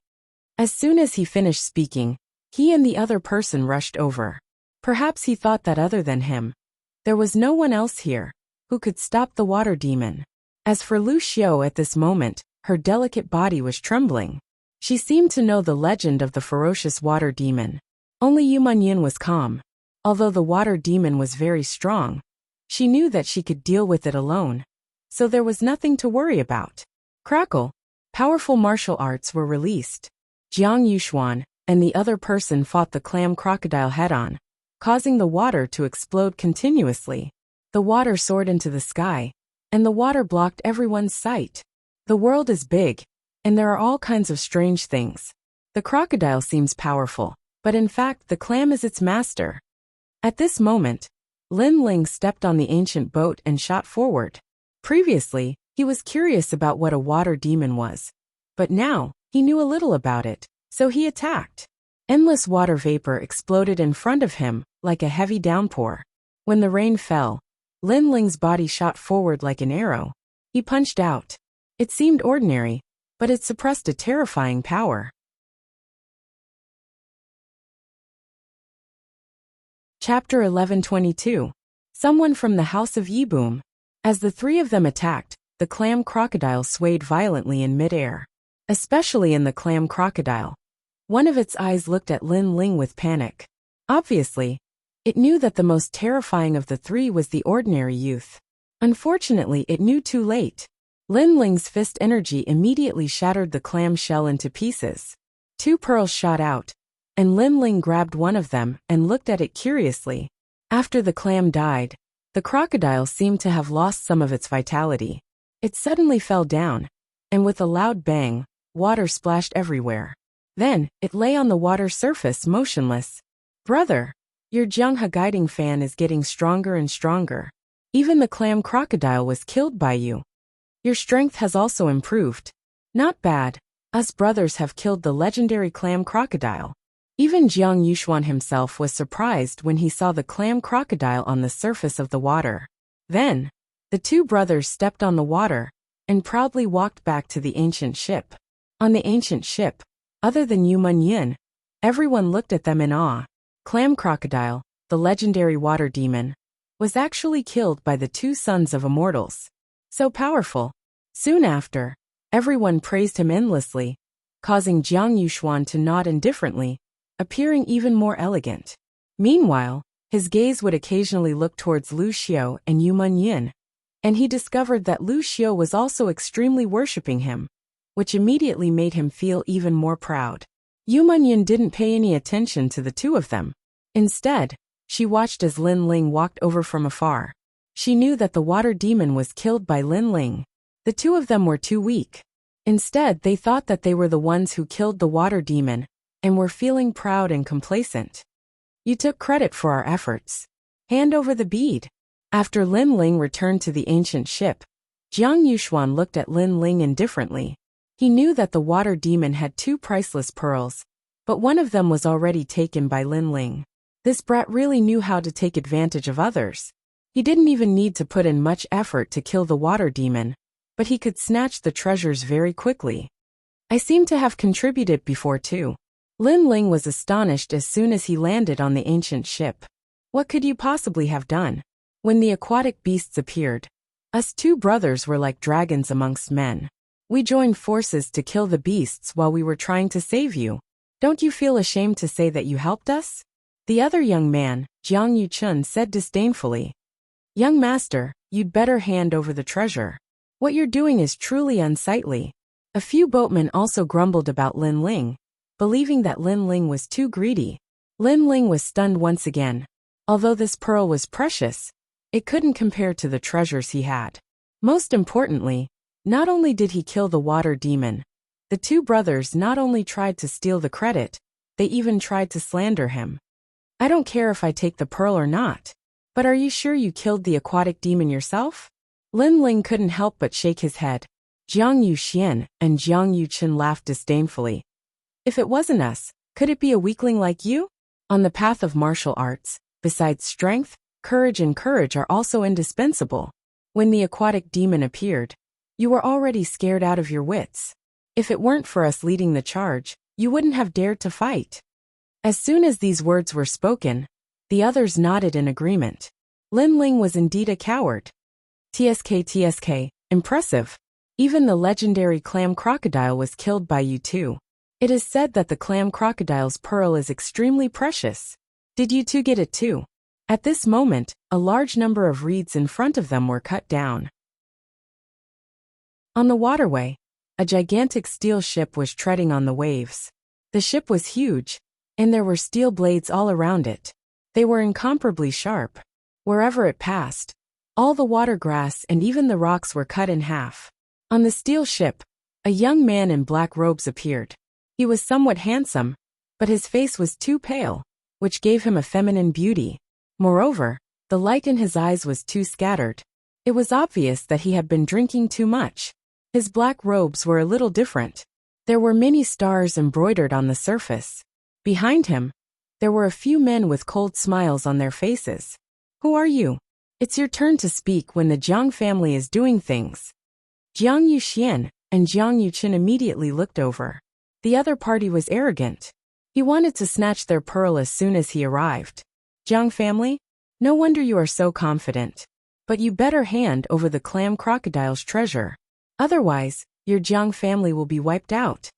As soon as he finished speaking, he and the other person rushed over. Perhaps he thought that other than him, there was no one else here who could stop the water demon. As for Lu Xiao at this moment, her delicate body was trembling. She seemed to know the legend of the ferocious water demon. Only Yu Manyin was calm. Although the water demon was very strong, she knew that she could deal with it alone, so there was nothing to worry about. Crackle. Powerful martial arts were released. Jiang Yuxuan and the other person fought the clam crocodile head-on, causing the water to explode continuously. The water soared into the sky, and the water blocked everyone's sight. The world is big, and there are all kinds of strange things. The crocodile seems powerful, but in fact the clam is its master. At this moment, Lin Ling stepped on the ancient boat and shot forward. Previously, he was curious about what a water demon was, but now, he knew a little about it, so he attacked. Endless water vapor exploded in front of him, like a heavy downpour. When the rain fell, Lin Ling's body shot forward like an arrow. He punched out. It seemed ordinary, but it suppressed a terrifying power. Chapter 1122. Someone from the House of Yiboom. As the three of them attacked, the clam crocodile swayed violently in midair. Especially in the clam crocodile. One of its eyes looked at Lin Ling with panic. Obviously, it knew that the most terrifying of the three was the ordinary youth. Unfortunately, it knew too late. Lin Ling's fist energy immediately shattered the clam shell into pieces. 2 pearls shot out, and Lin Ling grabbed one of them and looked at it curiously. After the clam died, the crocodile seemed to have lost some of its vitality. It suddenly fell down, and with a loud bang, water splashed everywhere. Then, it lay on the water's surface motionless. "Brother, your Zhenghe guiding fan is getting stronger and stronger. Even the clam crocodile was killed by you. Your strength has also improved. Not bad. Us brothers have killed the legendary clam crocodile." Even Jiang Yuxuan himself was surprised when he saw the clam crocodile on the surface of the water. Then, the 2 brothers stepped on the water, and proudly walked back to the ancient ship. On the ancient ship, other than Yu Munyin, everyone looked at them in awe. Clam Crocodile, the legendary water demon, was actually killed by the two sons of immortals. So powerful. Soon after, everyone praised him endlessly, causing Jiang Yuxuan to nod indifferently, appearing even more elegant. Meanwhile, his gaze would occasionally look towards Lu Xiao and Yu Munyin, and he discovered that Lu Xiao was also extremely worshipping him, which immediately made him feel even more proud. Yu Munyin didn't pay any attention to the two of them. Instead, she watched as Lin Ling walked over from afar. She knew that the water demon was killed by Lin Ling. The two of them were too weak. Instead, they thought that they were the ones who killed the water demon, and were feeling proud and complacent. You took credit for our efforts. Hand over the bead. After Lin Ling returned to the ancient ship, Jiang Yuxuan looked at Lin Ling indifferently. He knew that the water demon had two priceless pearls, but one of them was already taken by Lin Ling. This brat really knew how to take advantage of others. He didn't even need to put in much effort to kill the water demon, but he could snatch the treasures very quickly. I seem to have contributed before too. Lin Ling was astonished as soon as he landed on the ancient ship. What could you possibly have done? When the aquatic beasts appeared, us two brothers were like dragons amongst men. We joined forces to kill the beasts while we were trying to save you. Don't you feel ashamed to say that you helped us? The other young man, Jiang Yuchun, said disdainfully. Young master, you'd better hand over the treasure. What you're doing is truly unsightly. A few boatmen also grumbled about Lin Ling, believing that Lin Ling was too greedy. Lin Ling was stunned once again. Although this pearl was precious, it couldn't compare to the treasures he had. Most importantly, not only did he kill the water demon, the two brothers not only tried to steal the credit, they even tried to slander him. I don't care if I take the pearl or not, but are you sure you killed the aquatic demon yourself? Lin Ling couldn't help but shake his head. Jiang Yuxian and Jiang Yuchun laughed disdainfully. If it wasn't us, could it be a weakling like you? On the path of martial arts, besides strength, courage and courage are also indispensable. When the aquatic demon appeared, you were already scared out of your wits. If it weren't for us leading the charge, you wouldn't have dared to fight. As soon as these words were spoken, the others nodded in agreement. Lin Ling was indeed a coward. TSK, impressive. Even the legendary clam crocodile was killed by you two. It is said that the clam crocodile's pearl is extremely precious. Did you two get it too? At this moment, a large number of reeds in front of them were cut down. On the waterway, a gigantic steel ship was treading on the waves. The ship was huge, and there were steel blades all around it. They were incomparably sharp. Wherever it passed, all the water grass and even the rocks were cut in half. On the steel ship, a young man in black robes appeared. He was somewhat handsome, but his face was too pale, which gave him a feminine beauty. Moreover, the light in his eyes was too scattered. It was obvious that he had been drinking too much. His black robes were a little different. There were many stars embroidered on the surface. Behind him, there were a few men with cold smiles on their faces. Who are you? It's your turn to speak when the Jiang family is doing things. Jiang Yuxian and Jiang Yuchun immediately looked over. The other party was arrogant. He wanted to snatch their pearl as soon as he arrived. Jiang family? No wonder you are so confident. But you better hand over the clam crocodile's treasure. Otherwise, your Jiang family will be wiped out.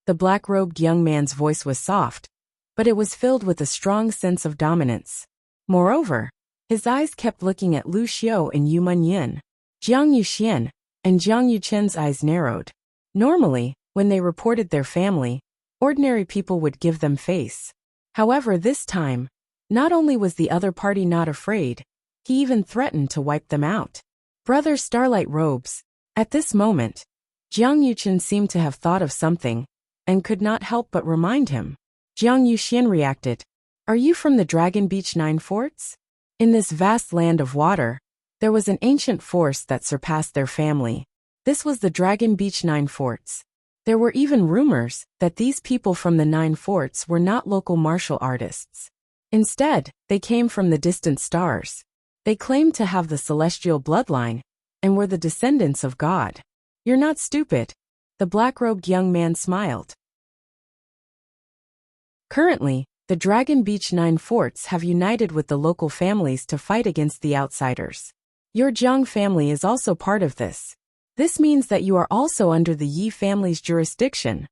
The black-robed young man's voice was soft, but it was filled with a strong sense of dominance. Moreover, his eyes kept looking at Lu Xiao and Yu Munyin. Jiang Yuxian and Jiang Yuchen's eyes narrowed. Normally, when they reported their family, ordinary people would give them face. However, this time, not only was the other party not afraid, he even threatened to wipe them out. Brother Starlight Robes. At this moment, Jiang Yuchen seemed to have thought of something, and could not help but remind him. Jiang Yuxian reacted. Are you from the Dragon Beach 9 Forts? In this vast land of water, there was an ancient force that surpassed their family. This was the Dragon Beach 9 Forts. There were even rumors that these people from the 9 Forts were not local martial artists. Instead, they came from the distant stars. They claimed to have the celestial bloodline, and were the descendants of God. You're not stupid. The black-robed young man smiled. Currently, the Dragon Beach 9 forts have united with the local families to fight against the outsiders. Your Jiang family is also part of this. This means that you are also under the Yi family's jurisdiction.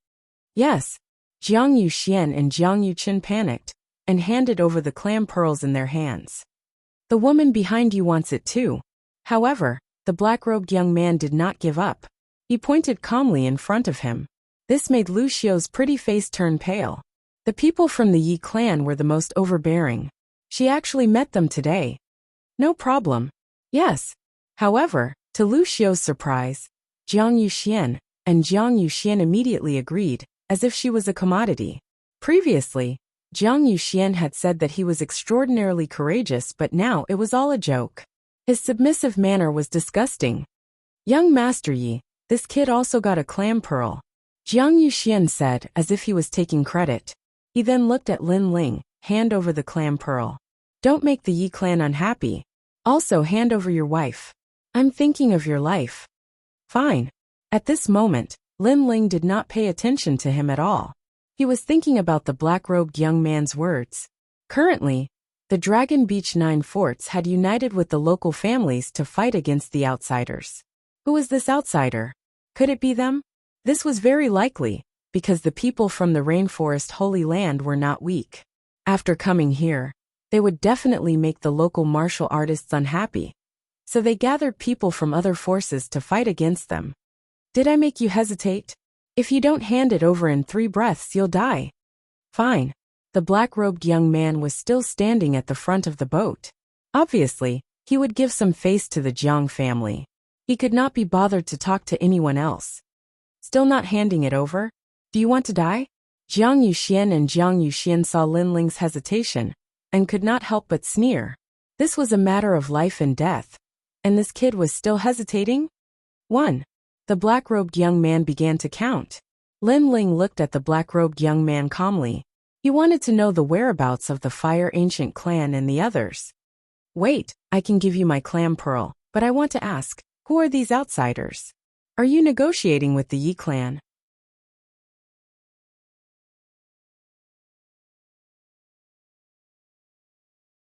Yes. Jiang Yuxian and Jiang Yuqin panicked and handed over the clam pearls in their hands. The woman behind you wants it too. However, the black-robed young man did not give up. He pointed calmly in front of him. This made Lu Xiu's pretty face turn pale. The people from the Yi clan were the most overbearing. She actually met them today. No problem. Yes. However, to Lu Xiu's surprise, Jiang Yuxian and Jiang Yuxian immediately agreed, as if she was a commodity. Previously, Jiang Yuxian had said that he was extraordinarily courageous, but now it was all a joke. His submissive manner was disgusting. Young Master Yi, this kid also got a clam pearl, Jiang Yuxian said, as if he was taking credit. He then looked at Lin Ling. Hand over the clam pearl. Don't make the Yi clan unhappy. Also hand over your wife. I'm thinking of your life. Fine. At this moment, Lin Ling did not pay attention to him at all. He was thinking about the black-robed young man's words. Currently, the Dragon Beach 9 forts had united with the local families to fight against the outsiders. Who is this outsider? Could it be them? This was very likely, because the people from the Rainforest Holy Land were not weak. After coming here, they would definitely make the local martial artists unhappy. So they gathered people from other forces to fight against them. Did I make you hesitate? If you don't hand it over in 3 breaths, you'll die. Fine. The black-robed young man was still standing at the front of the boat. Obviously, he would give some face to the Jiang family. He could not be bothered to talk to anyone else. Still not handing it over? Do you want to die? Jiang Yuxian and Jiang Yuxian saw Lin Ling's hesitation and could not help but sneer. This was a matter of life and death. And this kid was still hesitating? 1. The black-robed young man began to count. Lin Ling looked at the black-robed young man calmly. He wanted to know the whereabouts of the Fire Ancient clan and the others. Wait, I can give you my clam pearl, but I want to ask, who are these outsiders? Are you negotiating with the Yi clan?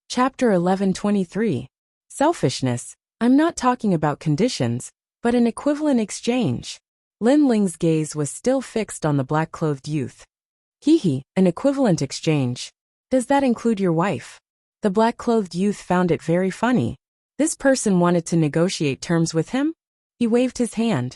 Chapter 1123. Selfishness. I'm not talking about conditions, but an equivalent exchange. Lin Ling's gaze was still fixed on the black-clothed youth. Hee, an equivalent exchange. Does that include your wife? The black-clothed youth found it very funny. This person wanted to negotiate terms with him? He waved his hand.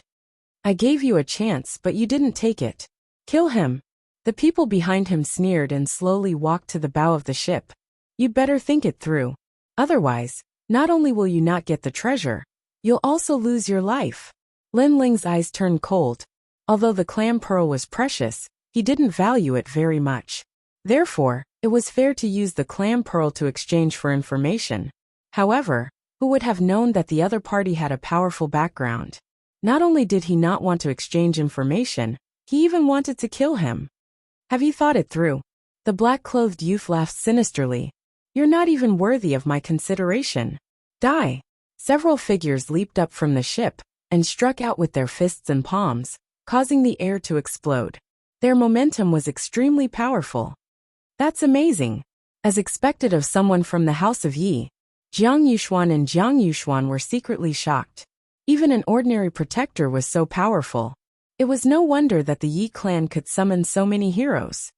I gave you a chance, but you didn't take it. Kill him. The people behind him sneered and slowly walked to the bow of the ship. You'd better think it through. Otherwise, not only will you not get the treasure, you'll also lose your life. Lin Ling's eyes turned cold. Although the clam pearl was precious, he didn't value it very much. Therefore, it was fair to use the clam pearl to exchange for information. However, who would have known that the other party had a powerful background? Not only did he not want to exchange information, he even wanted to kill him. Have you thought it through? The black-clothed youth laughed sinisterly. You're not even worthy of my consideration. Die. Several figures leaped up from the ship and struck out with their fists and palms, causing the air to explode. Their momentum was extremely powerful. That's amazing. As expected of someone from the House of Yi, Jiang Yuxuan and Jiang Yuxuan were secretly shocked. Even an ordinary protector was so powerful. It was no wonder that the Yi clan could summon so many heroes.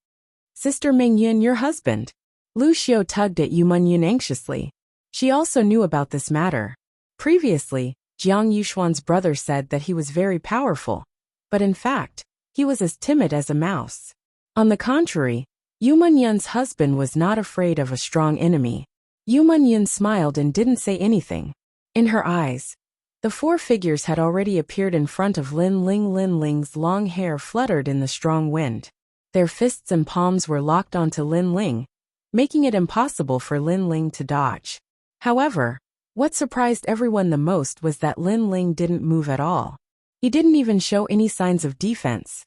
Sister Mingyun, your husband. Lu Xiu tugged at Yu Munyun anxiously. She also knew about this matter. Previously, Jiang Yuxuan's brother said that he was very powerful, but in fact, he was as timid as a mouse. On the contrary, Yu Munyun's husband was not afraid of a strong enemy. Yu Munyun smiled and didn't say anything. In her eyes, the 4 figures had already appeared in front of Lin Ling. Lin Ling's long hair fluttered in the strong wind. Their fists and palms were locked onto Lin Ling, making it impossible for Lin Ling to dodge. However, what surprised everyone the most was that Lin Ling didn't move at all. He didn't even show any signs of defense.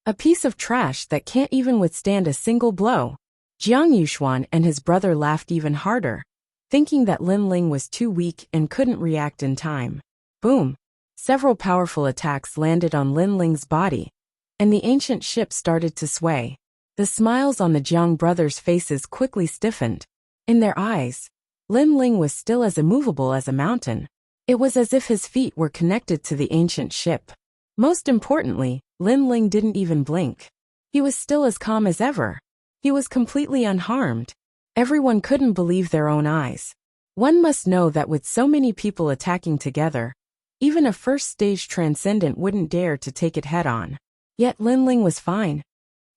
A piece of trash that can't even withstand a single blow. Jiang Yuxuan and his brother laughed even harder, thinking that Lin Ling was too weak and couldn't react in time. Boom! Several powerful attacks landed on Lin Ling's body, and the ancient ship started to sway. The smiles on the Jiang brothers' faces quickly stiffened. In their eyes, Lin Ling was still as immovable as a mountain. It was as if his feet were connected to the ancient ship. Most importantly, Lin Ling didn't even blink. He was still as calm as ever. He was completely unharmed. Everyone couldn't believe their own eyes. One must know that with so many people attacking together, even a first-stage transcendent wouldn't dare to take it head-on. Yet Lin Ling was fine.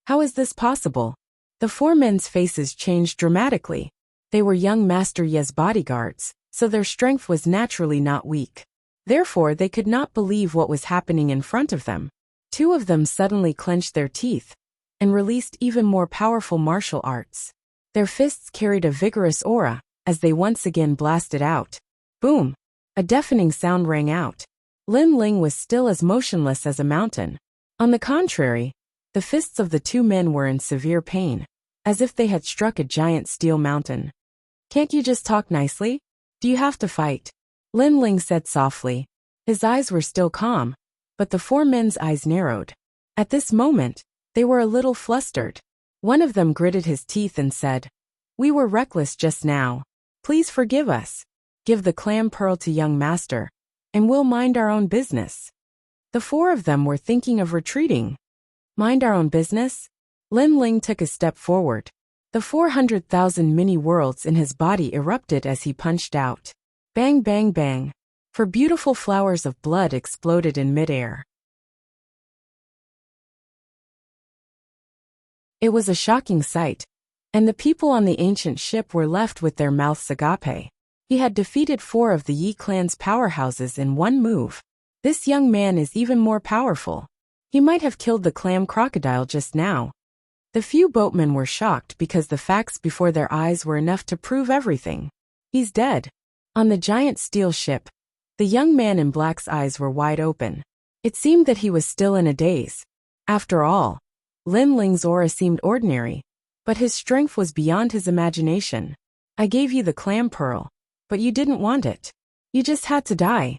How is this possible? The four men's faces changed dramatically. They were young Master Ye's bodyguards, so their strength was naturally not weak. Therefore, they could not believe what was happening in front of them. Two of them suddenly clenched their teeth and released even more powerful martial arts. Their fists carried a vigorous aura as they once again blasted out. Boom! A deafening sound rang out. Lin Ling was still as motionless as a mountain. On the contrary, the fists of the two men were in severe pain, as if they had struck a giant steel mountain. Can't you just talk nicely? Do you have to fight? Lin Ling said softly. His eyes were still calm, but the four men's eyes narrowed. At this moment, they were a little flustered. One of them gritted his teeth and said, "We were reckless just now. Please forgive us. Give the clam pearl to young master, and we'll mind our own business." The four of them were thinking of retreating. Mind our own business? Lin Ling took a step forward. The 400,000 mini-worlds in his body erupted as he punched out. Bang bang bang. For beautiful flowers of blood exploded in midair. It was a shocking sight, and the people on the ancient ship were left with their mouths agape. He had defeated 4 of the Yi clan's powerhouses in one move. This young man is even more powerful. He might have killed the clam crocodile just now. The few boatmen were shocked because the facts before their eyes were enough to prove everything. He's dead. On the giant steel ship, the young man in black's eyes were wide open. It seemed that he was still in a daze. After all, Lin Ling's aura seemed ordinary, but his strength was beyond his imagination. I gave you the clam pearl, but you didn't want it. You just had to die.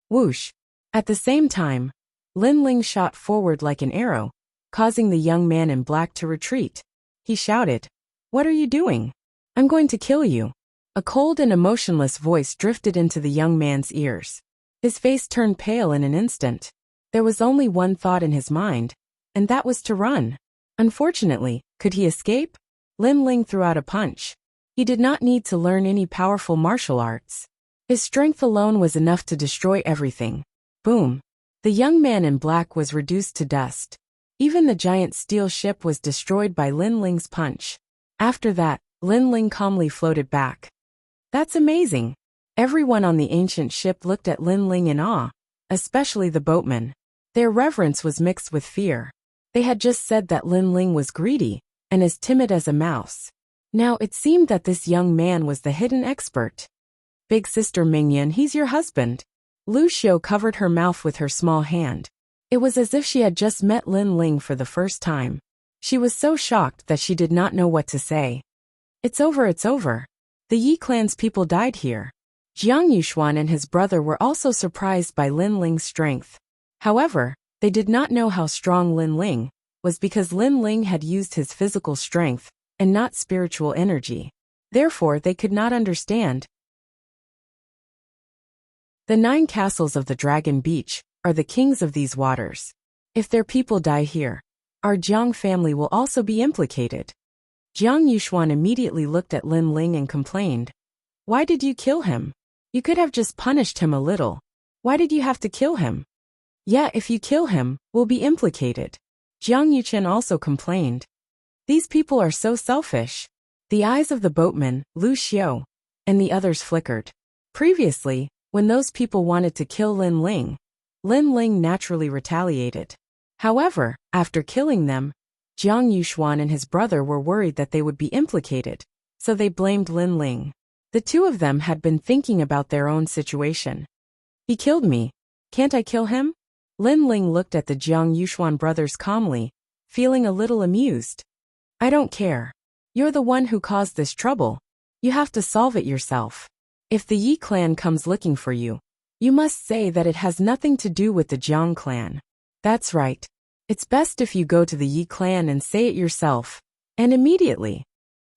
Whoosh. At the same time, Lin Ling shot forward like an arrow, causing the young man in black to retreat. He shouted, "What are you doing? I'm going to kill you." A cold and emotionless voice drifted into the young man's ears. His face turned pale in an instant. There was only one thought in his mind, and that was to run. Unfortunately, could he escape? Lin Ling threw out a punch. He did not need to learn any powerful martial arts. His strength alone was enough to destroy everything. Boom! The young man in black was reduced to dust. Even the giant steel ship was destroyed by Lin Ling's punch. After that, Lin Ling calmly floated back. That's amazing. Everyone on the ancient ship looked at Lin Ling in awe, especially the boatmen. Their reverence was mixed with fear. They had just said that Lin Ling was greedy and as timid as a mouse. Now it seemed that this young man was the hidden expert. Big sister Mingyan, he's your husband. Lu Xiu covered her mouth with her small hand. It was as if she had just met Lin Ling for the first time. She was so shocked that she did not know what to say. It's over, it's over. The Yi clan's people died here. Jiang Yuxuan and his brother were also surprised by Lin Ling's strength. However, they did not know how strong Lin Ling was because Lin Ling had used his physical strength and not spiritual energy. Therefore, they could not understand. The 9 castles of the Dragon Beach are the kings of these waters. If their people die here, our Jiang family will also be implicated. Jiang Yuxuan immediately looked at Lin Ling and complained. Why did you kill him? You could have just punished him a little. Why did you have to kill him? Yeah, if you kill him, we'll be implicated. Jiang Yuchen also complained. These people are so selfish. The eyes of the boatman, Lu Xiu, and the others flickered. Previously, when those people wanted to kill Lin Ling naturally retaliated. However, after killing them, Jiang Yuxuan and his brother were worried that they would be implicated, so they blamed Lin Ling. The two of them had been thinking about their own situation. He killed me. Can't I kill him? Lin Ling looked at the Jiang Yuxuan brothers calmly, feeling a little amused. I don't care. You're the one who caused this trouble. You have to solve it yourself. If the Yi clan comes looking for you, You must say that it has nothing to do with the Jiang clan. That's right. It's best if you go to the Yi clan and say it yourself. And immediately.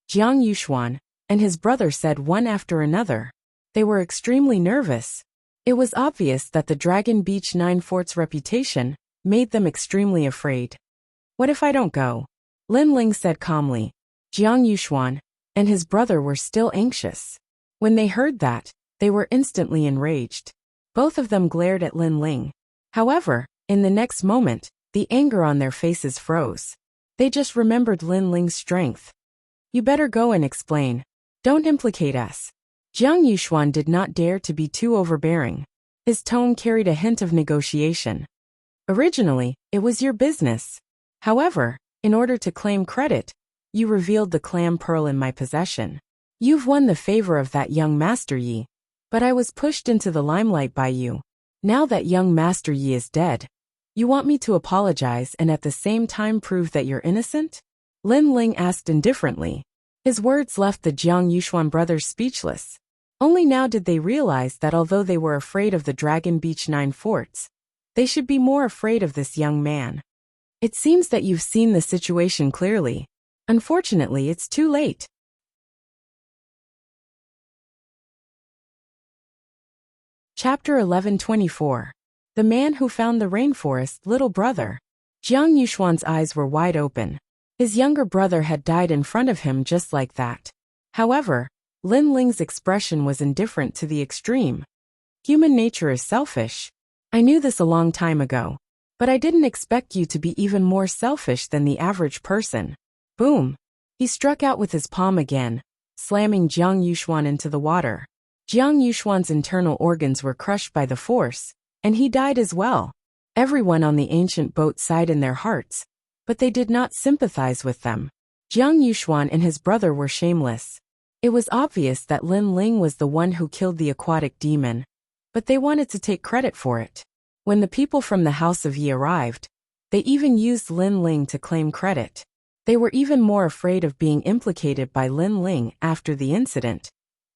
Jiang Yuxuan and his brother said one after another. They were extremely nervous. It was obvious that the Dragon Beach Nine Fort's reputation made them extremely afraid. What if I don't go? Lin Ling said calmly. Jiang Yuxuan and his brother were still anxious. When they heard that, they were instantly enraged. Both of them glared at Lin Ling. However, in the next moment, the anger on their faces froze. They just remembered Lin Ling's strength. You better go and explain. Don't implicate us. Jiang Yuxuan did not dare to be too overbearing. His tone carried a hint of negotiation. Originally, it was your business. However, in order to claim credit, you revealed the clam pearl in my possession. You've won the favor of that young Master Yi. But I was pushed into the limelight by you. Now that young Master Yi is dead, you want me to apologize and at the same time prove that you're innocent? Lin Ling asked indifferently. His words left the Jiang Yuxuan brothers speechless. Only now did they realize that although they were afraid of the Dragon Beach Nine Forts, they should be more afraid of this young man. It seems that you've seen the situation clearly. Unfortunately, it's too late. Chapter 1124. The Man Who Found the Rainforest Little Brother. Jiang Yuxuan's eyes were wide open. His younger brother had died in front of him just like that. However, Lin Ling's expression was indifferent to the extreme. Human nature is selfish. I knew this a long time ago. But I didn't expect you to be even more selfish than the average person. Boom! He struck out with his palm again, slamming Jiang Yuxuan into the water. Jiang Yuxuan's internal organs were crushed by the force, and he died as well. Everyone on the ancient boat sighed in their hearts, but they did not sympathize with them. Jiang Yuxuan and his brother were shameless. It was obvious that Lin Ling was the one who killed the aquatic demon, but they wanted to take credit for it. When the people from the House of Yi arrived, they even used Lin Ling to claim credit. They were even more afraid of being implicated by Lin Ling after the incident,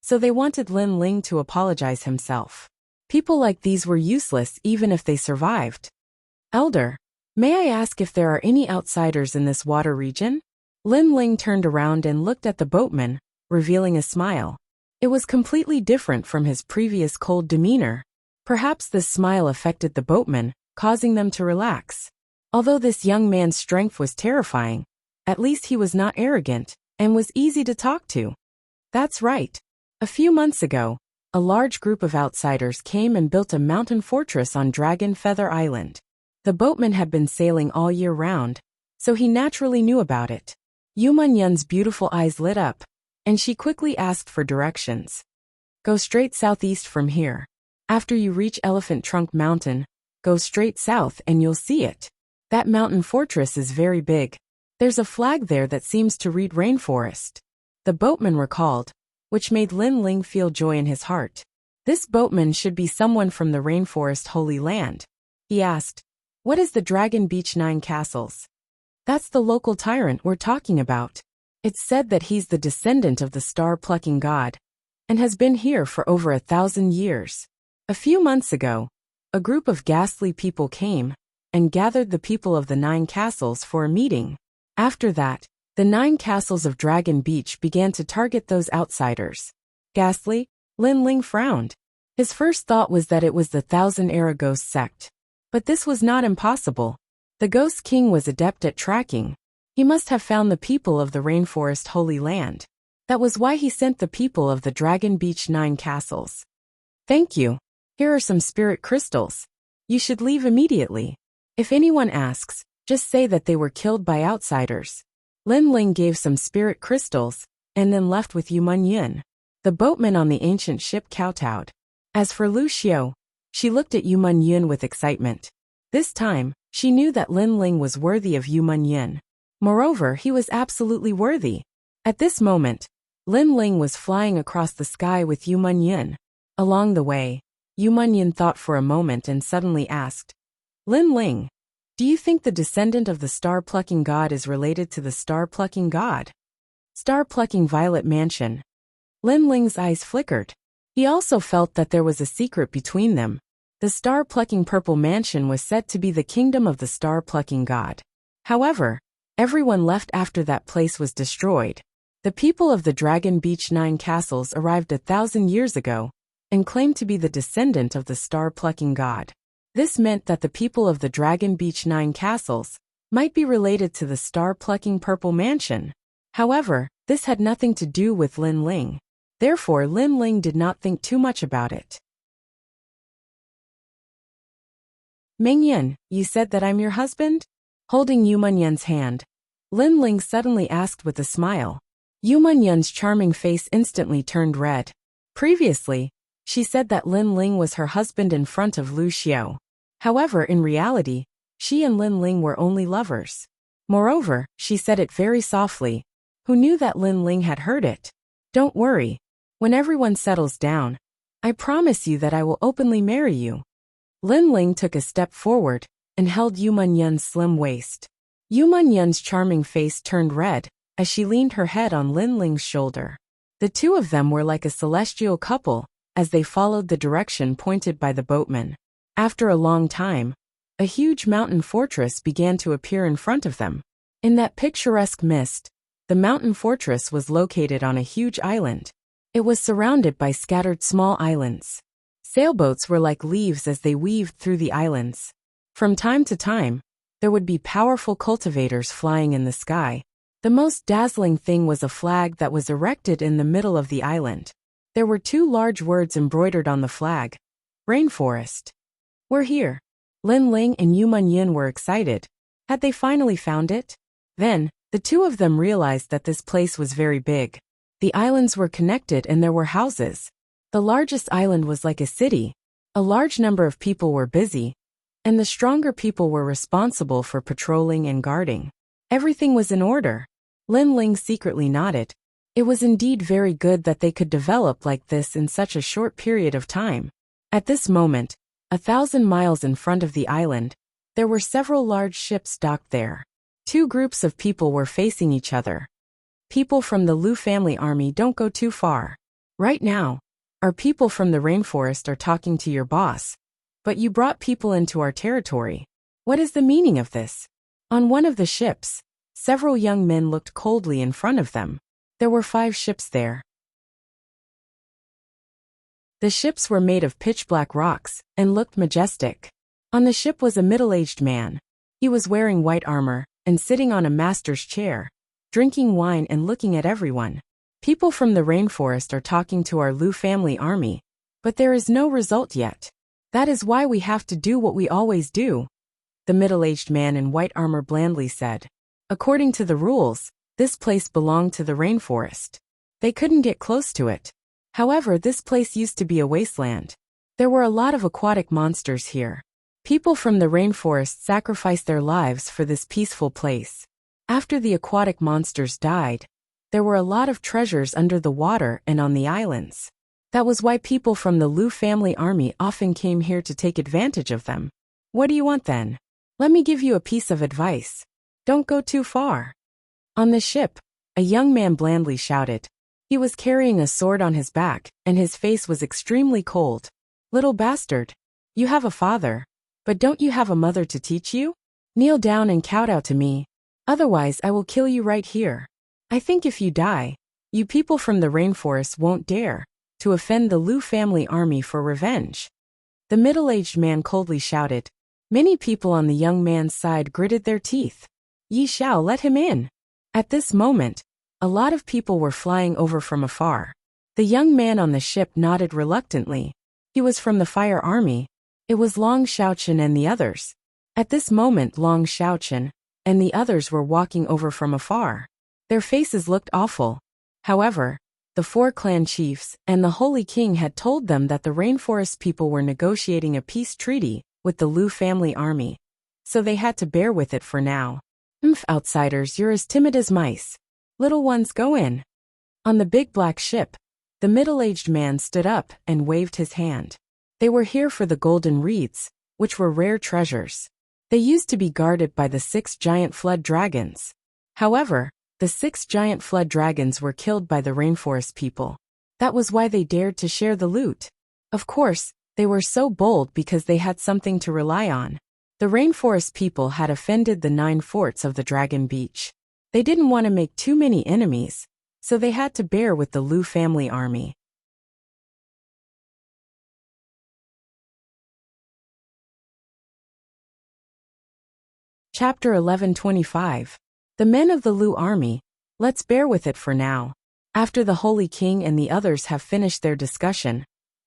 so they wanted Lin Ling to apologize himself. People like these were useless even if they survived. Elder, may I ask if there are any outsiders in this water region? Lin Ling turned around and looked at the boatman, revealing a smile. It was completely different from his previous cold demeanor. Perhaps this smile affected the boatman, causing them to relax. Although this young man's strength was terrifying, at least he was not arrogant and was easy to talk to. That's right. A few months ago, a large group of outsiders came and built a mountain fortress on Dragon Feather Island. The boatman had been sailing all year round, so he naturally knew about it. Yu Munyun's beautiful eyes lit up, and she quickly asked for directions. Go straight southeast from here. After you reach Elephant Trunk Mountain, go straight south and you'll see it. That mountain fortress is very big. There's a flag there that seems to read Rainforest. The boatman recalled, which made Lin Ling feel joy in his heart. This boatman should be someone from the Rainforest Holy Land. He asked, what is the Dragon Beach Nine Castles? That's the local tyrant we're talking about. It's said that he's the descendant of the star-plucking god, and has been here for over 1,000 years. A few months ago, a group of ghastly people came and gathered the people of the Nine Castles for a meeting. After that, the 9 castles of Dragon Beach began to target those outsiders. Ghastly? Lin Ling frowned. His first thought was that it was the Thousand-Era Ghost sect. But this was not impossible. The Ghost King was adept at tracking. He must have found the people of the Rainforest Holy Land. That was why he sent the people of the Dragon Beach 9 castles. Thank you. Here are some spirit crystals. You should leave immediately. If anyone asks, just say that they were killed by outsiders. Lin Ling gave some spirit crystals, and then left with Yu Munyun. The boatman on the ancient ship kowtowed. As for Lu Xiu, she looked at Yu Munyun with excitement. This time, she knew that Lin Ling was worthy of Yu Munyun. Moreover, he was absolutely worthy. At this moment, Lin Ling was flying across the sky with Yu Munyun. Along the way, Yu Munyun thought for a moment and suddenly asked, Lin Ling, do you think the descendant of the star-plucking god is related to the star-plucking god? Star-plucking Violet Mansion. Lin Ling's eyes flickered. He also felt that there was a secret between them. The star-plucking purple mansion was said to be the kingdom of the star-plucking god. However, everyone left after that place was destroyed. The people of the Dragon Beach 9 castles arrived 1,000 years ago and claimed to be the descendant of the star-plucking god. This meant that the people of the Dragon Beach 9 castles might be related to the star-plucking purple mansion. However, this had nothing to do with Lin Ling. Therefore, Lin Ling did not think too much about it. Mingyan, you said that I'm your husband? Holding Yu Munyan's hand, Lin Ling suddenly asked with a smile. Yu Munyan's charming face instantly turned red. Previously, she said that Lin Ling was her husband in front of Lu Xiao. However, in reality, she and Lin Ling were only lovers. Moreover, she said it very softly. Who knew that Lin Ling had heard it? Don't worry. When everyone settles down, I promise you that I will openly marry you. Lin Ling took a step forward and held Yu Munyan's slim waist. Yu Munyan's charming face turned red as she leaned her head on Lin Ling's shoulder. The two of them were like a celestial couple as they followed the direction pointed by the boatman. After a long time, a huge mountain fortress began to appear in front of them. In that picturesque mist, the mountain fortress was located on a huge island. It was surrounded by scattered small islands. Sailboats were like leaves as they weaved through the islands. From time to time, there would be powerful cultivators flying in the sky. The most dazzling thing was a flag that was erected in the middle of the island. There were two large words embroidered on the flag. Rainforest. We're here. Lin Ling and Yu Munyan were excited. Had they finally found it? Then, the two of them realized that this place was very big. The islands were connected and there were houses. The largest island was like a city. A large number of people were busy, and the stronger people were responsible for patrolling and guarding. Everything was in order. Lin Ling secretly nodded. It was indeed very good that they could develop like this in such a short period of time. At this moment, 1,000 miles in front of the island, there were several large ships docked there. Two groups of people were facing each other. People from the Lu family army don't go too far. Right now, our people from the rainforest are talking to your boss. But you brought people into our territory. What is the meaning of this? On one of the ships, several young men looked coldly in front of them. There were 5 ships there. The ships were made of pitch-black rocks and looked majestic. On the ship was a middle-aged man. He was wearing white armor and sitting on a master's chair, drinking wine and looking at everyone. People from the rainforest are talking to our Lu family army, but there is no result yet. That is why we have to do what we always do, the middle-aged man in white armor blandly said. According to the rules, this place belonged to the rainforest. They couldn't get close to it. However, this place used to be a wasteland. There were a lot of aquatic monsters here. People from the rainforest sacrificed their lives for this peaceful place. After the aquatic monsters died, there were a lot of treasures under the water and on the islands. That was why people from the Lu family army often came here to take advantage of them. What do you want then? Let me give you a piece of advice. Don't go too far. On the ship, a young man blandly shouted. He was carrying a sword on his back, and his face was extremely cold. Little bastard. You have a father, but don't you have a mother to teach you? Kneel down and kowtow to me. Otherwise I will kill you right here. I think if you die, you people from the rainforest won't dare to offend the Lu family army for revenge. The middle-aged man coldly shouted. Many people on the young man's side gritted their teeth. Yi Xiao, let him in. At this moment, a lot of people were flying over from afar. The young man on the ship nodded reluctantly. He was from the fire army. It was Long Xiaochen and the others. At this moment, Long Xiaochen and the others were walking over from afar. Their faces looked awful. However, the 4 clan chiefs and the Holy King had told them that the rainforest people were negotiating a peace treaty with the Lu family army, so they had to bear with it for now. Outsiders, you're as timid as mice. Little ones, go in. On the big black ship, the middle-aged man stood up and waved his hand. They were here for the golden reeds, which were rare treasures. They used to be guarded by the 6 giant flood dragons. However, the 6 giant flood dragons were killed by the rainforest people. That was why they dared to share the loot. Of course, they were so bold because they had something to rely on. The rainforest people had offended the 9 forts of the Dragon Beach. They didn't want to make too many enemies, so they had to bear with the Lu family army. Chapter 1125. The men of the Lu army, let's bear with it for now. After the Holy King and the others have finished their discussion,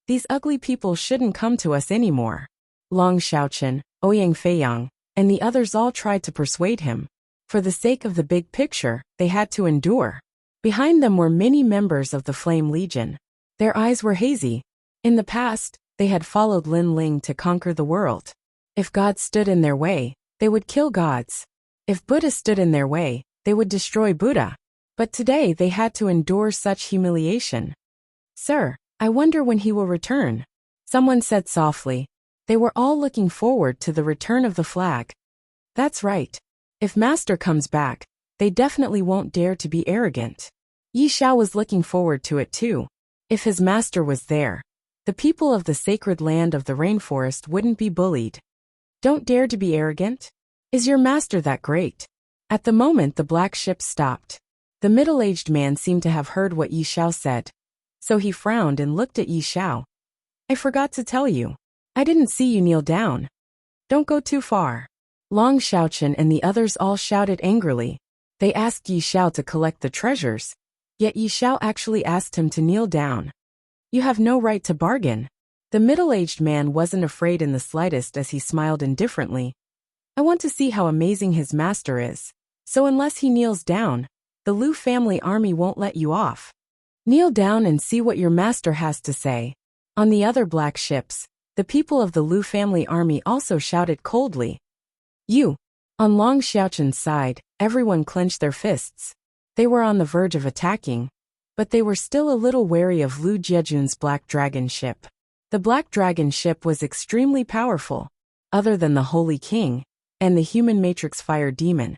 these ugly people shouldn't come to us anymore. Long Xiaochen, Ouyang Feiyang, and the others all tried to persuade him. For the sake of the big picture, they had to endure. Behind them were many members of the Flame Legion. Their eyes were hazy. In the past, they had followed Lin Ling to conquer the world. If gods stood in their way, they would kill gods. If Buddha stood in their way, they would destroy Buddha. But today they had to endure such humiliation. Sir, I wonder when he will return. Someone said softly. They were all looking forward to the return of the flag. That's right. If Master comes back, they definitely won't dare to be arrogant. Yi Xiao was looking forward to it too. If his master was there, the people of the sacred land of the rainforest wouldn't be bullied. Don't dare to be arrogant? Is your master that great? At the moment the black ship stopped. The middle-aged man seemed to have heard what Yi Xiao said. So he frowned and looked at Yi Xiao. I forgot to tell you. I didn't see you kneel down. Don't go too far. Long Xiaochen and the others all shouted angrily. They asked Yi Xiao to collect the treasures. Yet Yi Xiao actually asked him to kneel down. You have no right to bargain. The middle-aged man wasn't afraid in the slightest as he smiled indifferently. I want to see how amazing his master is. So unless he kneels down, the Lu family army won't let you off. Kneel down and see what your master has to say. On the other black ships, the people of the Lu family army also shouted coldly. You. On Long Xiaochen's side, everyone clenched their fists. They were on the verge of attacking, but they were still a little wary of Lu Jiejun's black dragon ship. The black dragon ship was extremely powerful. Other than the Holy King and the human matrix fire demon,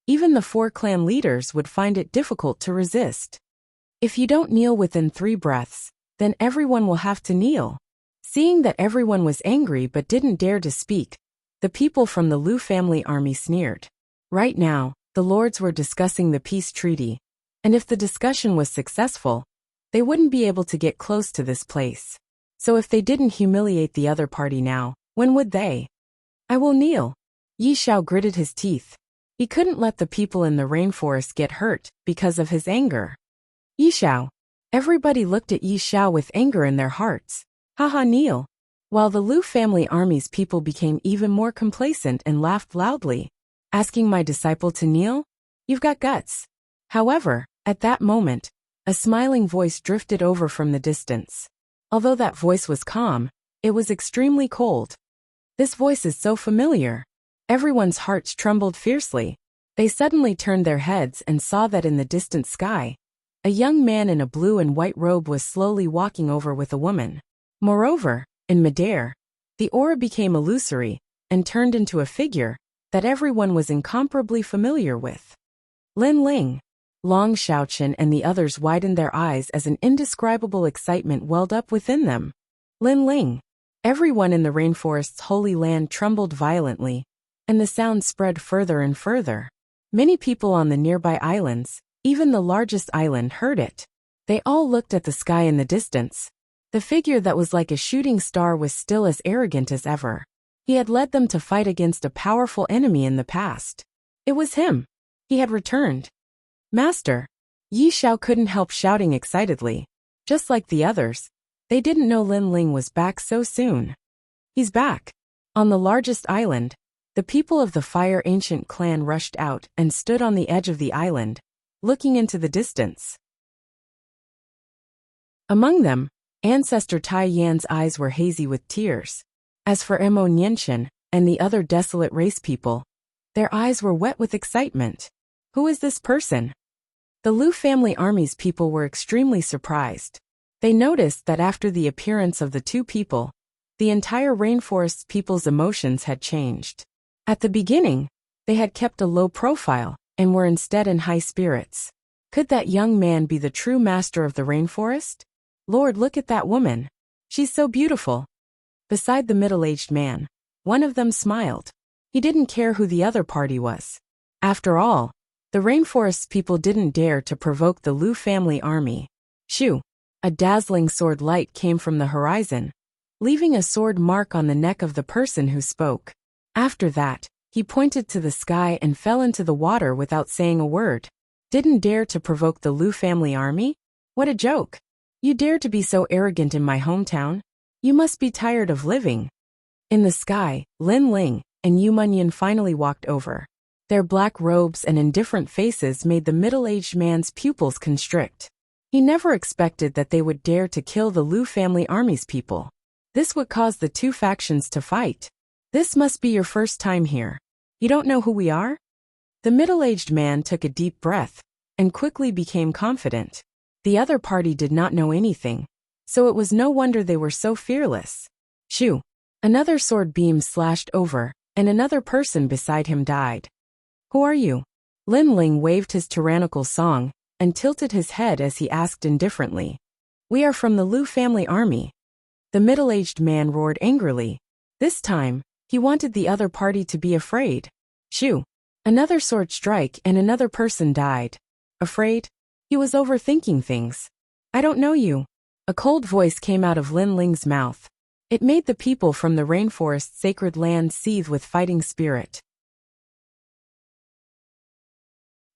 even the 4 clan leaders would find it difficult to resist. If you don't kneel within 3 breaths, then everyone will have to kneel. Seeing that everyone was angry but didn't dare to speak, the people from the Lu family army sneered. Right now, the lords were discussing the peace treaty, and if the discussion was successful, they wouldn't be able to get close to this place. So if they didn't humiliate the other party now, when would they? I will kneel. Yi Xiao gritted his teeth. He couldn't let the people in the rainforest get hurt because of his anger. Yi Xiao. Everybody looked at Yi Xiao with anger in their hearts. Haha, kneel. While the Lu family army's people became even more complacent and laughed loudly. Asking my disciple to kneel? You've got guts. However, at that moment, a smiling voice drifted over from the distance. Although that voice was calm, it was extremely cold. This voice is so familiar. Everyone's hearts trembled fiercely. They suddenly turned their heads and saw that in the distant sky, a young man in a blue and white robe was slowly walking over with a woman. Moreover, in midair, the aura became illusory and turned into a figure that everyone was incomparably familiar with. Lin Ling. Long Xiaochen and the others widened their eyes as an indescribable excitement welled up within them. Lin Ling. Everyone in the rainforest's holy land trembled violently, and the sound spread further and further. Many people on the nearby islands, even the largest island, heard it. They all looked at the sky in the distance. The figure that was like a shooting star was still as arrogant as ever. He had led them to fight against a powerful enemy in the past. It was him. He had returned. Master. Yi Xiao couldn't help shouting excitedly. Just like the others, they didn't know Lin Ling was back so soon. He's back. On the largest island, the people of the Fire Ancient clan rushed out and stood on the edge of the island, looking into the distance. Among them, Ancestor Tai Yan's eyes were hazy with tears. As for Mo Nianchen and the other desolate race people, their eyes were wet with excitement. Who is this person? The Lu family army's people were extremely surprised. They noticed that after the appearance of the 2 people, the entire rainforest's people's emotions had changed. At the beginning, they had kept a low profile and were instead in high spirits. Could that young man be the true master of the rainforest? Lord, look at that woman. She's so beautiful. Beside the middle-aged man, one of them smiled. He didn't care who the other party was. After all, the rainforest's people didn't dare to provoke the Lu family army. Shoo! A dazzling sword light came from the horizon, leaving a sword mark on the neck of the person who spoke. After that, he pointed to the sky and fell into the water without saying a word. Didn't dare to provoke the Lu family army? What a joke! You dare to be so arrogant in my hometown? You must be tired of living. In the sky, Lin Ling and Yu Munyan finally walked over. Their black robes and indifferent faces made the middle-aged man's pupils constrict. He never expected that they would dare to kill the Lu family army's people. This would cause the two factions to fight. This must be your first time here. You don't know who we are? The middle-aged man took a deep breath and quickly became confident. The other party did not know anything, so it was no wonder they were so fearless. Shoo! Another sword beam slashed over, and another person beside him died. Who are you? Lin Ling waved his tyrannical song and tilted his head as he asked indifferently. We are from the Lu family army. The middle-aged man roared angrily. This time, he wanted the other party to be afraid. Shoo! Another sword strike and another person died. Afraid? He was overthinking things. I don't know you. A cold voice came out of Lin Ling's mouth. It made the people from the rainforest's sacred land seethe with fighting spirit.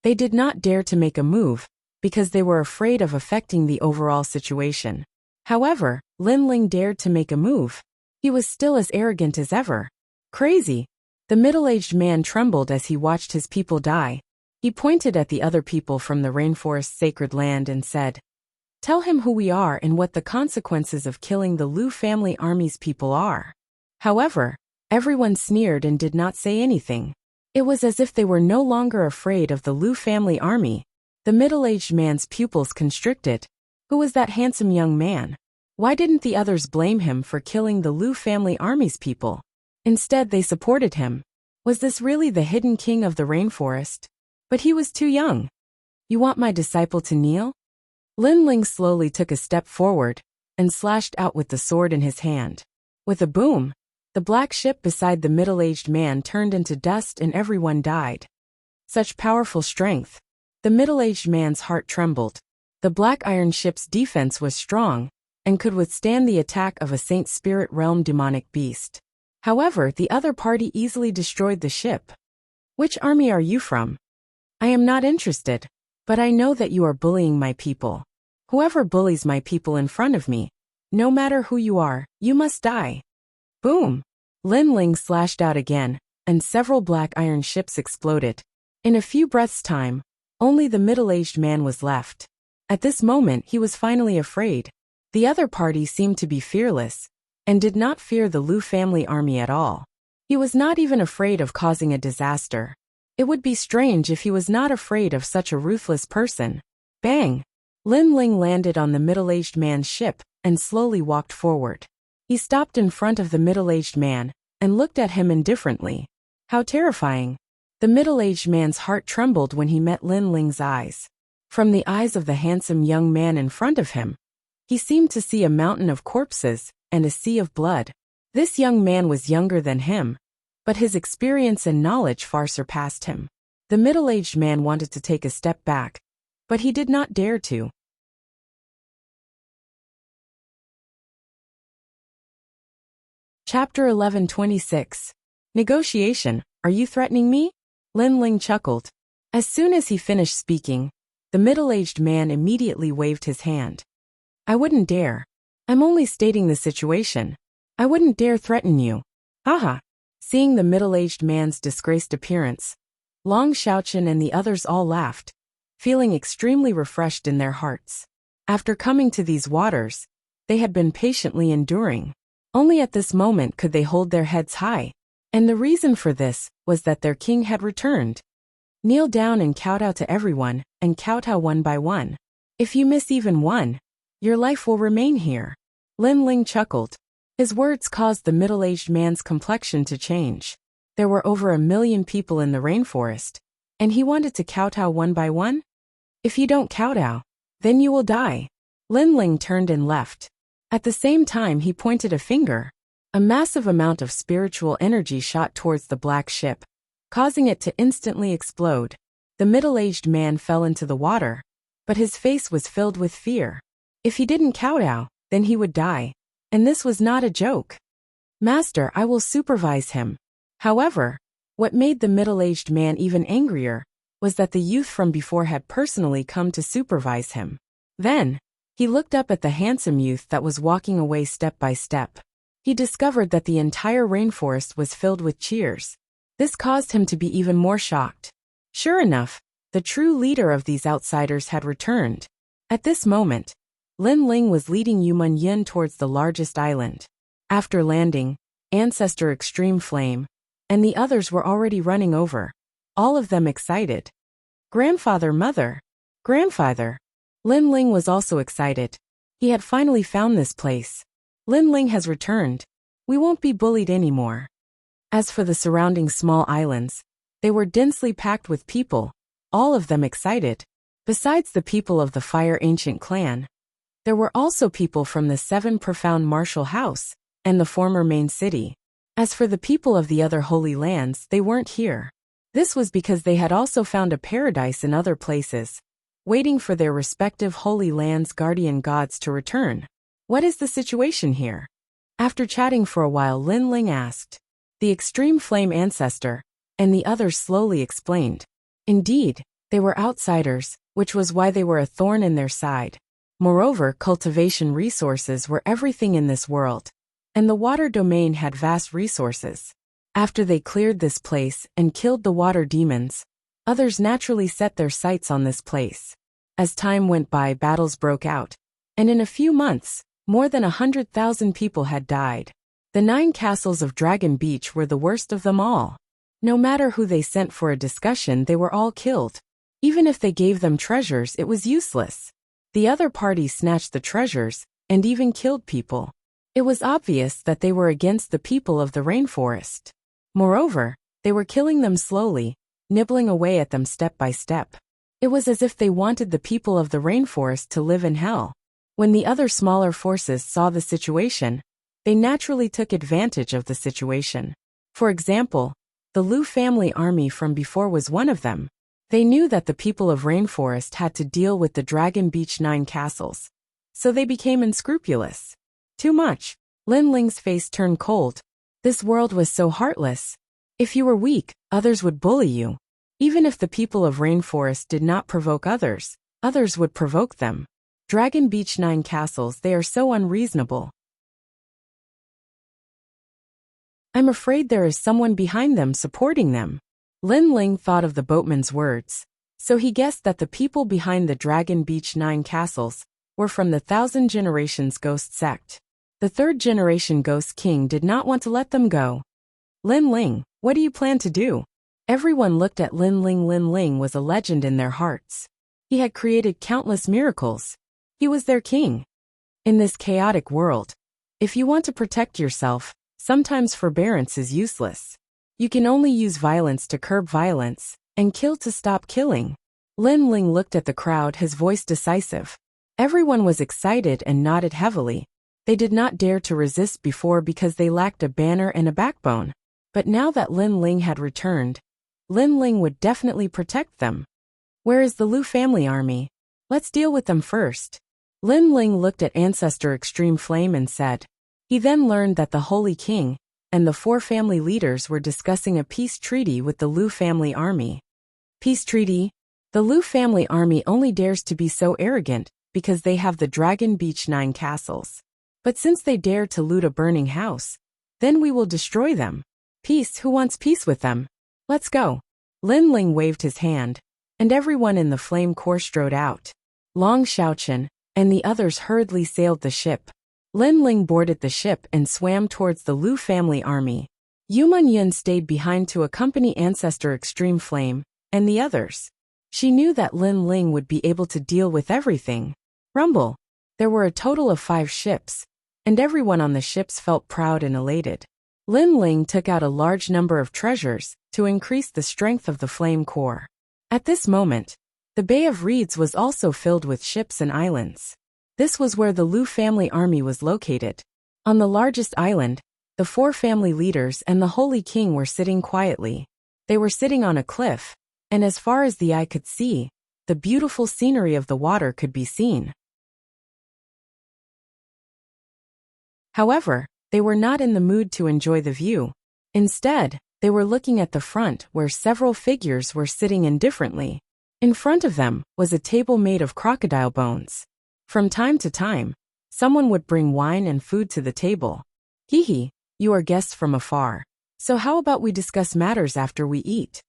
They did not dare to make a move, because they were afraid of affecting the overall situation. However, Lin Ling dared to make a move. He was still as arrogant as ever. Crazy! The middle-aged man trembled as he watched his people die. He pointed at the other people from the rainforest's sacred land and said, Tell him who we are and what the consequences of killing the Lu family army's people are. However, everyone sneered and did not say anything. It was as if they were no longer afraid of the Lu family army. The middle-aged man's pupils constricted. Who was that handsome young man? Why didn't the others blame him for killing the Lu family army's people? Instead, they supported him. Was this really the hidden king of the rainforest? But he was too young. You want my disciple to kneel? Lin Ling slowly took a step forward and slashed out with the sword in his hand. With a boom, the black ship beside the middle-aged man turned into dust and everyone died. Such powerful strength. The middle-aged man's heart trembled. The black iron ship's defense was strong and could withstand the attack of a Saint Spirit Realm demonic beast. However, the other party easily destroyed the ship. Which army are you from? I am not interested, but I know that you are bullying my people. Whoever bullies my people in front of me, no matter who you are, you must die. Boom! Lin Ling slashed out again, and several black iron ships exploded. In a few breaths' time, only the middle-aged man was left. At this moment he was finally afraid. The other party seemed to be fearless, and did not fear the Lu family army at all. He was not even afraid of causing a disaster. It would be strange if he was not afraid of such a ruthless person. Bang! Lin Ling landed on the middle-aged man's ship and slowly walked forward. He stopped in front of the middle-aged man and looked at him indifferently. How terrifying! The middle-aged man's heart trembled when he met Lin Ling's eyes. From the eyes of the handsome young man in front of him, he seemed to see a mountain of corpses and a sea of blood. This young man was younger than him, but his experience and knowledge far surpassed him. The middle-aged man wanted to take a step back, but he did not dare to. Chapter 11:26. Negotiation. Are you threatening me? Lin Ling chuckled. As soon as he finished speaking, the middle-aged man immediately waved his hand. I wouldn't dare. I'm only stating the situation. I wouldn't dare threaten you. Haha. Seeing the middle-aged man's disgraced appearance, Long Xiaoqian and the others all laughed, feeling extremely refreshed in their hearts. After coming to these waters, they had been patiently enduring. Only at this moment could they hold their heads high, and the reason for this was that their king had returned. Kneel down and kowtow to everyone, and kowtow one by one. If you miss even one, your life will remain here. Lin Ling chuckled. His words caused the middle-aged man's complexion to change. There were over 1 million people in the rainforest, and he wanted to kowtow one by one? If you don't kowtow, then you will die. Lin Ling turned and left. At the same time he pointed a finger. A massive amount of spiritual energy shot towards the black ship, causing it to instantly explode. The middle-aged man fell into the water, but his face was filled with fear. If he didn't kowtow, then he would die. And this was not a joke. Master, I will supervise him. However, what made the middle-aged man even angrier was that the youth from before had personally come to supervise him. Then, he looked up at the handsome youth that was walking away step by step. He discovered that the entire rainforest was filled with cheers. This caused him to be even more shocked. Sure enough, the true leader of these outsiders had returned. At this moment, Lin Ling was leading Yuman Yin towards the largest island. After landing, Ancestor Extreme Flame and the others were already running over, all of them excited. Grandfather, mother, grandfather. Lin Ling was also excited. He had finally found this place. Lin Ling has returned. We won't be bullied anymore. As for the surrounding small islands, they were densely packed with people, all of them excited. Besides the people of the Fire Ancient clan, there were also people from the Seven Profound Martial House and the former main city. As for the people of the other holy lands, they weren't here. This was because they had also found a paradise in other places, waiting for their respective holy lands' guardian gods to return. What is the situation here? After chatting for a while, Lin Ling asked. The Extreme Flame Ancestor and the others slowly explained. Indeed, they were outsiders, which was why they were a thorn in their side. Moreover, cultivation resources were everything in this world, and the water domain had vast resources. After they cleared this place and killed the water demons, others naturally set their sights on this place. As time went by, battles broke out, and in a few months, more than 100,000 people had died. The 9 castles of Dragon Beach were the worst of them all. No matter who they sent for a discussion, they were all killed. Even if they gave them treasures, it was useless. The other party snatched the treasures and even killed people. It was obvious that they were against the people of the rainforest. Moreover, they were killing them slowly, nibbling away at them step by step. It was as if they wanted the people of the rainforest to live in hell. When the other smaller forces saw the situation, they naturally took advantage of the situation. For example, the Liu family army from before was one of them. They knew that the people of Rainforest had to deal with the Dragon Beach 9 castles, so they became unscrupulous. Too much. Lin Ling's face turned cold. This world was so heartless. If you were weak, others would bully you. Even if the people of Rainforest did not provoke others, others would provoke them. Dragon Beach 9 castles, they are so unreasonable. I'm afraid there is someone behind them supporting them. Lin Ling thought of the boatman's words, so he guessed that the people behind the Dragon Beach 9 castles were from the 1,000 Generations Ghost sect. The 3rd generation Ghost King did not want to let them go. Lin Ling, what do you plan to do? Everyone looked at Lin Ling. Lin Ling was a legend in their hearts. He had created countless miracles. He was their king. In this chaotic world, if you want to protect yourself, sometimes forbearance is useless. You can only use violence to curb violence, and kill to stop killing. Lin Ling looked at the crowd, his voice decisive. Everyone was excited and nodded heavily. They did not dare to resist before because they lacked a banner and a backbone. But now that Lin Ling had returned, Lin Ling would definitely protect them. Where is the Liu family army? Let's deal with them first. Lin Ling looked at Ancestor Extreme Flame and said. He then learned that the Holy King and the 4 family leaders were discussing a peace treaty with the Liu family army. Peace treaty? The Liu family army only dares to be so arrogant because they have the Dragon Beach 9 castles. But since they dared to loot a burning house, then we will destroy them. Peace, who wants peace with them? Let's go. Lin Ling waved his hand, and everyone in the flame corps strode out. Long Xiaochen and the others hurriedly sailed the ship. Lin Ling boarded the ship and swam towards the Liu family army. Yuman Yun stayed behind to accompany Ancestor Extreme Flame and the others. She knew that Lin Ling would be able to deal with everything. Rumble. There were a total of 5 ships, and everyone on the ships felt proud and elated. Lin Ling took out a large number of treasures to increase the strength of the flame core. At this moment, the Bay of Reeds was also filled with ships and islands. This was where the Lu family army was located. On the largest island, the 4 family leaders and the Holy King were sitting quietly. They were sitting on a cliff, and as far as the eye could see, the beautiful scenery of the water could be seen. However, they were not in the mood to enjoy the view. Instead, they were looking at the front where several figures were sitting indifferently. In front of them was a table made of crocodile bones. From time to time, someone would bring wine and food to the table. Hee, you are guests from afar. So how about we discuss matters after we eat?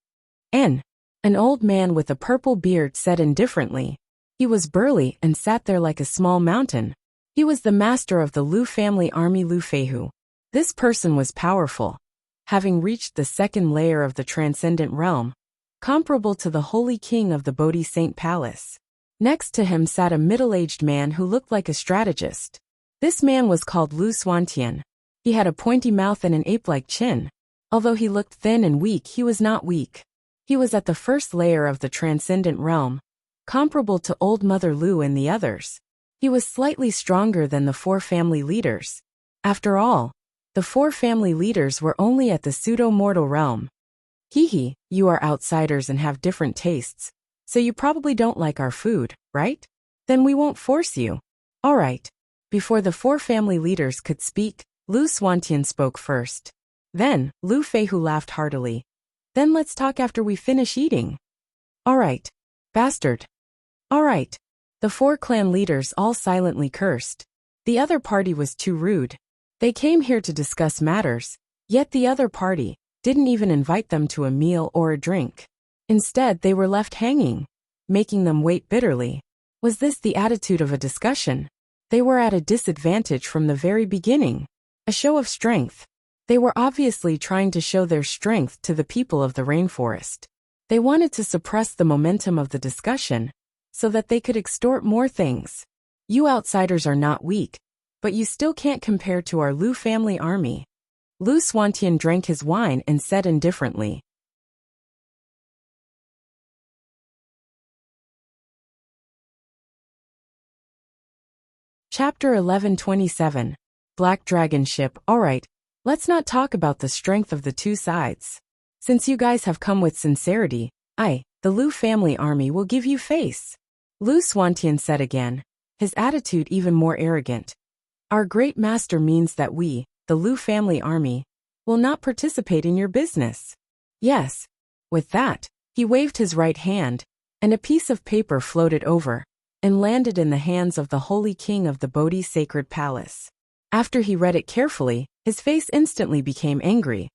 An old man with a purple beard said indifferently. He was burly and sat there like a small mountain. He was the master of the Lu family army, Lu Feihu. This person was powerful, having reached the 2nd layer of the transcendent realm, comparable to the Holy King of the Bodhi Saint Palace. Next to him sat a middle-aged man who looked like a strategist. This man was called Lu Swantian. He had a pointy mouth and an ape-like chin. Although he looked thin and weak, he was not weak. He was at the 1st layer of the transcendent realm, comparable to Old Mother Lu and the others. He was slightly stronger than the 4 family leaders. After all, the 4 family leaders were only at the pseudo-mortal realm. Hee, you are outsiders and have different tastes, so you probably don't like our food, right? Then we won't force you. All right. Before the 4 family leaders could speak, Lu Swantian spoke first. Then, Lu Feihu laughed heartily. Then let's talk after we finish eating. All right. Bastard. All right. The 4 clan leaders all silently cursed. The other party was too rude. They came here to discuss matters, yet the other party didn't even invite them to a meal or a drink. Instead, they were left hanging, making them wait bitterly. Was this the attitude of a discussion? They were at a disadvantage from the very beginning. A show of strength. They were obviously trying to show their strength to the people of the rainforest. They wanted to suppress the momentum of the discussion, so that they could extort more things. You outsiders are not weak, but you still can't compare to our Lu family army. Lu Swantian drank his wine and said indifferently. Chapter 1127. Black Dragon Ship. Alright, let's not talk about the strength of the 2 sides. Since you guys have come with sincerity, the Lu family army will give you face. Lu Swantian said again, his attitude even more arrogant. Our great master means that we, the Lu family army, will not participate in your business. Yes. With that, he waved his right hand, and a piece of paper floated over and landed in the hands of the Holy King of the Bodhi Sacred Palace. After he read it carefully, his face instantly became angry.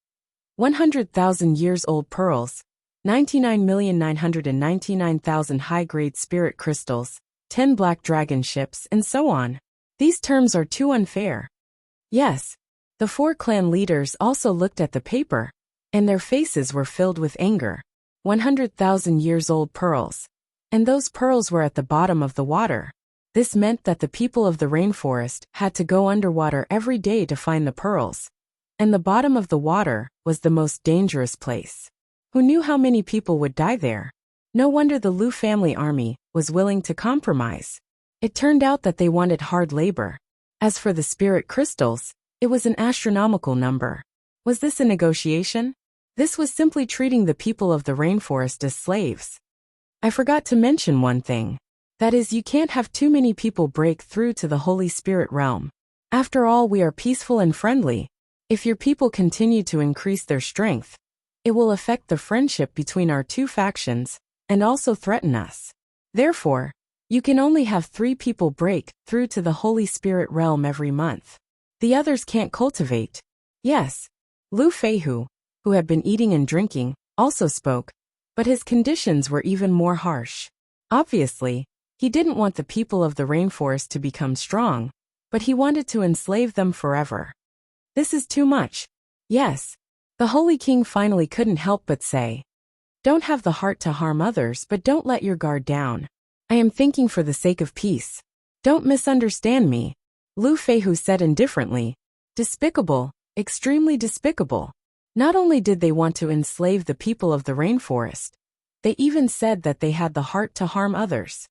100,000 years old pearls, 99,999,000 high-grade spirit crystals, 10 black dragon ships, and so on. These terms are too unfair. Yes. The 4 clan leaders also looked at the paper, and their faces were filled with anger. 100,000 years old pearls. And those pearls were at the bottom of the water. This meant that the people of the rainforest had to go underwater every day to find the pearls. And the bottom of the water was the most dangerous place. Who knew how many people would die there? No wonder the Lu family army was willing to compromise. It turned out that they wanted hard labor. As for the spirit crystals, it was an astronomical number. Was this a negotiation? This was simply treating the people of the rainforest as slaves. I forgot to mention one thing. That is, you can't have too many people break through to the Holy Spirit realm. After all, we are peaceful and friendly. If your people continue to increase their strength, it will affect the friendship between our 2 factions, and also threaten us. Therefore, you can only have 3 people break through to the Holy Spirit realm every month. The others can't cultivate. Yes. Lu Feihu, who had been eating and drinking, also spoke, but his conditions were even more harsh. Obviously, he didn't want the people of the rainforest to become strong, but he wanted to enslave them forever. This is too much. Yes. The Holy King finally couldn't help but say, don't have the heart to harm others, but don't let your guard down. I am thinking for the sake of peace. Don't misunderstand me. Lu Feihu said indifferently. Despicable, extremely despicable. Not only did they want to enslave the people of the rainforest, they even said that they had the heart to harm others.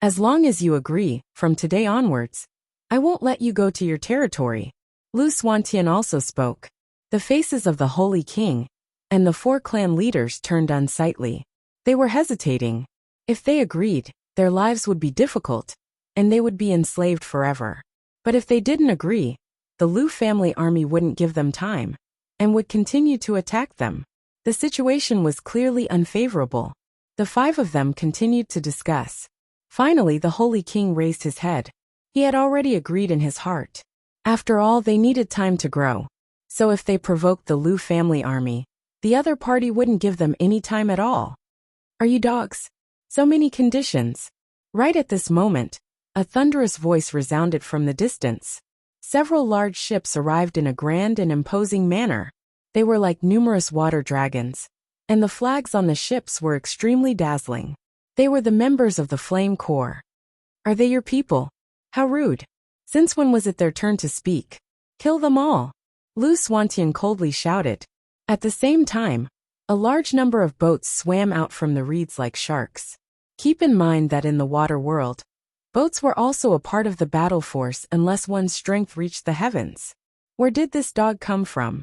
As long as you agree, from today onwards, I won't let you go to your territory. Lu Xuantian also spoke. The faces of the Holy King and the 4 clan leaders turned unsightly. They were hesitating. If they agreed, their lives would be difficult, and they would be enslaved forever. But if they didn't agree, the Lu family army wouldn't give them time, and would continue to attack them. The situation was clearly unfavorable. The 5 of them continued to discuss. Finally, the Holy King raised his head. He had already agreed in his heart. After all, they needed time to grow. So if they provoked the Lu family army, the other party wouldn't give them any time at all. Are you dogs? So many conditions. Right at this moment, a thunderous voice resounded from the distance. Several large ships arrived in a grand and imposing manner. They were like numerous water dragons, and the flags on the ships were extremely dazzling. They were the members of the Flame Corps. Are they your people? How rude. Since when was it their turn to speak? Kill them all. Lu Xuantian coldly shouted. At the same time, a large number of boats swam out from the reeds like sharks. Keep in mind that in the water world, boats were also a part of the battle force unless one's strength reached the heavens. Where did this dog come from?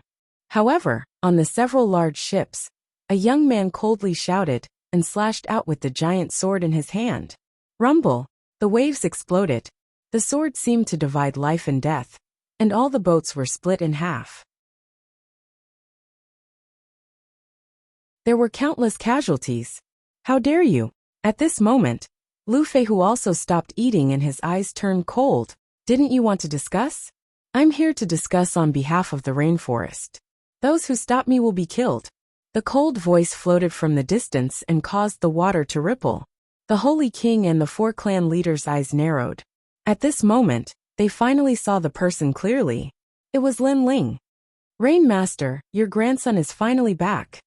However, on the several large ships, a young man coldly shouted and slashed out with the giant sword in his hand. Rumble! The waves exploded. The sword seemed to divide life and death, and all the boats were split in half. There were countless casualties. How dare you? At this moment, Lu Feihu also stopped eating and his eyes turned cold. Didn't you want to discuss? I'm here to discuss on behalf of the rainforest. Those who stop me will be killed. The cold voice floated from the distance and caused the water to ripple. The Holy King and the 4 clan leaders' eyes narrowed. At this moment, they finally saw the person clearly. It was Lin Ling. Rain Master, your grandson is finally back.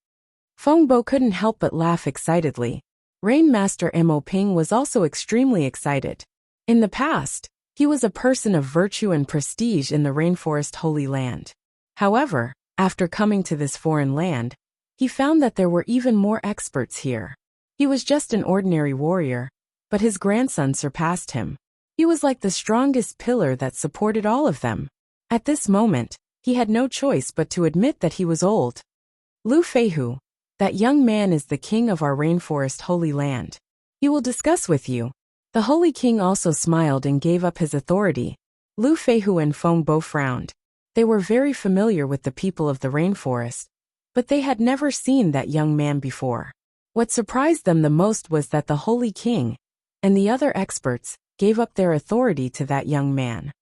Feng Bo couldn't help but laugh excitedly. Rain Master Mo Ping was also extremely excited. In the past, he was a person of virtue and prestige in the Rainforest Holy Land. However, after coming to this foreign land, he found that there were even more experts here. He was just an ordinary warrior, but his grandson surpassed him. He was like the strongest pillar that supported all of them. At this moment, he had no choice but to admit that he was old. Lu Feihu, that young man is the king of our Rainforest Holy Land. He will discuss with you. The Holy King also smiled and gave up his authority. Lu Feihu and Feng Bo frowned. They were very familiar with the people of the rainforest, but they had never seen that young man before. What surprised them the most was that the Holy King and the other experts gave up their authority to that young man.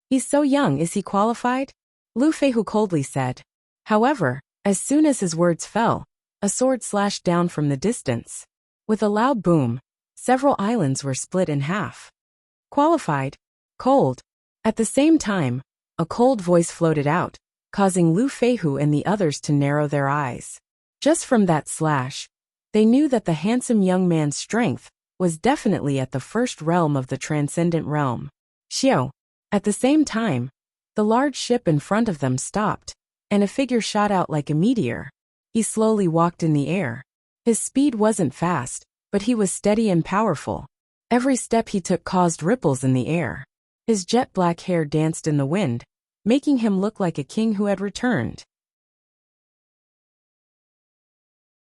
He's so young, is he qualified? Lu Feihu coldly said. However, as soon as his words fell, a sword slashed down from the distance. With a loud boom, several islands were split in half. Qualified. Cold. At the same time, a cold voice floated out, causing Lu Feihu and the others to narrow their eyes. Just from that slash, they knew that the handsome young man's strength was definitely at the first realm of the transcendent realm. Xiao. At the same time, the large ship in front of them stopped, and a figure shot out like a meteor. He slowly walked in the air. His speed wasn't fast, but he was steady and powerful. Every step he took caused ripples in the air. His jet black hair danced in the wind, making him look like a king who had returned.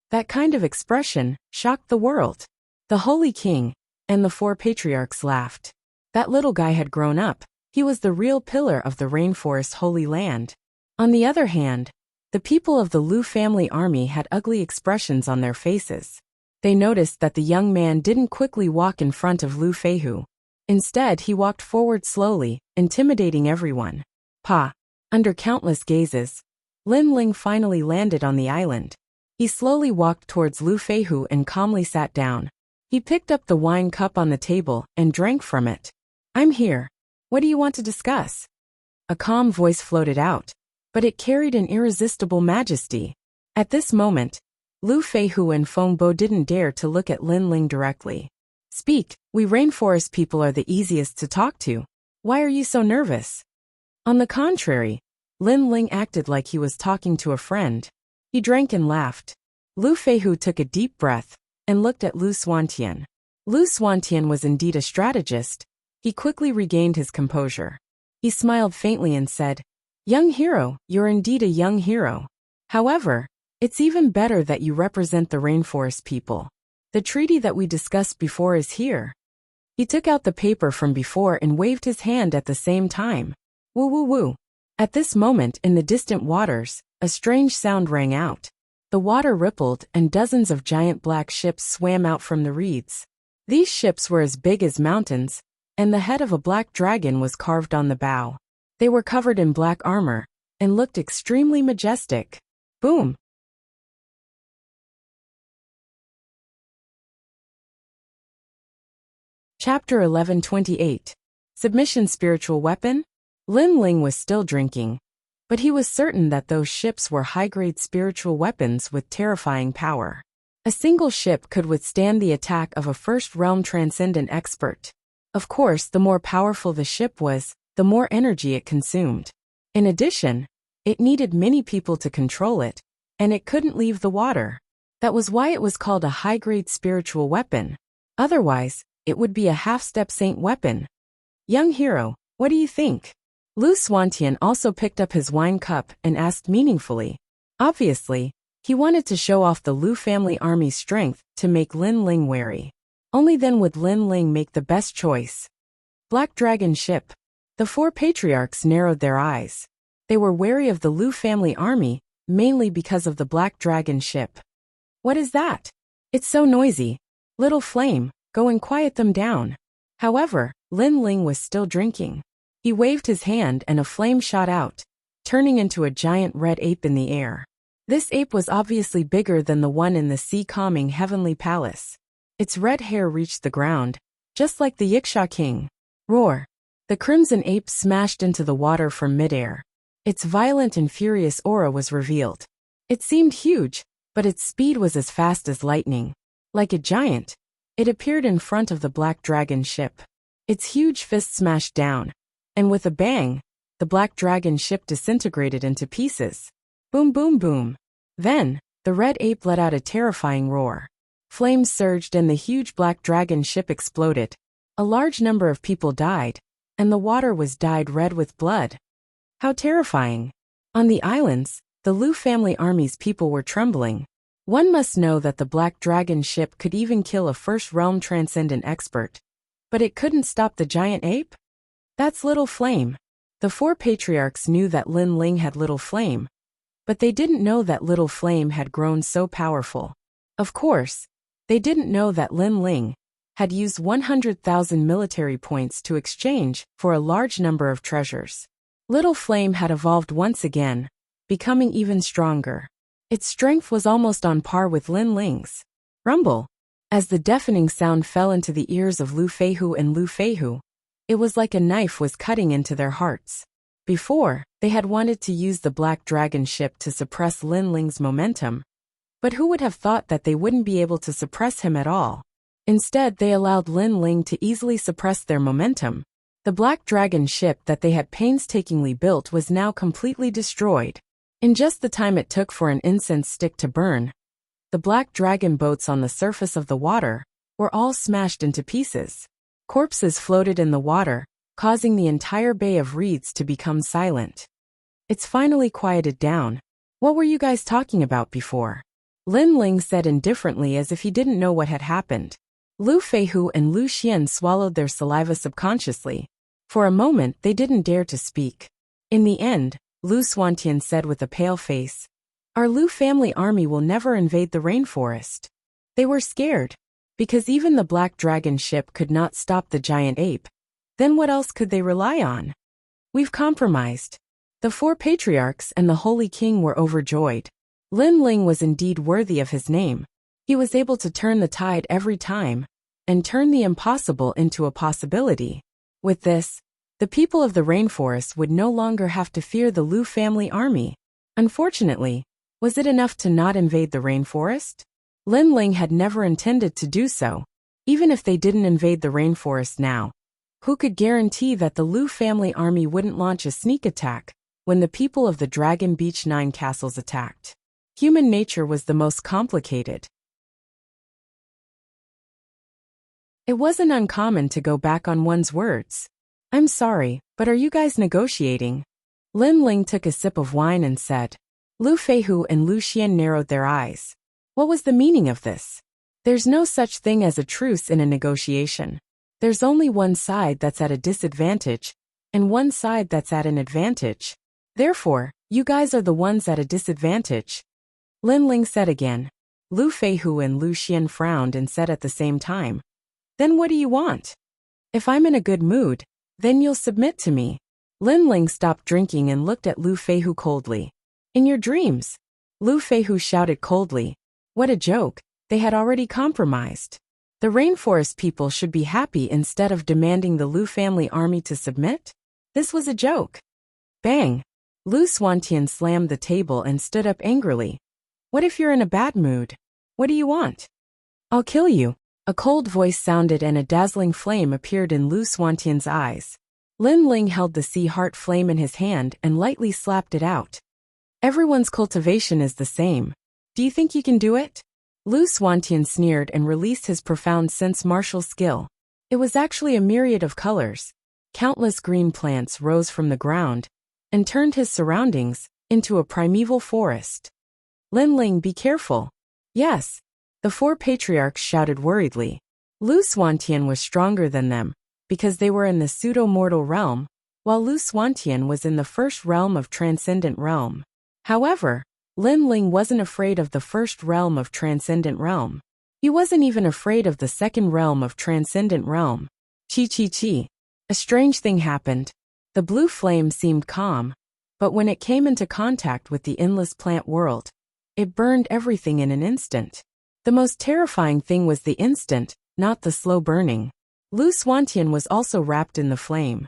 That kind of expression shocked the world. The Holy King and the 4 patriarchs laughed. That little guy had grown up. He was the real pillar of the Rainforest Holy Land. On the other hand, the people of the Lu family army had ugly expressions on their faces. They noticed that the young man didn't quickly walk in front of Lu Feihu. Instead, he walked forward slowly, intimidating everyone. Pa. Under countless gazes, Lin Ling finally landed on the island. He slowly walked towards Lu Feihu and calmly sat down. He picked up the wine cup on the table and drank from it. I'm here. What do you want to discuss? A calm voice floated out, but it carried an irresistible majesty. At this moment, Lu Feihu and Feng Bo didn't dare to look at Lin Ling directly. Speak, we rainforest people are the easiest to talk to. Why are you so nervous? On the contrary, Lin Ling acted like he was talking to a friend. He drank and laughed. Lu Feihu took a deep breath and looked at Lu Xuantian. Lu Suantian was indeed a strategist. He quickly regained his composure. He smiled faintly and said, "Young hero, you're indeed a young hero. However, it's even better that you represent the rainforest people. The treaty that we discussed before is here." He took out the paper from before and waved his hand at the same time. Woo woo woo. At this moment in the distant waters, a strange sound rang out. The water rippled and dozens of giant black ships swam out from the reeds. These ships were as big as mountains, and the head of a black dragon was carved on the bow. They were covered in black armor and looked extremely majestic. Boom! Chapter 1128. Submission Spiritual Weapon? Lin Ling was still drinking, but he was certain that those ships were high-grade spiritual weapons with terrifying power. A single ship could withstand the attack of a first-realm transcendent expert. Of course, the more powerful the ship was, the more energy it consumed. In addition, it needed many people to control it, and it couldn't leave the water. That was why it was called a high-grade spiritual weapon. Otherwise, it would be a half-step saint weapon. Young hero, what do you think? Lu Suantian also picked up his wine cup and asked meaningfully. Obviously, he wanted to show off the Lu family army's strength to make Lin Ling wary. Only then would Lin Ling make the best choice. Black Dragon Ship. The four patriarchs narrowed their eyes. They were wary of the Lu family army, mainly because of the Black Dragon Ship. What is that? It's so noisy. Little Flame, go and quiet them down. However, Lin Ling was still drinking. He waved his hand and a flame shot out, turning into a giant red ape in the air. This ape was obviously bigger than the one in the sea-calming heavenly palace. Its red hair reached the ground, just like the Yiksha king. Roar! The crimson ape smashed into the water from midair. Its violent and furious aura was revealed. It seemed huge, but its speed was as fast as lightning. Like a giant, it appeared in front of the Black Dragon Ship. Its huge fist smashed down, and with a bang, the Black Dragon Ship disintegrated into pieces. Boom boom boom. Then, the red ape let out a terrifying roar. Flames surged and the huge Black Dragon Ship exploded. A large number of people died, and the water was dyed red with blood. How terrifying. On the islands, the Lu family army's people were trembling. One must know that the Black Dragon Ship could even kill a first-realm transcendent expert. But it couldn't stop the giant ape? That's Little Flame. The four patriarchs knew that Lin Ling had Little Flame, but they didn't know that Little Flame had grown so powerful. Of course, they didn't know that Lin Ling had used 100,000 military points to exchange for a large number of treasures. Little Flame had evolved once again, becoming even stronger. Its strength was almost on par with Lin Ling's. Rumble! As the deafening sound fell into the ears of Lu Feihu and Lu Feihu, it was like a knife was cutting into their hearts. Before, they had wanted to use the Black Dragon Ship to suppress Lin Ling's momentum, but who would have thought that they wouldn't be able to suppress him at all? Instead, they allowed Lin Ling to easily suppress their momentum. The Black Dragon Ship that they had painstakingly built was now completely destroyed. In just the time it took for an incense stick to burn, the Black Dragon boats on the surface of the water were all smashed into pieces. Corpses floated in the water, causing the entire bay of reeds to become silent. It's finally quieted down. What were you guys talking about before? Lin Ling said indifferently as if he didn't know what had happened. Lu Feihu and Lu Xian swallowed their saliva subconsciously. For a moment they didn't dare to speak. In the end, Lu Suantian said with a pale face, "Our Lu family army will never invade the rainforest." They were scared, because even the Black Dragon Ship could not stop the giant ape. Then what else could they rely on? We've compromised. The four patriarchs and the Holy King were overjoyed. Lin Ling was indeed worthy of his name. He was able to turn the tide every time, and turn the impossible into a possibility. With this, the people of the rainforest would no longer have to fear the Lu family army. Unfortunately, was it enough to not invade the rainforest? Lin Ling had never intended to do so. Even if they didn't invade the rainforest now, who could guarantee that the Lu family army wouldn't launch a sneak attack when the people of the Dragon Beach 9 castles attacked? Human nature was the most complicated. It wasn't uncommon to go back on one's words. I'm sorry, but are you guys negotiating? Lin Ling took a sip of wine and said. Lu Feihu and Lu Xian narrowed their eyes. What was the meaning of this? There's no such thing as a truce in a negotiation. There's only one side that's at a disadvantage, and one side that's at an advantage. Therefore, you guys are the ones at a disadvantage. Lin Ling said again. Lu Feihu and Lu Xian frowned and said at the same time. Then what do you want? If I'm in a good mood, then you'll submit to me. Lin Ling stopped drinking and looked at Lu Feihu coldly. In your dreams? Lu Feihu shouted coldly. What a joke, they had already compromised. The rainforest people should be happy instead of demanding the Lu family army to submit? This was a joke. Bang! Lu Xuantian slammed the table and stood up angrily. What if you're in a bad mood? What do you want? I'll kill you. A cold voice sounded and a dazzling flame appeared in Lu Xuantian's eyes. Lin Ling held the sea heart flame in his hand and lightly slapped it out. Everyone's cultivation is the same. Do you think you can do it? Lu Xuantian sneered and released his profound sense martial skill. It was actually a myriad of colors. Countless green plants rose from the ground and turned his surroundings into a primeval forest. Lin Ling, be careful. Yes. The four patriarchs shouted worriedly. Lu Xuantian was stronger than them, because they were in the pseudo-mortal realm, while Lu Xuantian was in the first realm of transcendent realm. However, Lin Ling wasn't afraid of the first realm of transcendent realm. He wasn't even afraid of the second realm of transcendent realm. Chi. A strange thing happened. The blue flame seemed calm, but when it came into contact with the endless plant world, it burned everything in an instant. The most terrifying thing was the instant, not the slow burning. Lu Xuantian was also wrapped in the flame.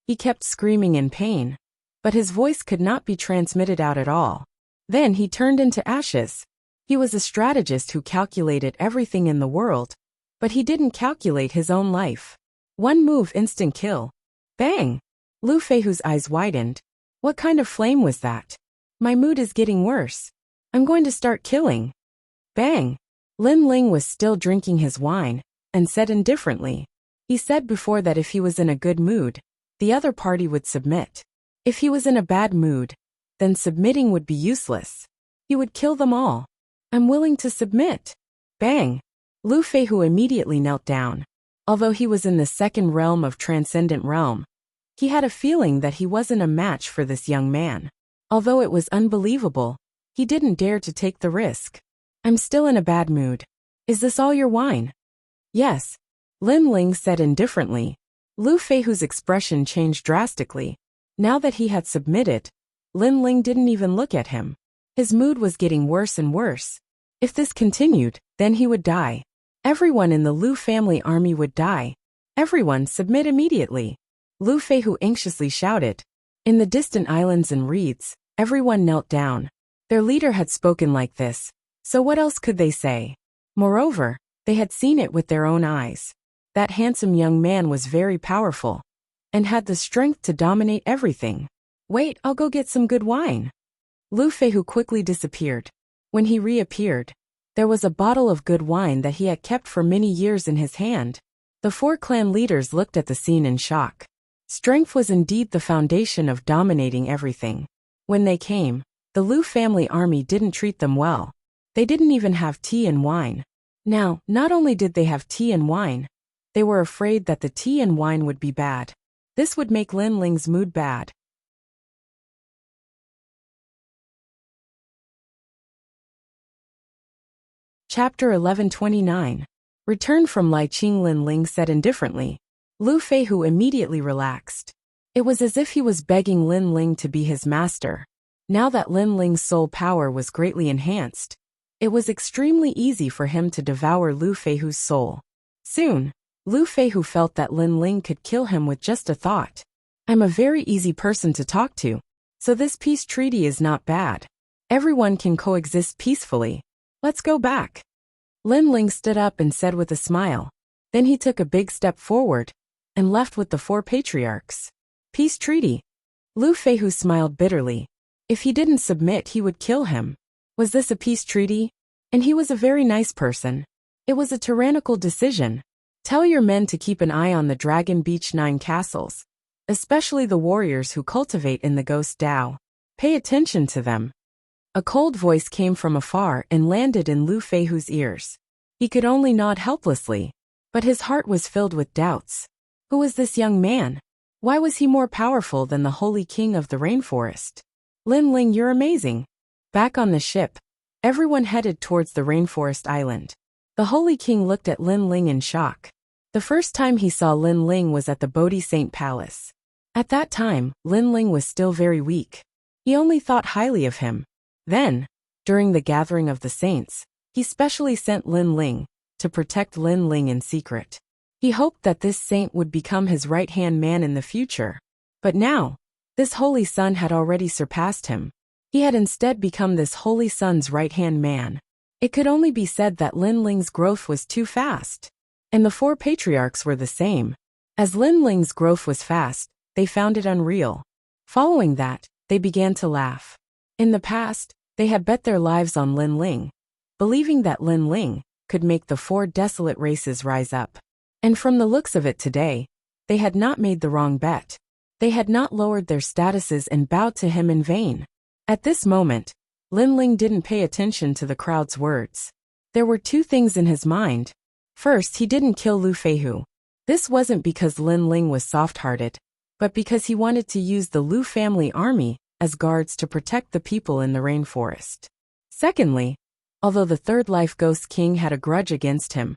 He kept screaming in pain, but his voice could not be transmitted out at all. Then he turned into ashes. He was a strategist who calculated everything in the world, but he didn't calculate his own life. One move, instant kill. Bang! Lu Feihu's eyes widened. What kind of flame was that? My mood is getting worse. I'm going to start killing. Bang! Lin Ling was still drinking his wine, and said indifferently. He said before that if he was in a good mood, the other party would submit. If he was in a bad mood, then submitting would be useless. He would kill them all. I'm willing to submit. Bang! Lu Feihu immediately knelt down. Although he was in the second realm of transcendent realm, he had a feeling that he wasn't a match for this young man. Although it was unbelievable, he didn't dare to take the risk. I'm still in a bad mood. Is this all your wine? Yes. Lin Ling said indifferently. Lu Feihu's expression changed drastically. Now that he had submitted, Lin Ling didn't even look at him. His mood was getting worse and worse. If this continued, then he would die. Everyone in the Lu family army would die. Everyone submit immediately. Lu Feihu anxiously shouted. In the distant islands and reeds, everyone knelt down. Their leader had spoken like this, so what else could they say? Moreover, they had seen it with their own eyes. That handsome young man was very powerful, and had the strength to dominate everything. Wait, I'll go get some good wine. Lu Feihu quickly disappeared. When he reappeared, there was a bottle of good wine that he had kept for many years in his hand. The four clan leaders looked at the scene in shock. Strength was indeed the foundation of dominating everything. When they came, the Lu family army didn't treat them well. They didn't even have tea and wine. Now, not only did they have tea and wine, they were afraid that the tea and wine would be bad. This would make Lin Ling's mood bad. Chapter 1129. Return from Lai Qing. Lin Ling said indifferently. Lu Feihu immediately relaxed. It was as if he was begging Lin Ling to be his master. Now that Lin Ling's soul power was greatly enhanced, it was extremely easy for him to devour Lu Feihu's soul. Soon, Lu Feihu felt that Lin Ling could kill him with just a thought. I'm a very easy person to talk to, so this peace treaty is not bad. Everyone can coexist peacefully. Let's go back. Lin Ling stood up and said with a smile. Then he took a big step forward and left with the four patriarchs. Peace treaty. Lu Feihu smiled bitterly. If he didn't submit, he would kill him. Was this a peace treaty? And he was a very nice person. It was a tyrannical decision. Tell your men to keep an eye on the Dragon Beach 9 castles, especially the warriors who cultivate in the Ghost Dao. Pay attention to them. A cold voice came from afar and landed in Lu Feihu's ears. He could only nod helplessly, but his heart was filled with doubts. Who was this young man? Why was he more powerful than the Holy King of the Rainforest? Lin Ling, you're amazing. Back on the ship, everyone headed towards the Rainforest Island. The Holy King looked at Lin Ling in shock. The first time he saw Lin Ling was at the Bodhi Saint Palace. At that time, Lin Ling was still very weak. He only thought highly of him. Then, during the gathering of the saints, he specially sent Lin Ling to protect Lin Ling in secret. He hoped that this saint would become his right-hand man in the future. But now, this holy son had already surpassed him. He had instead become this holy son's right-hand man. It could only be said that Lin Ling's growth was too fast. And the four patriarchs were the same. As Lin Ling's growth was fast, they found it unreal. Following that, they began to laugh. In the past, they had bet their lives on Lin Ling, believing that Lin Ling could make the four desolate races rise up. And from the looks of it today, they had not made the wrong bet. They had not lowered their statuses and bowed to him in vain. At this moment, Lin Ling didn't pay attention to the crowd's words. There were two things in his mind. First, he didn't kill Lu Feihu. This wasn't because Lin Ling was soft-hearted, but because he wanted to use the Lu family army as guards to protect the people in the rainforest. Secondly, although the Third Life Ghost King had a grudge against him,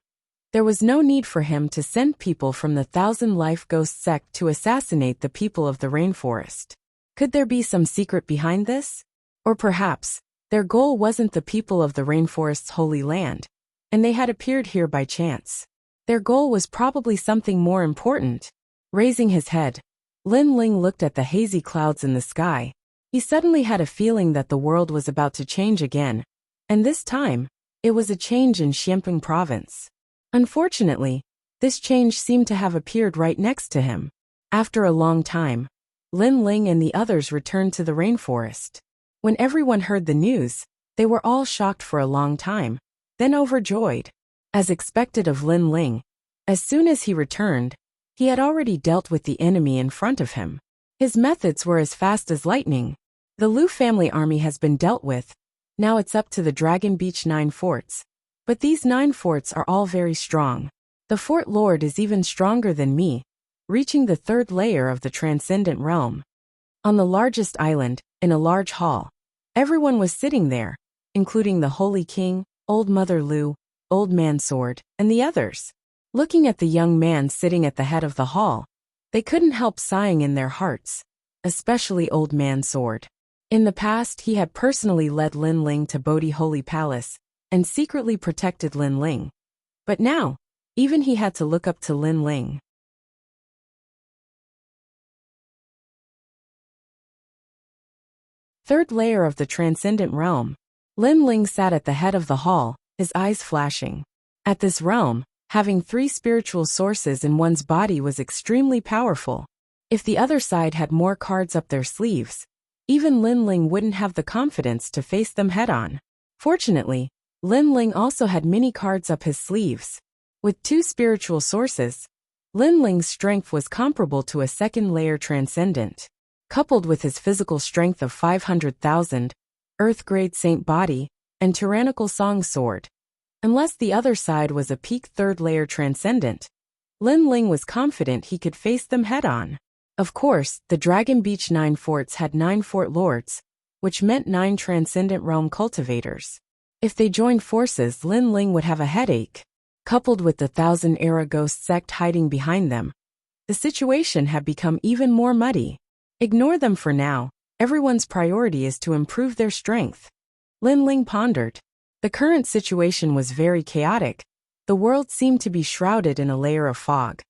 there was no need for him to send people from the Thousand Life Ghost sect to assassinate the people of the rainforest. Could there be some secret behind this? Or perhaps, their goal wasn't the people of the rainforest's holy land, and they had appeared here by chance. Their goal was probably something more important. Raising his head, Lin Ling looked at the hazy clouds in the sky. He suddenly had a feeling that the world was about to change again, and this time, it was a change in Xianping province. Unfortunately, this change seemed to have appeared right next to him. After a long time, Lin Ling and the others returned to the rainforest. When everyone heard the news, they were all shocked for a long time, then overjoyed. As expected of Lin Ling, as soon as he returned, he had already dealt with the enemy in front of him. His methods were as fast as lightning. The Lu family army has been dealt with. Now it's up to the Dragon Beach 9 forts. But these 9 forts are all very strong. The Fort Lord is even stronger than me, reaching the 3rd layer of the Transcendent Realm. On the largest island, in a large hall, everyone was sitting there, including the Holy King, Old Mother Lu, Old Man Sword, and the others. Looking at the young man sitting at the head of the hall, they couldn't help sighing in their hearts, especially Old Man Sword. In the past, he had personally led Lin Ling to Bodhi Holy Palace and secretly protected Lin Ling. But now, even he had to look up to Lin Ling. Third layer of the Transcendent Realm. Lin Ling sat at the head of the hall, his eyes flashing. At this realm, having 3 spiritual sources in one's body was extremely powerful. If the other side had more cards up their sleeves, even Lin Ling wouldn't have the confidence to face them head-on. Fortunately, Lin Ling also had many cards up his sleeves. With 2 spiritual sources, Lin Ling's strength was comparable to a second-layer transcendent. Coupled with his physical strength of 500,000, Earth-grade Saint Body, and Tyrannical Song Sword. Unless the other side was a peak 3rd-layer transcendent, Lin Ling was confident he could face them head-on. Of course, the Dragon Beach 9 forts had 9 fort lords, which meant 9 transcendent realm cultivators. If they joined forces, Lin Ling would have a headache. Coupled with the Thousand-Era Ghost sect hiding behind them, the situation had become even more muddy. Ignore them for now. Everyone's priority is to improve their strength. Lin Ling pondered. The current situation was very chaotic. The world seemed to be shrouded in a layer of fog,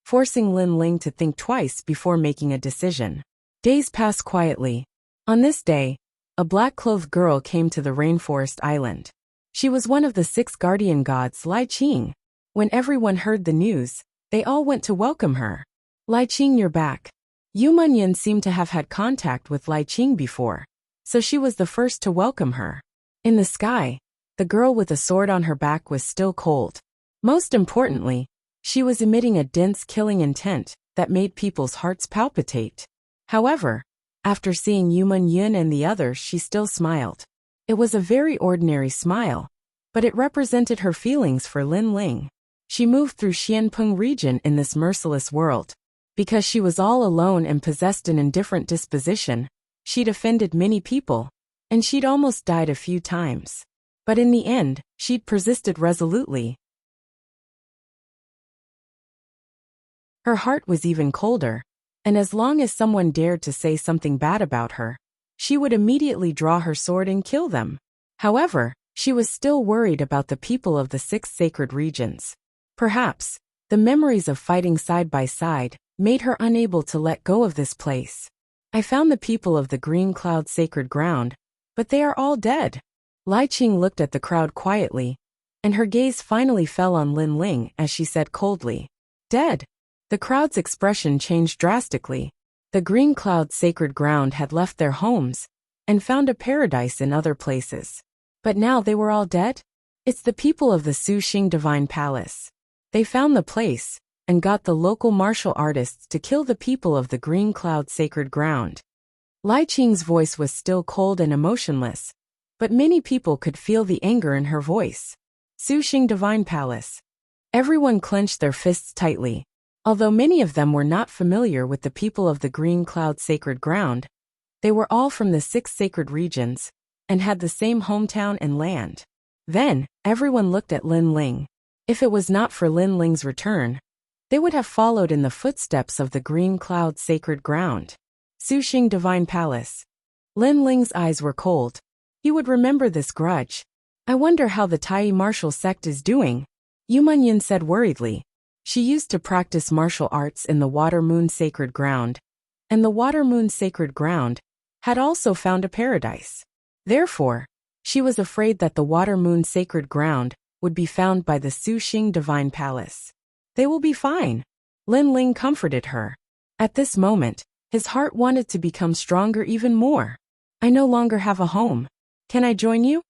forcing Lin Ling to think twice before making a decision. Days passed quietly. On this day, a black-clothed girl came to the Rainforest Island. She was one of the 6 guardian gods, Lai Qing. When everyone heard the news, they all went to welcome her. Lai Qing, you're back. Yu Munyan seemed to have had contact with Lai Qing before, so she was the first to welcome her. In the sky, the girl with a sword on her back was still cold. Most importantly, she was emitting a dense killing intent that made people's hearts palpitate. However, after seeing Yuman Yun and the others, she still smiled. It was a very ordinary smile, but it represented her feelings for Lin Ling. She moved through Xianpeng region in this merciless world. Because she was all alone and possessed an indifferent disposition, she'd offended many people, and she'd almost died a few times. But in the end, she'd persisted resolutely. Her heart was even colder, and as long as someone dared to say something bad about her, she would immediately draw her sword and kill them. However, she was still worried about the people of the 6 sacred regions. Perhaps, the memories of fighting side by side made her unable to let go of this place. I found the people of the Green Cloud sacred ground, but they are all dead. Lai Qing looked at the crowd quietly, and her gaze finally fell on Lin Ling as she said coldly, "Dead." The crowd's expression changed drastically. The Green Cloud sacred ground had left their homes and found a paradise in other places. But now they were all dead? It's the people of the Su Xing Divine Palace. They found the place and got the local martial artists to kill the people of the Green Cloud sacred ground. Lai Qing's voice was still cold and emotionless, but many people could feel the anger in her voice. Su Xing Divine Palace. Everyone clenched their fists tightly. Although many of them were not familiar with the people of the Green Cloud sacred ground, they were all from the 6 sacred regions and had the same hometown and land. Then, everyone looked at Lin Ling. If it was not for Lin Ling's return, they would have followed in the footsteps of the Green Cloud sacred ground. Su Xing Divine Palace. Lin Ling's eyes were cold. He would remember this grudge. I wonder how the Tai martial sect is doing, Yuman Yun said worriedly. She used to practice martial arts in the Water Moon sacred ground, and the Water Moon sacred ground had also found a paradise. Therefore, she was afraid that the Water Moon sacred ground would be found by the Su Xing Divine Palace. They will be fine. Lin Ling comforted her. At this moment, his heart wanted to become stronger even more. I no longer have a home. Can I join you?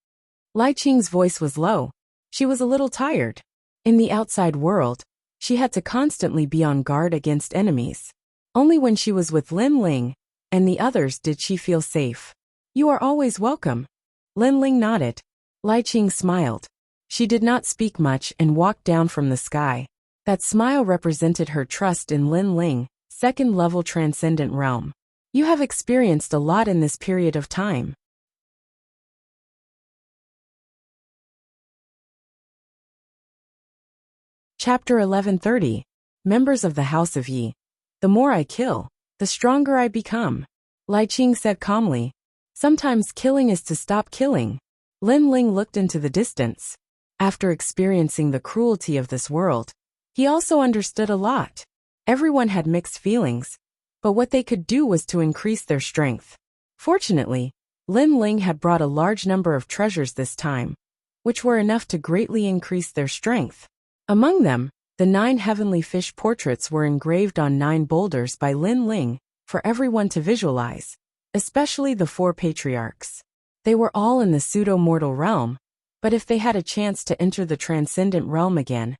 Lai Qing's voice was low. She was a little tired. In the outside world, she had to constantly be on guard against enemies. Only when she was with Lin Ling and the others did she feel safe. You are always welcome. Lin Ling nodded. Lai Qing smiled. She did not speak much and walked down from the sky. That smile represented her trust in Lin Ling, 2nd level transcendent realm. You have experienced a lot in this period of time. Chapter 1130. Members of the House of Yi. The more I kill, the stronger I become. Lai Qing said calmly. Sometimes killing is to stop killing. Lin Ling looked into the distance. After experiencing the cruelty of this world, he also understood a lot. Everyone had mixed feelings, but what they could do was to increase their strength. Fortunately, Lin Ling had brought a large number of treasures this time, which were enough to greatly increase their strength. Among them, the 9 heavenly fish portraits were engraved on 9 boulders by Lin Ling for everyone to visualize, especially the 4 patriarchs. They were all in the pseudo-mortal realm, but if they had a chance to enter the transcendent realm again,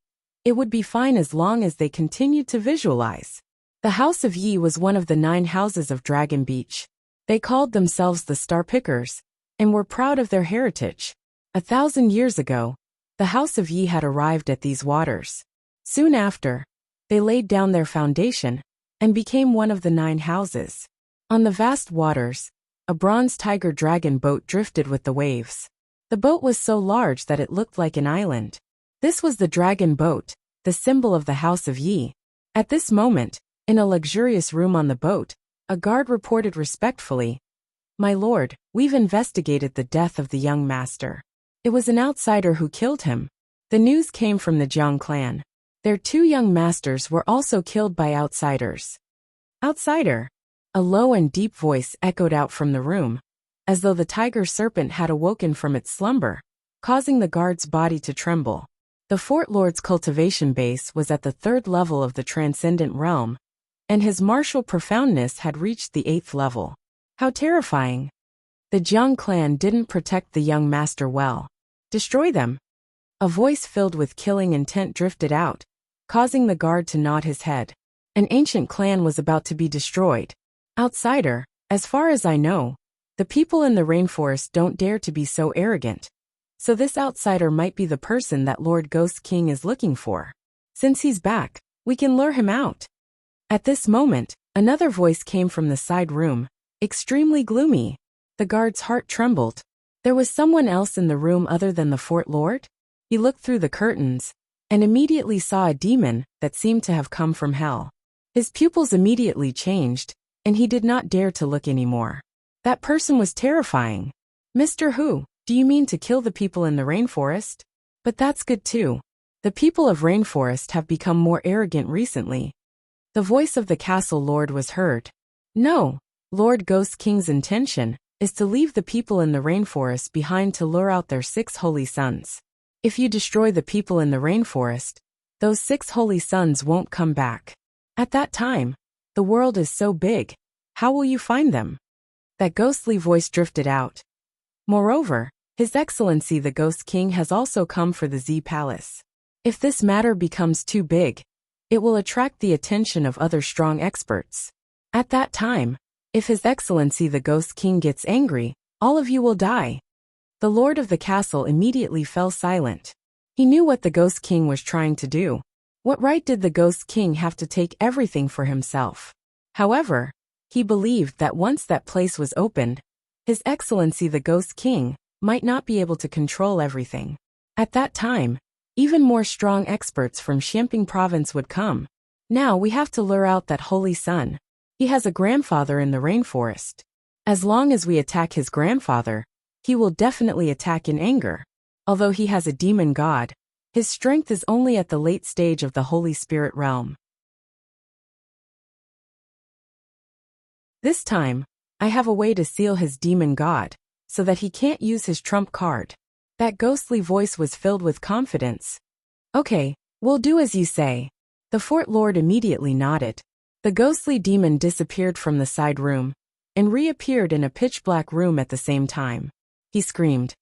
it would be fine as long as they continued to visualize. The House of Yi was one of the 9 houses of Dragon Beach. They called themselves the Star Pickers, and were proud of their heritage. 1,000 years ago, the House of Yi had arrived at these waters. Soon after, they laid down their foundation and became one of the 9 houses. On the vast waters, a bronze tiger dragon boat drifted with the waves. The boat was so large that it looked like an island. This was the dragon boat, the symbol of the House of Yi. At this moment, in a luxurious room on the boat, a guard reported respectfully, "My lord, we've investigated the death of the young master. It was an outsider who killed him." The news came from the Jiang clan. Their 2 young masters were also killed by outsiders. Outsider? A low and deep voice echoed out from the room, as though the tiger serpent had awoken from its slumber, causing the guard's body to tremble. The Fort Lord's cultivation base was at the 3rd level of the transcendent realm, and his martial profoundness had reached the 8th level. How terrifying! The Jiang clan didn't protect the young master well. Destroy them. A voice filled with killing intent drifted out, causing the guard to nod his head. An ancient clan was about to be destroyed. Outsider, as far as I know, the people in the rainforest don't dare to be so arrogant. So this outsider might be the person that Lord Ghost King is looking for. Since he's back, we can lure him out. At this moment, another voice came from the side room, extremely gloomy. The guard's heart trembled. There was someone else in the room other than the fort lord? He looked through the curtains, and immediately saw a demon that seemed to have come from hell. His pupils immediately changed, and he did not dare to look anymore. That person was terrifying. Mr. Hu, do you mean to kill the people in the rainforest? But that's good too. The people of rainforest have become more arrogant recently. The voice of the castle lord was heard. No, Lord Ghost King's intention is to leave the people in the rainforest behind to lure out their 6 holy sons. If you destroy the people in the rainforest, those 6 holy sons won't come back. At that time, the world is so big, how will you find them? That ghostly voice drifted out. Moreover, His Excellency the Ghost King has also come for the Z Palace. If this matter becomes too big, it will attract the attention of other strong experts. At that time, if His Excellency the Ghost King gets angry, all of you will die. The lord of the castle immediately fell silent. He knew what the Ghost King was trying to do. What right did the Ghost King have to take everything for himself? However, he believed that once that place was opened, His Excellency the Ghost King might not be able to control everything. At that time, even more strong experts from Xiamping province would come. Now we have to lure out that holy son. He has a grandfather in the rainforest. As long as we attack his grandfather, he will definitely attack in anger. Although he has a demon god, his strength is only at the late stage of the Holy Spirit realm. This time, I have a way to seal his demon god, so that he can't use his trump card. That ghostly voice was filled with confidence. Okay, we'll do as you say. The fort lord immediately nodded. The ghostly demon disappeared from the side room, and reappeared in a pitch-black room at the same time. He screamed,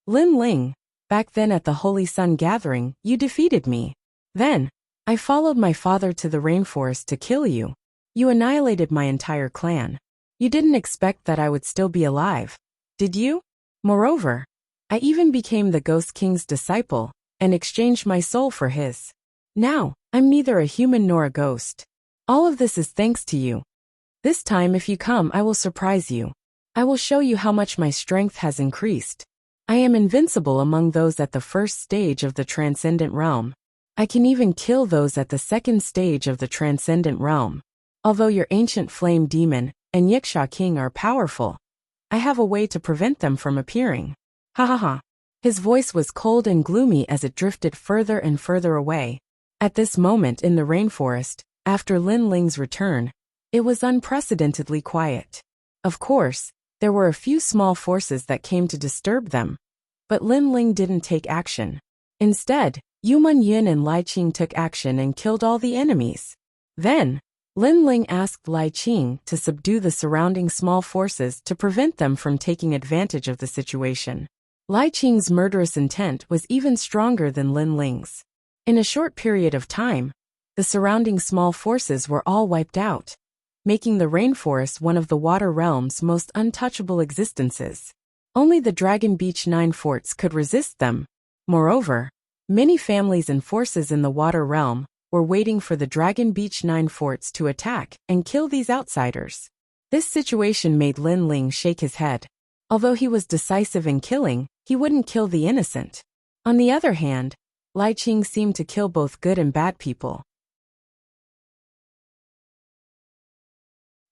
Lin Ling, back then at the Holy Sun Gathering, you defeated me. Then, I followed my father to the rainforest to kill you. You annihilated my entire clan. You didn't expect that I would still be alive, did you? Moreover, I even became the Ghost King's disciple, and exchanged my soul for his. Now, I'm neither a human nor a ghost. All of this is thanks to you. This time if you come I will surprise you. I will show you how much my strength has increased. I am invincible among those at the first stage of the Transcendent Realm. I can even kill those at the second stage of the Transcendent Realm. Although your ancient flame demon and Yiksha King are powerful, I have a way to prevent them from appearing. Ha ha ha. His voice was cold and gloomy as it drifted further and further away. At this moment in the rainforest, after Lin Ling's return, it was unprecedentedly quiet. Of course, there were a few small forces that came to disturb them, but Lin Ling didn't take action. Instead, Yuman Yun and Lai Qing took action and killed all the enemies. Then, Lin Ling asked Lai Qing to subdue the surrounding small forces to prevent them from taking advantage of the situation. Lai Qing's murderous intent was even stronger than Lin Ling's. In a short period of time, the surrounding small forces were all wiped out, making the rainforest one of the water realm's most untouchable existences. Only the Dragon Beach 9 forts could resist them. Moreover, many families and forces in the water realm were waiting for the Dragon Beach 9 forts to attack and kill these outsiders. This situation made Lin Ling shake his head. Although he was decisive in killing, he wouldn't kill the innocent. On the other hand, Lai Qing seemed to kill both good and bad people.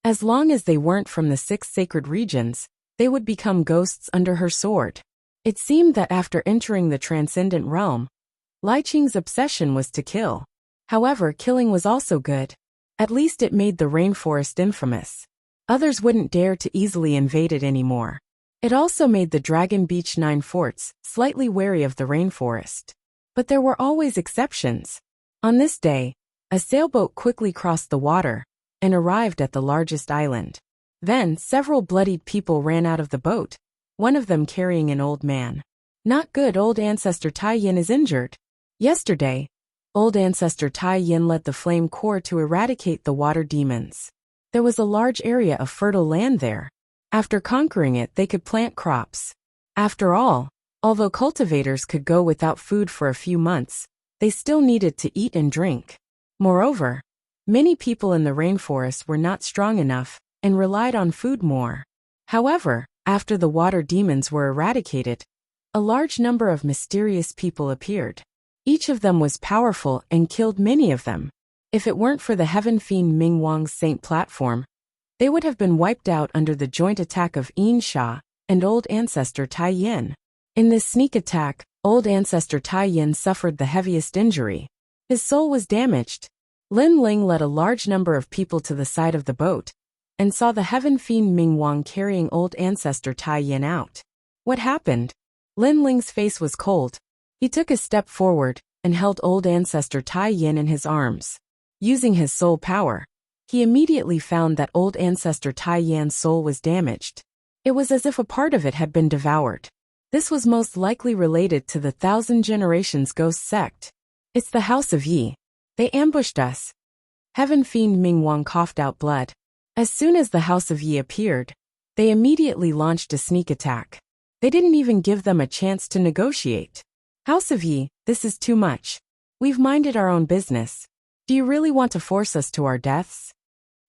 As long as they weren't from the 6 sacred regions, they would become ghosts under her sword. It seemed that after entering the Transcendent Realm, Lai Qing's obsession was to kill. However, killing was also good. At least it made the rainforest infamous. Others wouldn't dare to easily invade it anymore. It also made the Dragon Beach 9 forts slightly wary of the rainforest. But there were always exceptions. On this day, a sailboat quickly crossed the water and arrived at the largest island. Then several bloodied people ran out of the boat, one of them carrying an old man. Not good. Old ancestor Tai Yin is injured. Yesterday, old ancestor Tai Yin led the flame corps to eradicate the water demons. There was a large area of fertile land there. After conquering it, they could plant crops. After all, although cultivators could go without food for a few months, they still needed to eat and drink. Moreover, many people in the rainforest were not strong enough and relied on food more. However, after the water demons were eradicated, a large number of mysterious people appeared. Each of them was powerful and killed many of them. If it weren't for the Heaven Fiend Ming Wang's Saint platform, they would have been wiped out under the joint attack of Yin Sha and old ancestor Tai Yin. In this sneak attack, old ancestor Tai Yin suffered the heaviest injury. His soul was damaged. Lin Ling led a large number of people to the side of the boat and saw the Heaven Fiend Ming Wang carrying old ancestor Tai Yin out. What happened? Lin Ling's face was cold. He took a step forward and held old ancestor Tai Yin in his arms. Using his soul power, he immediately found that old ancestor Tai Yin's soul was damaged. It was as if a part of it had been devoured. This was most likely related to the Thousand Generations Ghost sect. It's the House of Yi. They ambushed us. Heaven Fiend Ming Wang coughed out blood. As soon as the House of Yi appeared, they immediately launched a sneak attack. They didn't even give them a chance to negotiate. House of Yi, this is too much. We've minded our own business. Do you really want to force us to our deaths?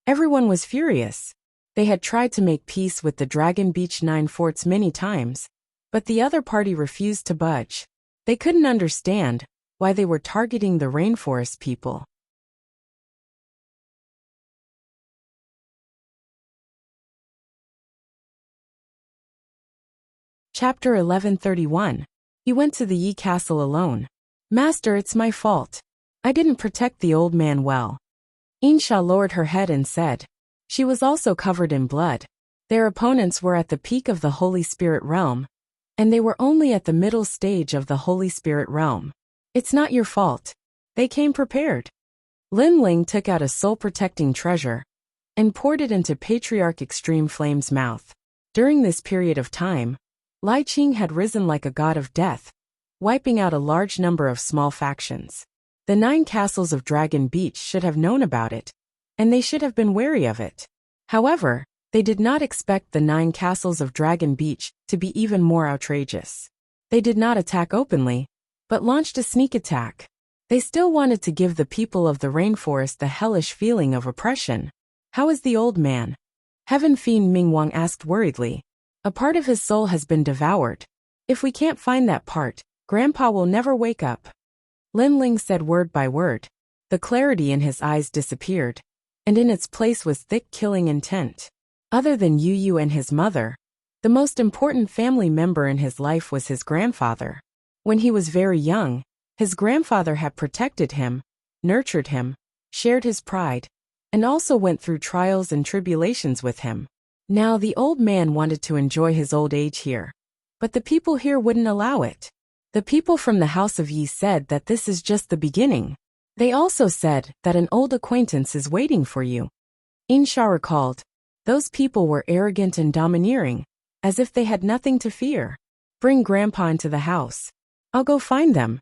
Everyone was furious. They had tried to make peace with the Dragon Beach 9 forts many times, but the other party refused to budge. They couldn't understand why they were targeting the rainforest people. Chapter 1131. He went to the Yi castle alone. Master, it's my fault. I didn't protect the old man well. Insha lowered her head and said. She was also covered in blood. Their opponents were at the peak of the Holy Spirit realm, and they were only at the middle stage of the Holy Spirit realm. It's not your fault. They came prepared. Lin Ling took out a soul-protecting treasure and poured it into Patriarch Extreme Flame's mouth. During this period of time, Lai Qing had risen like a god of death, wiping out a large number of small factions. The 9 castles of Dragon Beach should have known about it, and they should have been wary of it. However, they did not expect the 9 castles of Dragon Beach to be even more outrageous. They did not attack openly, but launched a sneak attack. They still wanted to give the people of the rainforest the hellish feeling of oppression. How is the old man? Heaven Fiend Ming Wang asked worriedly. A part of his soul has been devoured. If we can't find that part, Grandpa will never wake up. Lin Ling said word by word. The clarity in his eyes disappeared, and in its place was thick killing intent. Other than Yu Yu and his mother, the most important family member in his life was his grandfather. When he was very young, his grandfather had protected him, nurtured him, shared his pride, and also went through trials and tribulations with him. Now the old man wanted to enjoy his old age here, but the people here wouldn't allow it. The people from the House of Yi said that this is just the beginning. They also said that an old acquaintance is waiting for you. Insha recalled. Those people were arrogant and domineering, as if they had nothing to fear. Bring Grandpa into the house. I'll go find them.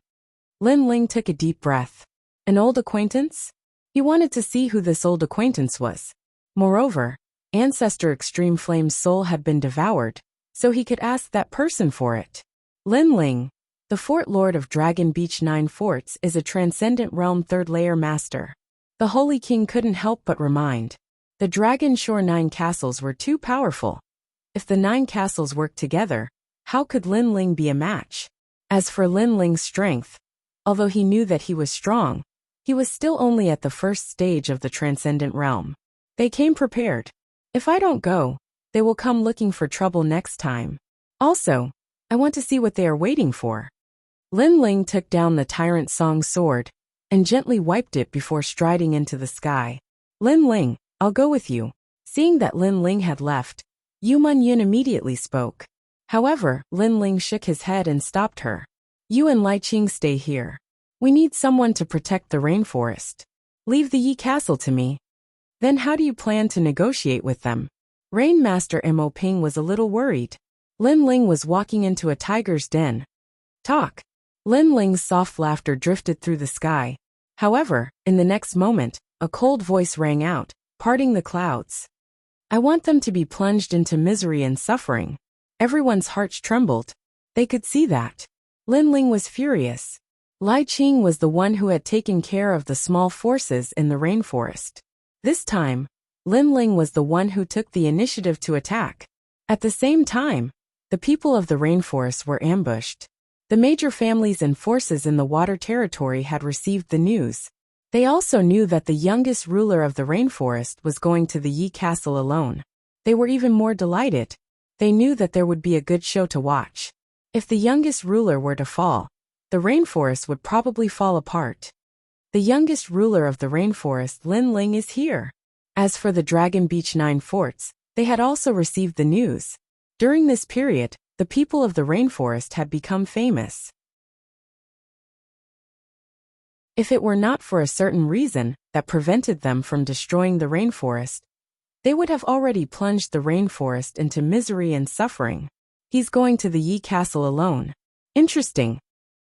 Lin Ling took a deep breath. An old acquaintance? He wanted to see who this old acquaintance was. Moreover, Ancestor Extreme Flame's soul had been devoured, so he could ask that person for it. Lin Ling, the Fort Lord of Dragon Beach 9 Forts, is a Transcendent Realm 3rd Layer Master. The Holy King couldn't help but remind. The Dragon Shore 9 castles were too powerful. If the 9 castles worked together, how could Lin Ling be a match? As for Lin Ling's strength, although he knew that he was strong, he was still only at the first stage of the Transcendent Realm. They came prepared. If I don't go, they will come looking for trouble next time. Also, I want to see what they are waiting for. Lin Ling took down the Tyrant Song sword and gently wiped it before striding into the sky. Lin Ling, I'll go with you. Seeing that Lin Ling had left, Yu Munyin immediately spoke. However, Lin Ling shook his head and stopped her. You and Lai Qing stay here. We need someone to protect the rainforest. Leave the Yi Castle to me. Then how do you plan to negotiate with them? Rain Master Mo Ping was a little worried. Lin Ling was walking into a tiger's den, Talk. Lin Ling's soft laughter drifted through the sky. However, in the next moment, a cold voice rang out, parting the clouds. I want them to be plunged into misery and suffering. Everyone's hearts trembled. They could see that. Lin Ling was furious. Lai Qing was the one who had taken care of the small forces in the rainforest. This time, Lin Ling was the one who took the initiative to attack. At the same time, the people of the rainforest were ambushed. The major families and forces in the water territory had received the news. They also knew that the youngest ruler of the rainforest was going to the Yi Castle alone. They were even more delighted. They knew that there would be a good show to watch. If the youngest ruler were to fall, the rainforest would probably fall apart. The youngest ruler of the rainforest, Lin Ling, is here. As for the Dragon Beach 9 forts, they had also received the news. During this period, the people of the rainforest had become famous. If it were not for a certain reason that prevented them from destroying the rainforest, they would have already plunged the rainforest into misery and suffering. He's going to the Yi Castle alone. Interesting.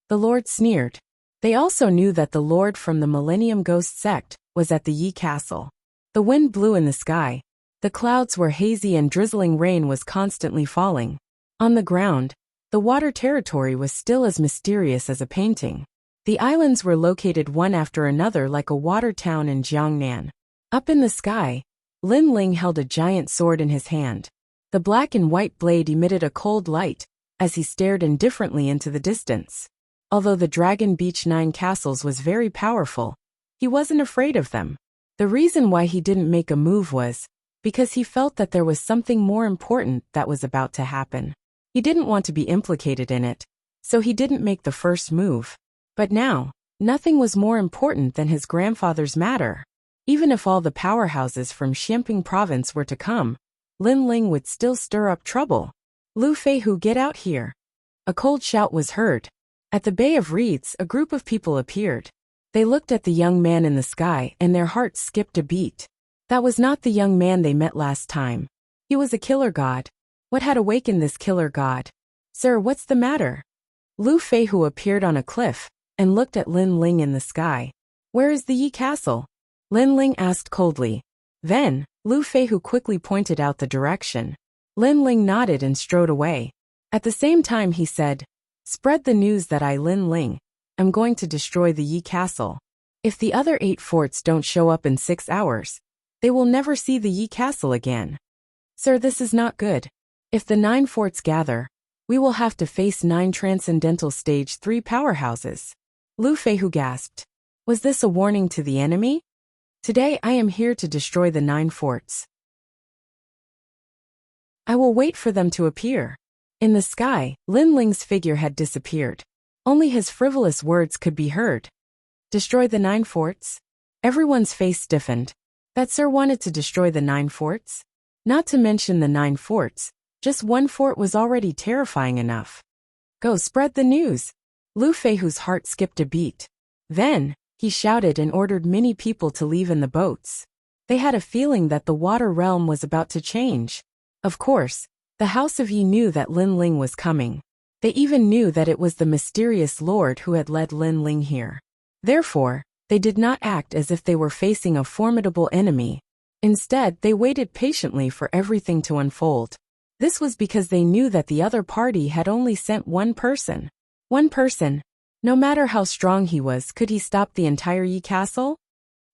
The Lord sneered. They also knew that the Lord from the Millennium Ghost sect was at the Yi Castle. The wind blew in the sky. The clouds were hazy and drizzling rain was constantly falling. On the ground, the water territory was still as mysterious as a painting. The islands were located one after another like a water town in Jiangnan. Up in the sky, Lin Ling held a giant sword in his hand. The black and white blade emitted a cold light as he stared indifferently into the distance. Although the Dragon Beach 9 castles was very powerful, he wasn't afraid of them. The reason why he didn't make a move was because he felt that there was something more important that was about to happen. He didn't want to be implicated in it, so he didn't make the first move. But now, nothing was more important than his grandfather's matter. Even if all the powerhouses from Xianping province were to come, Lin Ling would still stir up trouble. Lu Feihu, get out here. A cold shout was heard. At the Bay of Reeds, a group of people appeared. They looked at the young man in the sky and their hearts skipped a beat. That was not the young man they met last time. He was a killer god. What had awakened this killer god? Sir, what's the matter? Lu Feihu appeared on a cliff and looked at Lin Ling in the sky. Where is the Yi Castle? Lin Ling asked coldly. Then, Lu Feihu quickly pointed out the direction. Lin Ling nodded and strode away. At the same time he said, Spread the news that I, Lin Ling, am going to destroy the Yi Castle. If the other 8 forts don't show up in 6 hours, they will never see the Yi Castle again. Sir, this is not good. If the 9 forts gather, we will have to face 9 transcendental stage 3 powerhouses. Lu Feihu gasped. Was this a warning to the enemy? Today I am here to destroy the 9 forts. I will wait for them to appear. In the sky, Lin Ling's figure had disappeared. Only his frivolous words could be heard. Destroy the 9 forts? Everyone's face stiffened. That sir wanted to destroy the 9 forts? Not to mention the 9 forts, just 1 fort was already terrifying enough. Go spread the news. Lu Feihu's heart skipped a beat. Then, he shouted and ordered many people to leave in the boats. They had a feeling that the water realm was about to change. Of course, the House of Yi knew that Lin Ling was coming. They even knew that it was the mysterious lord who had led Lin Ling here. Therefore, they did not act as if they were facing a formidable enemy. Instead, they waited patiently for everything to unfold. This was because they knew that the other party had only sent one person. One person. No matter how strong he was, could he stop the entire Yi Castle?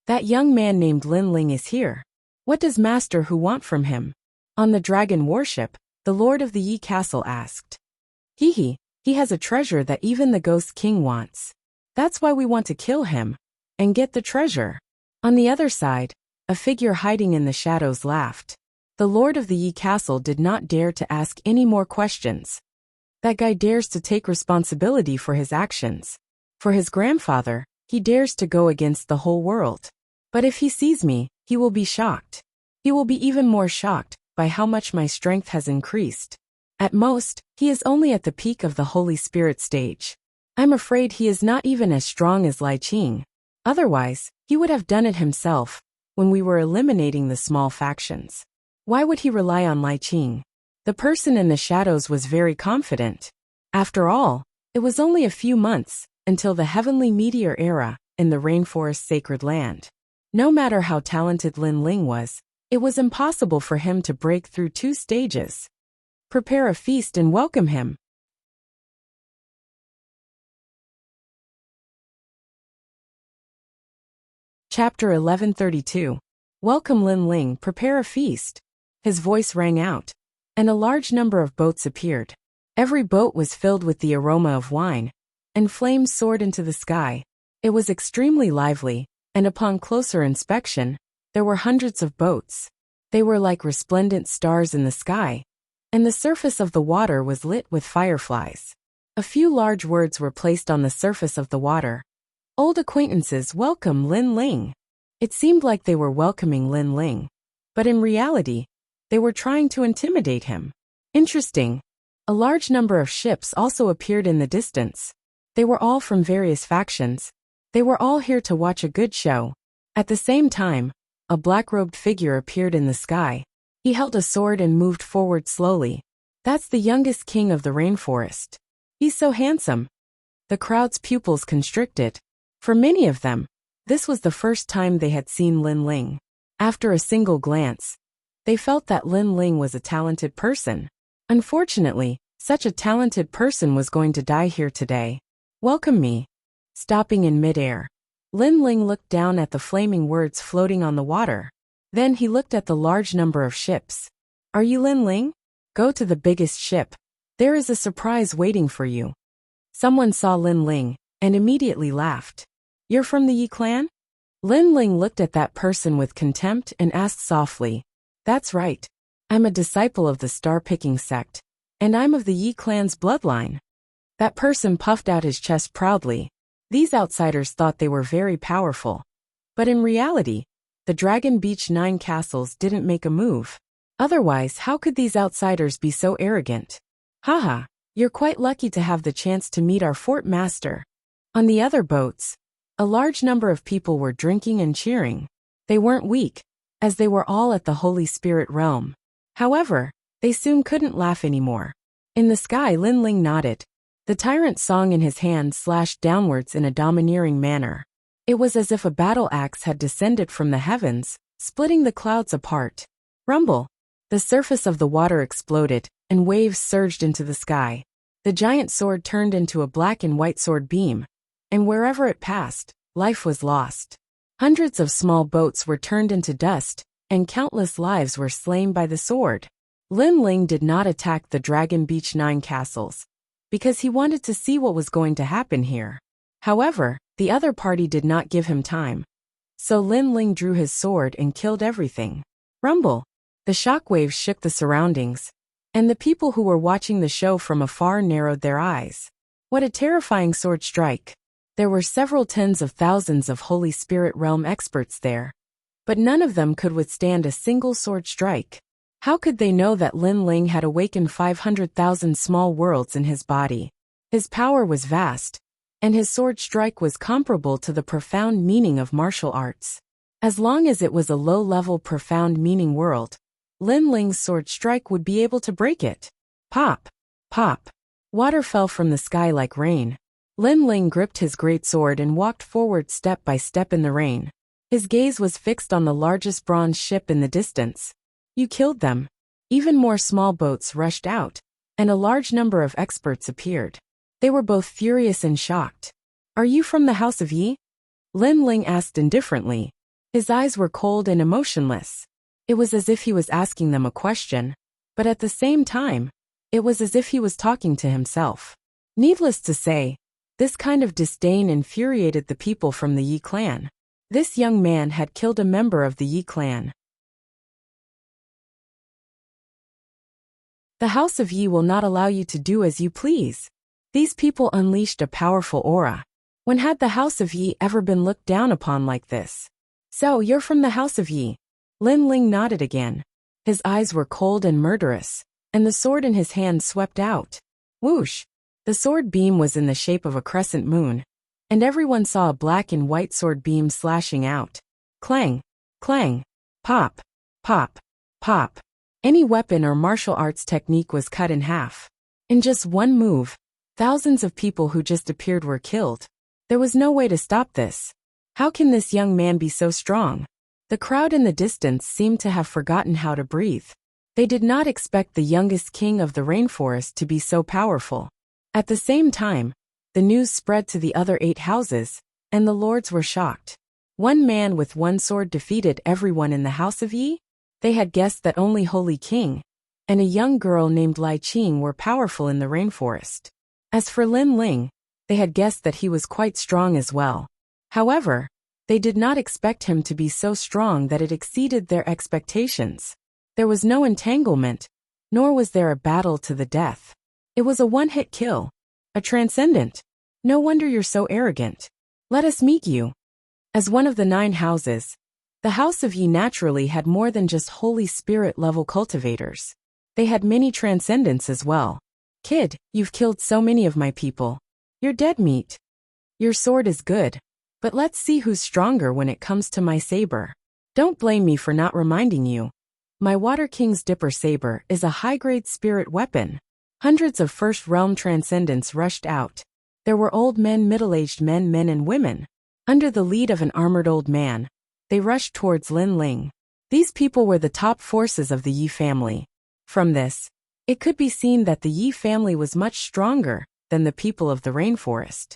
That young man named Lin Ling is here. What does Master Hu want from him? On the dragon warship, the Lord of the Yi Castle asked. He has a treasure that even the Ghost King wants. That's why we want to kill him and get the treasure. On the other side, a figure hiding in the shadows laughed. The Lord of the Yi Castle did not dare to ask any more questions. That guy dares to take responsibility for his actions. For his grandfather, he dares to go against the whole world. But if he sees me, he will be shocked. He will be even more shocked by how much my strength has increased. At most, he is only at the peak of the Holy Spirit stage. I'm afraid he is not even as strong as Lai Qing. Otherwise, he would have done it himself when we were eliminating the small factions. Why would he rely on Lai Qing? The person in the shadows was very confident. After all, It was only a few months until the heavenly meteor era in the rainforest's sacred land. No matter how talented Lin Ling was, it was impossible for him to break through 2 stages. Prepare a feast and welcome him. Chapter 1132. Welcome Lin Ling, prepare a feast. His voice rang out, and a large number of boats appeared. Every boat was filled with the aroma of wine, and flames soared into the sky. It was extremely lively, and upon closer inspection, there were hundreds of boats. They were like resplendent stars in the sky, and the surface of the water was lit with fireflies. A few large words were placed on the surface of the water. Old acquaintances welcome Lin Ling. It seemed like they were welcoming Lin Ling, but in reality, they were trying to intimidate him. Interesting. A large number of ships also appeared in the distance. They were all from various factions. They were all here to watch a good show. At the same time, a black-robed figure appeared in the sky. He held a sword and moved forward slowly. That's the youngest king of the rainforest. He's so handsome. The crowd's pupils constricted. For many of them, this was the first time they had seen Lin Ling. After a single glance, they felt that Lin Ling was a talented person. Unfortunately, such a talented person was going to die here today. Welcome me. Stopping in midair, Lin Ling looked down at the flaming words floating on the water. Then he looked at the large number of ships. Are you Lin Ling? Go to the biggest ship. There is a surprise waiting for you. Someone saw Lin Ling and immediately laughed. You're from the Yi clan? Lin Ling looked at that person with contempt and asked softly. That's right. I'm a disciple of the star-picking sect, and I'm of the Yi clan's bloodline. That person puffed out his chest proudly. These outsiders thought they were very powerful. But in reality, the Dragon Beach 9 castles didn't make a move. Otherwise, how could these outsiders be so arrogant? Haha, you're quite lucky to have the chance to meet our fort master. On the other boats, a large number of people were drinking and cheering. They weren't weak, as they were all at the Holy Spirit realm. However, they soon couldn't laugh anymore. In the sky, Lin Ling nodded. The tyrant's song in his hand slashed downwards in a domineering manner. It was as if a battle axe had descended from the heavens, splitting the clouds apart. Rumble! The surface of the water exploded, and waves surged into the sky. The giant sword turned into a black and white sword beam, and wherever it passed, life was lost. Hundreds of small boats were turned into dust, and countless lives were slain by the sword. Lin Ling did not attack the Dragon Beach 9 castles, because he wanted to see what was going to happen here. However, the other party did not give him time. So Lin Ling drew his sword and killed everything. Rumble! The shockwaves shook the surroundings, and the people who were watching the show from afar narrowed their eyes. What a terrifying sword strike! There were several tens of thousands of Holy Spirit realm experts there, but none of them could withstand a single sword strike. How could they know that Lin Ling had awakened 500,000 small worlds in his body? His power was vast, and his sword strike was comparable to the profound meaning of martial arts. As long as it was a low-level profound meaning world, Lin Ling's sword strike would be able to break it. Pop! Pop! Water fell from the sky like rain. Lin Ling gripped his great sword and walked forward step by step in the rain. His gaze was fixed on the largest bronze ship in the distance. You killed them. Even more small boats rushed out, and a large number of experts appeared. They were both furious and shocked. Are you from the House of Yi? Lin Ling asked indifferently. His eyes were cold and emotionless. It was as if he was asking them a question, but at the same time, it was as if he was talking to himself. Needless to say, this kind of disdain infuriated the people from the Yi clan. This young man had killed a member of the Yi clan. The House of Yi will not allow you to do as you please. These people unleashed a powerful aura. When had the House of Yi ever been looked down upon like this? So, you're from the House of Yi. Lin Ling nodded again. His eyes were cold and murderous, and the sword in his hand swept out. Whoosh! The sword beam was in the shape of a crescent moon, and everyone saw a black and white sword beam slashing out. Clang! Clang! Pop! Pop! Pop! Any weapon or martial arts technique was cut in half. In just one move, Thousands of people who just appeared were killed. There was no way to stop this. How can this young man be so strong? The crowd in the distance seemed to have forgotten how to breathe. They did not expect the youngest king of the rainforest to be so powerful. At the same time, the news spread to the other 8 houses, and the lords were shocked. One man with one sword defeated everyone in the House of Yi? They had guessed that only Holy King and a young girl named Lai Qing were powerful in the rainforest. As for Lin Ling, they had guessed that he was quite strong as well. However, they did not expect him to be so strong that it exceeded their expectations. There was no entanglement, nor was there a battle to the death. It was a one-hit kill. A transcendent. No wonder you're so arrogant. Let us meet you. As one of the 9 houses, the House of Yi naturally had more than just Holy Spirit level cultivators. They had many transcendents as well. Kid, you've killed so many of my people. You're dead meat. Your sword is good, but let's see who's stronger when it comes to my saber. Don't blame me for not reminding you. My Water King's Dipper Saber is a high-grade spirit weapon. Hundreds of First Realm transcendents rushed out. There were old men, middle-aged men, men and women. Under the lead of an armored old man, they rushed towards Lin Ling. These people were the top forces of the Yi family. From this, it could be seen that the Yi family was much stronger than the people of the rainforest.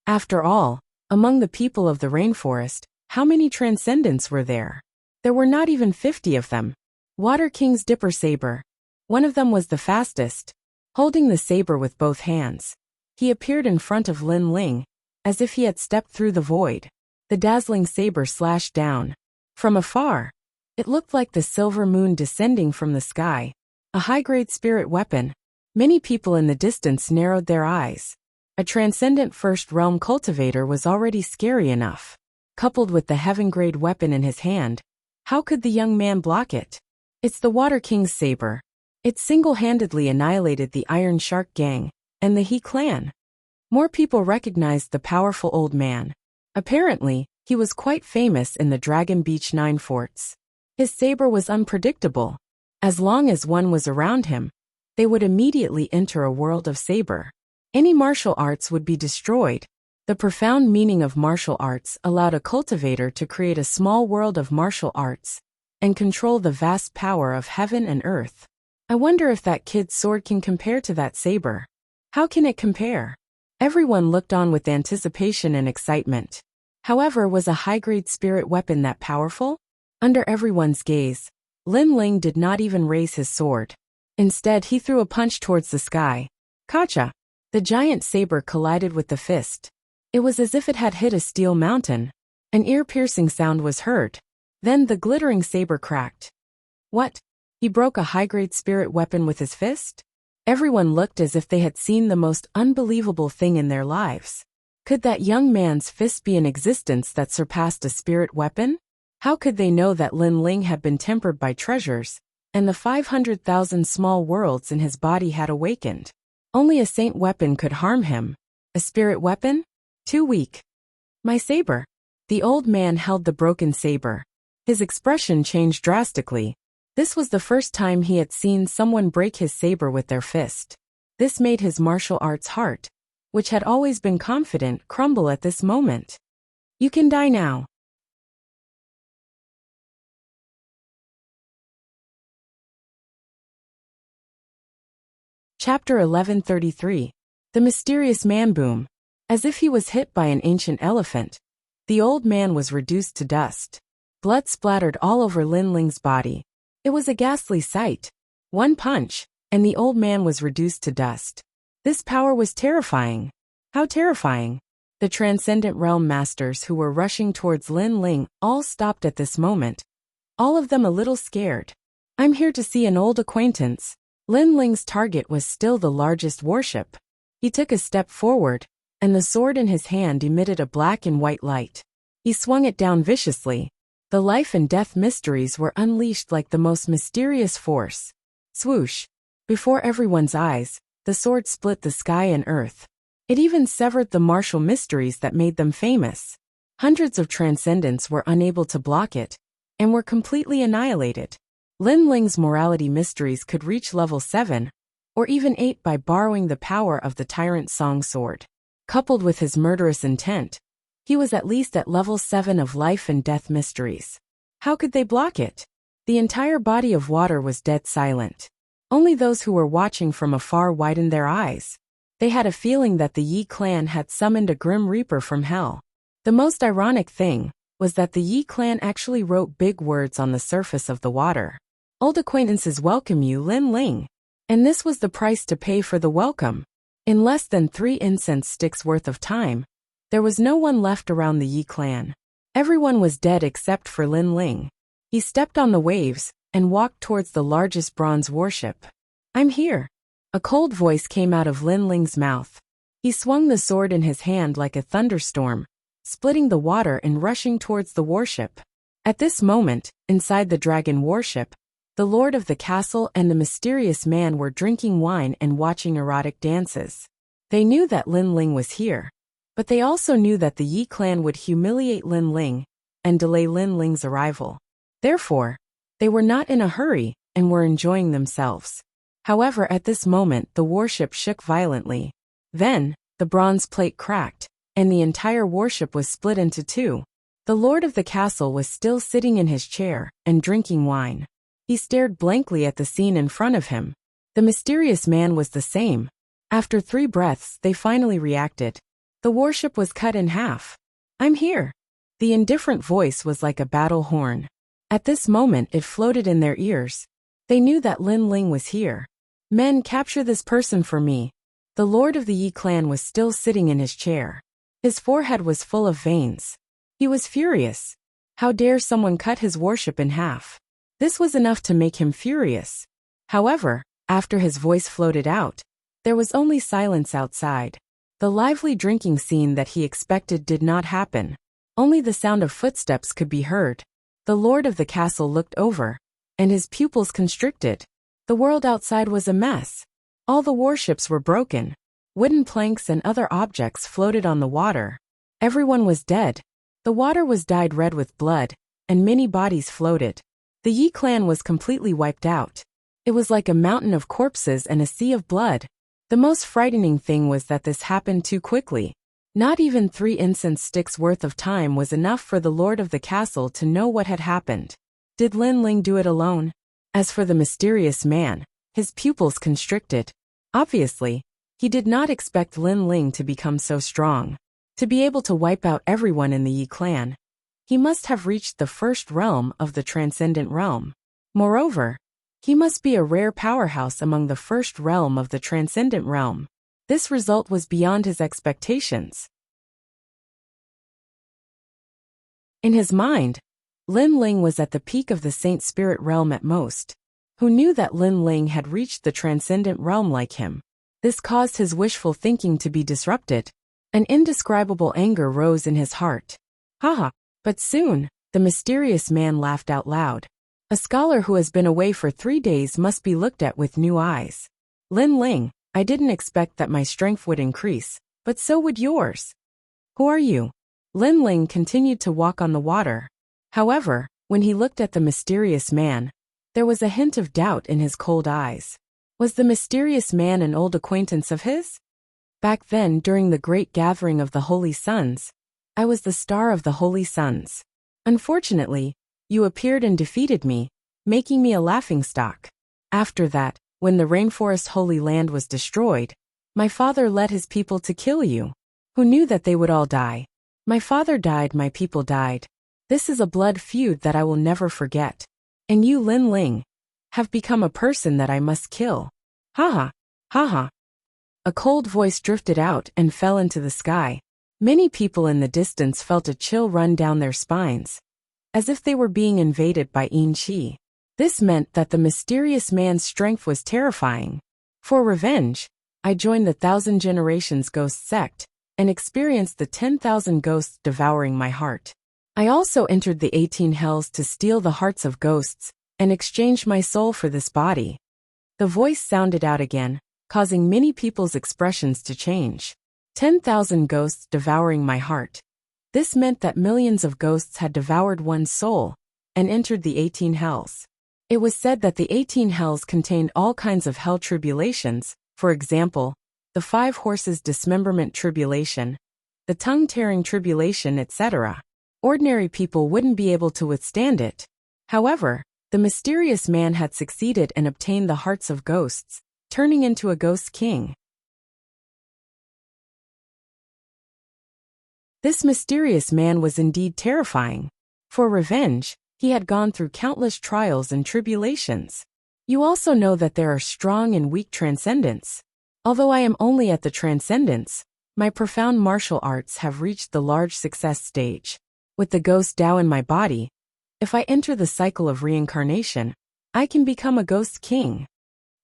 After all, among the people of the rainforest, how many transcendents were there? There were not even 50 of them. Water King's Dipper Saber. One of them was the fastest. Holding the saber with both hands, he appeared in front of Lin Ling, as if he had stepped through the void. The dazzling saber slashed down. From afar, it looked like the silver moon descending from the sky. A high-grade spirit weapon. Many people in the distance narrowed their eyes. A transcendent First Realm cultivator was already scary enough. Coupled with the heaven-grade weapon in his hand, how could the young man block it? It's the Water King's saber. It single-handedly annihilated the Iron Shark Gang and the He clan. More people recognized the powerful old man. Apparently, he was quite famous in the Dragon Beach 9 forts. His saber was unpredictable. As long as one was around him, they would immediately enter a world of saber. Any martial arts would be destroyed. The profound meaning of martial arts allowed a cultivator to create a small world of martial arts and control the vast power of heaven and earth. I wonder if that kid's sword can compare to that saber. How can it compare? Everyone looked on with anticipation and excitement. However, was a high-grade spirit weapon that powerful? Under everyone's gaze, Lin Ling did not even raise his sword. Instead, he threw a punch towards the sky. Kacha! The giant saber collided with the fist. It was as if it had hit a steel mountain. An ear-piercing sound was heard. Then the glittering saber cracked. What? He broke a high-grade spirit weapon with his fist? Everyone looked as if they had seen the most unbelievable thing in their lives. Could that young man's fist be an existence that surpassed a spirit weapon? How could they know that Lin Ling had been tempered by treasures, and the 500,000 small worlds in his body had awakened? Only a saint weapon could harm him. A spirit weapon? Too weak. My saber. The old man held the broken saber. His expression changed drastically. This was the first time he had seen someone break his saber with their fist. This made his martial arts heart, which had always been confident, crumble at this moment. You can die now. Chapter 1133. The Mysterious Man Boom. As if he was hit by an ancient elephant, the old man was reduced to dust. Blood splattered all over Lin Ling's body. It was a ghastly sight. One punch, and the old man was reduced to dust. This power was terrifying. How terrifying! The Transcendent Realm Masters who were rushing towards Lin Ling all stopped at this moment. All of them a little scared. I'm here to see an old acquaintance. Lin Ling's target was still the largest warship. He took a step forward, and the sword in his hand emitted a black and white light. He swung it down viciously. The life and death mysteries were unleashed like the most mysterious force. Swoosh! Before everyone's eyes, the sword split the sky and earth. It even severed the martial mysteries that made them famous. Hundreds of transcendents were unable to block it, and were completely annihilated. Lin Ling's morality mysteries could reach level 7, or even 8 by borrowing the power of the Tyrant Song Sword. Coupled with his murderous intent, he was at least at level 7 of life and death mysteries. How could they block it? The entire body of water was dead silent. Only those who were watching from afar widened their eyes. They had a feeling that the Yi clan had summoned a grim reaper from hell. The most ironic thing was that the Yi clan actually wrote big words on the surface of the water. Old acquaintances welcome you, Lin Ling. And this was the price to pay for the welcome. In less than 3 incense sticks worth of time, there was no one left around the Yi clan. Everyone was dead except for Lin Ling. He stepped on the waves and walked towards the largest bronze warship. I'm here. A cold voice came out of Lin Ling's mouth. He swung the sword in his hand like a thunderstorm, splitting the water and rushing towards the warship. At this moment, inside the dragon warship, the lord of the castle and the mysterious man were drinking wine and watching erotic dances. They knew that Lin Ling was here, but they also knew that the Yi clan would humiliate Lin Ling and delay Lin Ling's arrival. Therefore, they were not in a hurry and were enjoying themselves. However, at this moment the warship shook violently. Then, the bronze plate cracked, and the entire warship was split into 2. The lord of the castle was still sitting in his chair and drinking wine. He stared blankly at the scene in front of him. The mysterious man was the same. After 3 breaths, they finally reacted. The warship was cut in half. I'm here. The indifferent voice was like a battle horn. At this moment it floated in their ears. They knew that Lin Ling was here. Men, capture this person for me. The lord of the Yi clan was still sitting in his chair. His forehead was full of veins. He was furious. How dare someone cut his warship in half? This was enough to make him furious. However, after his voice floated out, there was only silence outside. The lively drinking scene that he expected did not happen. Only the sound of footsteps could be heard. The lord of the castle looked over, and his pupils constricted. The world outside was a mess. All the warships were broken. Wooden planks and other objects floated on the water. Everyone was dead. The water was dyed red with blood, and many bodies floated. The Yi clan was completely wiped out. It was like a mountain of corpses and a sea of blood. The most frightening thing was that this happened too quickly. Not even 3 incense sticks worth of time was enough for the lord of the castle to know what had happened. Did Lin Ling do it alone? As for the mysterious man, his pupils constricted. Obviously, he did not expect Lin Ling to become so strong. To be able to wipe out everyone in the Yi clan, he must have reached the first realm of the transcendent realm. Moreover, he must be a rare powerhouse among the first realm of the transcendent realm. This result was beyond his expectations. In his mind, Lin Ling was at the peak of the Saint Spirit realm at most. Who knew that Lin Ling had reached the transcendent realm like him? This caused his wishful thinking to be disrupted. An indescribable anger rose in his heart. Haha! But soon, the mysterious man laughed out loud. A scholar who has been away for 3 days must be looked at with new eyes. Lin Ling, I didn't expect that my strength would increase, but so would yours. Who are you? Lin Ling continued to walk on the water. However, when he looked at the mysterious man, there was a hint of doubt in his cold eyes. Was the mysterious man an old acquaintance of his? Back then, during the great gathering of the Holy Sons, I was the star of the Holy Sons. Unfortunately, you appeared and defeated me, making me a laughingstock. After that, when the rainforest Holy Land was destroyed, my father led his people to kill you. Who knew that they would all die? My father died, my people died. This is a blood feud that I will never forget. And you, Lin Ling, have become a person that I must kill. Haha, haha. A cold voice drifted out and fell into the sky. Many people in the distance felt a chill run down their spines, as if they were being invaded by Yin Qi. This meant that the mysterious man's strength was terrifying. For revenge, I joined the 1,000 Generations Ghost sect, and experienced the 10,000 ghosts devouring my heart. I also entered the 18 hells to steal the hearts of ghosts, and exchanged my soul for this body. The voice sounded out again, causing many people's expressions to change. 10,000 ghosts devouring my heart. This meant that millions of ghosts had devoured one's soul, and entered the 18 hells. It was said that the 18 hells contained all kinds of hell tribulations, for example, the 5 horses dismemberment tribulation, the tongue-tearing tribulation, etc. Ordinary people wouldn't be able to withstand it. However, the mysterious man had succeeded and obtained the hearts of ghosts, turning into a ghost king. This mysterious man was indeed terrifying. For revenge, he had gone through countless trials and tribulations. You also know that there are strong and weak transcendents. Although I am only at the transcendence, my profound martial arts have reached the large success stage. With the ghost Tao in my body, if I enter the cycle of reincarnation, I can become a ghost king.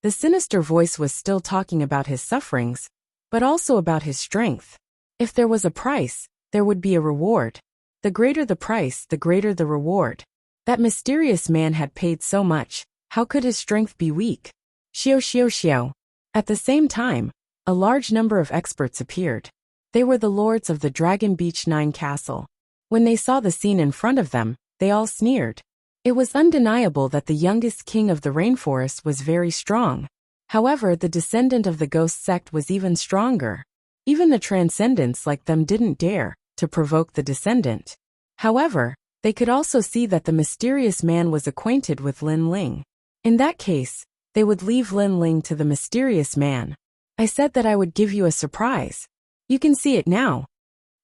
The sinister voice was still talking about his sufferings, but also about his strength. If there was a price, there would be a reward. The greater the price, the greater the reward. That mysterious man had paid so much, how could his strength be weak? Xiao. At the same time, a large number of experts appeared. They were the lords of the Dragon Beach 9 castle. When they saw the scene in front of them, they all sneered. It was undeniable that the youngest king of the rainforest was very strong. However, the descendant of the ghost sect was even stronger. Even the transcendents like them didn't dare to provoke the descendant. However, they could also see that the mysterious man was acquainted with Lin Ling. In that case, they would leave Lin Ling to the mysterious man. I said that I would give you a surprise. You can see it now.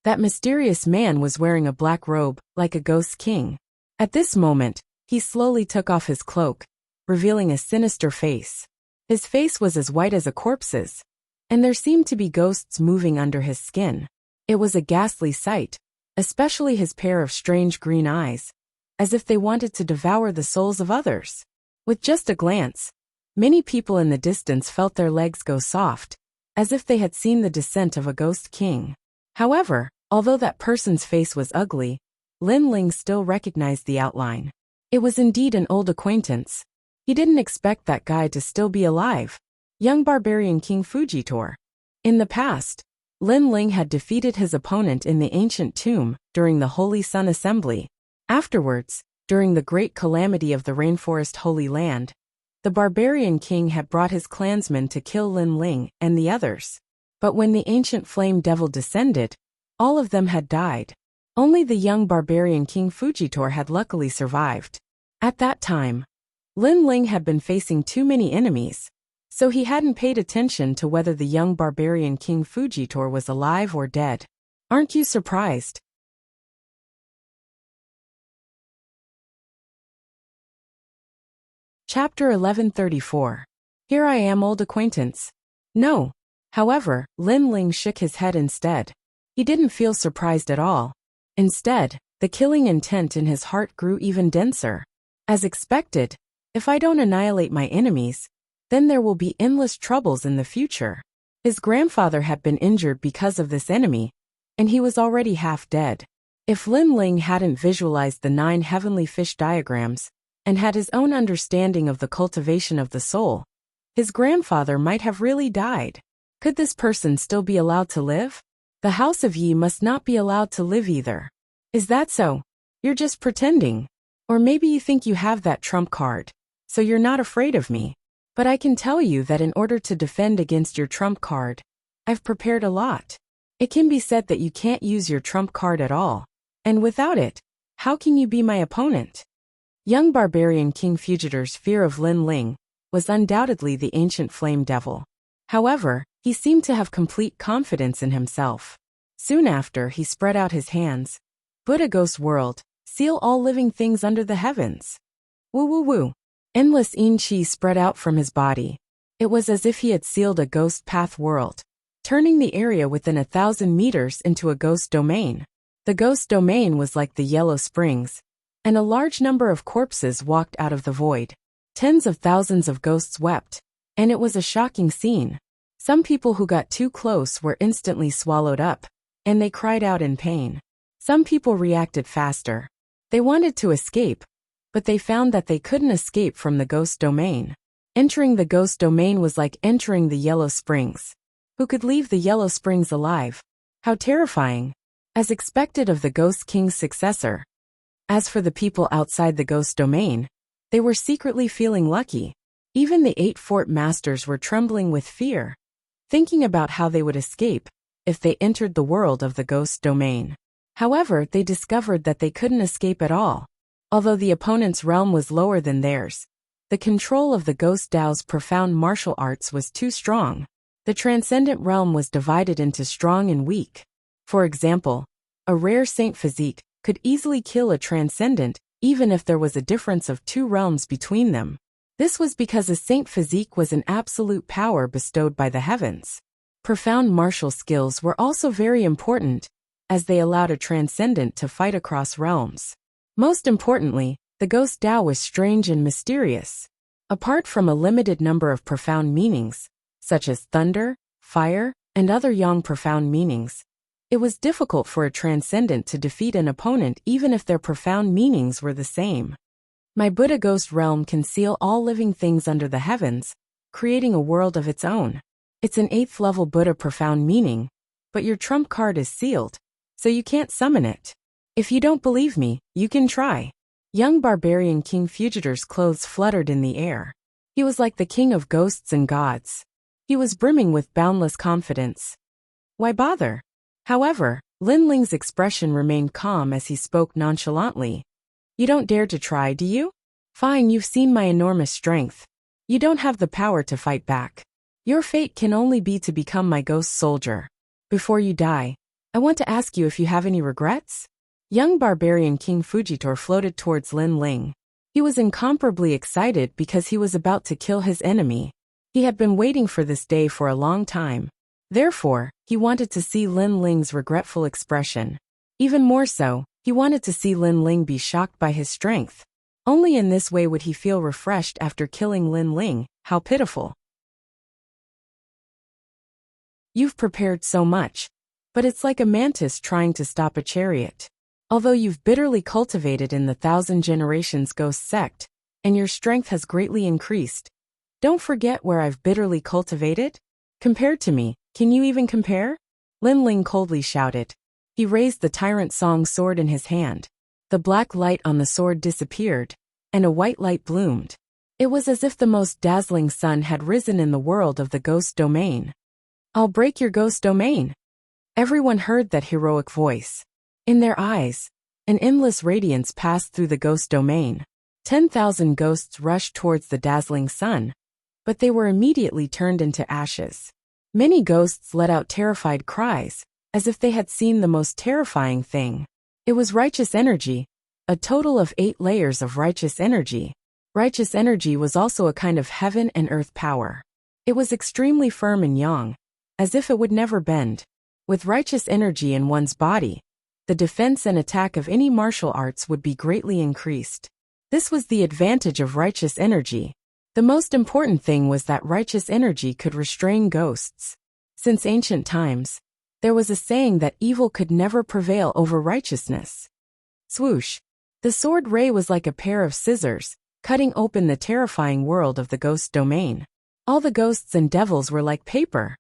That mysterious man was wearing a black robe, like a ghost king. At this moment, he slowly took off his cloak, revealing a sinister face. His face was as white as a corpse's, and there seemed to be ghosts moving under his skin. It was a ghastly sight, especially his pair of strange green eyes, as if they wanted to devour the souls of others. With just a glance, many people in the distance felt their legs go soft, as if they had seen the descent of a ghost king. However, although that person's face was ugly, Lin Ling still recognized the outline. It was indeed an old acquaintance. He didn't expect that guy to still be alive. Young barbarian King Fujitor. In the past, Lin Ling had defeated his opponent in the ancient tomb during the Holy Sun Assembly. Afterwards, during the great calamity of the Rainforest Holy Land, the barbarian king had brought his clansmen to kill Lin Ling and the others. But when the ancient flame devil descended, all of them had died. Only the young barbarian King Fujitor had luckily survived. At that time, Lin Ling had been facing too many enemies, so he hadn't paid attention to whether the young barbarian King Fujitor was alive or dead. Aren't you surprised? Chapter 1134. Here I am, old acquaintance. No. However, Lin Ling shook his head instead. He didn't feel surprised at all. Instead, the killing intent in his heart grew even denser. As expected, if I don't annihilate my enemies, then there will be endless troubles in the future. His grandfather had been injured because of this enemy, and he was already half dead. If Lin Ling hadn't visualized the 9 heavenly fish diagrams, and had his own understanding of the cultivation of the soul, his grandfather might have really died. Could this person still be allowed to live? The House of Yi must not be allowed to live either. Is that so? You're just pretending. Or maybe you think you have that trump card, so you're not afraid of me. But I can tell you that in order to defend against your trump card, I've prepared a lot. It can be said that you can't use your trump card at all. And without it, how can you be my opponent? Young barbarian King Fujitor's fear of Lin Ling was undoubtedly the ancient flame devil. However, he seemed to have complete confidence in himself. Soon after, he spread out his hands. Buddha Ghost World, seal all living things under the heavens. Woo woo woo. Endless yin chi spread out from his body. It was as if he had sealed a ghost path world, turning the area within 1,000 meters into a ghost domain. The ghost domain was like the Yellow Springs, and a large number of corpses walked out of the void. Tens of thousands of ghosts wept, and it was a shocking scene. Some people who got too close were instantly swallowed up, and they cried out in pain. Some people reacted faster. They wanted to escape, but they found that they couldn't escape from the ghost domain. Entering the ghost domain was like entering the Yellow Springs. Who could leave the Yellow Springs alive? How terrifying! As expected of the Ghost King's successor. As for the people outside the ghost domain, They were secretly feeling lucky. Even the 8 fort masters were trembling with fear, thinking about how they would escape if they entered the world of the ghost domain. However, they discovered that they couldn't escape at all. Although the opponent's realm was lower than theirs, the control of the Ghost Dao's profound martial arts was too strong. The transcendent realm was divided into strong and weak. For example, a rare saint physique could easily kill a transcendent, even if there was a difference of 2 realms between them. This was because a saint physique was an absolute power bestowed by the heavens. Profound martial skills were also very important, as they allowed a transcendent to fight across realms. Most importantly, the Ghost Dao was strange and mysterious. Apart from a limited number of profound meanings, such as thunder, fire, and other yang profound meanings, it was difficult for a transcendent to defeat an opponent even if their profound meanings were the same. My Buddha Ghost realm can seal all living things under the heavens, creating a world of its own. It's an 8th level Buddha profound meaning, but your trump card is sealed, so you can't summon it. If you don't believe me, you can try. Young barbarian King Fugitor's clothes fluttered in the air. He was like the king of ghosts and gods. He was brimming with boundless confidence. Why bother? However, Lin Ling's expression remained calm as he spoke nonchalantly. You don't dare to try, do you? Fine, you've seen my enormous strength. You don't have the power to fight back. Your fate can only be to become my ghost soldier. Before you die, I want to ask you if you have any regrets? Young barbarian King Fujitor floated towards Lin Ling. He was incomparably excited because he was about to kill his enemy. He had been waiting for this day for a long time. Therefore, he wanted to see Lin Ling's regretful expression. Even more so, he wanted to see Lin Ling be shocked by his strength. Only in this way would he feel refreshed after killing Lin Ling. How pitiful. You've prepared so much, but it's like a mantis trying to stop a chariot. Although you've bitterly cultivated in the 1,000 generations ghost sect, and your strength has greatly increased, don't forget where I've bitterly cultivated? Compared to me, can you even compare? Lin Ling coldly shouted. He raised the Tyrant Song sword in his hand. The black light on the sword disappeared, and a white light bloomed. It was as if the most dazzling sun had risen in the world of the ghost domain. I'll break your ghost domain. Everyone heard that heroic voice. In their eyes, an endless radiance passed through the ghost domain. 10,000 ghosts rushed towards the dazzling sun, but they were immediately turned into ashes. Many ghosts let out terrified cries, as if they had seen the most terrifying thing. It was righteous energy, a total of 8 layers of righteous energy. Righteous energy was also a kind of heaven and earth power. It was extremely firm and yang, as if it would never bend. With righteous energy in one's body, the defense and attack of any martial arts would be greatly increased. This was the advantage of righteous energy. The most important thing was that righteous energy could restrain ghosts. Since ancient times, there was a saying that evil could never prevail over righteousness. Swoosh! The sword ray was like a pair of scissors, cutting open the terrifying world of the ghost domain. All the ghosts and devils were like paper.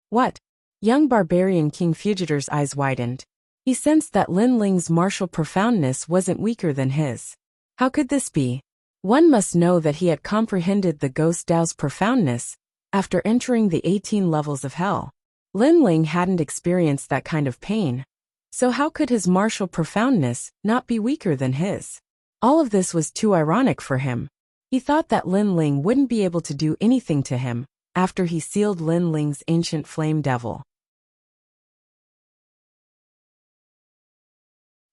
What? Young barbarian King Fugitor's eyes widened. He sensed that Lin Ling's martial profoundness wasn't weaker than his. How could this be? One must know that he had comprehended the Ghost Dao's profoundness after entering the 18 levels of hell. Lin Ling hadn't experienced that kind of pain, so how could his martial profoundness not be weaker than his? All of this was too ironic for him. He thought that Lin Ling wouldn't be able to do anything to him after he sealed Lin Ling's ancient flame devil.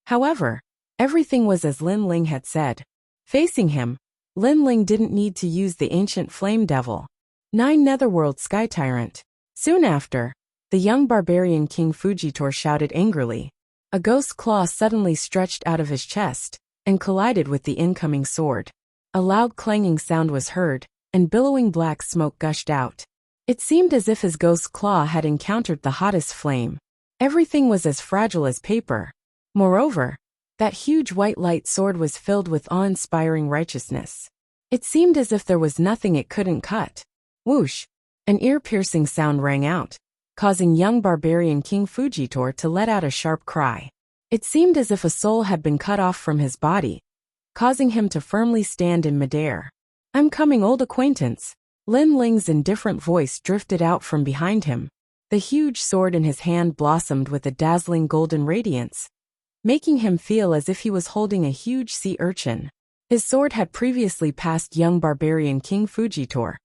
However, everything was as Lin Ling had said. Facing him, Lin Ling didn't need to use the ancient flame devil. 9 Netherworld Sky Tyrant. Soon after, the young barbarian King Fujitor shouted angrily. A ghost claw suddenly stretched out of his chest and collided with the incoming sword. A loud clanging sound was heard, and billowing black smoke gushed out. It seemed as if his ghost claw had encountered the hottest flame. Everything was as fragile as paper. Moreover, that huge white light sword was filled with awe-inspiring righteousness. It seemed as if there was nothing it couldn't cut. Whoosh! An ear-piercing sound rang out, causing young barbarian King Fujitor to let out a sharp cry. It seemed as if a soul had been cut off from his body, causing him to firmly stand in midair. "I'm coming, old acquaintance." Lin Ling's indifferent voice drifted out from behind him. The huge sword in his hand blossomed with a dazzling golden radiance, making him feel as if he was holding a huge sea urchin. His sword had previously passed young barbarian King Fujitor,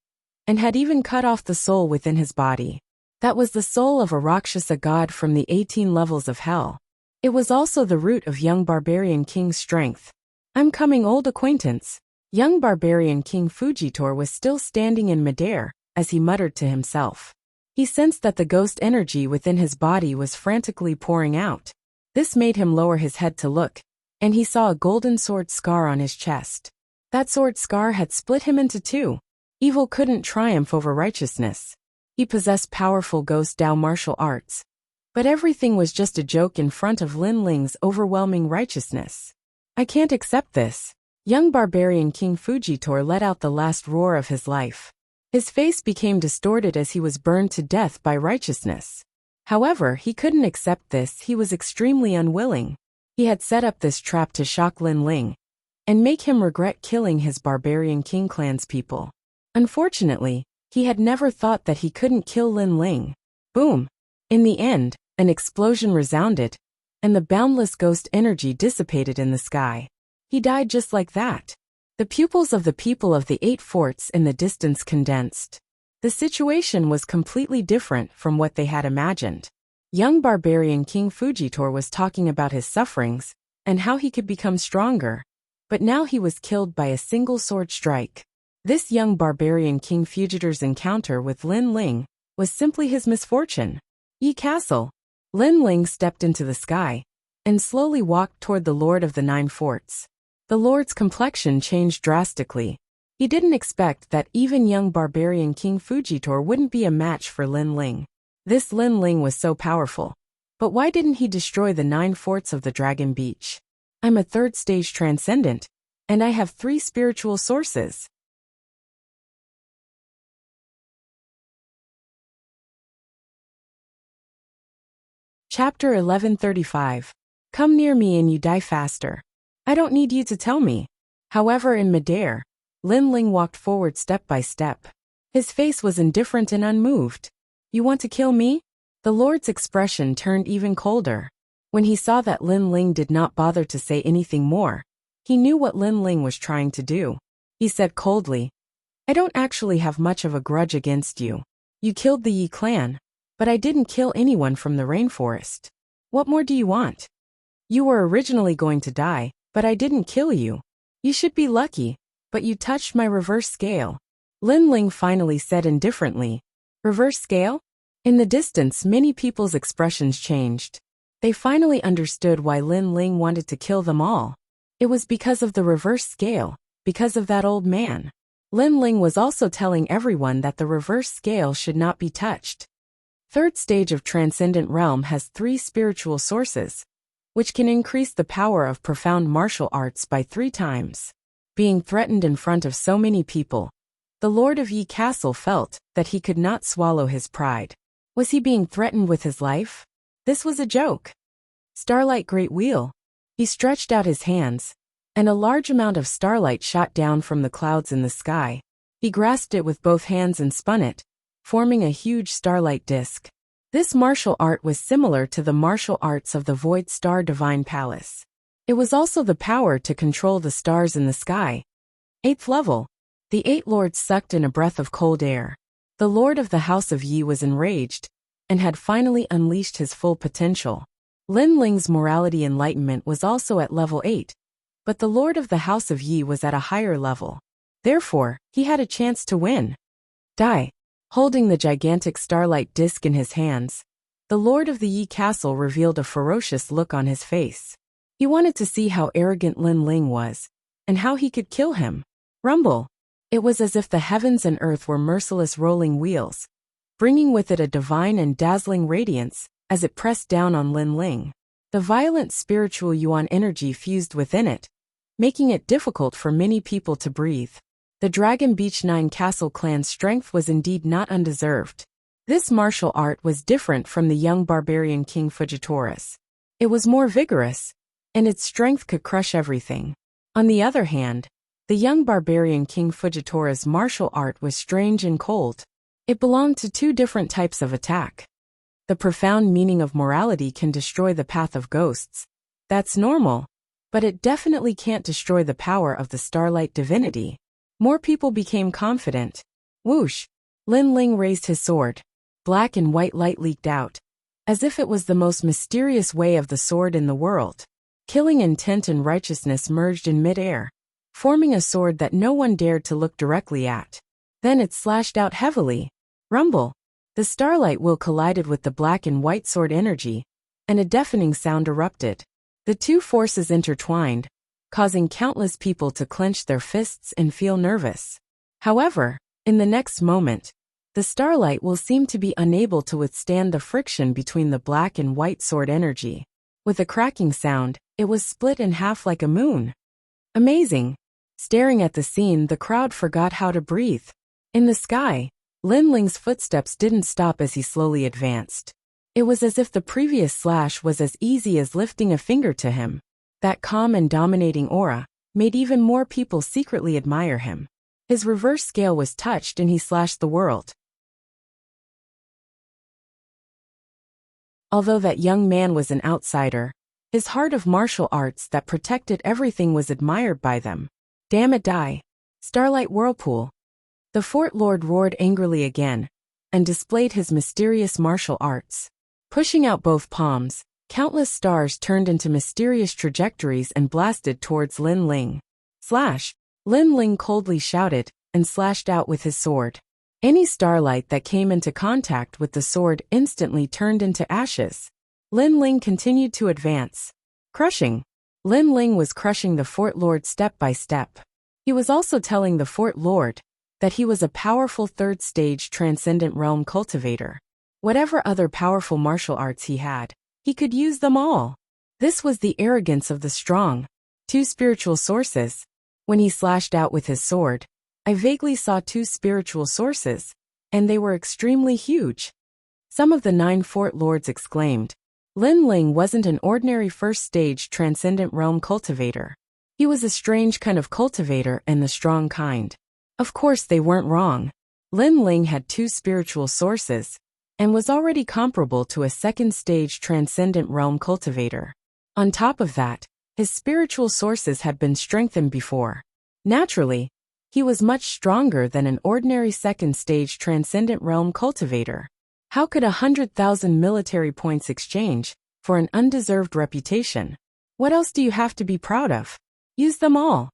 and had even cut off the soul within his body. That was the soul of a Rakshasa god from the 18 levels of hell. It was also the root of young barbarian King's strength. "I'm coming, old acquaintance." Young barbarian King Fujitor was still standing in midair, as he muttered to himself. He sensed that the ghost energy within his body was frantically pouring out. This made him lower his head to look, and he saw a golden sword scar on his chest. That sword scar had split him into two. Evil couldn't triumph over righteousness. He possessed powerful ghost Dao martial arts, but everything was just a joke in front of Lin Ling's overwhelming righteousness. "I can't accept this." Young barbarian King Fujitor let out the last roar of his life. His face became distorted as he was burned to death by righteousness. However, he couldn't accept this. He was extremely unwilling. He had set up this trap to shock Lin Ling and make him regret killing his barbarian King clan's people. Unfortunately, he had never thought that he couldn't kill Lin Ling. Boom! In the end, an explosion resounded, and the boundless ghost energy dissipated in the sky. He died just like that. The pupils of the people of the 8 forts in the distance condensed. The situation was completely different from what they had imagined. Young barbarian King Fujitor was talking about his sufferings and how he could become stronger, but now he was killed by a single sword strike. This young barbarian King Fujitor's encounter with Lin Ling was simply his misfortune. Yi Castle. Lin Ling stepped into the sky and slowly walked toward the Lord of the 9 forts. The Lord's complexion changed drastically. He didn't expect that even young barbarian King Fujitor wouldn't be a match for Lin Ling. This Lin Ling was so powerful. But why didn't he destroy the 9 forts of the Dragon Beach? "I'm a 3rd stage transcendent, and I have 3 spiritual sources." Chapter 1135. Come near me and you die faster. I don't need you to tell me. However, in midair, Lin Ling walked forward step by step. His face was indifferent and unmoved. "You want to kill me?" The Lord's expression turned even colder. When he saw that Lin Ling did not bother to say anything more, he knew what Lin Ling was trying to do. He said coldly, "I don't actually have much of a grudge against you. You killed the Yi clan, but I didn't kill anyone from the rainforest. What more do you want? You were originally going to die, but I didn't kill you. You should be lucky, but you touched my reverse scale." Lin Ling finally said indifferently, "Reverse scale?" In the distance, many people's expressions changed. They finally understood why Lin Ling wanted to kill them all. It was because of the reverse scale, because of that old man. Lin Ling was also telling everyone that the reverse scale should not be touched. 3rd stage of Transcendent Realm has 3 spiritual sources, which can increase the power of profound martial arts by 3 times. Being threatened in front of so many people, the Lord of Yi Castle felt that he could not swallow his pride. Was he being threatened with his life? This was a joke. Starlight Great Wheel. He stretched out his hands, and a large amount of starlight shot down from the clouds in the sky. He grasped it with both hands and spun it, forming a huge starlight disk. This martial art was similar to the martial arts of the Void Star Divine Palace. It was also the power to control the stars in the sky. 8th level. The 8 lords sucked in a breath of cold air. The Lord of the House of Yi was enraged, and had finally unleashed his full potential. Lin Ling's morality enlightenment was also at level 8, but the Lord of the House of Yi was at a higher level. Therefore, he had a chance to win. Die. Holding the gigantic starlight disk in his hands, the Lord of the Yi Castle revealed a ferocious look on his face. He wanted to see how arrogant Lin Ling was, and how he could kill him. Rumble. It was as if the heavens and earth were merciless rolling wheels, bringing with it a divine and dazzling radiance as it pressed down on Lin Ling. The violent spiritual yuan energy fused within it, making it difficult for many people to breathe. The Dragon Beach 9 Castle clan's strength was indeed not undeserved. This martial art was different from the young barbarian King Fujitor's. It was more vigorous, and its strength could crush everything. On the other hand, the young barbarian King Fujitora's martial art was strange and cold. It belonged to two different types of attack. The profound meaning of morality can destroy the path of ghosts. That's normal. But it definitely can't destroy the power of the starlight divinity. More people became confident. Whoosh! Lin Ling raised his sword. Black and white light leaked out, as if it was the most mysterious way of the sword in the world. Killing intent and righteousness merged in mid-air, forming a sword that no one dared to look directly at. Then it slashed out heavily. Rumble! The starlight will collided with the black and white sword energy, and a deafening sound erupted. The two forces intertwined, causing countless people to clench their fists and feel nervous. However, in the next moment, the starlight will seem to be unable to withstand the friction between the black and white sword energy. With a cracking sound, it was split in half like a moon. Amazing! Staring at the scene, the crowd forgot how to breathe. In the sky, Lin Ling's footsteps didn't stop as he slowly advanced. It was as if the previous slash was as easy as lifting a finger to him. That calm and dominating aura made even more people secretly admire him. His reverse scale was touched and he slashed the world. Although that young man was an outsider, his heart of martial arts that protected everything was admired by them. Damn it, die! Starlight Whirlpool! The Fort Lord roared angrily again, and displayed his mysterious martial arts. Pushing out both palms, countless stars turned into mysterious trajectories and blasted towards Lin Ling. Slash! Lin Ling coldly shouted, and slashed out with his sword. Any starlight that came into contact with the sword instantly turned into ashes. Lin Ling continued to advance. Crushing! Lin Ling was crushing the Fort Lord step by step. He was also telling the Fort Lord that he was a powerful third-stage transcendent realm cultivator. Whatever other powerful martial arts he had, he could use them all. This was the arrogance of the strong. Two spiritual sources. When he slashed out with his sword, I vaguely saw two spiritual sources, and they were extremely huge. Some of the 9 Fort Lords exclaimed. Lin Ling wasn't an ordinary first-stage transcendent realm cultivator. He was a strange kind of cultivator and the strong kind. Of course they weren't wrong. Lin Ling had 2 spiritual sources, and was already comparable to a second-stage transcendent realm cultivator. On top of that, his spiritual sources had been strengthened before. Naturally, he was much stronger than an ordinary second-stage transcendent realm cultivator. How could 100,000 military points exchange for an undeserved reputation? What else do you have to be proud of? Use them all.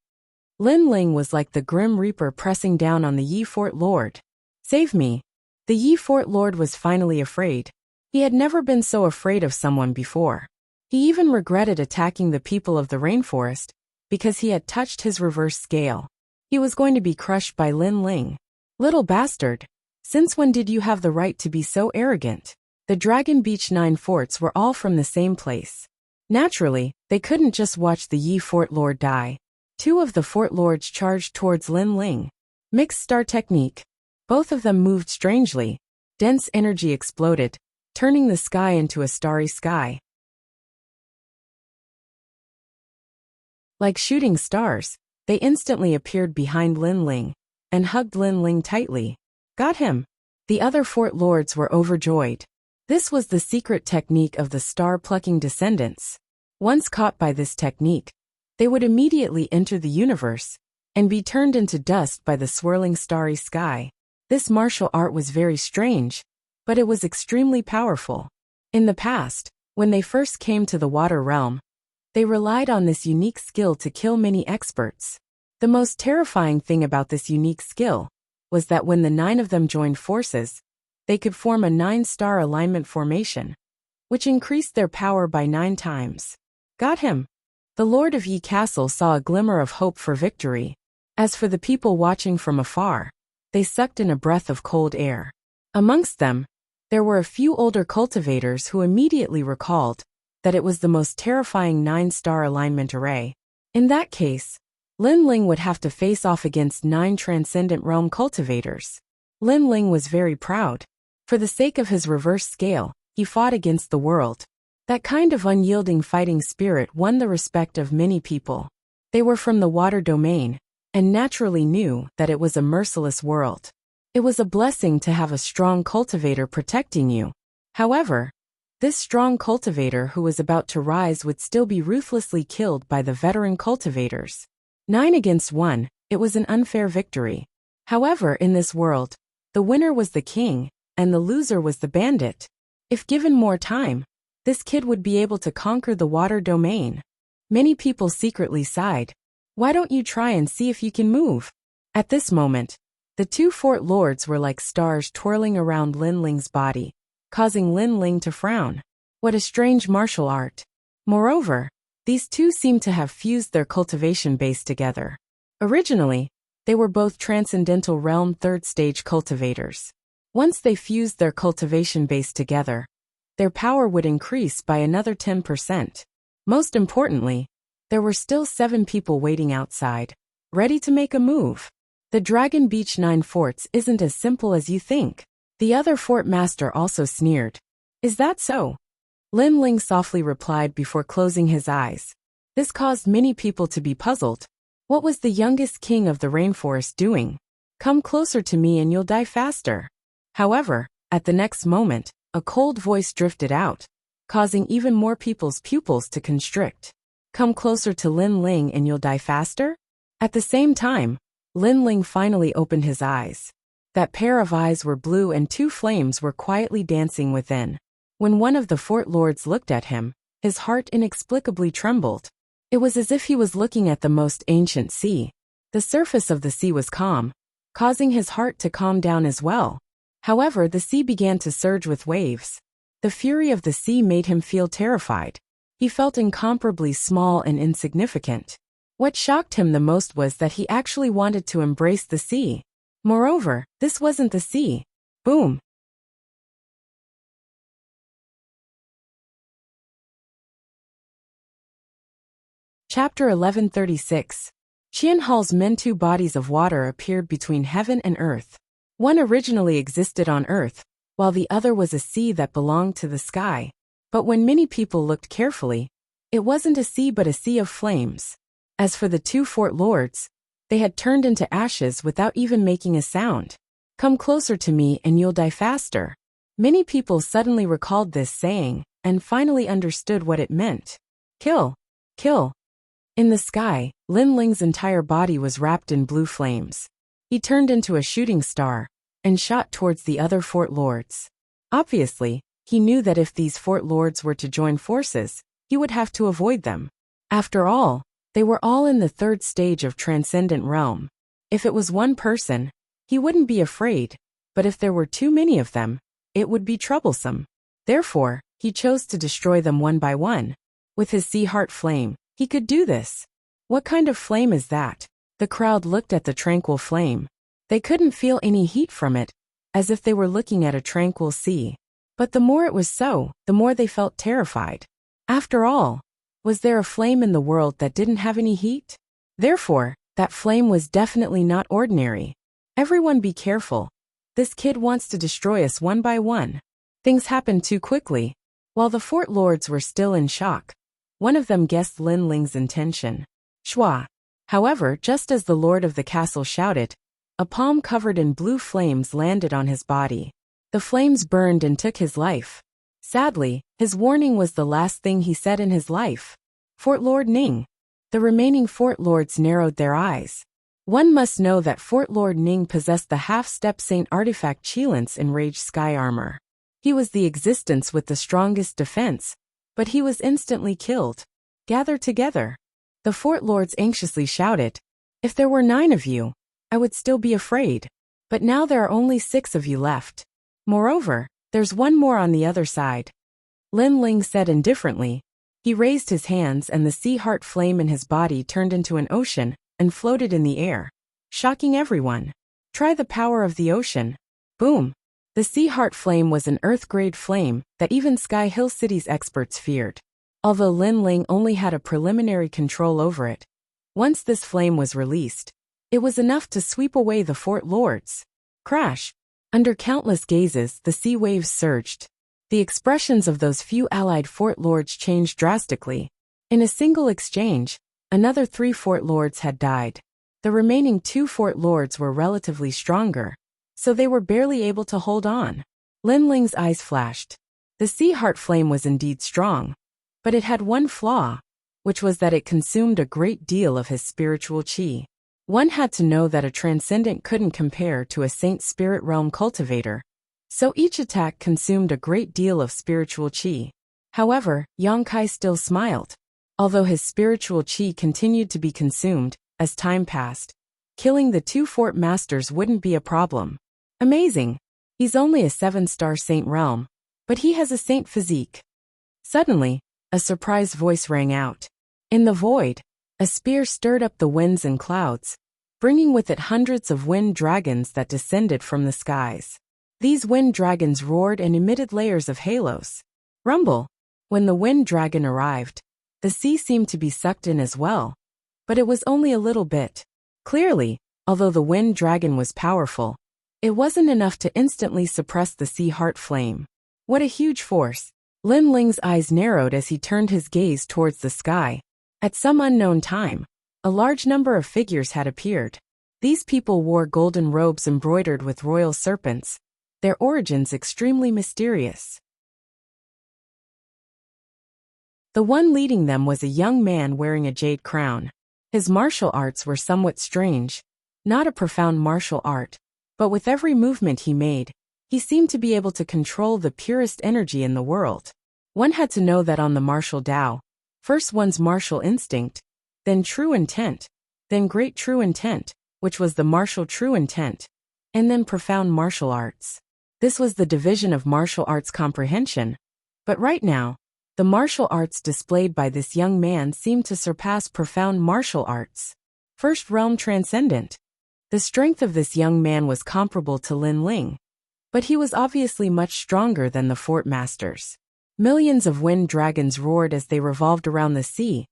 Lin Ling was like the Grim Reaper pressing down on the Yi Fort Lord. Save me. The Yi Fort Lord was finally afraid. He had never been so afraid of someone before. He even regretted attacking the people of the rainforest, because he had touched his reverse scale. He was going to be crushed by Lin Ling. Little bastard. Since when did you have the right to be so arrogant? The Dragon Beach 9 forts were all from the same place. Naturally, they couldn't just watch the Yi Fort Lord die. 2 of the Fort Lords charged towards Lin Ling. Mixed star technique. Both of them moved strangely. Dense energy exploded, turning the sky into a starry sky. Like shooting stars, they instantly appeared behind Lin Ling, and hugged Lin Ling tightly. Got him! The other Fort Lords were overjoyed. This was the secret technique of the star-plucking descendants. Once caught by this technique, they would immediately enter the universe, and be turned into dust by the swirling starry sky. This martial art was very strange, but it was extremely powerful. In the past, when they first came to the water realm, they relied on this unique skill to kill many experts. The most terrifying thing about this unique skill was that when the 9 of them joined forces, they could form a 9-star alignment formation, which increased their power by 9 times. Got him! The Lord of Yi Castle saw a glimmer of hope for victory. As for the people watching from afar, they sucked in a breath of cold air. Amongst them, there were a few older cultivators who immediately recalled that it was the most terrifying 9-star alignment array. In that case, Lin Ling would have to face off against 9 transcendent realm cultivators. Lin Ling was very proud. For the sake of his reverse scale, he fought against the world. That kind of unyielding fighting spirit won the respect of many people. They were from the water domain, and naturally knew that it was a merciless world. It was a blessing to have a strong cultivator protecting you. However, this strong cultivator who was about to rise would still be ruthlessly killed by the veteran cultivators. 9 against 1, it was an unfair victory. However, in this world, the winner was the king, and the loser was the bandit. If given more time, this kid would be able to conquer the water domain. Many people secretly sighed. Why don't you try and see if you can move? At this moment, the two fort lords were like stars twirling around Lin Ling's body, causing Lin Ling to frown. What a strange martial art. Moreover, these two seemed to have fused their cultivation base together. Originally, they were both Transcendental Realm 3rd stage cultivators. Once they fused their cultivation base together, their power would increase by another 10%. Most importantly, there were still 7 people waiting outside, ready to make a move. The Dragon Beach 9 forts isn't as simple as you think. The other fort master also sneered. Is that so? Lin Ling softly replied before closing his eyes. This caused many people to be puzzled. What was the youngest king of the rainforest doing? Come closer to me and you'll die faster. However, at the next moment, a cold voice drifted out, causing even more people's pupils to constrict. Come closer to Lin Ling and you'll die faster? At the same time, Lin Ling finally opened his eyes. That pair of eyes were blue and 2 flames were quietly dancing within. When one of the fort lords looked at him, his heart inexplicably trembled. It was as if he was looking at the most ancient sea. The surface of the sea was calm, causing his heart to calm down as well. However, the sea began to surge with waves. The fury of the sea made him feel terrified. He felt incomparably small and insignificant. What shocked him the most was that he actually wanted to embrace the sea. Moreover, this wasn't the sea. Boom. Chapter 1136. Qian Hall's men. 2 bodies of water appeared between heaven and earth. One originally existed on earth, while the other was a sea that belonged to the sky. But when many people looked carefully, it wasn't a sea but a sea of flames. As for the 2 fort lords, they had turned into ashes without even making a sound. Come closer to me and you'll die faster. Many people suddenly recalled this saying, and finally understood what it meant. Kill. Kill. In the sky, Lin Ling's entire body was wrapped in blue flames. He turned into a shooting star, and shot towards the other fort lords. Obviously, he knew that if these fort lords were to join forces, he would have to avoid them. After all, they were all in the 3rd stage of Transcendent Realm. If it was one person, he wouldn't be afraid, but if there were too many of them, it would be troublesome. Therefore, he chose to destroy them one by one. With his sea heart flame, he could do this. What kind of flame is that? The crowd looked at the tranquil flame. They couldn't feel any heat from it, as if they were looking at a tranquil sea. But the more it was so, the more they felt terrified. After all, was there a flame in the world that didn't have any heat? Therefore, that flame was definitely not ordinary. Everyone be careful. This kid wants to destroy us one by one. Things happened too quickly. While the fort lords were still in shock, one of them guessed Lin Ling's intention. Shua. However, just as the lord of the castle shouted, a palm covered in blue flames landed on his body. The flames burned and took his life. Sadly, his warning was the last thing he said in his life. Fort Lord Ning. The remaining fort lords narrowed their eyes. One must know that Fort Lord Ning possessed the half-step Saint artifact Qilance enraged sky armor. He was the existence with the strongest defense, but he was instantly killed. Gather together. The fort lords anxiously shouted. If there were 9 of you, I would still be afraid. But now there are only 6 of you left. Moreover, there's one more on the other side. Lin Ling said indifferently. He raised his hands and the sea heart flame in his body turned into an ocean and floated in the air, shocking everyone. Try the power of the ocean. Boom. The sea heart flame was an earth-grade flame that even Sky Hill City's experts feared. Although Lin Ling only had a preliminary control over it, once this flame was released, it was enough to sweep away the fort lords. Crash. Under countless gazes, the sea waves surged. The expressions of those few allied fort lords changed drastically. In a single exchange, Another 3 fort lords had died. The remaining 2 fort lords were relatively stronger, so they were barely able to hold on. Lin Ling's eyes flashed. The sea heart flame was indeed strong, but it had one flaw, which was that it consumed a great deal of his spiritual qi. One had to know that a transcendent couldn't compare to a saint spirit realm cultivator, so each attack consumed a great deal of spiritual qi. However, Yang Kai still smiled. Although his spiritual qi continued to be consumed, as time passed, killing the 2 fort masters wouldn't be a problem. Amazing. He's only a 7-star saint realm, but he has a saint physique. Suddenly, a surprised voice rang out. In the void, a spear stirred up the winds and clouds, bringing with it hundreds of wind dragons that descended from the skies. These wind dragons roared and emitted layers of halos. Rumble. When the wind dragon arrived, the sea seemed to be sucked in as well, but it was only a little bit. Clearly, although the wind dragon was powerful, it wasn't enough to instantly suppress the sea heart flame. What a huge force! Lin Ling's eyes narrowed as he turned his gaze towards the sky. At some unknown time, a large number of figures had appeared. These people wore golden robes embroidered with royal serpents, their origins extremely mysterious. The one leading them was a young man wearing a jade crown. His martial arts were somewhat strange, not a profound martial art, but with every movement he made, he seemed to be able to control the purest energy in the world. One had to know that on the martial Tao, first one's martial instinct, then true intent, then great true intent, which was the martial true intent, and then profound martial arts. This was the division of martial arts comprehension, but right now, the martial arts displayed by this young man seemed to surpass profound martial arts. First realm transcendent. The strength of this young man was comparable to Lin Ling, but he was obviously much stronger than the fort masters. Millions of wind dragons roared as they revolved around the sea,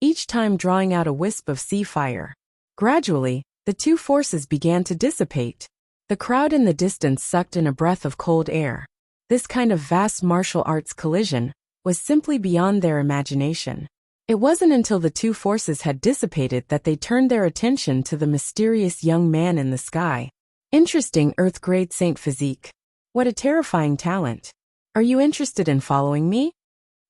each time drawing out a wisp of sea fire. Gradually, the 2 forces began to dissipate. The crowd in the distance sucked in a breath of cold air. This kind of vast martial arts collision was simply beyond their imagination. It wasn't until the 2 forces had dissipated that they turned their attention to the mysterious young man in the sky. Interesting Earth-grade saint physique. What a terrifying talent. Are you interested in following me?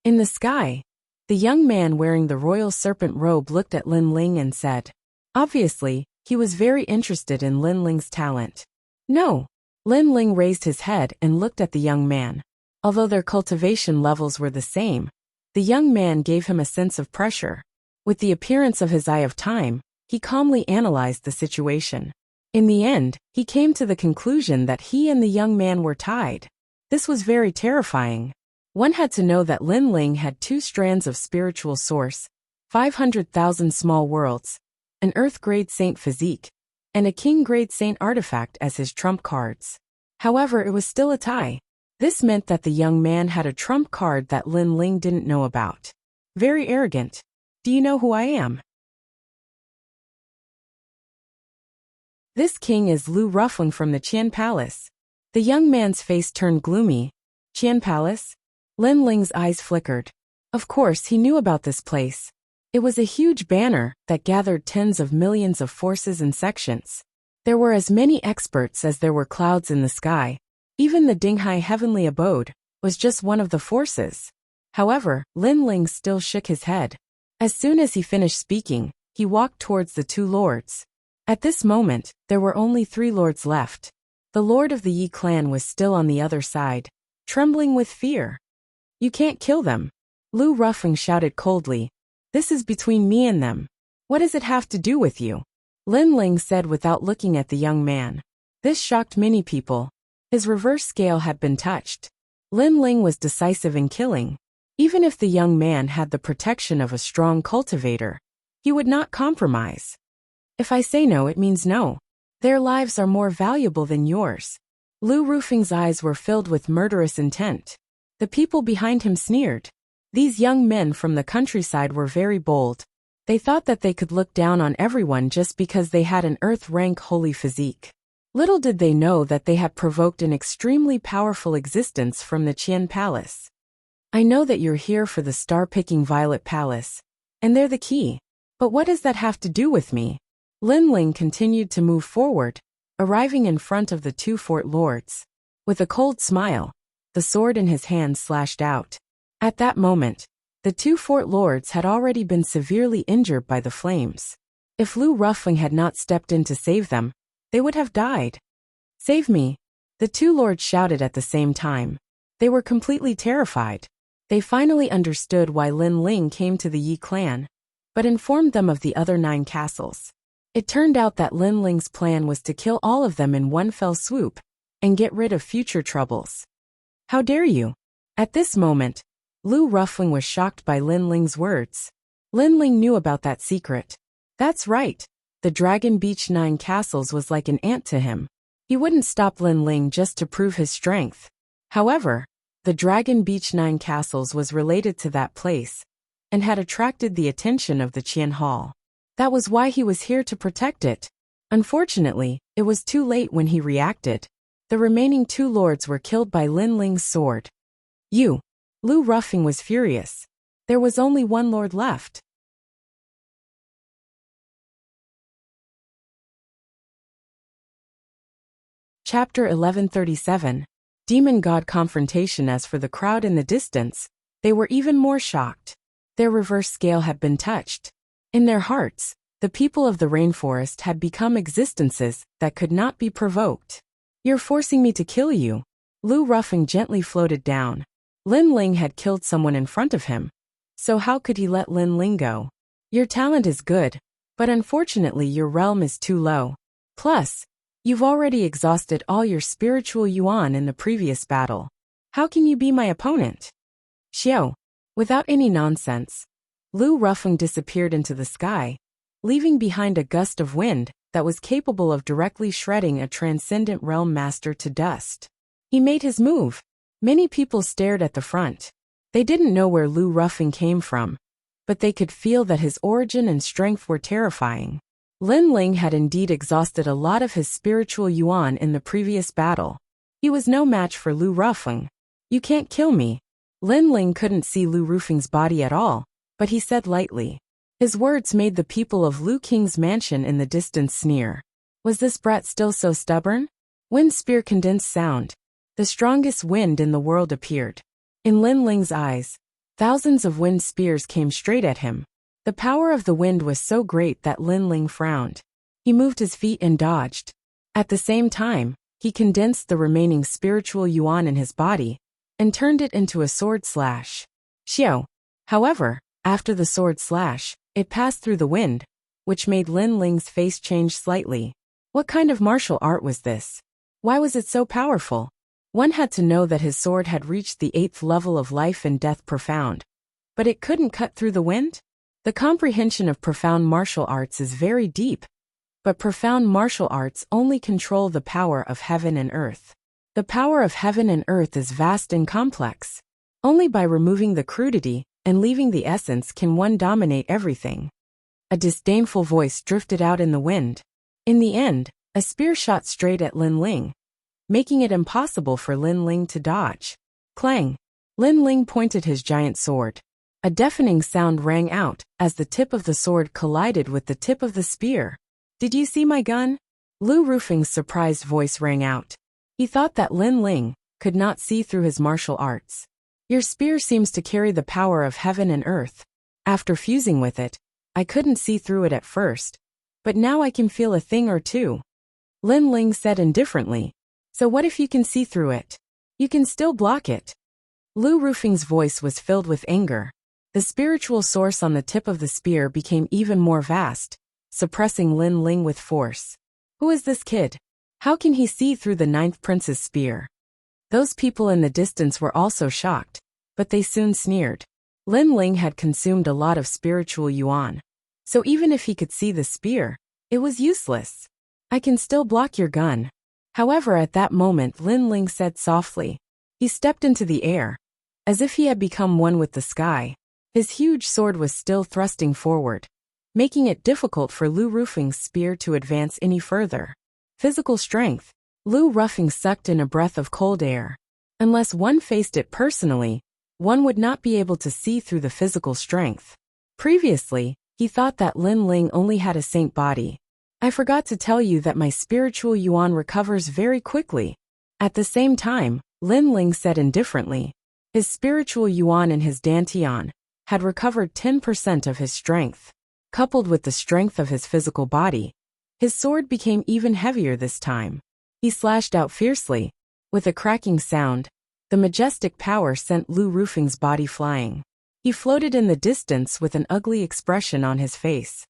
In the sky, the young man wearing the royal serpent robe looked at Lin Ling and said. Obviously, he was very interested in Lin Ling's talent. No. Lin Ling raised his head and looked at the young man. Although their cultivation levels were the same, the young man gave him a sense of pressure. With the appearance of his Eye of Time, he calmly analyzed the situation. In the end, he came to the conclusion that he and the young man were tied. This was very terrifying. One had to know that Lin Ling had 2 strands of spiritual source, 500,000 small worlds, an Earth-grade saint physique, and a King-grade saint artifact as his trump cards. However, it was still a tie. This meant that the young man had a trump card that Lin Ling didn't know about. Very arrogant. Do you know who I am? This king is Lu Ruffling from the Qian Palace. The young man's face turned gloomy. Qian Palace? Lin Ling's eyes flickered. Of course, he knew about this place. It was a huge banner that gathered tens of millions of forces and sections. There were as many experts as there were clouds in the sky. Even the Dinghai heavenly abode was just one of the forces. However, Lin Ling still shook his head. As soon as he finished speaking, he walked towards the 2 lords. At this moment, there were only 3 lords left. The lord of the Yi clan was still on the other side, trembling with fear. You can't kill them. Lu Ruffling shouted coldly. This is between me and them. What does it have to do with you? Lin Ling said without looking at the young man. This shocked many people. His reverse scale had been touched. Lin Ling was decisive in killing. Even if the young man had the protection of a strong cultivator, he would not compromise. If I say no, it means no. Their lives are more valuable than yours. Lu Ruffling's eyes were filled with murderous intent. The people behind him sneered. These young men from the countryside were very bold. They thought that they could look down on everyone just because they had an earth-rank holy physique. Little did they know that they had provoked an extremely powerful existence from the Qian Palace. I know that you're here for the star-picking Violet Palace, and they're the key. But what does that have to do with me? Lin Ling continued to move forward, arriving in front of the two fort lords. With a cold smile, the sword in his hand slashed out. At that moment, the two fort lords had already been severely injured by the flames. If Lu Ruffling had not stepped in to save them, they would have died. "Save me!" the two lords shouted at the same time. They were completely terrified. They finally understood why Lin Ling came to the Yi clan, but informed them of the other 9 castles. It turned out that Lin Ling's plan was to kill all of them in one fell swoop and get rid of future troubles. "How dare you?" At this moment, Lu Ruffling was shocked by Lin Ling's words. Lin Ling knew about that secret. That's right. The Dragon Beach 9 castles was like an ant to him. He wouldn't stop Lin Ling just to prove his strength. However, the Dragon Beach 9 castles was related to that place and had attracted the attention of the Qian Hall. That was why he was here to protect it. Unfortunately, it was too late when he reacted. The remaining 2 lords were killed by Lin Ling's sword. "You!" Lu Ruffling was furious. There was only 1 lord left. Chapter 1137. Demon God Confrontation. As for the crowd in the distance, they were even more shocked. Their reverse scale had been touched. In their hearts, the people of the rainforest had become existences that could not be provoked. "You're forcing me to kill you." Lu Ruffling gently floated down. Lin Ling had killed someone in front of him, so how could he let Lin Ling go? "Your talent is good, but unfortunately your realm is too low. Plus, you've already exhausted all your spiritual yuan in the previous battle. How can you be my opponent?" "Xiao." Without any nonsense, Lu Ruffling disappeared into the sky, leaving behind a gust of wind that was capable of directly shredding a transcendent realm master to dust. He made his move. Many people stared at the front. They didn't know where Lu Ruffling came from, but they could feel that his origin and strength were terrifying. Lin Ling had indeed exhausted a lot of his spiritual yuan in the previous battle. He was no match for Lu Ruffling. "You can't kill me." Lin Ling couldn't see Lu Ruffling's body at all, but he said lightly. His words made the people of Lu King's mansion in the distance sneer. Was this brat still so stubborn? Wind spear condensed sound. The strongest wind in the world appeared. In Lin Ling's eyes, thousands of wind spears came straight at him. The power of the wind was so great that Lin Ling frowned. He moved his feet and dodged. At the same time, he condensed the remaining spiritual yuan in his body and turned it into a sword slash. "Xiao." However, after the sword slash, it passed through the wind, which made Lin Ling's face change slightly. What kind of martial art was this? Why was it so powerful? One had to know that his sword had reached the 8th level of life and death profound. But it couldn't cut through the wind? The comprehension of profound martial arts is very deep, but profound martial arts only control the power of heaven and earth. The power of heaven and earth is vast and complex. Only by removing the crudity and leaving the essence can one dominate everything. A disdainful voice drifted out in the wind. In the end, a spear shot straight at Lin Ling, making it impossible for Lin Ling to dodge. Clang! Lin Ling pointed his giant sword. A deafening sound rang out as the tip of the sword collided with the tip of the spear. "Did you see my gun?" Lu Ruffling's surprised voice rang out. He thought that Lin Ling could not see through his martial arts. "Your spear seems to carry the power of heaven and earth. After fusing with it, I couldn't see through it at first, but now I can feel a thing or two," Lin Ling said indifferently. "So what if you can see through it? You can still block it." Lu Ruffling's voice was filled with anger. The spiritual source on the tip of the spear became even more vast, suppressing Lin Ling with force. Who is this kid? How can he see through the 9th prince's spear? Those people in the distance were also shocked, but they soon sneered. Lin Ling had consumed a lot of spiritual yuan, so even if he could see the spear, it was useless. "I can still block your gun." However, at that moment Lin Ling said softly. He stepped into the air, as if he had become one with the sky. His huge sword was still thrusting forward, making it difficult for Lu Ruffling's spear to advance any further. Physical strength. Lu Ruffling sucked in a breath of cold air. Unless one faced it personally, one would not be able to see through the physical strength. Previously, He thought that Lin Ling only had a saint body. I forgot to tell you that my spiritual yuan recovers very quickly. At the same time, Lin Ling said indifferently, his spiritual yuan and his dantian had recovered 10% of his strength. Coupled with the strength of his physical body, his sword became even heavier this time. He slashed out fiercely. With a cracking sound, the majestic power sent Lu Rufing's body flying. He floated in the distance with an ugly expression on his face.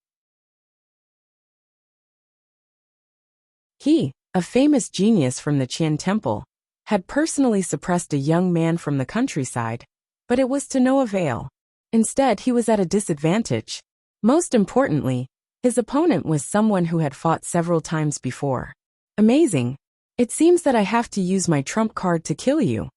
He, a famous genius from the Qian Temple, had personally suppressed a young man from the countryside, but it was to no avail. Instead, he was at a disadvantage. Most importantly, his opponent was someone who had fought several times before. Amazing. It seems that I have to use my trump card to kill you.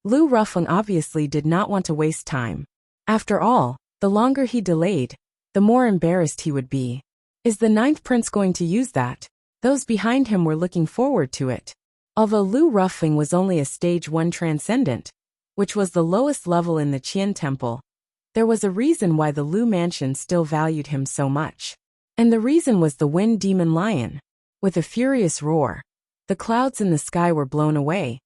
Lu Rufeng obviously did not want to waste time. After all, the longer he delayed, the more embarrassed he would be. Is the ninth prince going to use that? Those behind him were looking forward to it. Although Lu Rufeng was only a stage 1 transcendent, which was the lowest level in the Qian Temple, there was a reason why the Lu Mansion still valued him so much. And the reason was the Wind Demon Lion. With a furious roar, the clouds in the sky were blown away,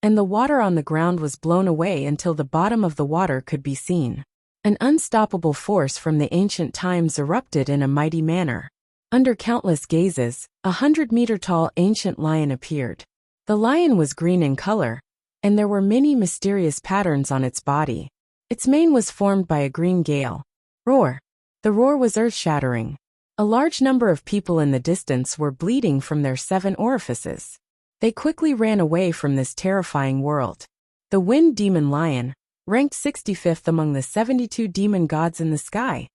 and the water on the ground was blown away until the bottom of the water could be seen. An unstoppable force from the ancient times erupted in a mighty manner. Under countless gazes, 100-meter-tall ancient lion appeared. The lion was green in color, and there were many mysterious patterns on its body. Its mane was formed by a green gale. Roar! The roar was earth-shattering. A large number of people in the distance were bleeding from their 7 orifices. They quickly ran away from this terrifying world. The Wind Demon Lion, ranked 65th among the 72 demon gods in the sky.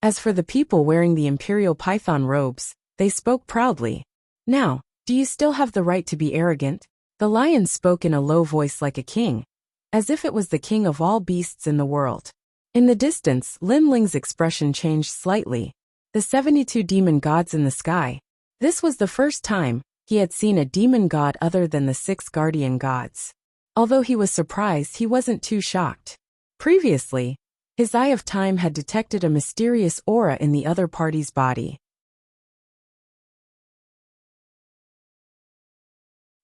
As for the people wearing the imperial python robes, they spoke proudly. Now, do you still have the right to be arrogant? The lion spoke in a low voice like a king, as if it was the king of all beasts in the world. In the distance, Lin Ling's expression changed slightly. The 72 demon gods in the sky. This was the first time he had seen a demon god other than the 6 guardian gods. Although he was surprised, he wasn't too shocked. Previously, his eye of time had detected a mysterious aura in the other party's body.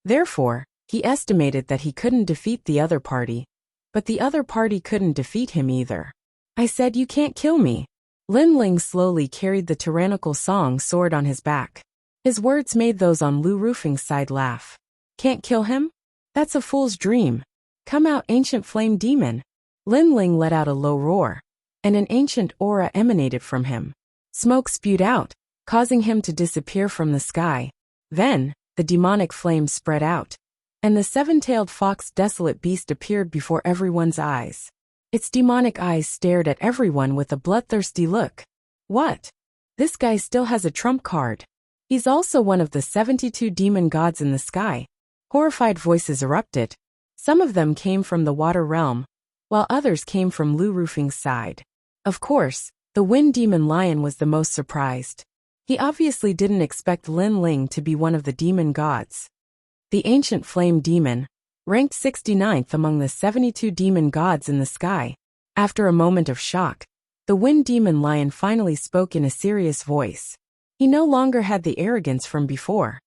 Therefore, he estimated that he couldn't defeat the other party, but the other party couldn't defeat him either. I said, you can't kill me. Lin Ling slowly carried the tyrannical song sword on his back. His words made those on Lu Rufing's side laugh. Can't kill him? That's a fool's dream. Come out, ancient flame demon. Lin Ling let out a low roar, and an ancient aura emanated from him. Smoke spewed out, causing him to disappear from the sky. Then, the demonic flame spread out, and the 7-tailed fox desolate beast appeared before everyone's eyes. Its demonic eyes stared at everyone with a bloodthirsty look. What? This guy still has a trump card. He's also one of the 72 demon gods in the sky. Horrified voices erupted. Some of them came from the water realm, while others came from Lu Rufing's side. Of course, the Wind Demon Lion was the most surprised. He obviously didn't expect Lin Ling to be one of the demon gods. The ancient flame demon, ranked 69th among the 72 demon gods in the sky. After a moment of shock, the Wind Demon Lion finally spoke in a serious voice. He no longer had the arrogance from before.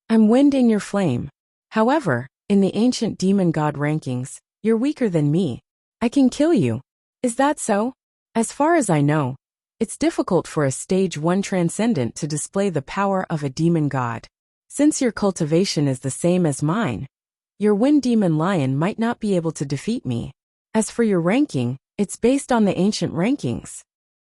I'm wind in your flame. However, in the ancient demon god rankings, you're weaker than me. I can kill you. Is that so? As far as I know, it's difficult for a stage 1 transcendent to display the power of a demon god. Since your cultivation is the same as mine, your Wind Demon Lion might not be able to defeat me. As for your ranking, it's based on the ancient rankings.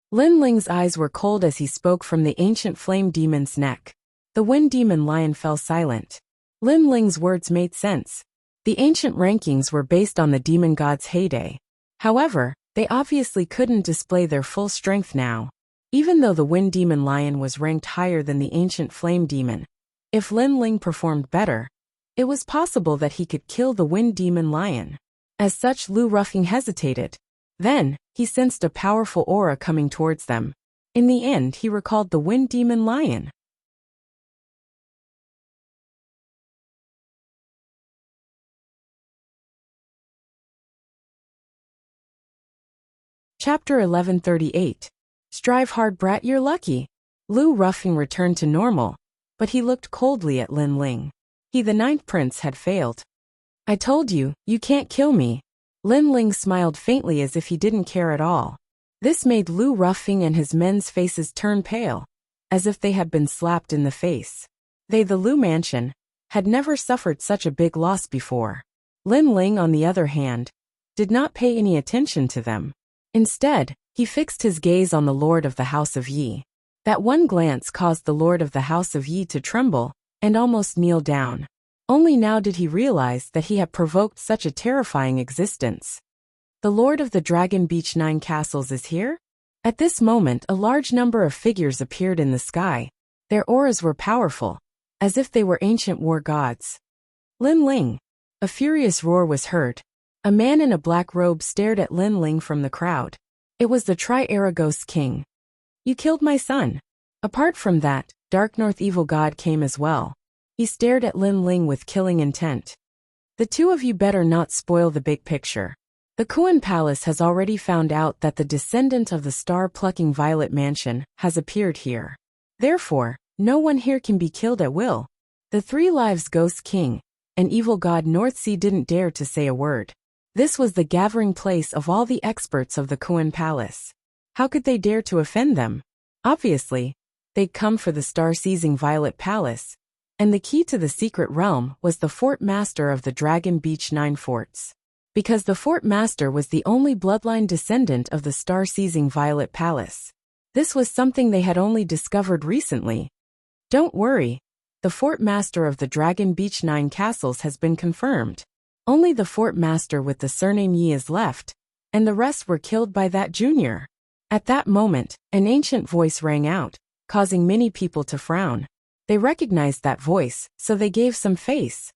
Lin Ling's eyes were cold as he spoke from the ancient flame demon's neck. The Wind Demon Lion fell silent. Lin Ling's words made sense. The ancient rankings were based on the demon god's heyday. However, they obviously couldn't display their full strength now. Even though the Wind Demon Lion was ranked higher than the ancient flame demon, if Lin Ling performed better, it was possible that he could kill the Wind Demon Lion. As such, Lu Rufing hesitated. Then, he sensed a powerful aura coming towards them. In the end, he recalled the Wind Demon Lion. Chapter 1138. Strive hard, brat, you're lucky. Lu Ruffing returned to normal, but he looked coldly at Lin Ling. He, the ninth prince, had failed. I told you, you can't kill me. Lin Ling smiled faintly as if he didn't care at all. This made Lu Ruffing and his men's faces turn pale, as if they had been slapped in the face. They, the Lu mansion, had never suffered such a big loss before. Lin Ling, on the other hand, did not pay any attention to them. Instead, he fixed his gaze on the lord of the House of Yi. That one glance caused the lord of the House of Yi to tremble and almost kneel down. Only now did he realize that he had provoked such a terrifying existence. The lord of the Dragon Beach 9 castles is here? At this moment, a large number of figures appeared in the sky. Their auras were powerful, as if they were ancient war gods. Lin Ling. A furious roar was heard. A man in a black robe stared at Lin Ling from the crowd. It was the Tri-Aragos king. You killed my son. Apart from that, Dark North Evil God came as well. He stared at Lin Ling with killing intent. The two of you better not spoil the big picture. The Kuan Palace has already found out that the descendant of the star-plucking Violet Mansion has appeared here. Therefore, no one here can be killed at will. The Three Lives Ghost King, an evil god Northsea, didn't dare to say a word. This was the gathering place of all the experts of the Kuan Palace. How could they dare to offend them? Obviously, they'd come for the star-seizing Violet Palace, and the key to the secret realm was the Fort Master of the Dragon Beach 9 forts. Because the Fort Master was the only bloodline descendant of the star-seizing Violet Palace. This was something they had only discovered recently. Don't worry, the Fort Master of the Dragon Beach 9 castles has been confirmed. Only the Fort Master with the surname Yi is left, and the rest were killed by that junior. At that moment, an ancient voice rang out, causing many people to frown. They recognized that voice, so they gave some face.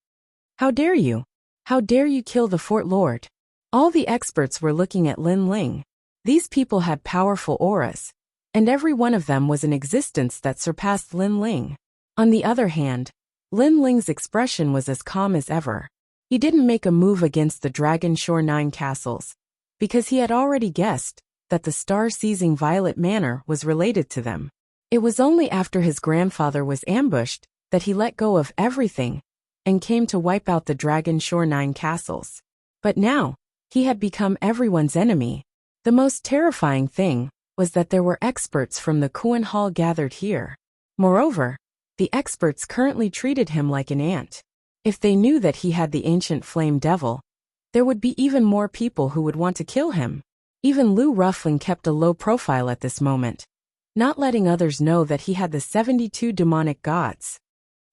How dare you? How dare you kill the Fort Lord? All the experts were looking at Lin Ling. These people had powerful auras, and every one of them was an existence that surpassed Lin Ling. On the other hand, Lin Ling's expression was as calm as ever. He didn't make a move against the Dragon Shore 9 castles, because he had already guessed that the star-seizing Violet Manor was related to them. It was only after his grandfather was ambushed that he let go of everything and came to wipe out the Dragon Shore 9 castles. But now, he had become everyone's enemy. The most terrifying thing was that there were experts from the Kuan Hall gathered here. Moreover, the experts currently treated him like an ant. If they knew that he had the ancient flame devil, there would be even more people who would want to kill him. Even Lu Ruffling kept a low profile at this moment, not letting others know that he had the 72 demonic gods.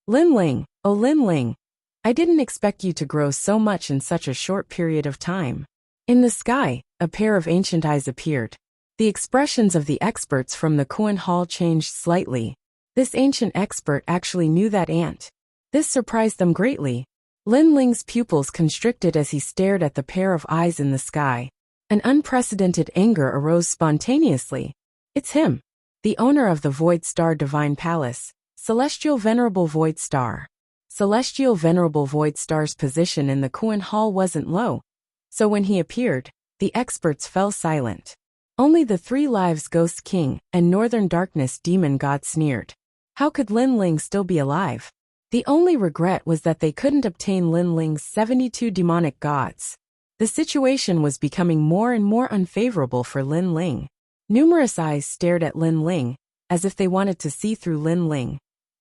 Lin Ling, oh Lin Ling, I didn't expect you to grow so much in such a short period of time. In the sky, a pair of ancient eyes appeared. The expressions of the experts from the Kuan Hall changed slightly. This ancient expert actually knew that ant. This surprised them greatly. Lin Ling's pupils constricted as he stared at the pair of eyes in the sky. An unprecedented anger arose spontaneously. It's him, the owner of the Void Star Divine Palace, Celestial Venerable Void Star. Celestial Venerable Void Star's position in the Kuan Hall wasn't low, so when he appeared, the experts fell silent. Only the Three Lives Ghost King and Northern Darkness Demon God sneered. How could Lin Ling still be alive? The only regret was that they couldn't obtain Lin Ling's 72 demonic gods. The situation was becoming more and more unfavorable for Lin Ling. Numerous eyes stared at Lin Ling, as if they wanted to see through Lin Ling,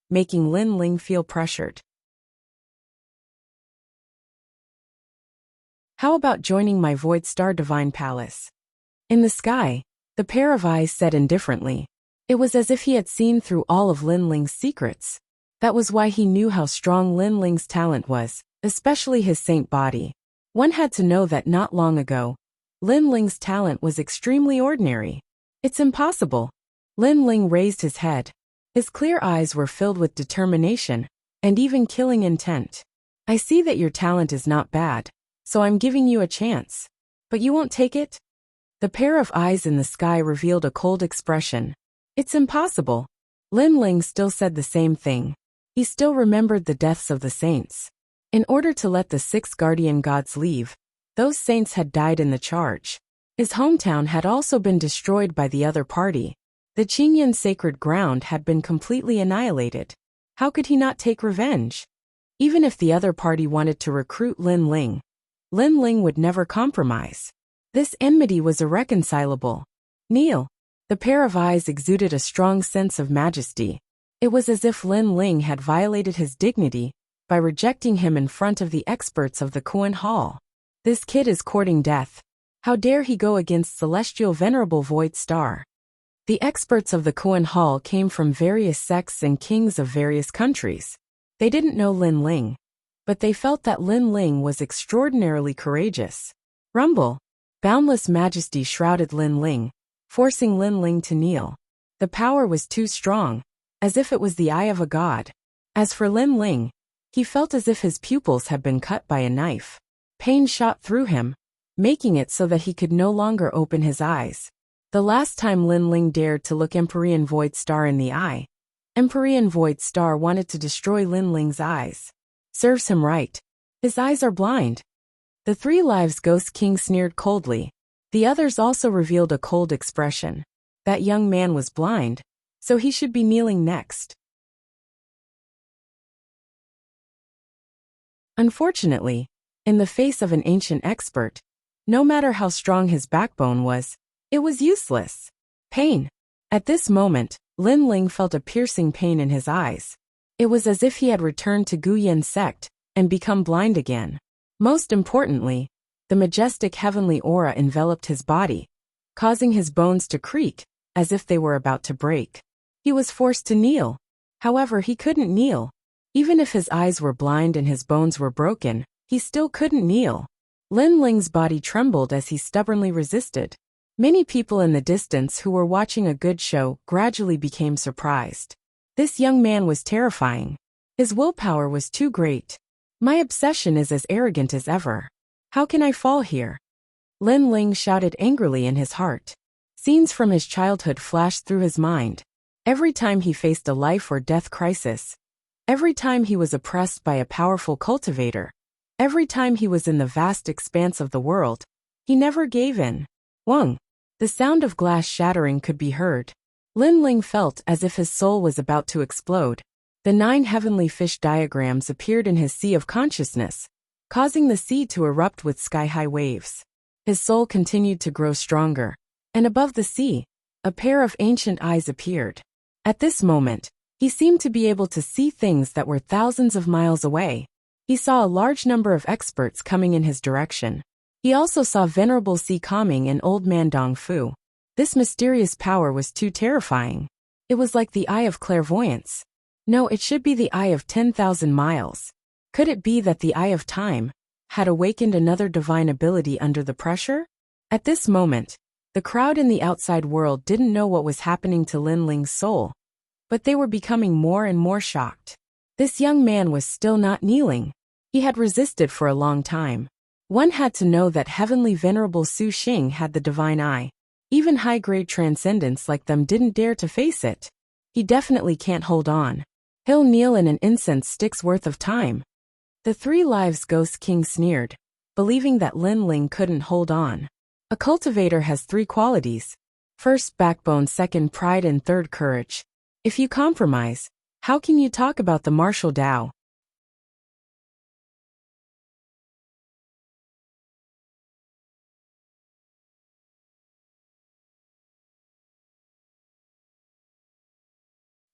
making Lin Ling feel pressured. How about joining my Void Star Divine Palace? In the sky, the pair of eyes said indifferently. It was as if he had seen through all of Lin Ling's secrets. That was why he knew how strong Lin Ling's talent was, especially his saint body. One had to know that not long ago, Lin Ling's talent was extremely ordinary. It's impossible. Lin Ling raised his head. His clear eyes were filled with determination, and even killing intent. I see that your talent is not bad, so I'm giving you a chance. But you won't take it? The pair of eyes in the sky revealed a cold expression. It's impossible. Lin Ling still said the same thing. He still remembered the deaths of the saints. In order to let the 6 guardian gods leave, those saints had died in the charge. His hometown had also been destroyed by the other party. The Qingyan sacred ground had been completely annihilated. How could he not take revenge? Even if the other party wanted to recruit Lin Ling would never compromise. This enmity was irreconcilable. Kneel. The pair of eyes exuded a strong sense of majesty. It was as if Lin Ling had violated his dignity by rejecting him in front of the experts of the Kuan Hall. This kid is courting death. How dare he go against Celestial Venerable Void Star? The experts of the Kuan Hall came from various sects and kings of various countries. They didn't know Lin Ling, but they felt that Lin Ling was extraordinarily courageous. Rumble. Boundless majesty shrouded Lin Ling, forcing Lin Ling to kneel. The power was too strong, as if it was the eye of a god. As for Lin Ling, he felt as if his pupils had been cut by a knife. Pain shot through him, making it so that he could no longer open his eyes. The last time Lin Ling dared to look Empyrean Void Star in the eye, Empyrean Void Star wanted to destroy Lin Ling's eyes. Serves him right. His eyes are blind. The 3 Lives Ghost King sneered coldly. The others also revealed a cold expression. That young man was blind, so he should be kneeling next. Unfortunately, in the face of an ancient expert, no matter how strong his backbone was, it was useless. Pain. At this moment, Lin Ling felt a piercing pain in his eyes. It was as if he had returned to Guyan sect and become blind again. Most importantly, the majestic heavenly aura enveloped his body, causing his bones to creak, as if they were about to break. He was forced to kneel. However, he couldn't kneel. Even if his eyes were blind and his bones were broken, he still couldn't kneel. Lin Ling's body trembled as he stubbornly resisted. Many people in the distance who were watching a good show gradually became surprised. This young man was terrifying. His willpower was too great. My obsession is as arrogant as ever. How can I fall here? Lin Ling shouted angrily in his heart. Scenes from his childhood flashed through his mind. Every time he faced a life or death crisis, every time he was oppressed by a powerful cultivator, every time he was in the vast expanse of the world, he never gave in. Wang. The sound of glass shattering could be heard. Lin Ling felt as if his soul was about to explode. The 9 heavenly fish diagrams appeared in his sea of consciousness, causing the sea to erupt with sky-high waves. His soul continued to grow stronger, and above the sea, a pair of ancient eyes appeared. At this moment, he seemed to be able to see things that were thousands of miles away. He saw a large number of experts coming in his direction. He also saw Venerable Si Kaming and Old Man Dong Fu. This mysterious power was too terrifying. It was like the eye of clairvoyance. No, it should be the eye of 10,000 miles. Could it be that the eye of time had awakened another divine ability under the pressure? At this moment, the crowd in the outside world didn't know what was happening to Lin Ling's soul, but they were becoming more and more shocked. This young man was still not kneeling. He had resisted for a long time. One had to know that Heavenly Venerable Su Xing had the divine eye. Even high-grade transcendents like them didn't dare to face it. He definitely can't hold on. He'll kneel in an incense stick's worth of time. The 3 Lives Ghost King sneered, believing that Lin Ling couldn't hold on. A cultivator has 3 qualities. First, backbone, second, pride, and third, courage. If you compromise, how can you talk about the martial Tao?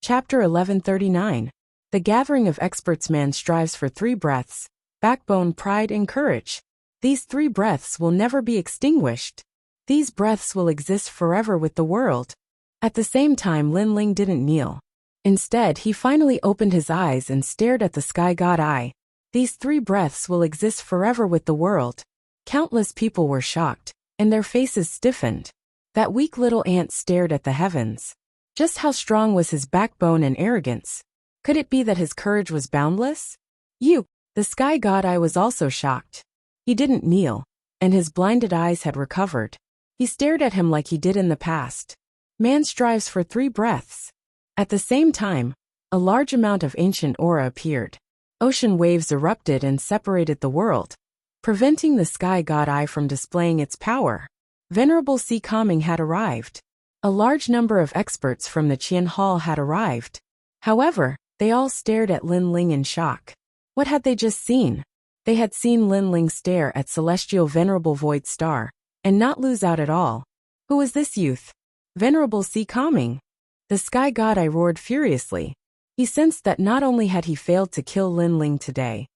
Chapter 1139. The Gathering of Experts. Man strives for 3 breaths: backbone, pride, and courage. These 3 breaths will never be extinguished. These breaths will exist forever with the world. At the same time, Lin Ling didn't kneel. Instead, he finally opened his eyes and stared at the sky god eye. These 3 breaths will exist forever with the world. Countless people were shocked, and their faces stiffened. That weak little ant stared at the heavens. Just how strong was his backbone and arrogance? Could it be that his courage was boundless? The sky god eye was also shocked. He didn't kneel, and his blinded eyes had recovered. He stared at him like he did in the past. Man strives for 3 breaths. At the same time, a large amount of ancient aura appeared. Ocean waves erupted and separated the world, preventing the sky god eye from displaying its power. Venerable Si Kaming had arrived. A large number of experts from the Qian Hall had arrived. However, they all stared at Lin Ling in shock. What had they just seen? They had seen Lin Ling stare at Celestial Venerable Void Star, and not lose out at all. Who was this youth? Venerable Sea Calming. The Sky God! I roared furiously. He sensed that not only had he failed to kill Lin Ling today,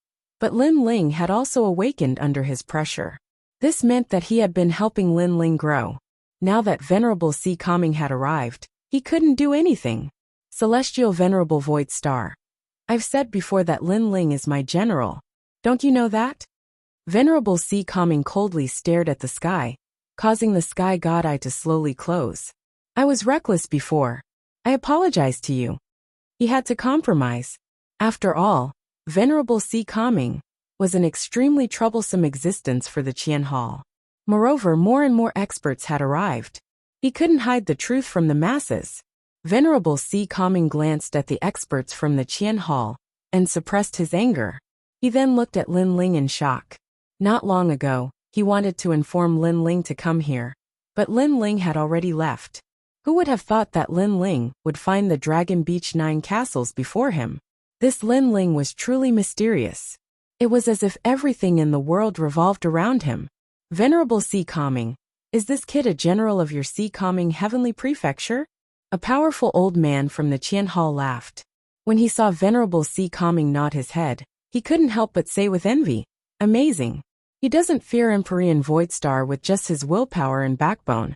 but Lin Ling had also awakened under his pressure. This meant that he had been helping Lin Ling grow. Now that Venerable Sea Calming had arrived, he couldn't do anything. Celestial Venerable Void Star. I've said before that Lin Ling is my general. Don't you know that? Venerable Sea Calming coldly stared at the sky, causing the Sky God eye to slowly close. I was reckless before. I apologize to you. He had to compromise. After all, Venerable Sea Calming was an extremely troublesome existence for the Qian Hall. Moreover, more and more experts had arrived. He couldn't hide the truth from the masses. Venerable Sea Calming glanced at the experts from the Qian Hall and suppressed his anger. He then looked at Lin Ling in shock. Not long ago, he wanted to inform Lin Ling to come here, but Lin Ling had already left. Who would have thought that Lin Ling would find the Dragon Beach 9 castles before him? This Lin Ling was truly mysterious. It was as if everything in the world revolved around him. Venerable Sea Calming, is this kid a general of your Sea Calming Heavenly Prefecture? A powerful old man from the Qian Hall laughed. When he saw Venerable Sea Calming nod his head, he couldn't help but say with envy, amazing. He doesn't fear Empyrean Void Star with just his willpower and backbone.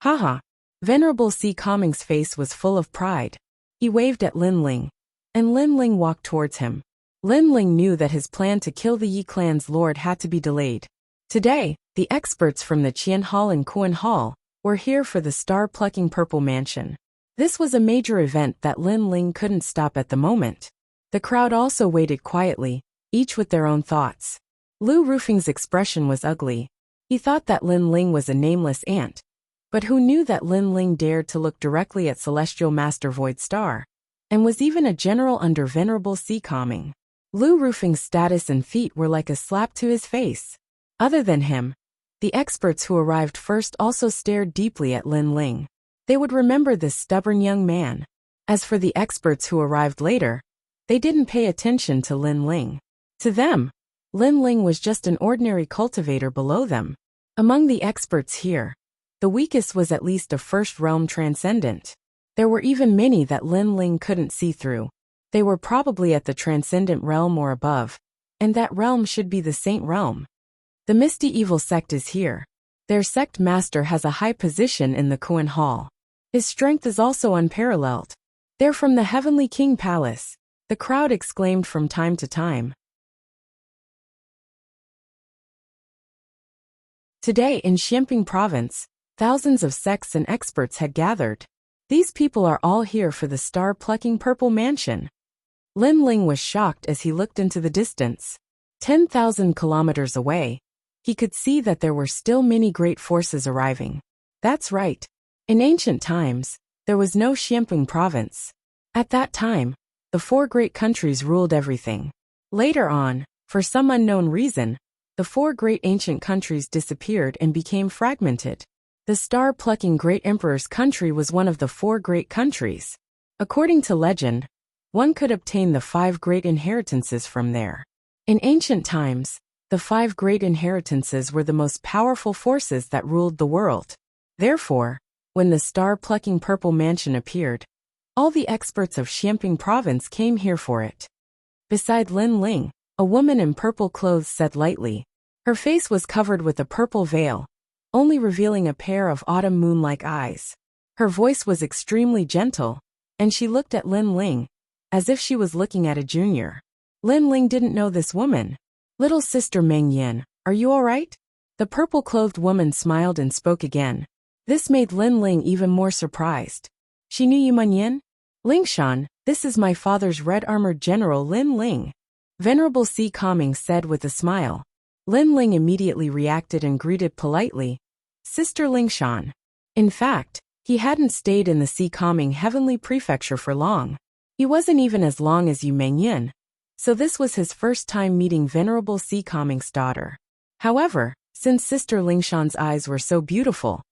Haha. Venerable Sea Calming's face was full of pride. He waved at Lin Ling, and Lin Ling walked towards him. Lin Ling knew that his plan to kill the Yi clan's lord had to be delayed. Today, the experts from the Qian Hall and Kuan Hall were here for the star-plucking Purple Mansion. This was a major event that Lin Ling couldn't stop at the moment. The crowd also waited quietly, each with their own thoughts. Lu Rufing's expression was ugly. He thought that Lin Ling was a nameless ant. But who knew that Lin Ling dared to look directly at Celestial Master Void Star, and was even a general under Venerable Sea Calming. Lu Rufing's status and feat were like a slap to his face. Other than him, the experts who arrived first also stared deeply at Lin Ling. They would remember this stubborn young man. As for the experts who arrived later, they didn't pay attention to Lin Ling. To them, Lin Ling was just an ordinary cultivator below them. Among the experts here, the weakest was at least a first-realm transcendent. There were even many that Lin Ling couldn't see through. They were probably at the transcendent realm or above, and that realm should be the Saint Realm. The Misty Evil sect is here. Their sect master has a high position in the Kuan Hall. His strength is also unparalleled. They're from the Heavenly King Palace, the crowd exclaimed from time to time. Today in Xianping Province, thousands of sects and experts had gathered. These people are all here for the star-plucking Purple Mansion. Lin Ling was shocked as he looked into the distance. 10,000 kilometers away, he could see that there were still many great forces arriving. That's right. In ancient times, there was no Xianping Province. At that time, the 4 great countries ruled everything. Later on, for some unknown reason, the 4 great ancient countries disappeared and became fragmented. The star-plucking Great Emperor's country was one of the 4 great countries. According to legend, one could obtain the 5 great inheritances from there. In ancient times, the 5 great inheritances were the most powerful forces that ruled the world. Therefore, when the star-plucking Purple Mansion appeared, all the experts of Xianping Province came here for it. Beside Lin Ling, a woman in purple clothes said lightly. Her face was covered with a purple veil, only revealing a pair of autumn moon-like eyes. Her voice was extremely gentle, and she looked at Lin Ling, as if she was looking at a junior. Lin Ling didn't know this woman. Little sister Meng Yin, are you all right? The purple-clothed woman smiled and spoke again. This made Lin Ling even more surprised. She knew you, Meng Yin? Lingshan, this is my father's red-armored general Lin Ling. Venerable Sea Calming said with a smile. Lin Ling immediately reacted and greeted politely. Sister Lingshan. In fact, he hadn't stayed in the Sea Calming Heavenly Prefecture for long. He wasn't even as long as you Meng Yin. So this was his first time meeting Venerable Sea Calming's daughter. However, since Sister Lingshan's eyes were so beautiful,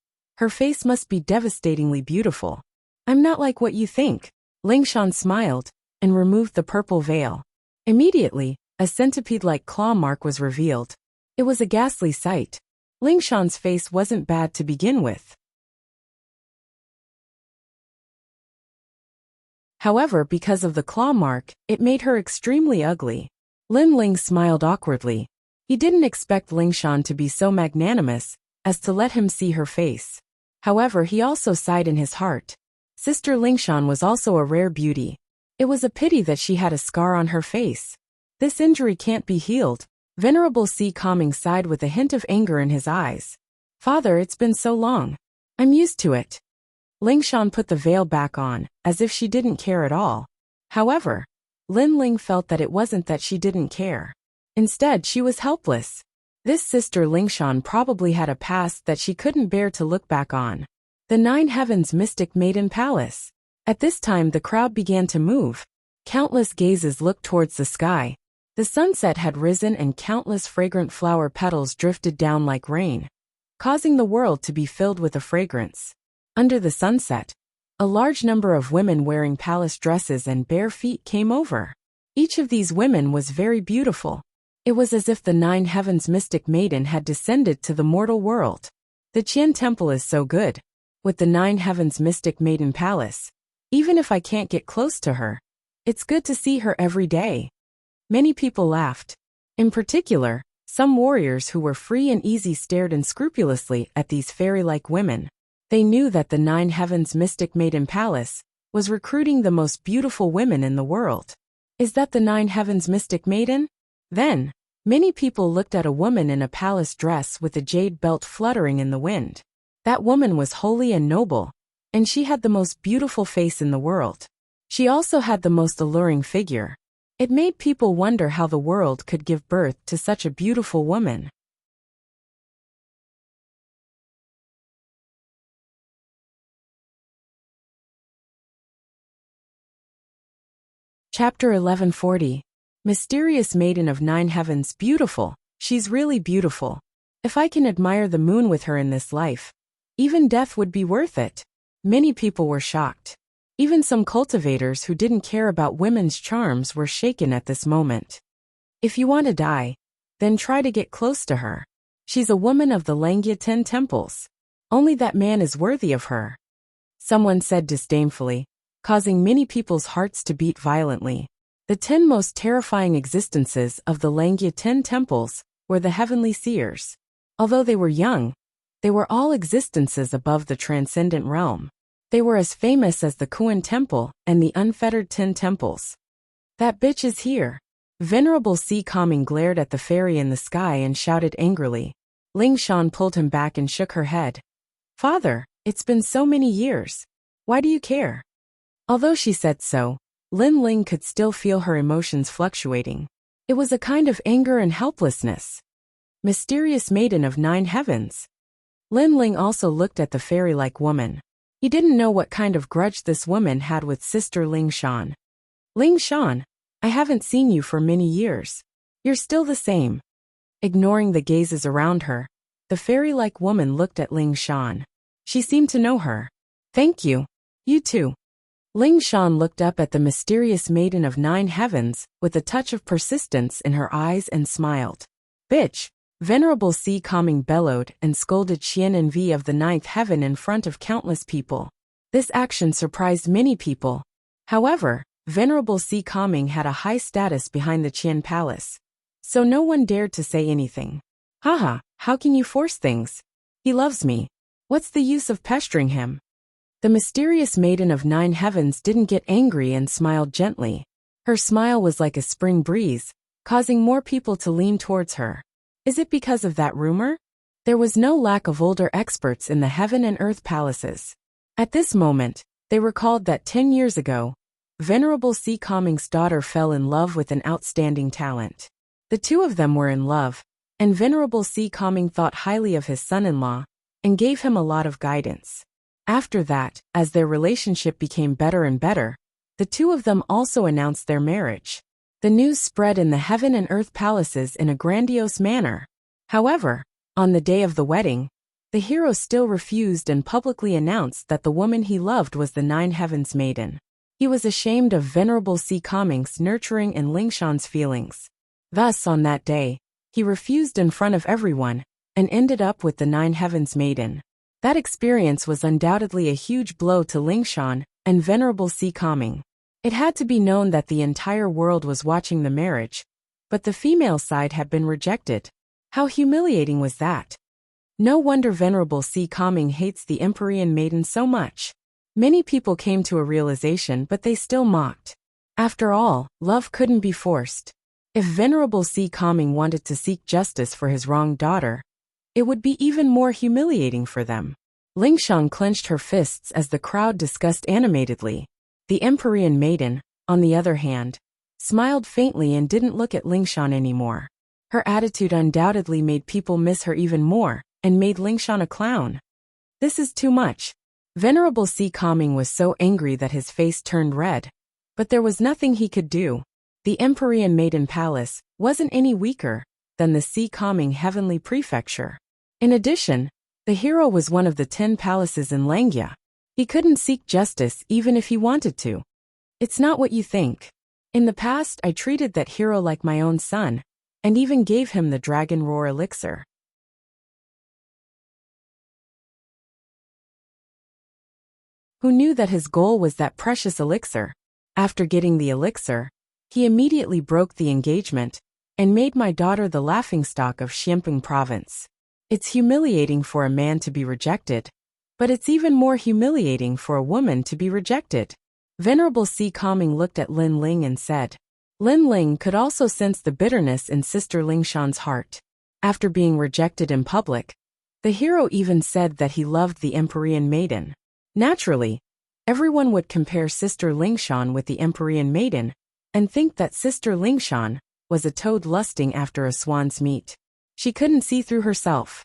Her face must be devastatingly beautiful. I'm not like what you think. Lingshan smiled and removed the purple veil. Immediately, a centipede-like claw mark was revealed. It was a ghastly sight. Lingshan's face wasn't bad to begin with. However, because of the claw mark, it made her extremely ugly. Lin Ling smiled awkwardly. He didn't expect Lingshan to be so magnanimous as to let him see her face. However, he also sighed in his heart. Sister Lingshan was also a rare beauty. It was a pity that she had a scar on her face. This injury can't be healed. Venerable Si Calming sighed with a hint of anger in his eyes. Father, it's been so long. I'm used to it. Lingshan put the veil back on, as if she didn't care at all. However, Lin Ling felt that it wasn't that she didn't care. Instead, she was helpless. This sister Lingshan probably had a past that she couldn't bear to look back on. The Nine Heavens Mystic Maiden Palace. At this time the crowd began to move. Countless gazes looked towards the sky. The sunset had risen and countless fragrant flower petals drifted down like rain, causing the world to be filled with a fragrance. Under the sunset, a large number of women wearing palace dresses and bare feet came over. Each of these women was very beautiful. It was as if the Nine Heavens Mystic Maiden had descended to the mortal world. The Qian Temple is so good. With the Nine Heavens Mystic Maiden Palace, even if I can't get close to her, it's good to see her every day. Many people laughed. In particular, some warriors who were free and easy stared unscrupulously at these fairy-like women. They knew that the Nine Heavens Mystic Maiden Palace was recruiting the most beautiful women in the world. Is that the Nine Heavens Mystic Maiden? Then, many people looked at a woman in a palace dress with a jade belt fluttering in the wind. That woman was holy and noble, and she had the most beautiful face in the world. She also had the most alluring figure. It made people wonder how the world could give birth to such a beautiful woman. Chapter 1140. Mysterious Maiden of Nine Heavens. Beautiful. She's really beautiful. If I can admire the moon with her in this life, even death would be worth it. Many people were shocked. Even some cultivators who didn't care about women's charms were shaken at this moment. If you want to die, then try to get close to her. She's a woman of the Langia 10 temples. Only that man is worthy of her. Someone said disdainfully, causing many people's hearts to beat violently. The 10 most terrifying existences of the Langia 10 temples were the heavenly seers. Although they were young, they were all existences above the transcendent realm. They were as famous as the Kuan Temple and the unfettered 10 temples. That bitch is here. Venerable Si Calming glared at the fairy in the sky and shouted angrily. Lingshan pulled him back and shook her head. Father, it's been so many years. Why do you care? Although she said so, Lin Ling could still feel her emotions fluctuating. It was a kind of anger and helplessness. Mysterious Maiden of Nine Heavens. Lin Ling also looked at the fairy-like woman. He didn't know what kind of grudge this woman had with Sister Lingshan. Lingshan, I haven't seen you for many years. You're still the same. Ignoring the gazes around her, the fairy-like woman looked at Lingshan. She seemed to know her. Thank you. You too. Lingshan looked up at the mysterious Maiden of Nine Heavens with a touch of persistence in her eyes and smiled. Bitch! Venerable Si Calming bellowed and scolded Qian and V of the Ninth Heaven in front of countless people. This action surprised many people. However, Venerable Si Calming had a high status behind the Qian Palace, so no one dared to say anything. Haha, how can you force things? He loves me. What's the use of pestering him? The mysterious Maiden of Nine Heavens didn't get angry and smiled gently. Her smile was like a spring breeze, causing more people to lean towards her. Is it because of that rumor? There was no lack of older experts in the heaven and earth palaces. At this moment, they recalled that 10 years ago, Venerable Si Calming's daughter fell in love with an outstanding talent. The two of them were in love, and Venerable Si Calming thought highly of his son-in-law and gave him a lot of guidance. After that, as their relationship became better and better, the two of them also announced their marriage. The news spread in the heaven and earth palaces in a grandiose manner. However, on the day of the wedding, the hero still refused and publicly announced that the woman he loved was the Nine Heavens Maiden. He was ashamed of Venerable Si Kaming's nurturing and Lingshan's feelings. Thus, on that day, he refused in front of everyone, and ended up with the Nine Heavens Maiden. That experience was undoubtedly a huge blow to Lingshan and Venerable Si Kaming. It had to be known that the entire world was watching the marriage, but the female side had been rejected. How humiliating was that? No wonder Venerable Si Kaming hates the Empyrean Maiden so much. Many people came to a realization, but they still mocked. After all, love couldn't be forced. If Venerable Si Kaming wanted to seek justice for his wronged daughter, it would be even more humiliating for them. Lingshan clenched her fists as the crowd discussed animatedly. The Empyrean Maiden, on the other hand, smiled faintly and didn't look at Lingshan anymore. Her attitude undoubtedly made people miss her even more, and made Lingshan a clown. This is too much. Venerable Si Kaming was so angry that his face turned red. But there was nothing he could do. The Empyrean Maiden Palace wasn't any weaker than the Si Kaming Heavenly Prefecture. In addition, the hero was one of the 10 palaces in Langya. He couldn't seek justice even if he wanted to. It's not what you think. In the past, I treated that hero like my own son, and even gave him the Dragon Roar elixir. Who knew that his goal was that precious elixir? After getting the elixir, he immediately broke the engagement and made my daughter the laughingstock of Xianping province. It's humiliating for a man to be rejected, but it's even more humiliating for a woman to be rejected. Venerable Si Kaming looked at Lin Ling and said. Lin Ling could also sense the bitterness in Sister Lingshan's heart. After being rejected in public, the hero even said that he loved the Empyrean Maiden. Naturally, everyone would compare Sister Lingshan with the Empyrean Maiden, and think that Sister Lingshan was a toad lusting after a swan's meat. She couldn't see through herself.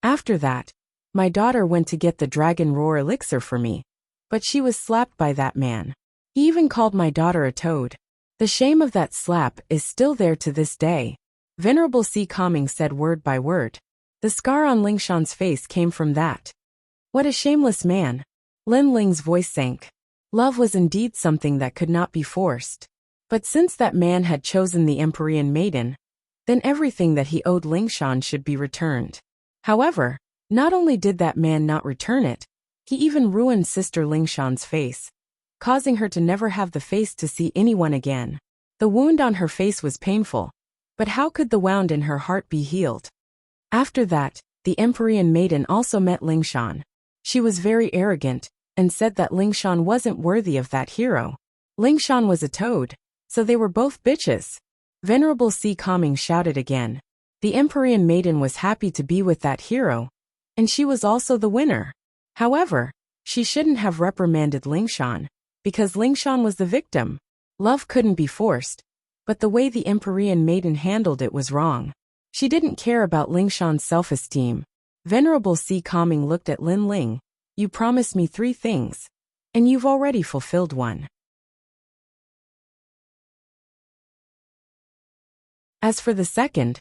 After that, my daughter went to get the Dragon Roar elixir for me, but she was slapped by that man. He even called my daughter a toad. The shame of that slap is still there to this day. Venerable Si Kaming said word by word. The scar on Lingshan's face came from that. What a shameless man. Lin Ling's voice sank. Love was indeed something that could not be forced. But since that man had chosen the Empyrean Maiden, then everything that he owed Lingshan should be returned. However, not only did that man not return it, he even ruined Sister Lingshan's face, causing her to never have the face to see anyone again. The wound on her face was painful, but how could the wound in her heart be healed? After that, the Empyrean Maiden also met Lingshan. She was very arrogant, and said that Lingshan wasn't worthy of that hero. Lingshan was a toad, so they were both bitches. Venerable Si Kaming shouted again. The Empyrean Maiden was happy to be with that hero, and she was also the winner. However, she shouldn't have reprimanded Lingshan, because Lingshan was the victim. Love couldn't be forced, but the way the Empyrean Maiden handled it was wrong. She didn't care about Lingshan's self-esteem. Venerable Si Kaming looked at Lin Ling. You promised me 3 things, and you've already fulfilled one. As for the second,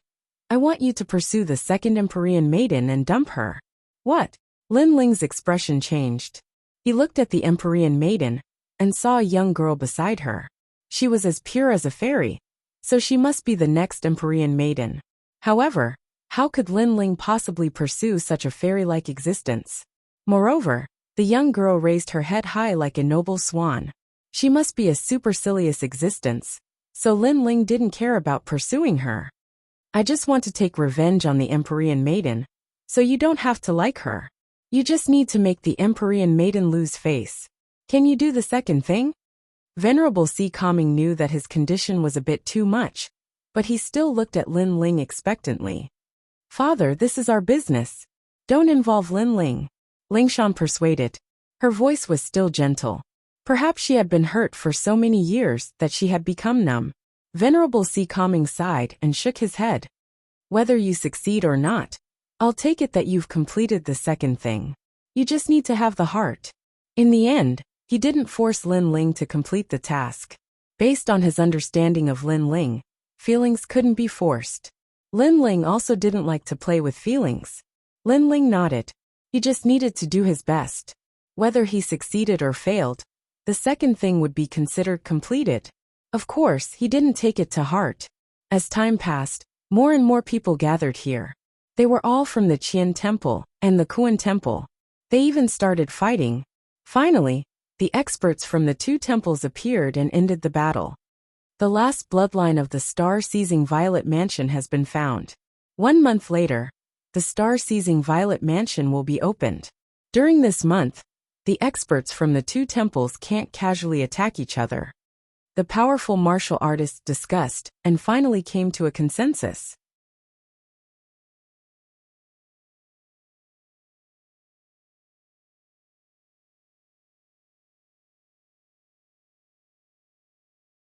I want you to pursue the second Empyrean Maiden and dump her. What? Lin Ling's expression changed. He looked at the Empyrean Maiden and saw a young girl beside her. She was as pure as a fairy, so she must be the next Empyrean Maiden. However, how could Lin Ling possibly pursue such a fairy-like existence? Moreover, the young girl raised her head high like a noble swan. She must be a supercilious existence, so Lin Ling didn't care about pursuing her. I just want to take revenge on the Empyrean Maiden, so you don't have to like her. You just need to make the Empyrean Maiden lose face. Can you do the second thing? Venerable Si Kaming knew that his condition was a bit too much, but he still looked at Lin Ling expectantly. Father, this is our business. Don't involve Lin Ling. Lingshan persuaded. Her voice was still gentle. Perhaps she had been hurt for so many years that she had become numb. Venerable Si Kaming sighed and shook his head. Whether you succeed or not, I'll take it that you've completed the second thing. You just need to have the heart. In the end, he didn't force Lin Ling to complete the task. Based on his understanding of Lin Ling, feelings couldn't be forced. Lin Ling also didn't like to play with feelings. Lin Ling nodded. He just needed to do his best. Whether he succeeded or failed, the second thing would be considered completed. Of course, he didn't take it to heart. As time passed, more and more people gathered here. They were all from the Qian Temple and the Kuan Temple. They even started fighting. Finally, the experts from the two temples appeared and ended the battle. The last bloodline of the star-seizing Violet Mansion has been found. 1 month later, the star-seizing Violet Mansion will be opened. During this month, the experts from the two temples can't casually attack each other. The powerful martial artists discussed and finally came to a consensus.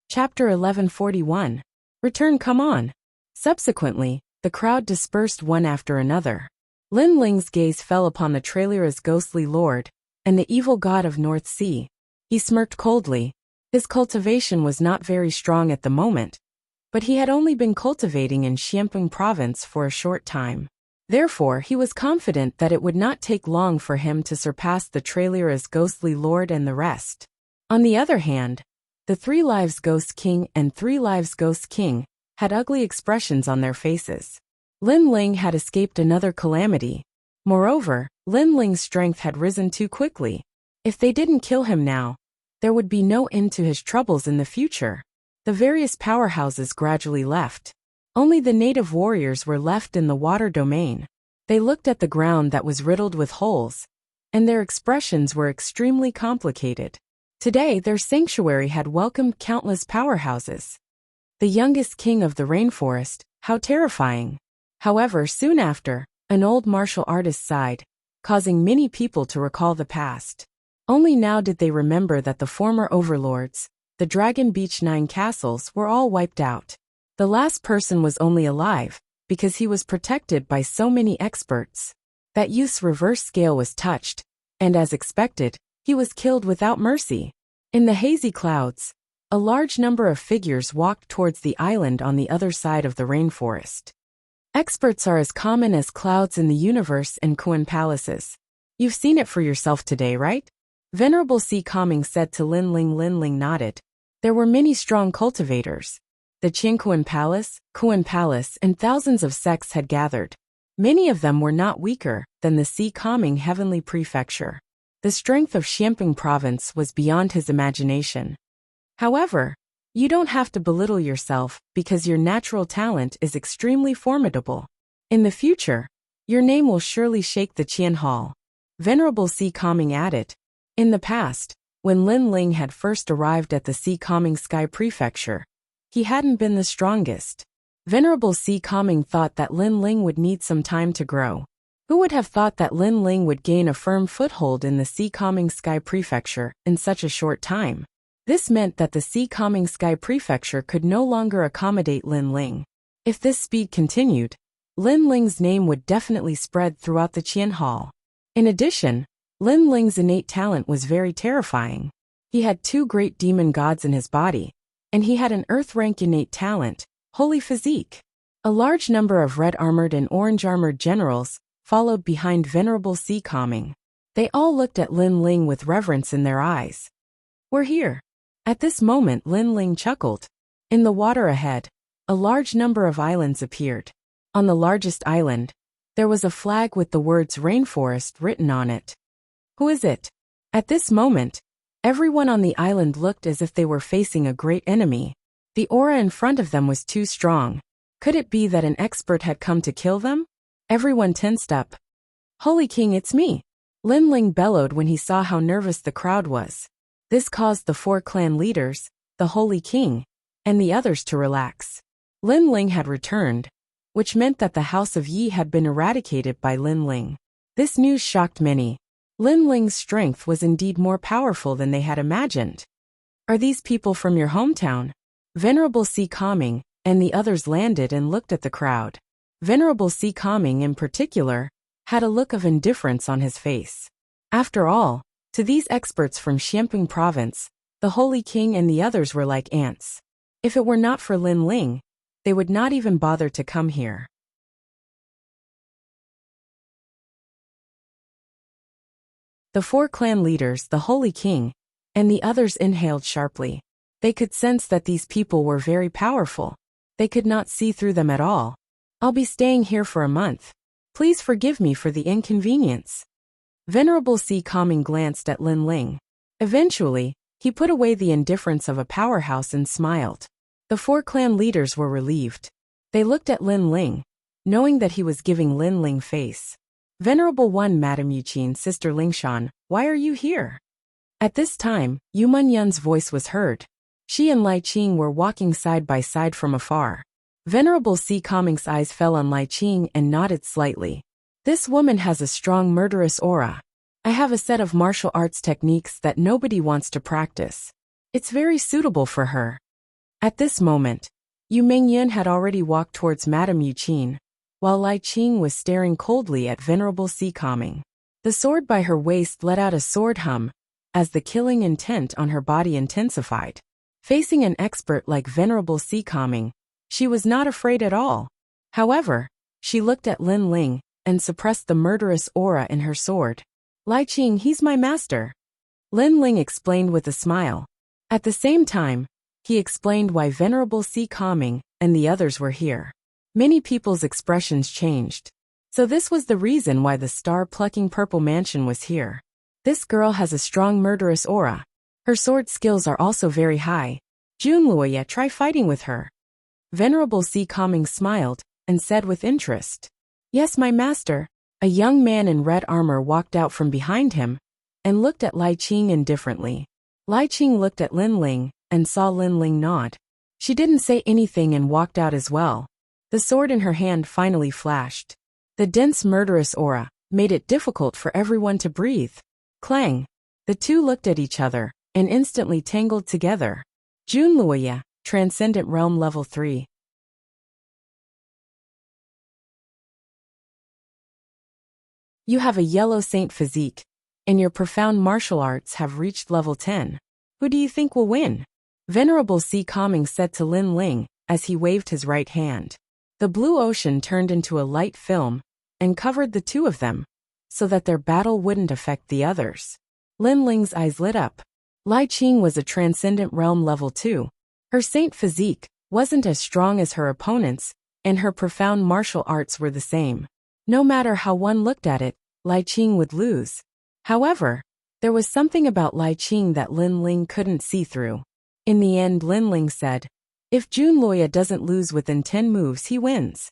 Chapter 1141. Return, come on. Subsequently, the crowd dispersed one after another. Lin Ling's gaze fell upon the Trailera's ghostly lord and the evil god of North Sea. He smirked coldly. His cultivation was not very strong at the moment, but he had only been cultivating in Xiamping province for a short time. Therefore, he was confident that it would not take long for him to surpass the Trailera's ghostly lord and the rest. On the other hand, the Three Lives Ghost King and Three Lives Ghost King had ugly expressions on their faces. Lin Ling had escaped another calamity. Moreover, Lin Ling's strength had risen too quickly. If they didn't kill him now, there would be no end to his troubles in the future. The various powerhouses gradually left. Only the native warriors were left in the water domain. They looked at the ground that was riddled with holes, and their expressions were extremely complicated. Today, their sanctuary had welcomed countless powerhouses. The youngest king of the rainforest, how terrifying. However, soon after, an old martial artist sighed, causing many people to recall the past. Only now did they remember that the former overlords, the Dragon Beach 9 castles, were all wiped out. The last person was only alive because he was protected by so many experts. That youth's reverse scale was touched, and as expected, he was killed without mercy. In the hazy clouds, a large number of figures walked towards the island on the other side of the rainforest. Experts are as common as clouds in the universe and Kuan palaces. You've seen it for yourself today, right? Venerable Si Kaming said to Lin Ling. Lin Ling nodded. There were many strong cultivators. The Qin Kuan Palace, and thousands of sects had gathered. Many of them were not weaker than the Si Kaming Heavenly Prefecture. The strength of Xiamping province was beyond his imagination. However, you don't have to belittle yourself because your natural talent is extremely formidable. In the future, your name will surely shake the Qian Hall. Venerable Si Kaming added. In the past, when Lin Ling had first arrived at the Si Kaming Sky Prefecture, he hadn't been the strongest. Venerable Si Kaming thought that Lin Ling would need some time to grow. Who would have thought that Lin Ling would gain a firm foothold in the Si Kaming Sky Prefecture in such a short time? This meant that the Si Kaming Sky Prefecture could no longer accommodate Lin Ling. If this speed continued, Lin Ling's name would definitely spread throughout the Qian Hall. In addition, Lin Ling's innate talent was very terrifying. He had 2 great demon gods in his body, and he had an earth-rank innate talent, holy physique. A large number of red-armored and orange-armored generals followed behind Venerable Si Kaming. They all looked at Lin Ling with reverence in their eyes. We're here. At this moment Lin Ling chuckled. In the water ahead, a large number of islands appeared. On the largest island, there was a flag with the words Rainforest written on it. Who is it? At this moment, everyone on the island looked as if they were facing a great enemy. The aura in front of them was too strong. Could it be that an expert had come to kill them? Everyone tensed up. Holy King, it's me! Lin Ling bellowed when he saw how nervous the crowd was. This caused the 4 clan leaders, the Holy King, and the others to relax. Lin Ling had returned, which meant that the House of Yi had been eradicated by Lin Ling. This news shocked many. Lin Ling's strength was indeed more powerful than they had imagined. Are these people from your hometown? Venerable Si Kaming and the others landed and looked at the crowd. Venerable Si Kaming in particular had a look of indifference on his face. After all, to these experts from Xiamping province, the Holy King and the others were like ants. If it were not for Lin Ling, they would not even bother to come here. The 4 clan leaders, the Holy King, and the others inhaled sharply. They could sense that these people were very powerful. They could not see through them at all. I'll be staying here for a month. Please forgive me for the inconvenience. Venerable Sea Calming glanced at Lin Ling. Eventually, he put away the indifference of a powerhouse and smiled. The 4 clan leaders were relieved. They looked at Lin Ling, knowing that he was giving Lin Ling face. Venerable One, Madam Yuqin, Sister Lingshan, why are you here? At this time, Yu Munyun's voice was heard. She and Lai Qing were walking side by side from afar. Venerable Sea Calming's eyes fell on Lai Qing and nodded slightly. This woman has a strong murderous aura. I have a set of martial arts techniques that nobody wants to practice. It's very suitable for her. At this moment, Yu Mingyun had already walked towards Madame Yuqin, while Lai Qing was staring coldly at Venerable Sea Calming. The sword by her waist let out a sword hum, as the killing intent on her body intensified. Facing an expert like Venerable Sea Calming, she was not afraid at all. However, she looked at Lin Ling and suppressed the murderous aura in her sword. Lai Qing, he's my master. Lin Ling explained with a smile. At the same time, he explained why Venerable Sea Calming and the others were here. Many people's expressions changed. So this was the reason why the star-plucking purple mansion was here. This girl has a strong murderous aura. Her sword skills are also very high. Junluoya, try fighting with her. Venerable Sea Calming smiled and said with interest. Yes, my master. A young man in red armor walked out from behind him and looked at Lai Qing indifferently. Lai Qing looked at Lin Ling and saw Lin Ling nod. She didn't say anything and walked out as well. The sword in her hand finally flashed. The dense murderous aura made it difficult for everyone to breathe. Clang! The two looked at each other and instantly tangled together. Junluoya, Transcendent Realm Level 3. You have a yellow saint physique, and your profound martial arts have reached level 10. Who do you think will win? Venerable Sea Calming said to Lin Ling as he waved his right hand. The blue ocean turned into a light film and covered the two of them, so that their battle wouldn't affect the others. Lin Ling's eyes lit up. Lai Qing was a Transcendent Realm Level 2. Her saint physique wasn't as strong as her opponent's, and her profound martial arts were the same. No matter how one looked at it, Lai Qing would lose. However, there was something about Lai Qing that Lin Ling couldn't see through. In the end, Lin Ling said, if Junluoya doesn't lose within 10 moves, he wins.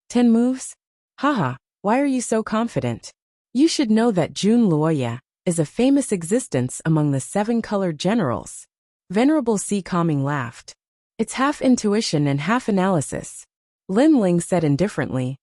10 moves? Haha, why are you so confident? You should know that Junluoya is a famous existence among the 7-colored generals. Venerable Sea Calming laughed. It's half intuition and half analysis. Lin Ling said indifferently.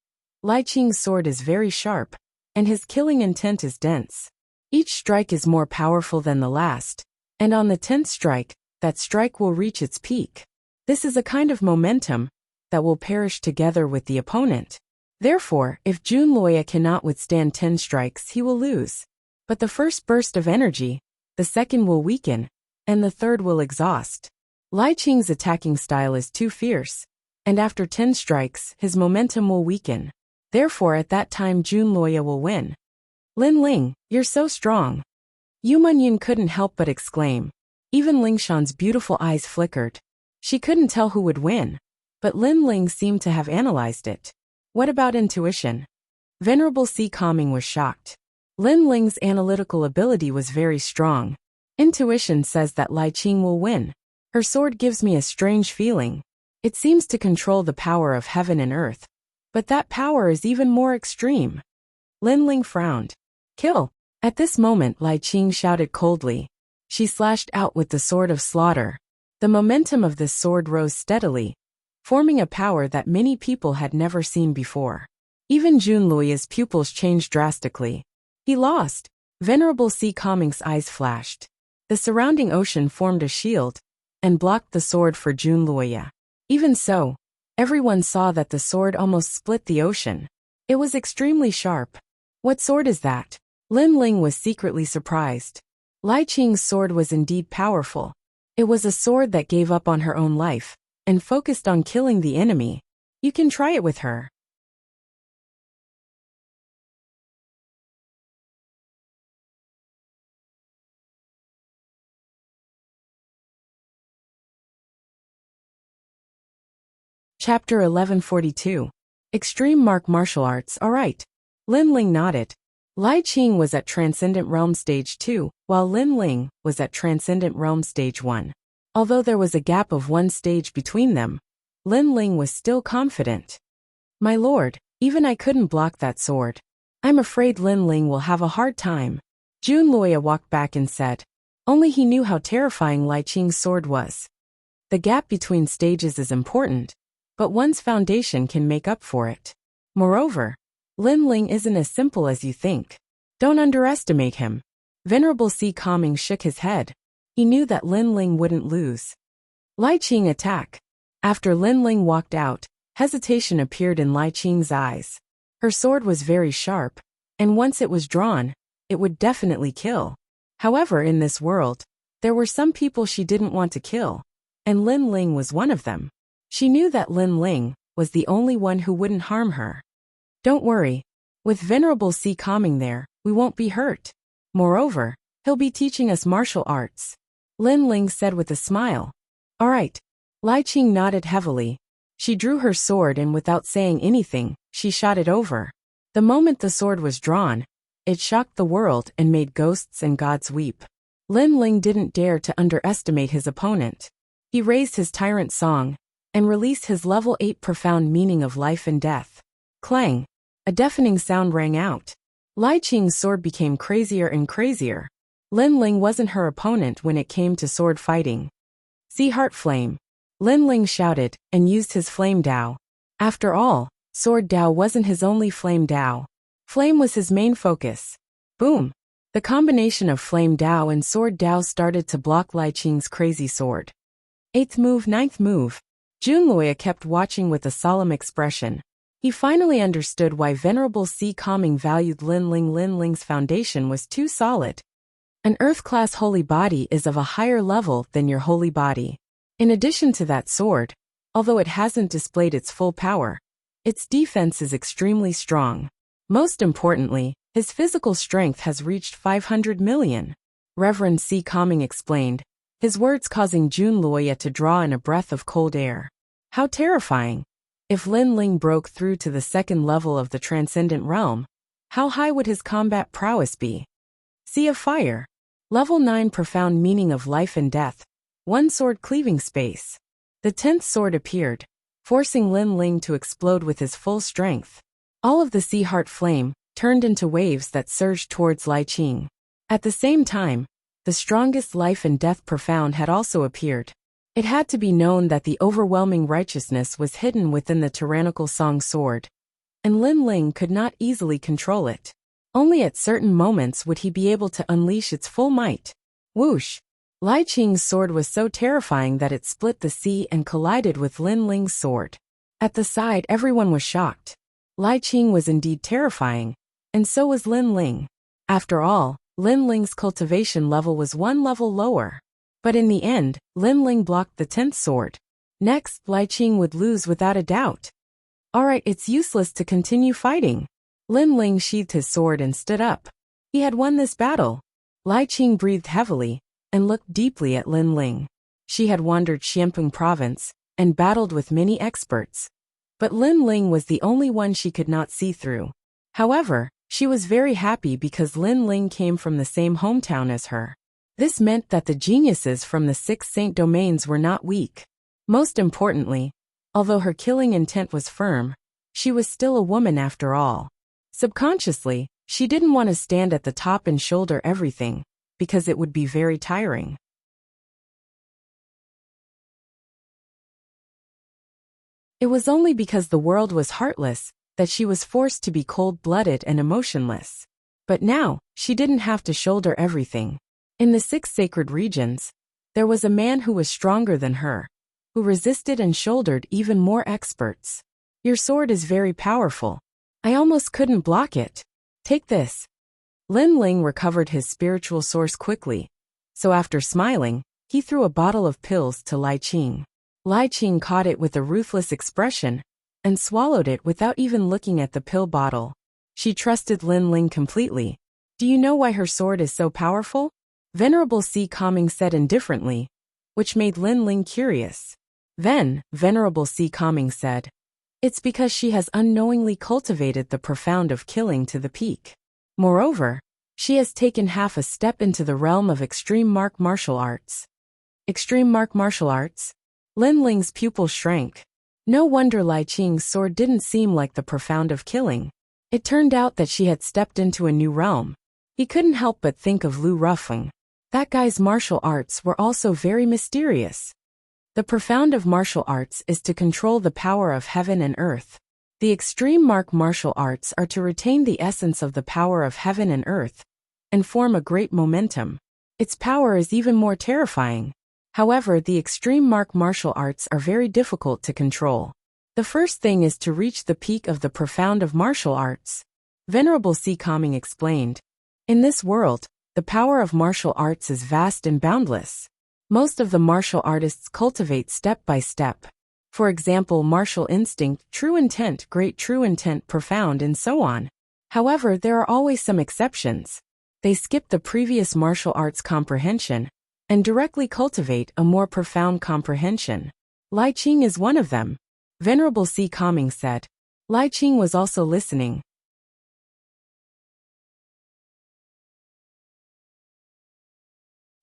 Lai Qing's sword is very sharp, and his killing intent is dense. Each strike is more powerful than the last, and on the 10th strike, that strike will reach its peak. This is a kind of momentum that will perish together with the opponent. Therefore, if Junluoya cannot withstand 10 strikes, he will lose. But the first burst of energy, the second will weaken, and the third will exhaust. Lai Qing's attacking style is too fierce, and after 10 strikes, his momentum will weaken. Therefore, at that time, Junluoya will win. Lin Ling, you're so strong. Yu Munyun couldn't help but exclaim. Even Lingshan's beautiful eyes flickered. She couldn't tell who would win, but Lin Ling seemed to have analyzed it. What about intuition? Venerable Sea Calming was shocked. Lin Ling's analytical ability was very strong. Intuition says that Lai Qing will win. Her sword gives me a strange feeling. It seems to control the power of heaven and earth. But that power is even more extreme. Lin Ling frowned. Kill! At this moment, Lai Qing shouted coldly. She slashed out with the sword of slaughter. The momentum of this sword rose steadily, forming a power that many people had never seen before. Even Junluoya's pupils changed drastically. He lost. Venerable Sea Calming's eyes flashed. The surrounding ocean formed a shield and blocked the sword for Junluoya. Even so, everyone saw that the sword almost split the ocean. It was extremely sharp. What sword is that? Lin Ling was secretly surprised. Lai Qing's sword was indeed powerful. It was a sword that gave up on her own life and focused on killing the enemy. You can try it with her. Chapter 1142. Extreme Martial Arts. Alright. Lin Ling nodded. Lai Qing was at Transcendent Realm Stage 2, while Lin Ling was at Transcendent Realm Stage 1. Although there was a gap of one stage between them, Lin Ling was still confident. My lord, even I couldn't block that sword. I'm afraid Lin Ling will have a hard time. Jun Luoya walked back and said. Only he knew how terrifying Lai Qing's sword was. The gap between stages is important, but one's foundation can make up for it. Moreover, Lin Ling isn't as simple as you think. Don't underestimate him. Venerable Si Kongming shook his head. He knew that Lin Ling wouldn't lose. Lai Qing attack. After Lin Ling walked out, hesitation appeared in Lai Qing's eyes. Her sword was very sharp, and once it was drawn, it would definitely kill. However, in this world, there were some people she didn't want to kill, and Lin Ling was one of them. She knew that Lin Ling was the only one who wouldn't harm her. Don't worry. With Venerable Si Kongming there, we won't be hurt. Moreover, he'll be teaching us martial arts. Lin Ling said with a smile. Alright. Lai Qing nodded heavily. She drew her sword and without saying anything, she shot it over. The moment the sword was drawn, it shocked the world and made ghosts and gods weep. Lin Ling didn't dare to underestimate his opponent. He raised his tyrant song and released his level 8 profound meaning of life and death. Clang! A deafening sound rang out. Lai Qing's sword became crazier and crazier. Lin Ling wasn't her opponent when it came to sword fighting. See Heart Flame. Lin Ling shouted and used his Flame Dao. After all, Sword Dao wasn't his only Flame Dao. Flame was his main focus. Boom! The combination of Flame Dao and Sword Dao started to block Lai Qing's crazy sword. 8th move, 9th move. Jun Luoya kept watching with a solemn expression. He finally understood why Venerable Si Kongming valued Lin Ling. Lin Ling's foundation was too solid. An Earth-class holy body is of a higher level than your holy body. In addition to that sword, although it hasn't displayed its full power, its defense is extremely strong. Most importantly, his physical strength has reached 500 million. Reverend Si Kongming explained, his words causing Jun Luoya to draw in a breath of cold air. How terrifying! If Lin Ling broke through to the second level of the Transcendent Realm, how high would his combat prowess be? Sea of Fire. Level 9 profound meaning of life and death. One sword cleaving space. The 10th sword appeared, forcing Lin Ling to explode with his full strength. All of the Sea Heart Flame turned into waves that surged towards Lai Qing. At the same time, the strongest life and death profound had also appeared. It had to be known that the overwhelming righteousness was hidden within the tyrannical Song Sword, and Lin Ling could not easily control it. Only at certain moments would he be able to unleash its full might. Whoosh! Lai Qing's sword was so terrifying that it split the sea and collided with Lin Ling's sword. At the side, everyone was shocked. Lai Qing was indeed terrifying, and so was Lin Ling. After all, Lin Ling's cultivation level was one level lower. But in the end, Lin Ling blocked the 10th sword. Next, Lai Qing would lose without a doubt. Alright, it's useless to continue fighting. Lin Ling sheathed his sword and stood up. He had won this battle. Lai Qing breathed heavily and looked deeply at Lin Ling. She had wandered Xianpeng province and battled with many experts. But Lin Ling was the only one she could not see through. However, she was very happy because Lin Ling came from the same hometown as her. This meant that the geniuses from the 6 Saint domains were not weak. Most importantly, although her killing intent was firm, she was still a woman after all. Subconsciously, she didn't want to stand at the top and shoulder everything, because it would be very tiring. It was only because the world was heartless that she was forced to be cold-blooded and emotionless. But now, she didn't have to shoulder everything. In the 6 sacred regions, there was a man who was stronger than her, who resisted and shouldered even more experts. Your sword is very powerful. I almost couldn't block it. Take this. Lin Ling recovered his spiritual source quickly, so after smiling, he threw a bottle of pills to Lai Qing. Lai Qing caught it with a ruthless expression and swallowed it without even looking at the pill bottle. She trusted Lin Ling completely. Do you know why her sword is so powerful? Venerable Si Kongming said indifferently, which made Lin Ling curious. Then, Venerable Sea Calming said, "It's because she has unknowingly cultivated the profound of killing to the peak. Moreover, she has taken half a step into the realm of extreme martial arts." Extreme martial arts? Lin Ling's pupil shrank. No wonder Lai Qing's sword didn't seem like the profound of killing. It turned out that she had stepped into a new realm. He couldn't help but think of Lu Rufeng. That guy's martial arts were also very mysterious. The profound of martial arts is to control the power of heaven and earth. The extreme martial arts are to retain the essence of the power of heaven and earth and form a great momentum. Its power is even more terrifying. However, the extreme martial arts are very difficult to control. The first thing is to reach the peak of the profound of martial arts. Venerable Sea Calming explained. In this world, the power of martial arts is vast and boundless. Most of the martial artists cultivate step by step. For example, martial instinct, true intent, great true intent, profound, and so on. However, there are always some exceptions. They skip the previous martial arts comprehension and directly cultivate a more profound comprehension. Lai Qing is one of them. Venerable Sea Calming said. Lai Qing was also listening.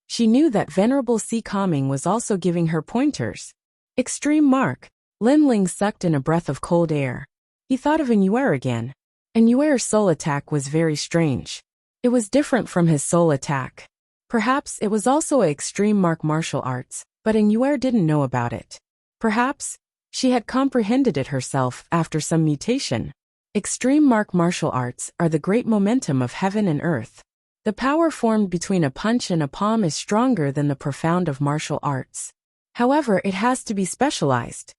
She knew that Venerable Sea Calming was also giving her pointers. Extreme mark. Lin Ling sucked in a breath of cold air. He thought of Enyuer again. Enyuer's soul attack was very strange. It was different from his soul attack. Perhaps it was also an extreme martial arts, but Enyuer didn't know about it. Perhaps she had comprehended it herself after some mutation. Extreme martial arts are the great momentum of heaven and earth. The power formed between a punch and a palm is stronger than the profound of martial arts. However, it has to be specialized.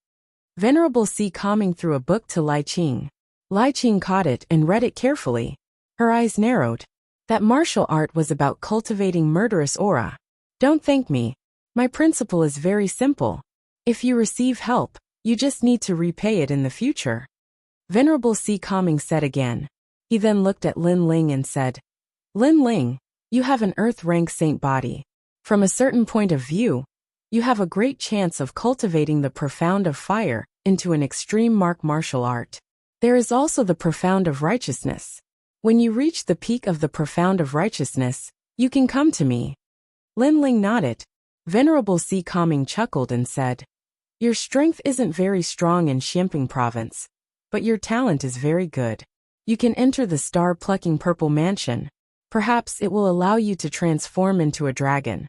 Venerable Sea Calming threw a book to Lai Qing. Lai Qing caught it and read it carefully. Her eyes narrowed. That martial art was about cultivating murderous aura. Don't thank me. My principle is very simple. If you receive help, you just need to repay it in the future. Venerable Sea Calming said again. He then looked at Lin Ling and said, Lin Ling, you have an earth-rank saint body. From a certain point of view, you have a great chance of cultivating the profound of fire into an extreme martial art. There is also the profound of righteousness. When you reach the peak of the profound of righteousness, you can come to me. Lin Ling nodded. Venerable Sea Calming chuckled and said, Your strength isn't very strong in Xianping province, but your talent is very good. You can enter the star-plucking purple mansion. Perhaps it will allow you to transform into a dragon.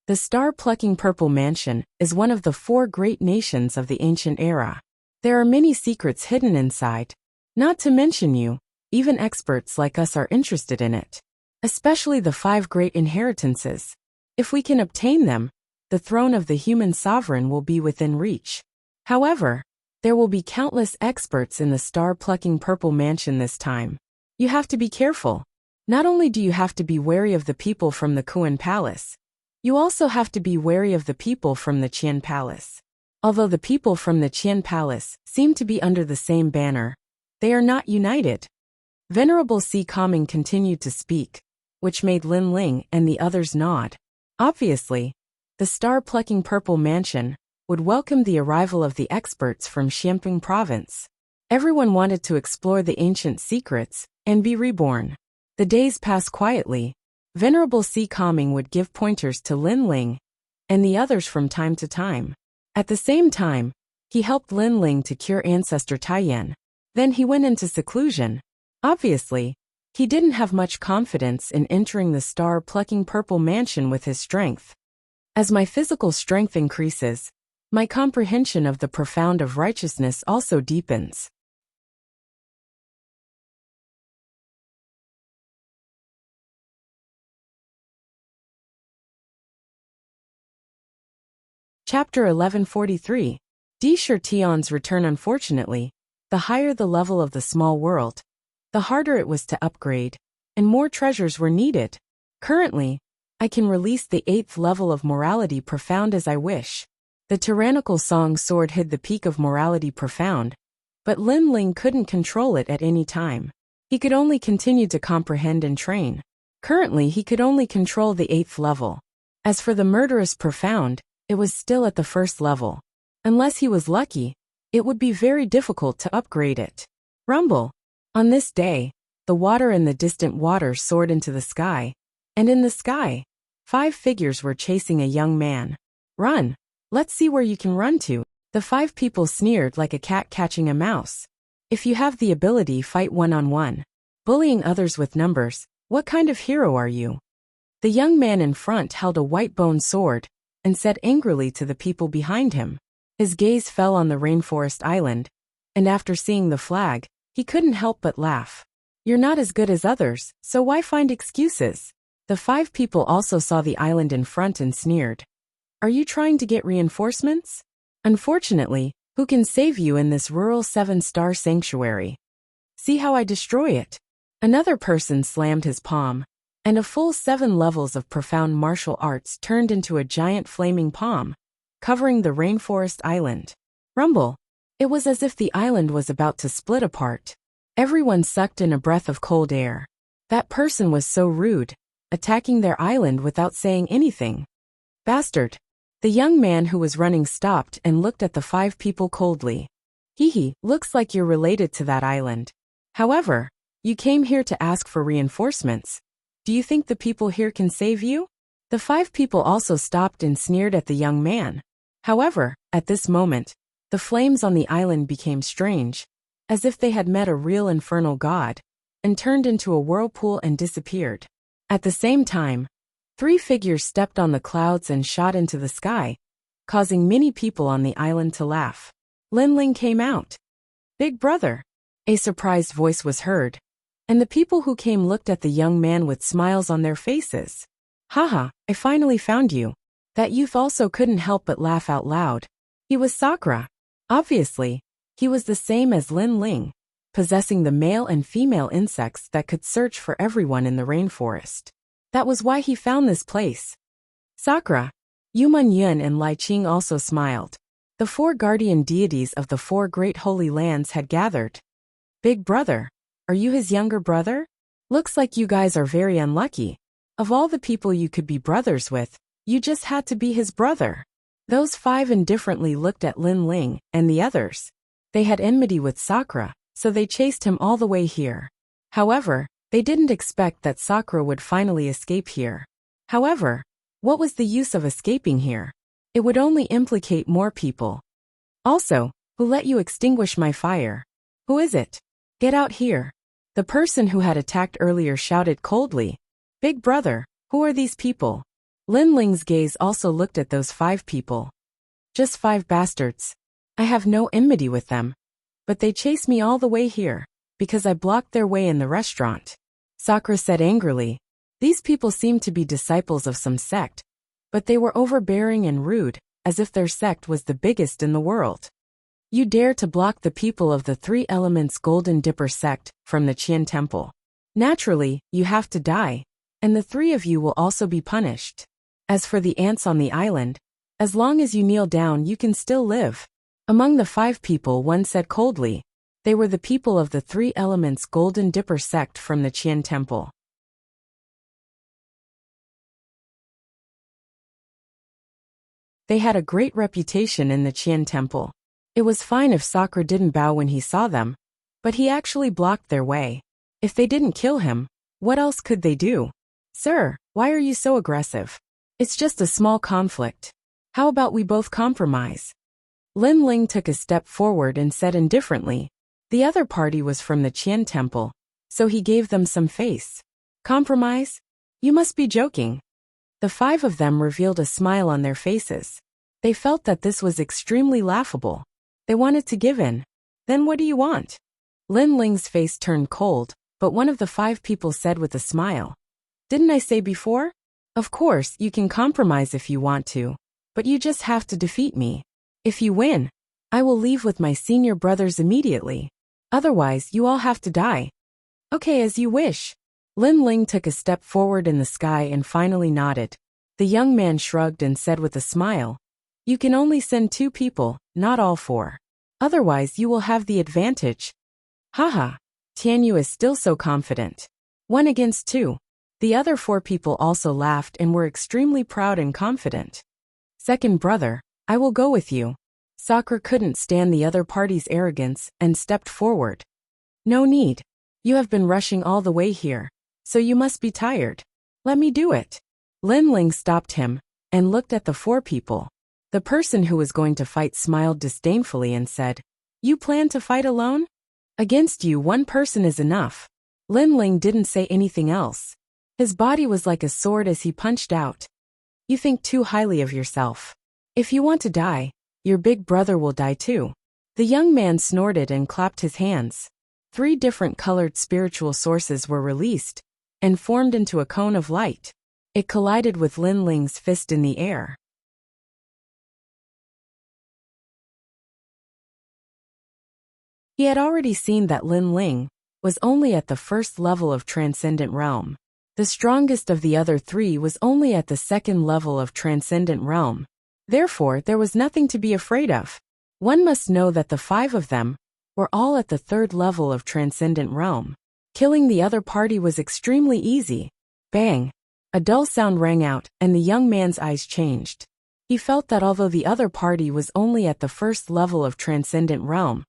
The star-plucking purple mansion is one of the 4 great nations of the ancient era. There are many secrets hidden inside. Not to mention you, even experts like us are interested in it. Especially the 5 great inheritances. If we can obtain them, the throne of the human sovereign will be within reach. However, there will be countless experts in the star-plucking purple mansion this time. You have to be careful. Not only do you have to be wary of the people from the Kuan Palace, you also have to be wary of the people from the Qian Palace. Although the people from the Qian Palace seem to be under the same banner, they are not united. Venerable Sea Calming continued to speak, which made Lin Ling and the others nod. Obviously, the star-plucking purple mansion would welcome the arrival of the experts from Xianping province. Everyone wanted to explore the ancient secrets and be reborn. The days passed quietly. Venerable Sea Calming would give pointers to Lin Ling and the others from time to time. At the same time, he helped Lin Ling to cure ancestor Taiyan. Then he went into seclusion. Obviously, he didn't have much confidence in entering the star-plucking purple mansion with his strength. As my physical strength increases, my comprehension of the profound of righteousness also deepens. Chapter 1143. Di Shirtion's return. Unfortunately, the higher the level of the small world, the harder it was to upgrade, and more treasures were needed. Currently, I can release the 8th level of morality profound as I wish. The tyrannical song sword hid the peak of morality profound, but Lin Ling couldn't control it at any time. He could only continue to comprehend and train. Currently, he could only control the 8th level. As for the murderous profound, it was still at the 1st level. Unless he was lucky, it would be very difficult to upgrade it. Rumble. On this day, the water in the distant waters soared into the sky, and in the sky, 5 figures were chasing a young man. Run! Let's see where you can run to. The 5 people sneered like a cat catching a mouse. If you have the ability, fight one-on-one. Bullying others with numbers, what kind of hero are you? The young man in front held a white bone sword and said angrily to the people behind him. His gaze fell on the rainforest island, and after seeing the flag, he couldn't help but laugh. You're not as good as others, so why find excuses? The 5 people also saw the island in front and sneered. Are you trying to get reinforcements? Unfortunately, who can save you in this rural 7-star sanctuary? See how I destroy it. Another person slammed his palm, and a full 7 levels of profound martial arts turned into a giant flaming palm, covering the rainforest island. Rumble. It was as if the island was about to split apart. Everyone sucked in a breath of cold air. That person was so rude, attacking their island without saying anything. Bastard. The young man who was running stopped and looked at the 5 people coldly. Hee, looks like you're related to that island. However, you came here to ask for reinforcements. Do you think the people here can save you? The 5 people also stopped and sneered at the young man. However, at this moment, the flames on the island became strange, as if they had met a real infernal god, and turned into a whirlpool and disappeared. At the same time, 3 figures stepped on the clouds and shot into the sky, causing many people on the island to laugh. Lin Ling came out. Big brother. A surprised voice was heard, and the people who came looked at the young man with smiles on their faces. Haha, I finally found you. That youth also couldn't help but laugh out loud. He was Sakura. Obviously, he was the same as Lin Ling, possessing the male and female insects that could search for everyone in the rainforest. That was why he found this place. Sakura. Yuman Yun and Lai Qing also smiled. The 4 guardian deities of the 4 great holy lands had gathered. Big brother. Are you his younger brother? Looks like you guys are very unlucky. Of all the people you could be brothers with, you just had to be his brother. Those 5 indifferently looked at Lin Ling and the others. They had enmity with Sakura, so they chased him all the way here. However, they didn't expect that Sakura would finally escape here. However, what was the use of escaping here? It would only implicate more people. Also, who let you extinguish my fire? Who is it? Get out here. The person who had attacked earlier shouted coldly. Big brother, who are these people? Lin Ling's gaze also looked at those 5 people. Just 5 bastards. I have no enmity with them. But they chased me all the way here, because I blocked their way in the restaurant. Sakura said angrily. These people seemed to be disciples of some sect, but they were overbearing and rude, as if their sect was the biggest in the world. You dare to block the people of the 3 Elements Golden Dipper sect from the Qian Temple. Naturally, you have to die, and the 3 of you will also be punished. As for the ants on the island, as long as you kneel down you can still live. Among the 5 people, one said coldly. They were the people of the 3 Elements Golden Dipper sect from the Qian Temple. They had a great reputation in the Qian Temple. It was fine if Sakura didn't bow when he saw them, but he actually blocked their way. If they didn't kill him, what else could they do? Sir, why are you so aggressive? It's just a small conflict. How about we both compromise? Lin Ling took a step forward and said indifferently. The other party was from the Qian Temple, so he gave them some face. Compromise? You must be joking. The 5 of them revealed a smile on their faces. They felt that this was extremely laughable. They wanted to give in. Then what do you want? Lin Ling's face turned cold, but one of the 5 people said with a smile. Didn't I say before? Of course, you can compromise if you want to, but you just have to defeat me. If you win, I will leave with my senior brothers immediately. Otherwise, you all have to die. Okay, as you wish. Lin Ling took a step forward in the sky and finally nodded. The young man shrugged and said with a smile, You can only send 2 people, not all 4. Otherwise, you will have the advantage. Haha, Tianyu is still so confident. 1 against 2. The other 4 people also laughed and were extremely proud and confident. Second brother, I will go with you. Sakura couldn't stand the other party's arrogance and stepped forward. No need. You have been rushing all the way here, so you must be tired. Let me do it. Lin Ling stopped him and looked at the four people. The person who was going to fight smiled disdainfully and said, You plan to fight alone? Against you, one person is enough. Lin Ling didn't say anything else. His body was like a sword as he punched out. You think too highly of yourself. If you want to die, your big brother will die too. The young man snorted and clapped his hands. 3 different colored spiritual sources were released and formed into a cone of light. It collided with Lin Ling's fist in the air. He had already seen that Lin Ling was only at the first level of Transcendent Realm. The strongest of the other 3 was only at the second level of Transcendent Realm. Therefore, there was nothing to be afraid of. One must know that the 5 of them were all at the 3rd level of Transcendent Realm. Killing the other party was extremely easy. Bang! A dull sound rang out, and the young man's eyes changed. He felt that although the other party was only at the 1st level of Transcendent Realm,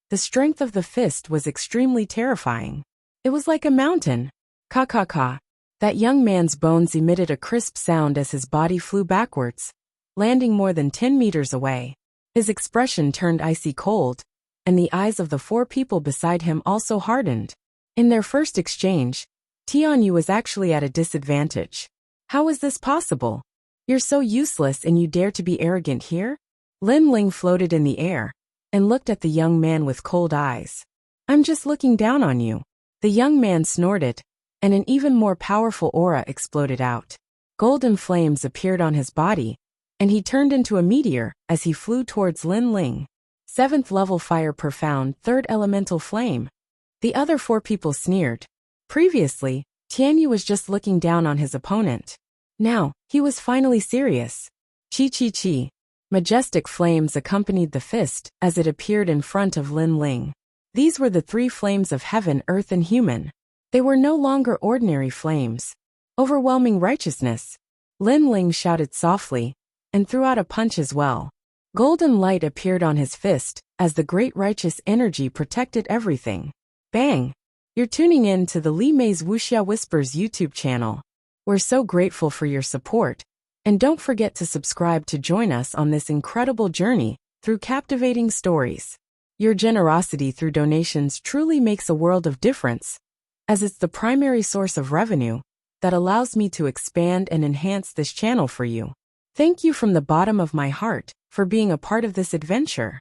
the strength of the fist was extremely terrifying. It was like a mountain. Ka. That young man's bones emitted a crisp sound as his body flew backwards, landing more than 10 meters away. His expression turned icy cold, and the eyes of the 4 people beside him also hardened. In their first exchange, Tianyu was actually at a disadvantage. How is this possible? You're so useless and you dare to be arrogant here? Lin Ling floated in the air and looked at the young man with cold eyes. I'm just looking down on you. The young man snorted, and an even more powerful aura exploded out. Golden flames appeared on his body, and he turned into a meteor as he flew towards Lin Ling. 7th level fire profound, 3rd elemental flame. The other 4 people sneered. Previously, Tianyu was just looking down on his opponent. Now, he was finally serious. Chi. Majestic flames accompanied the fist as it appeared in front of Lin Ling. These were the 3 flames of heaven, earth, and human. They were no longer ordinary flames. Overwhelming righteousness. Lin Ling shouted softly and threw out a punch as well. Golden light appeared on his fist as the great righteous energy protected everything. Bang! You're tuning in to the Li Mei's Wuxia Whispers YouTube channel. We're so grateful for your support. And don't forget to subscribe to join us on this incredible journey through captivating stories. Your generosity through donations truly makes a world of difference, as it's the primary source of revenue that allows me to expand and enhance this channel for you. Thank you from the bottom of my heart for being a part of this adventure.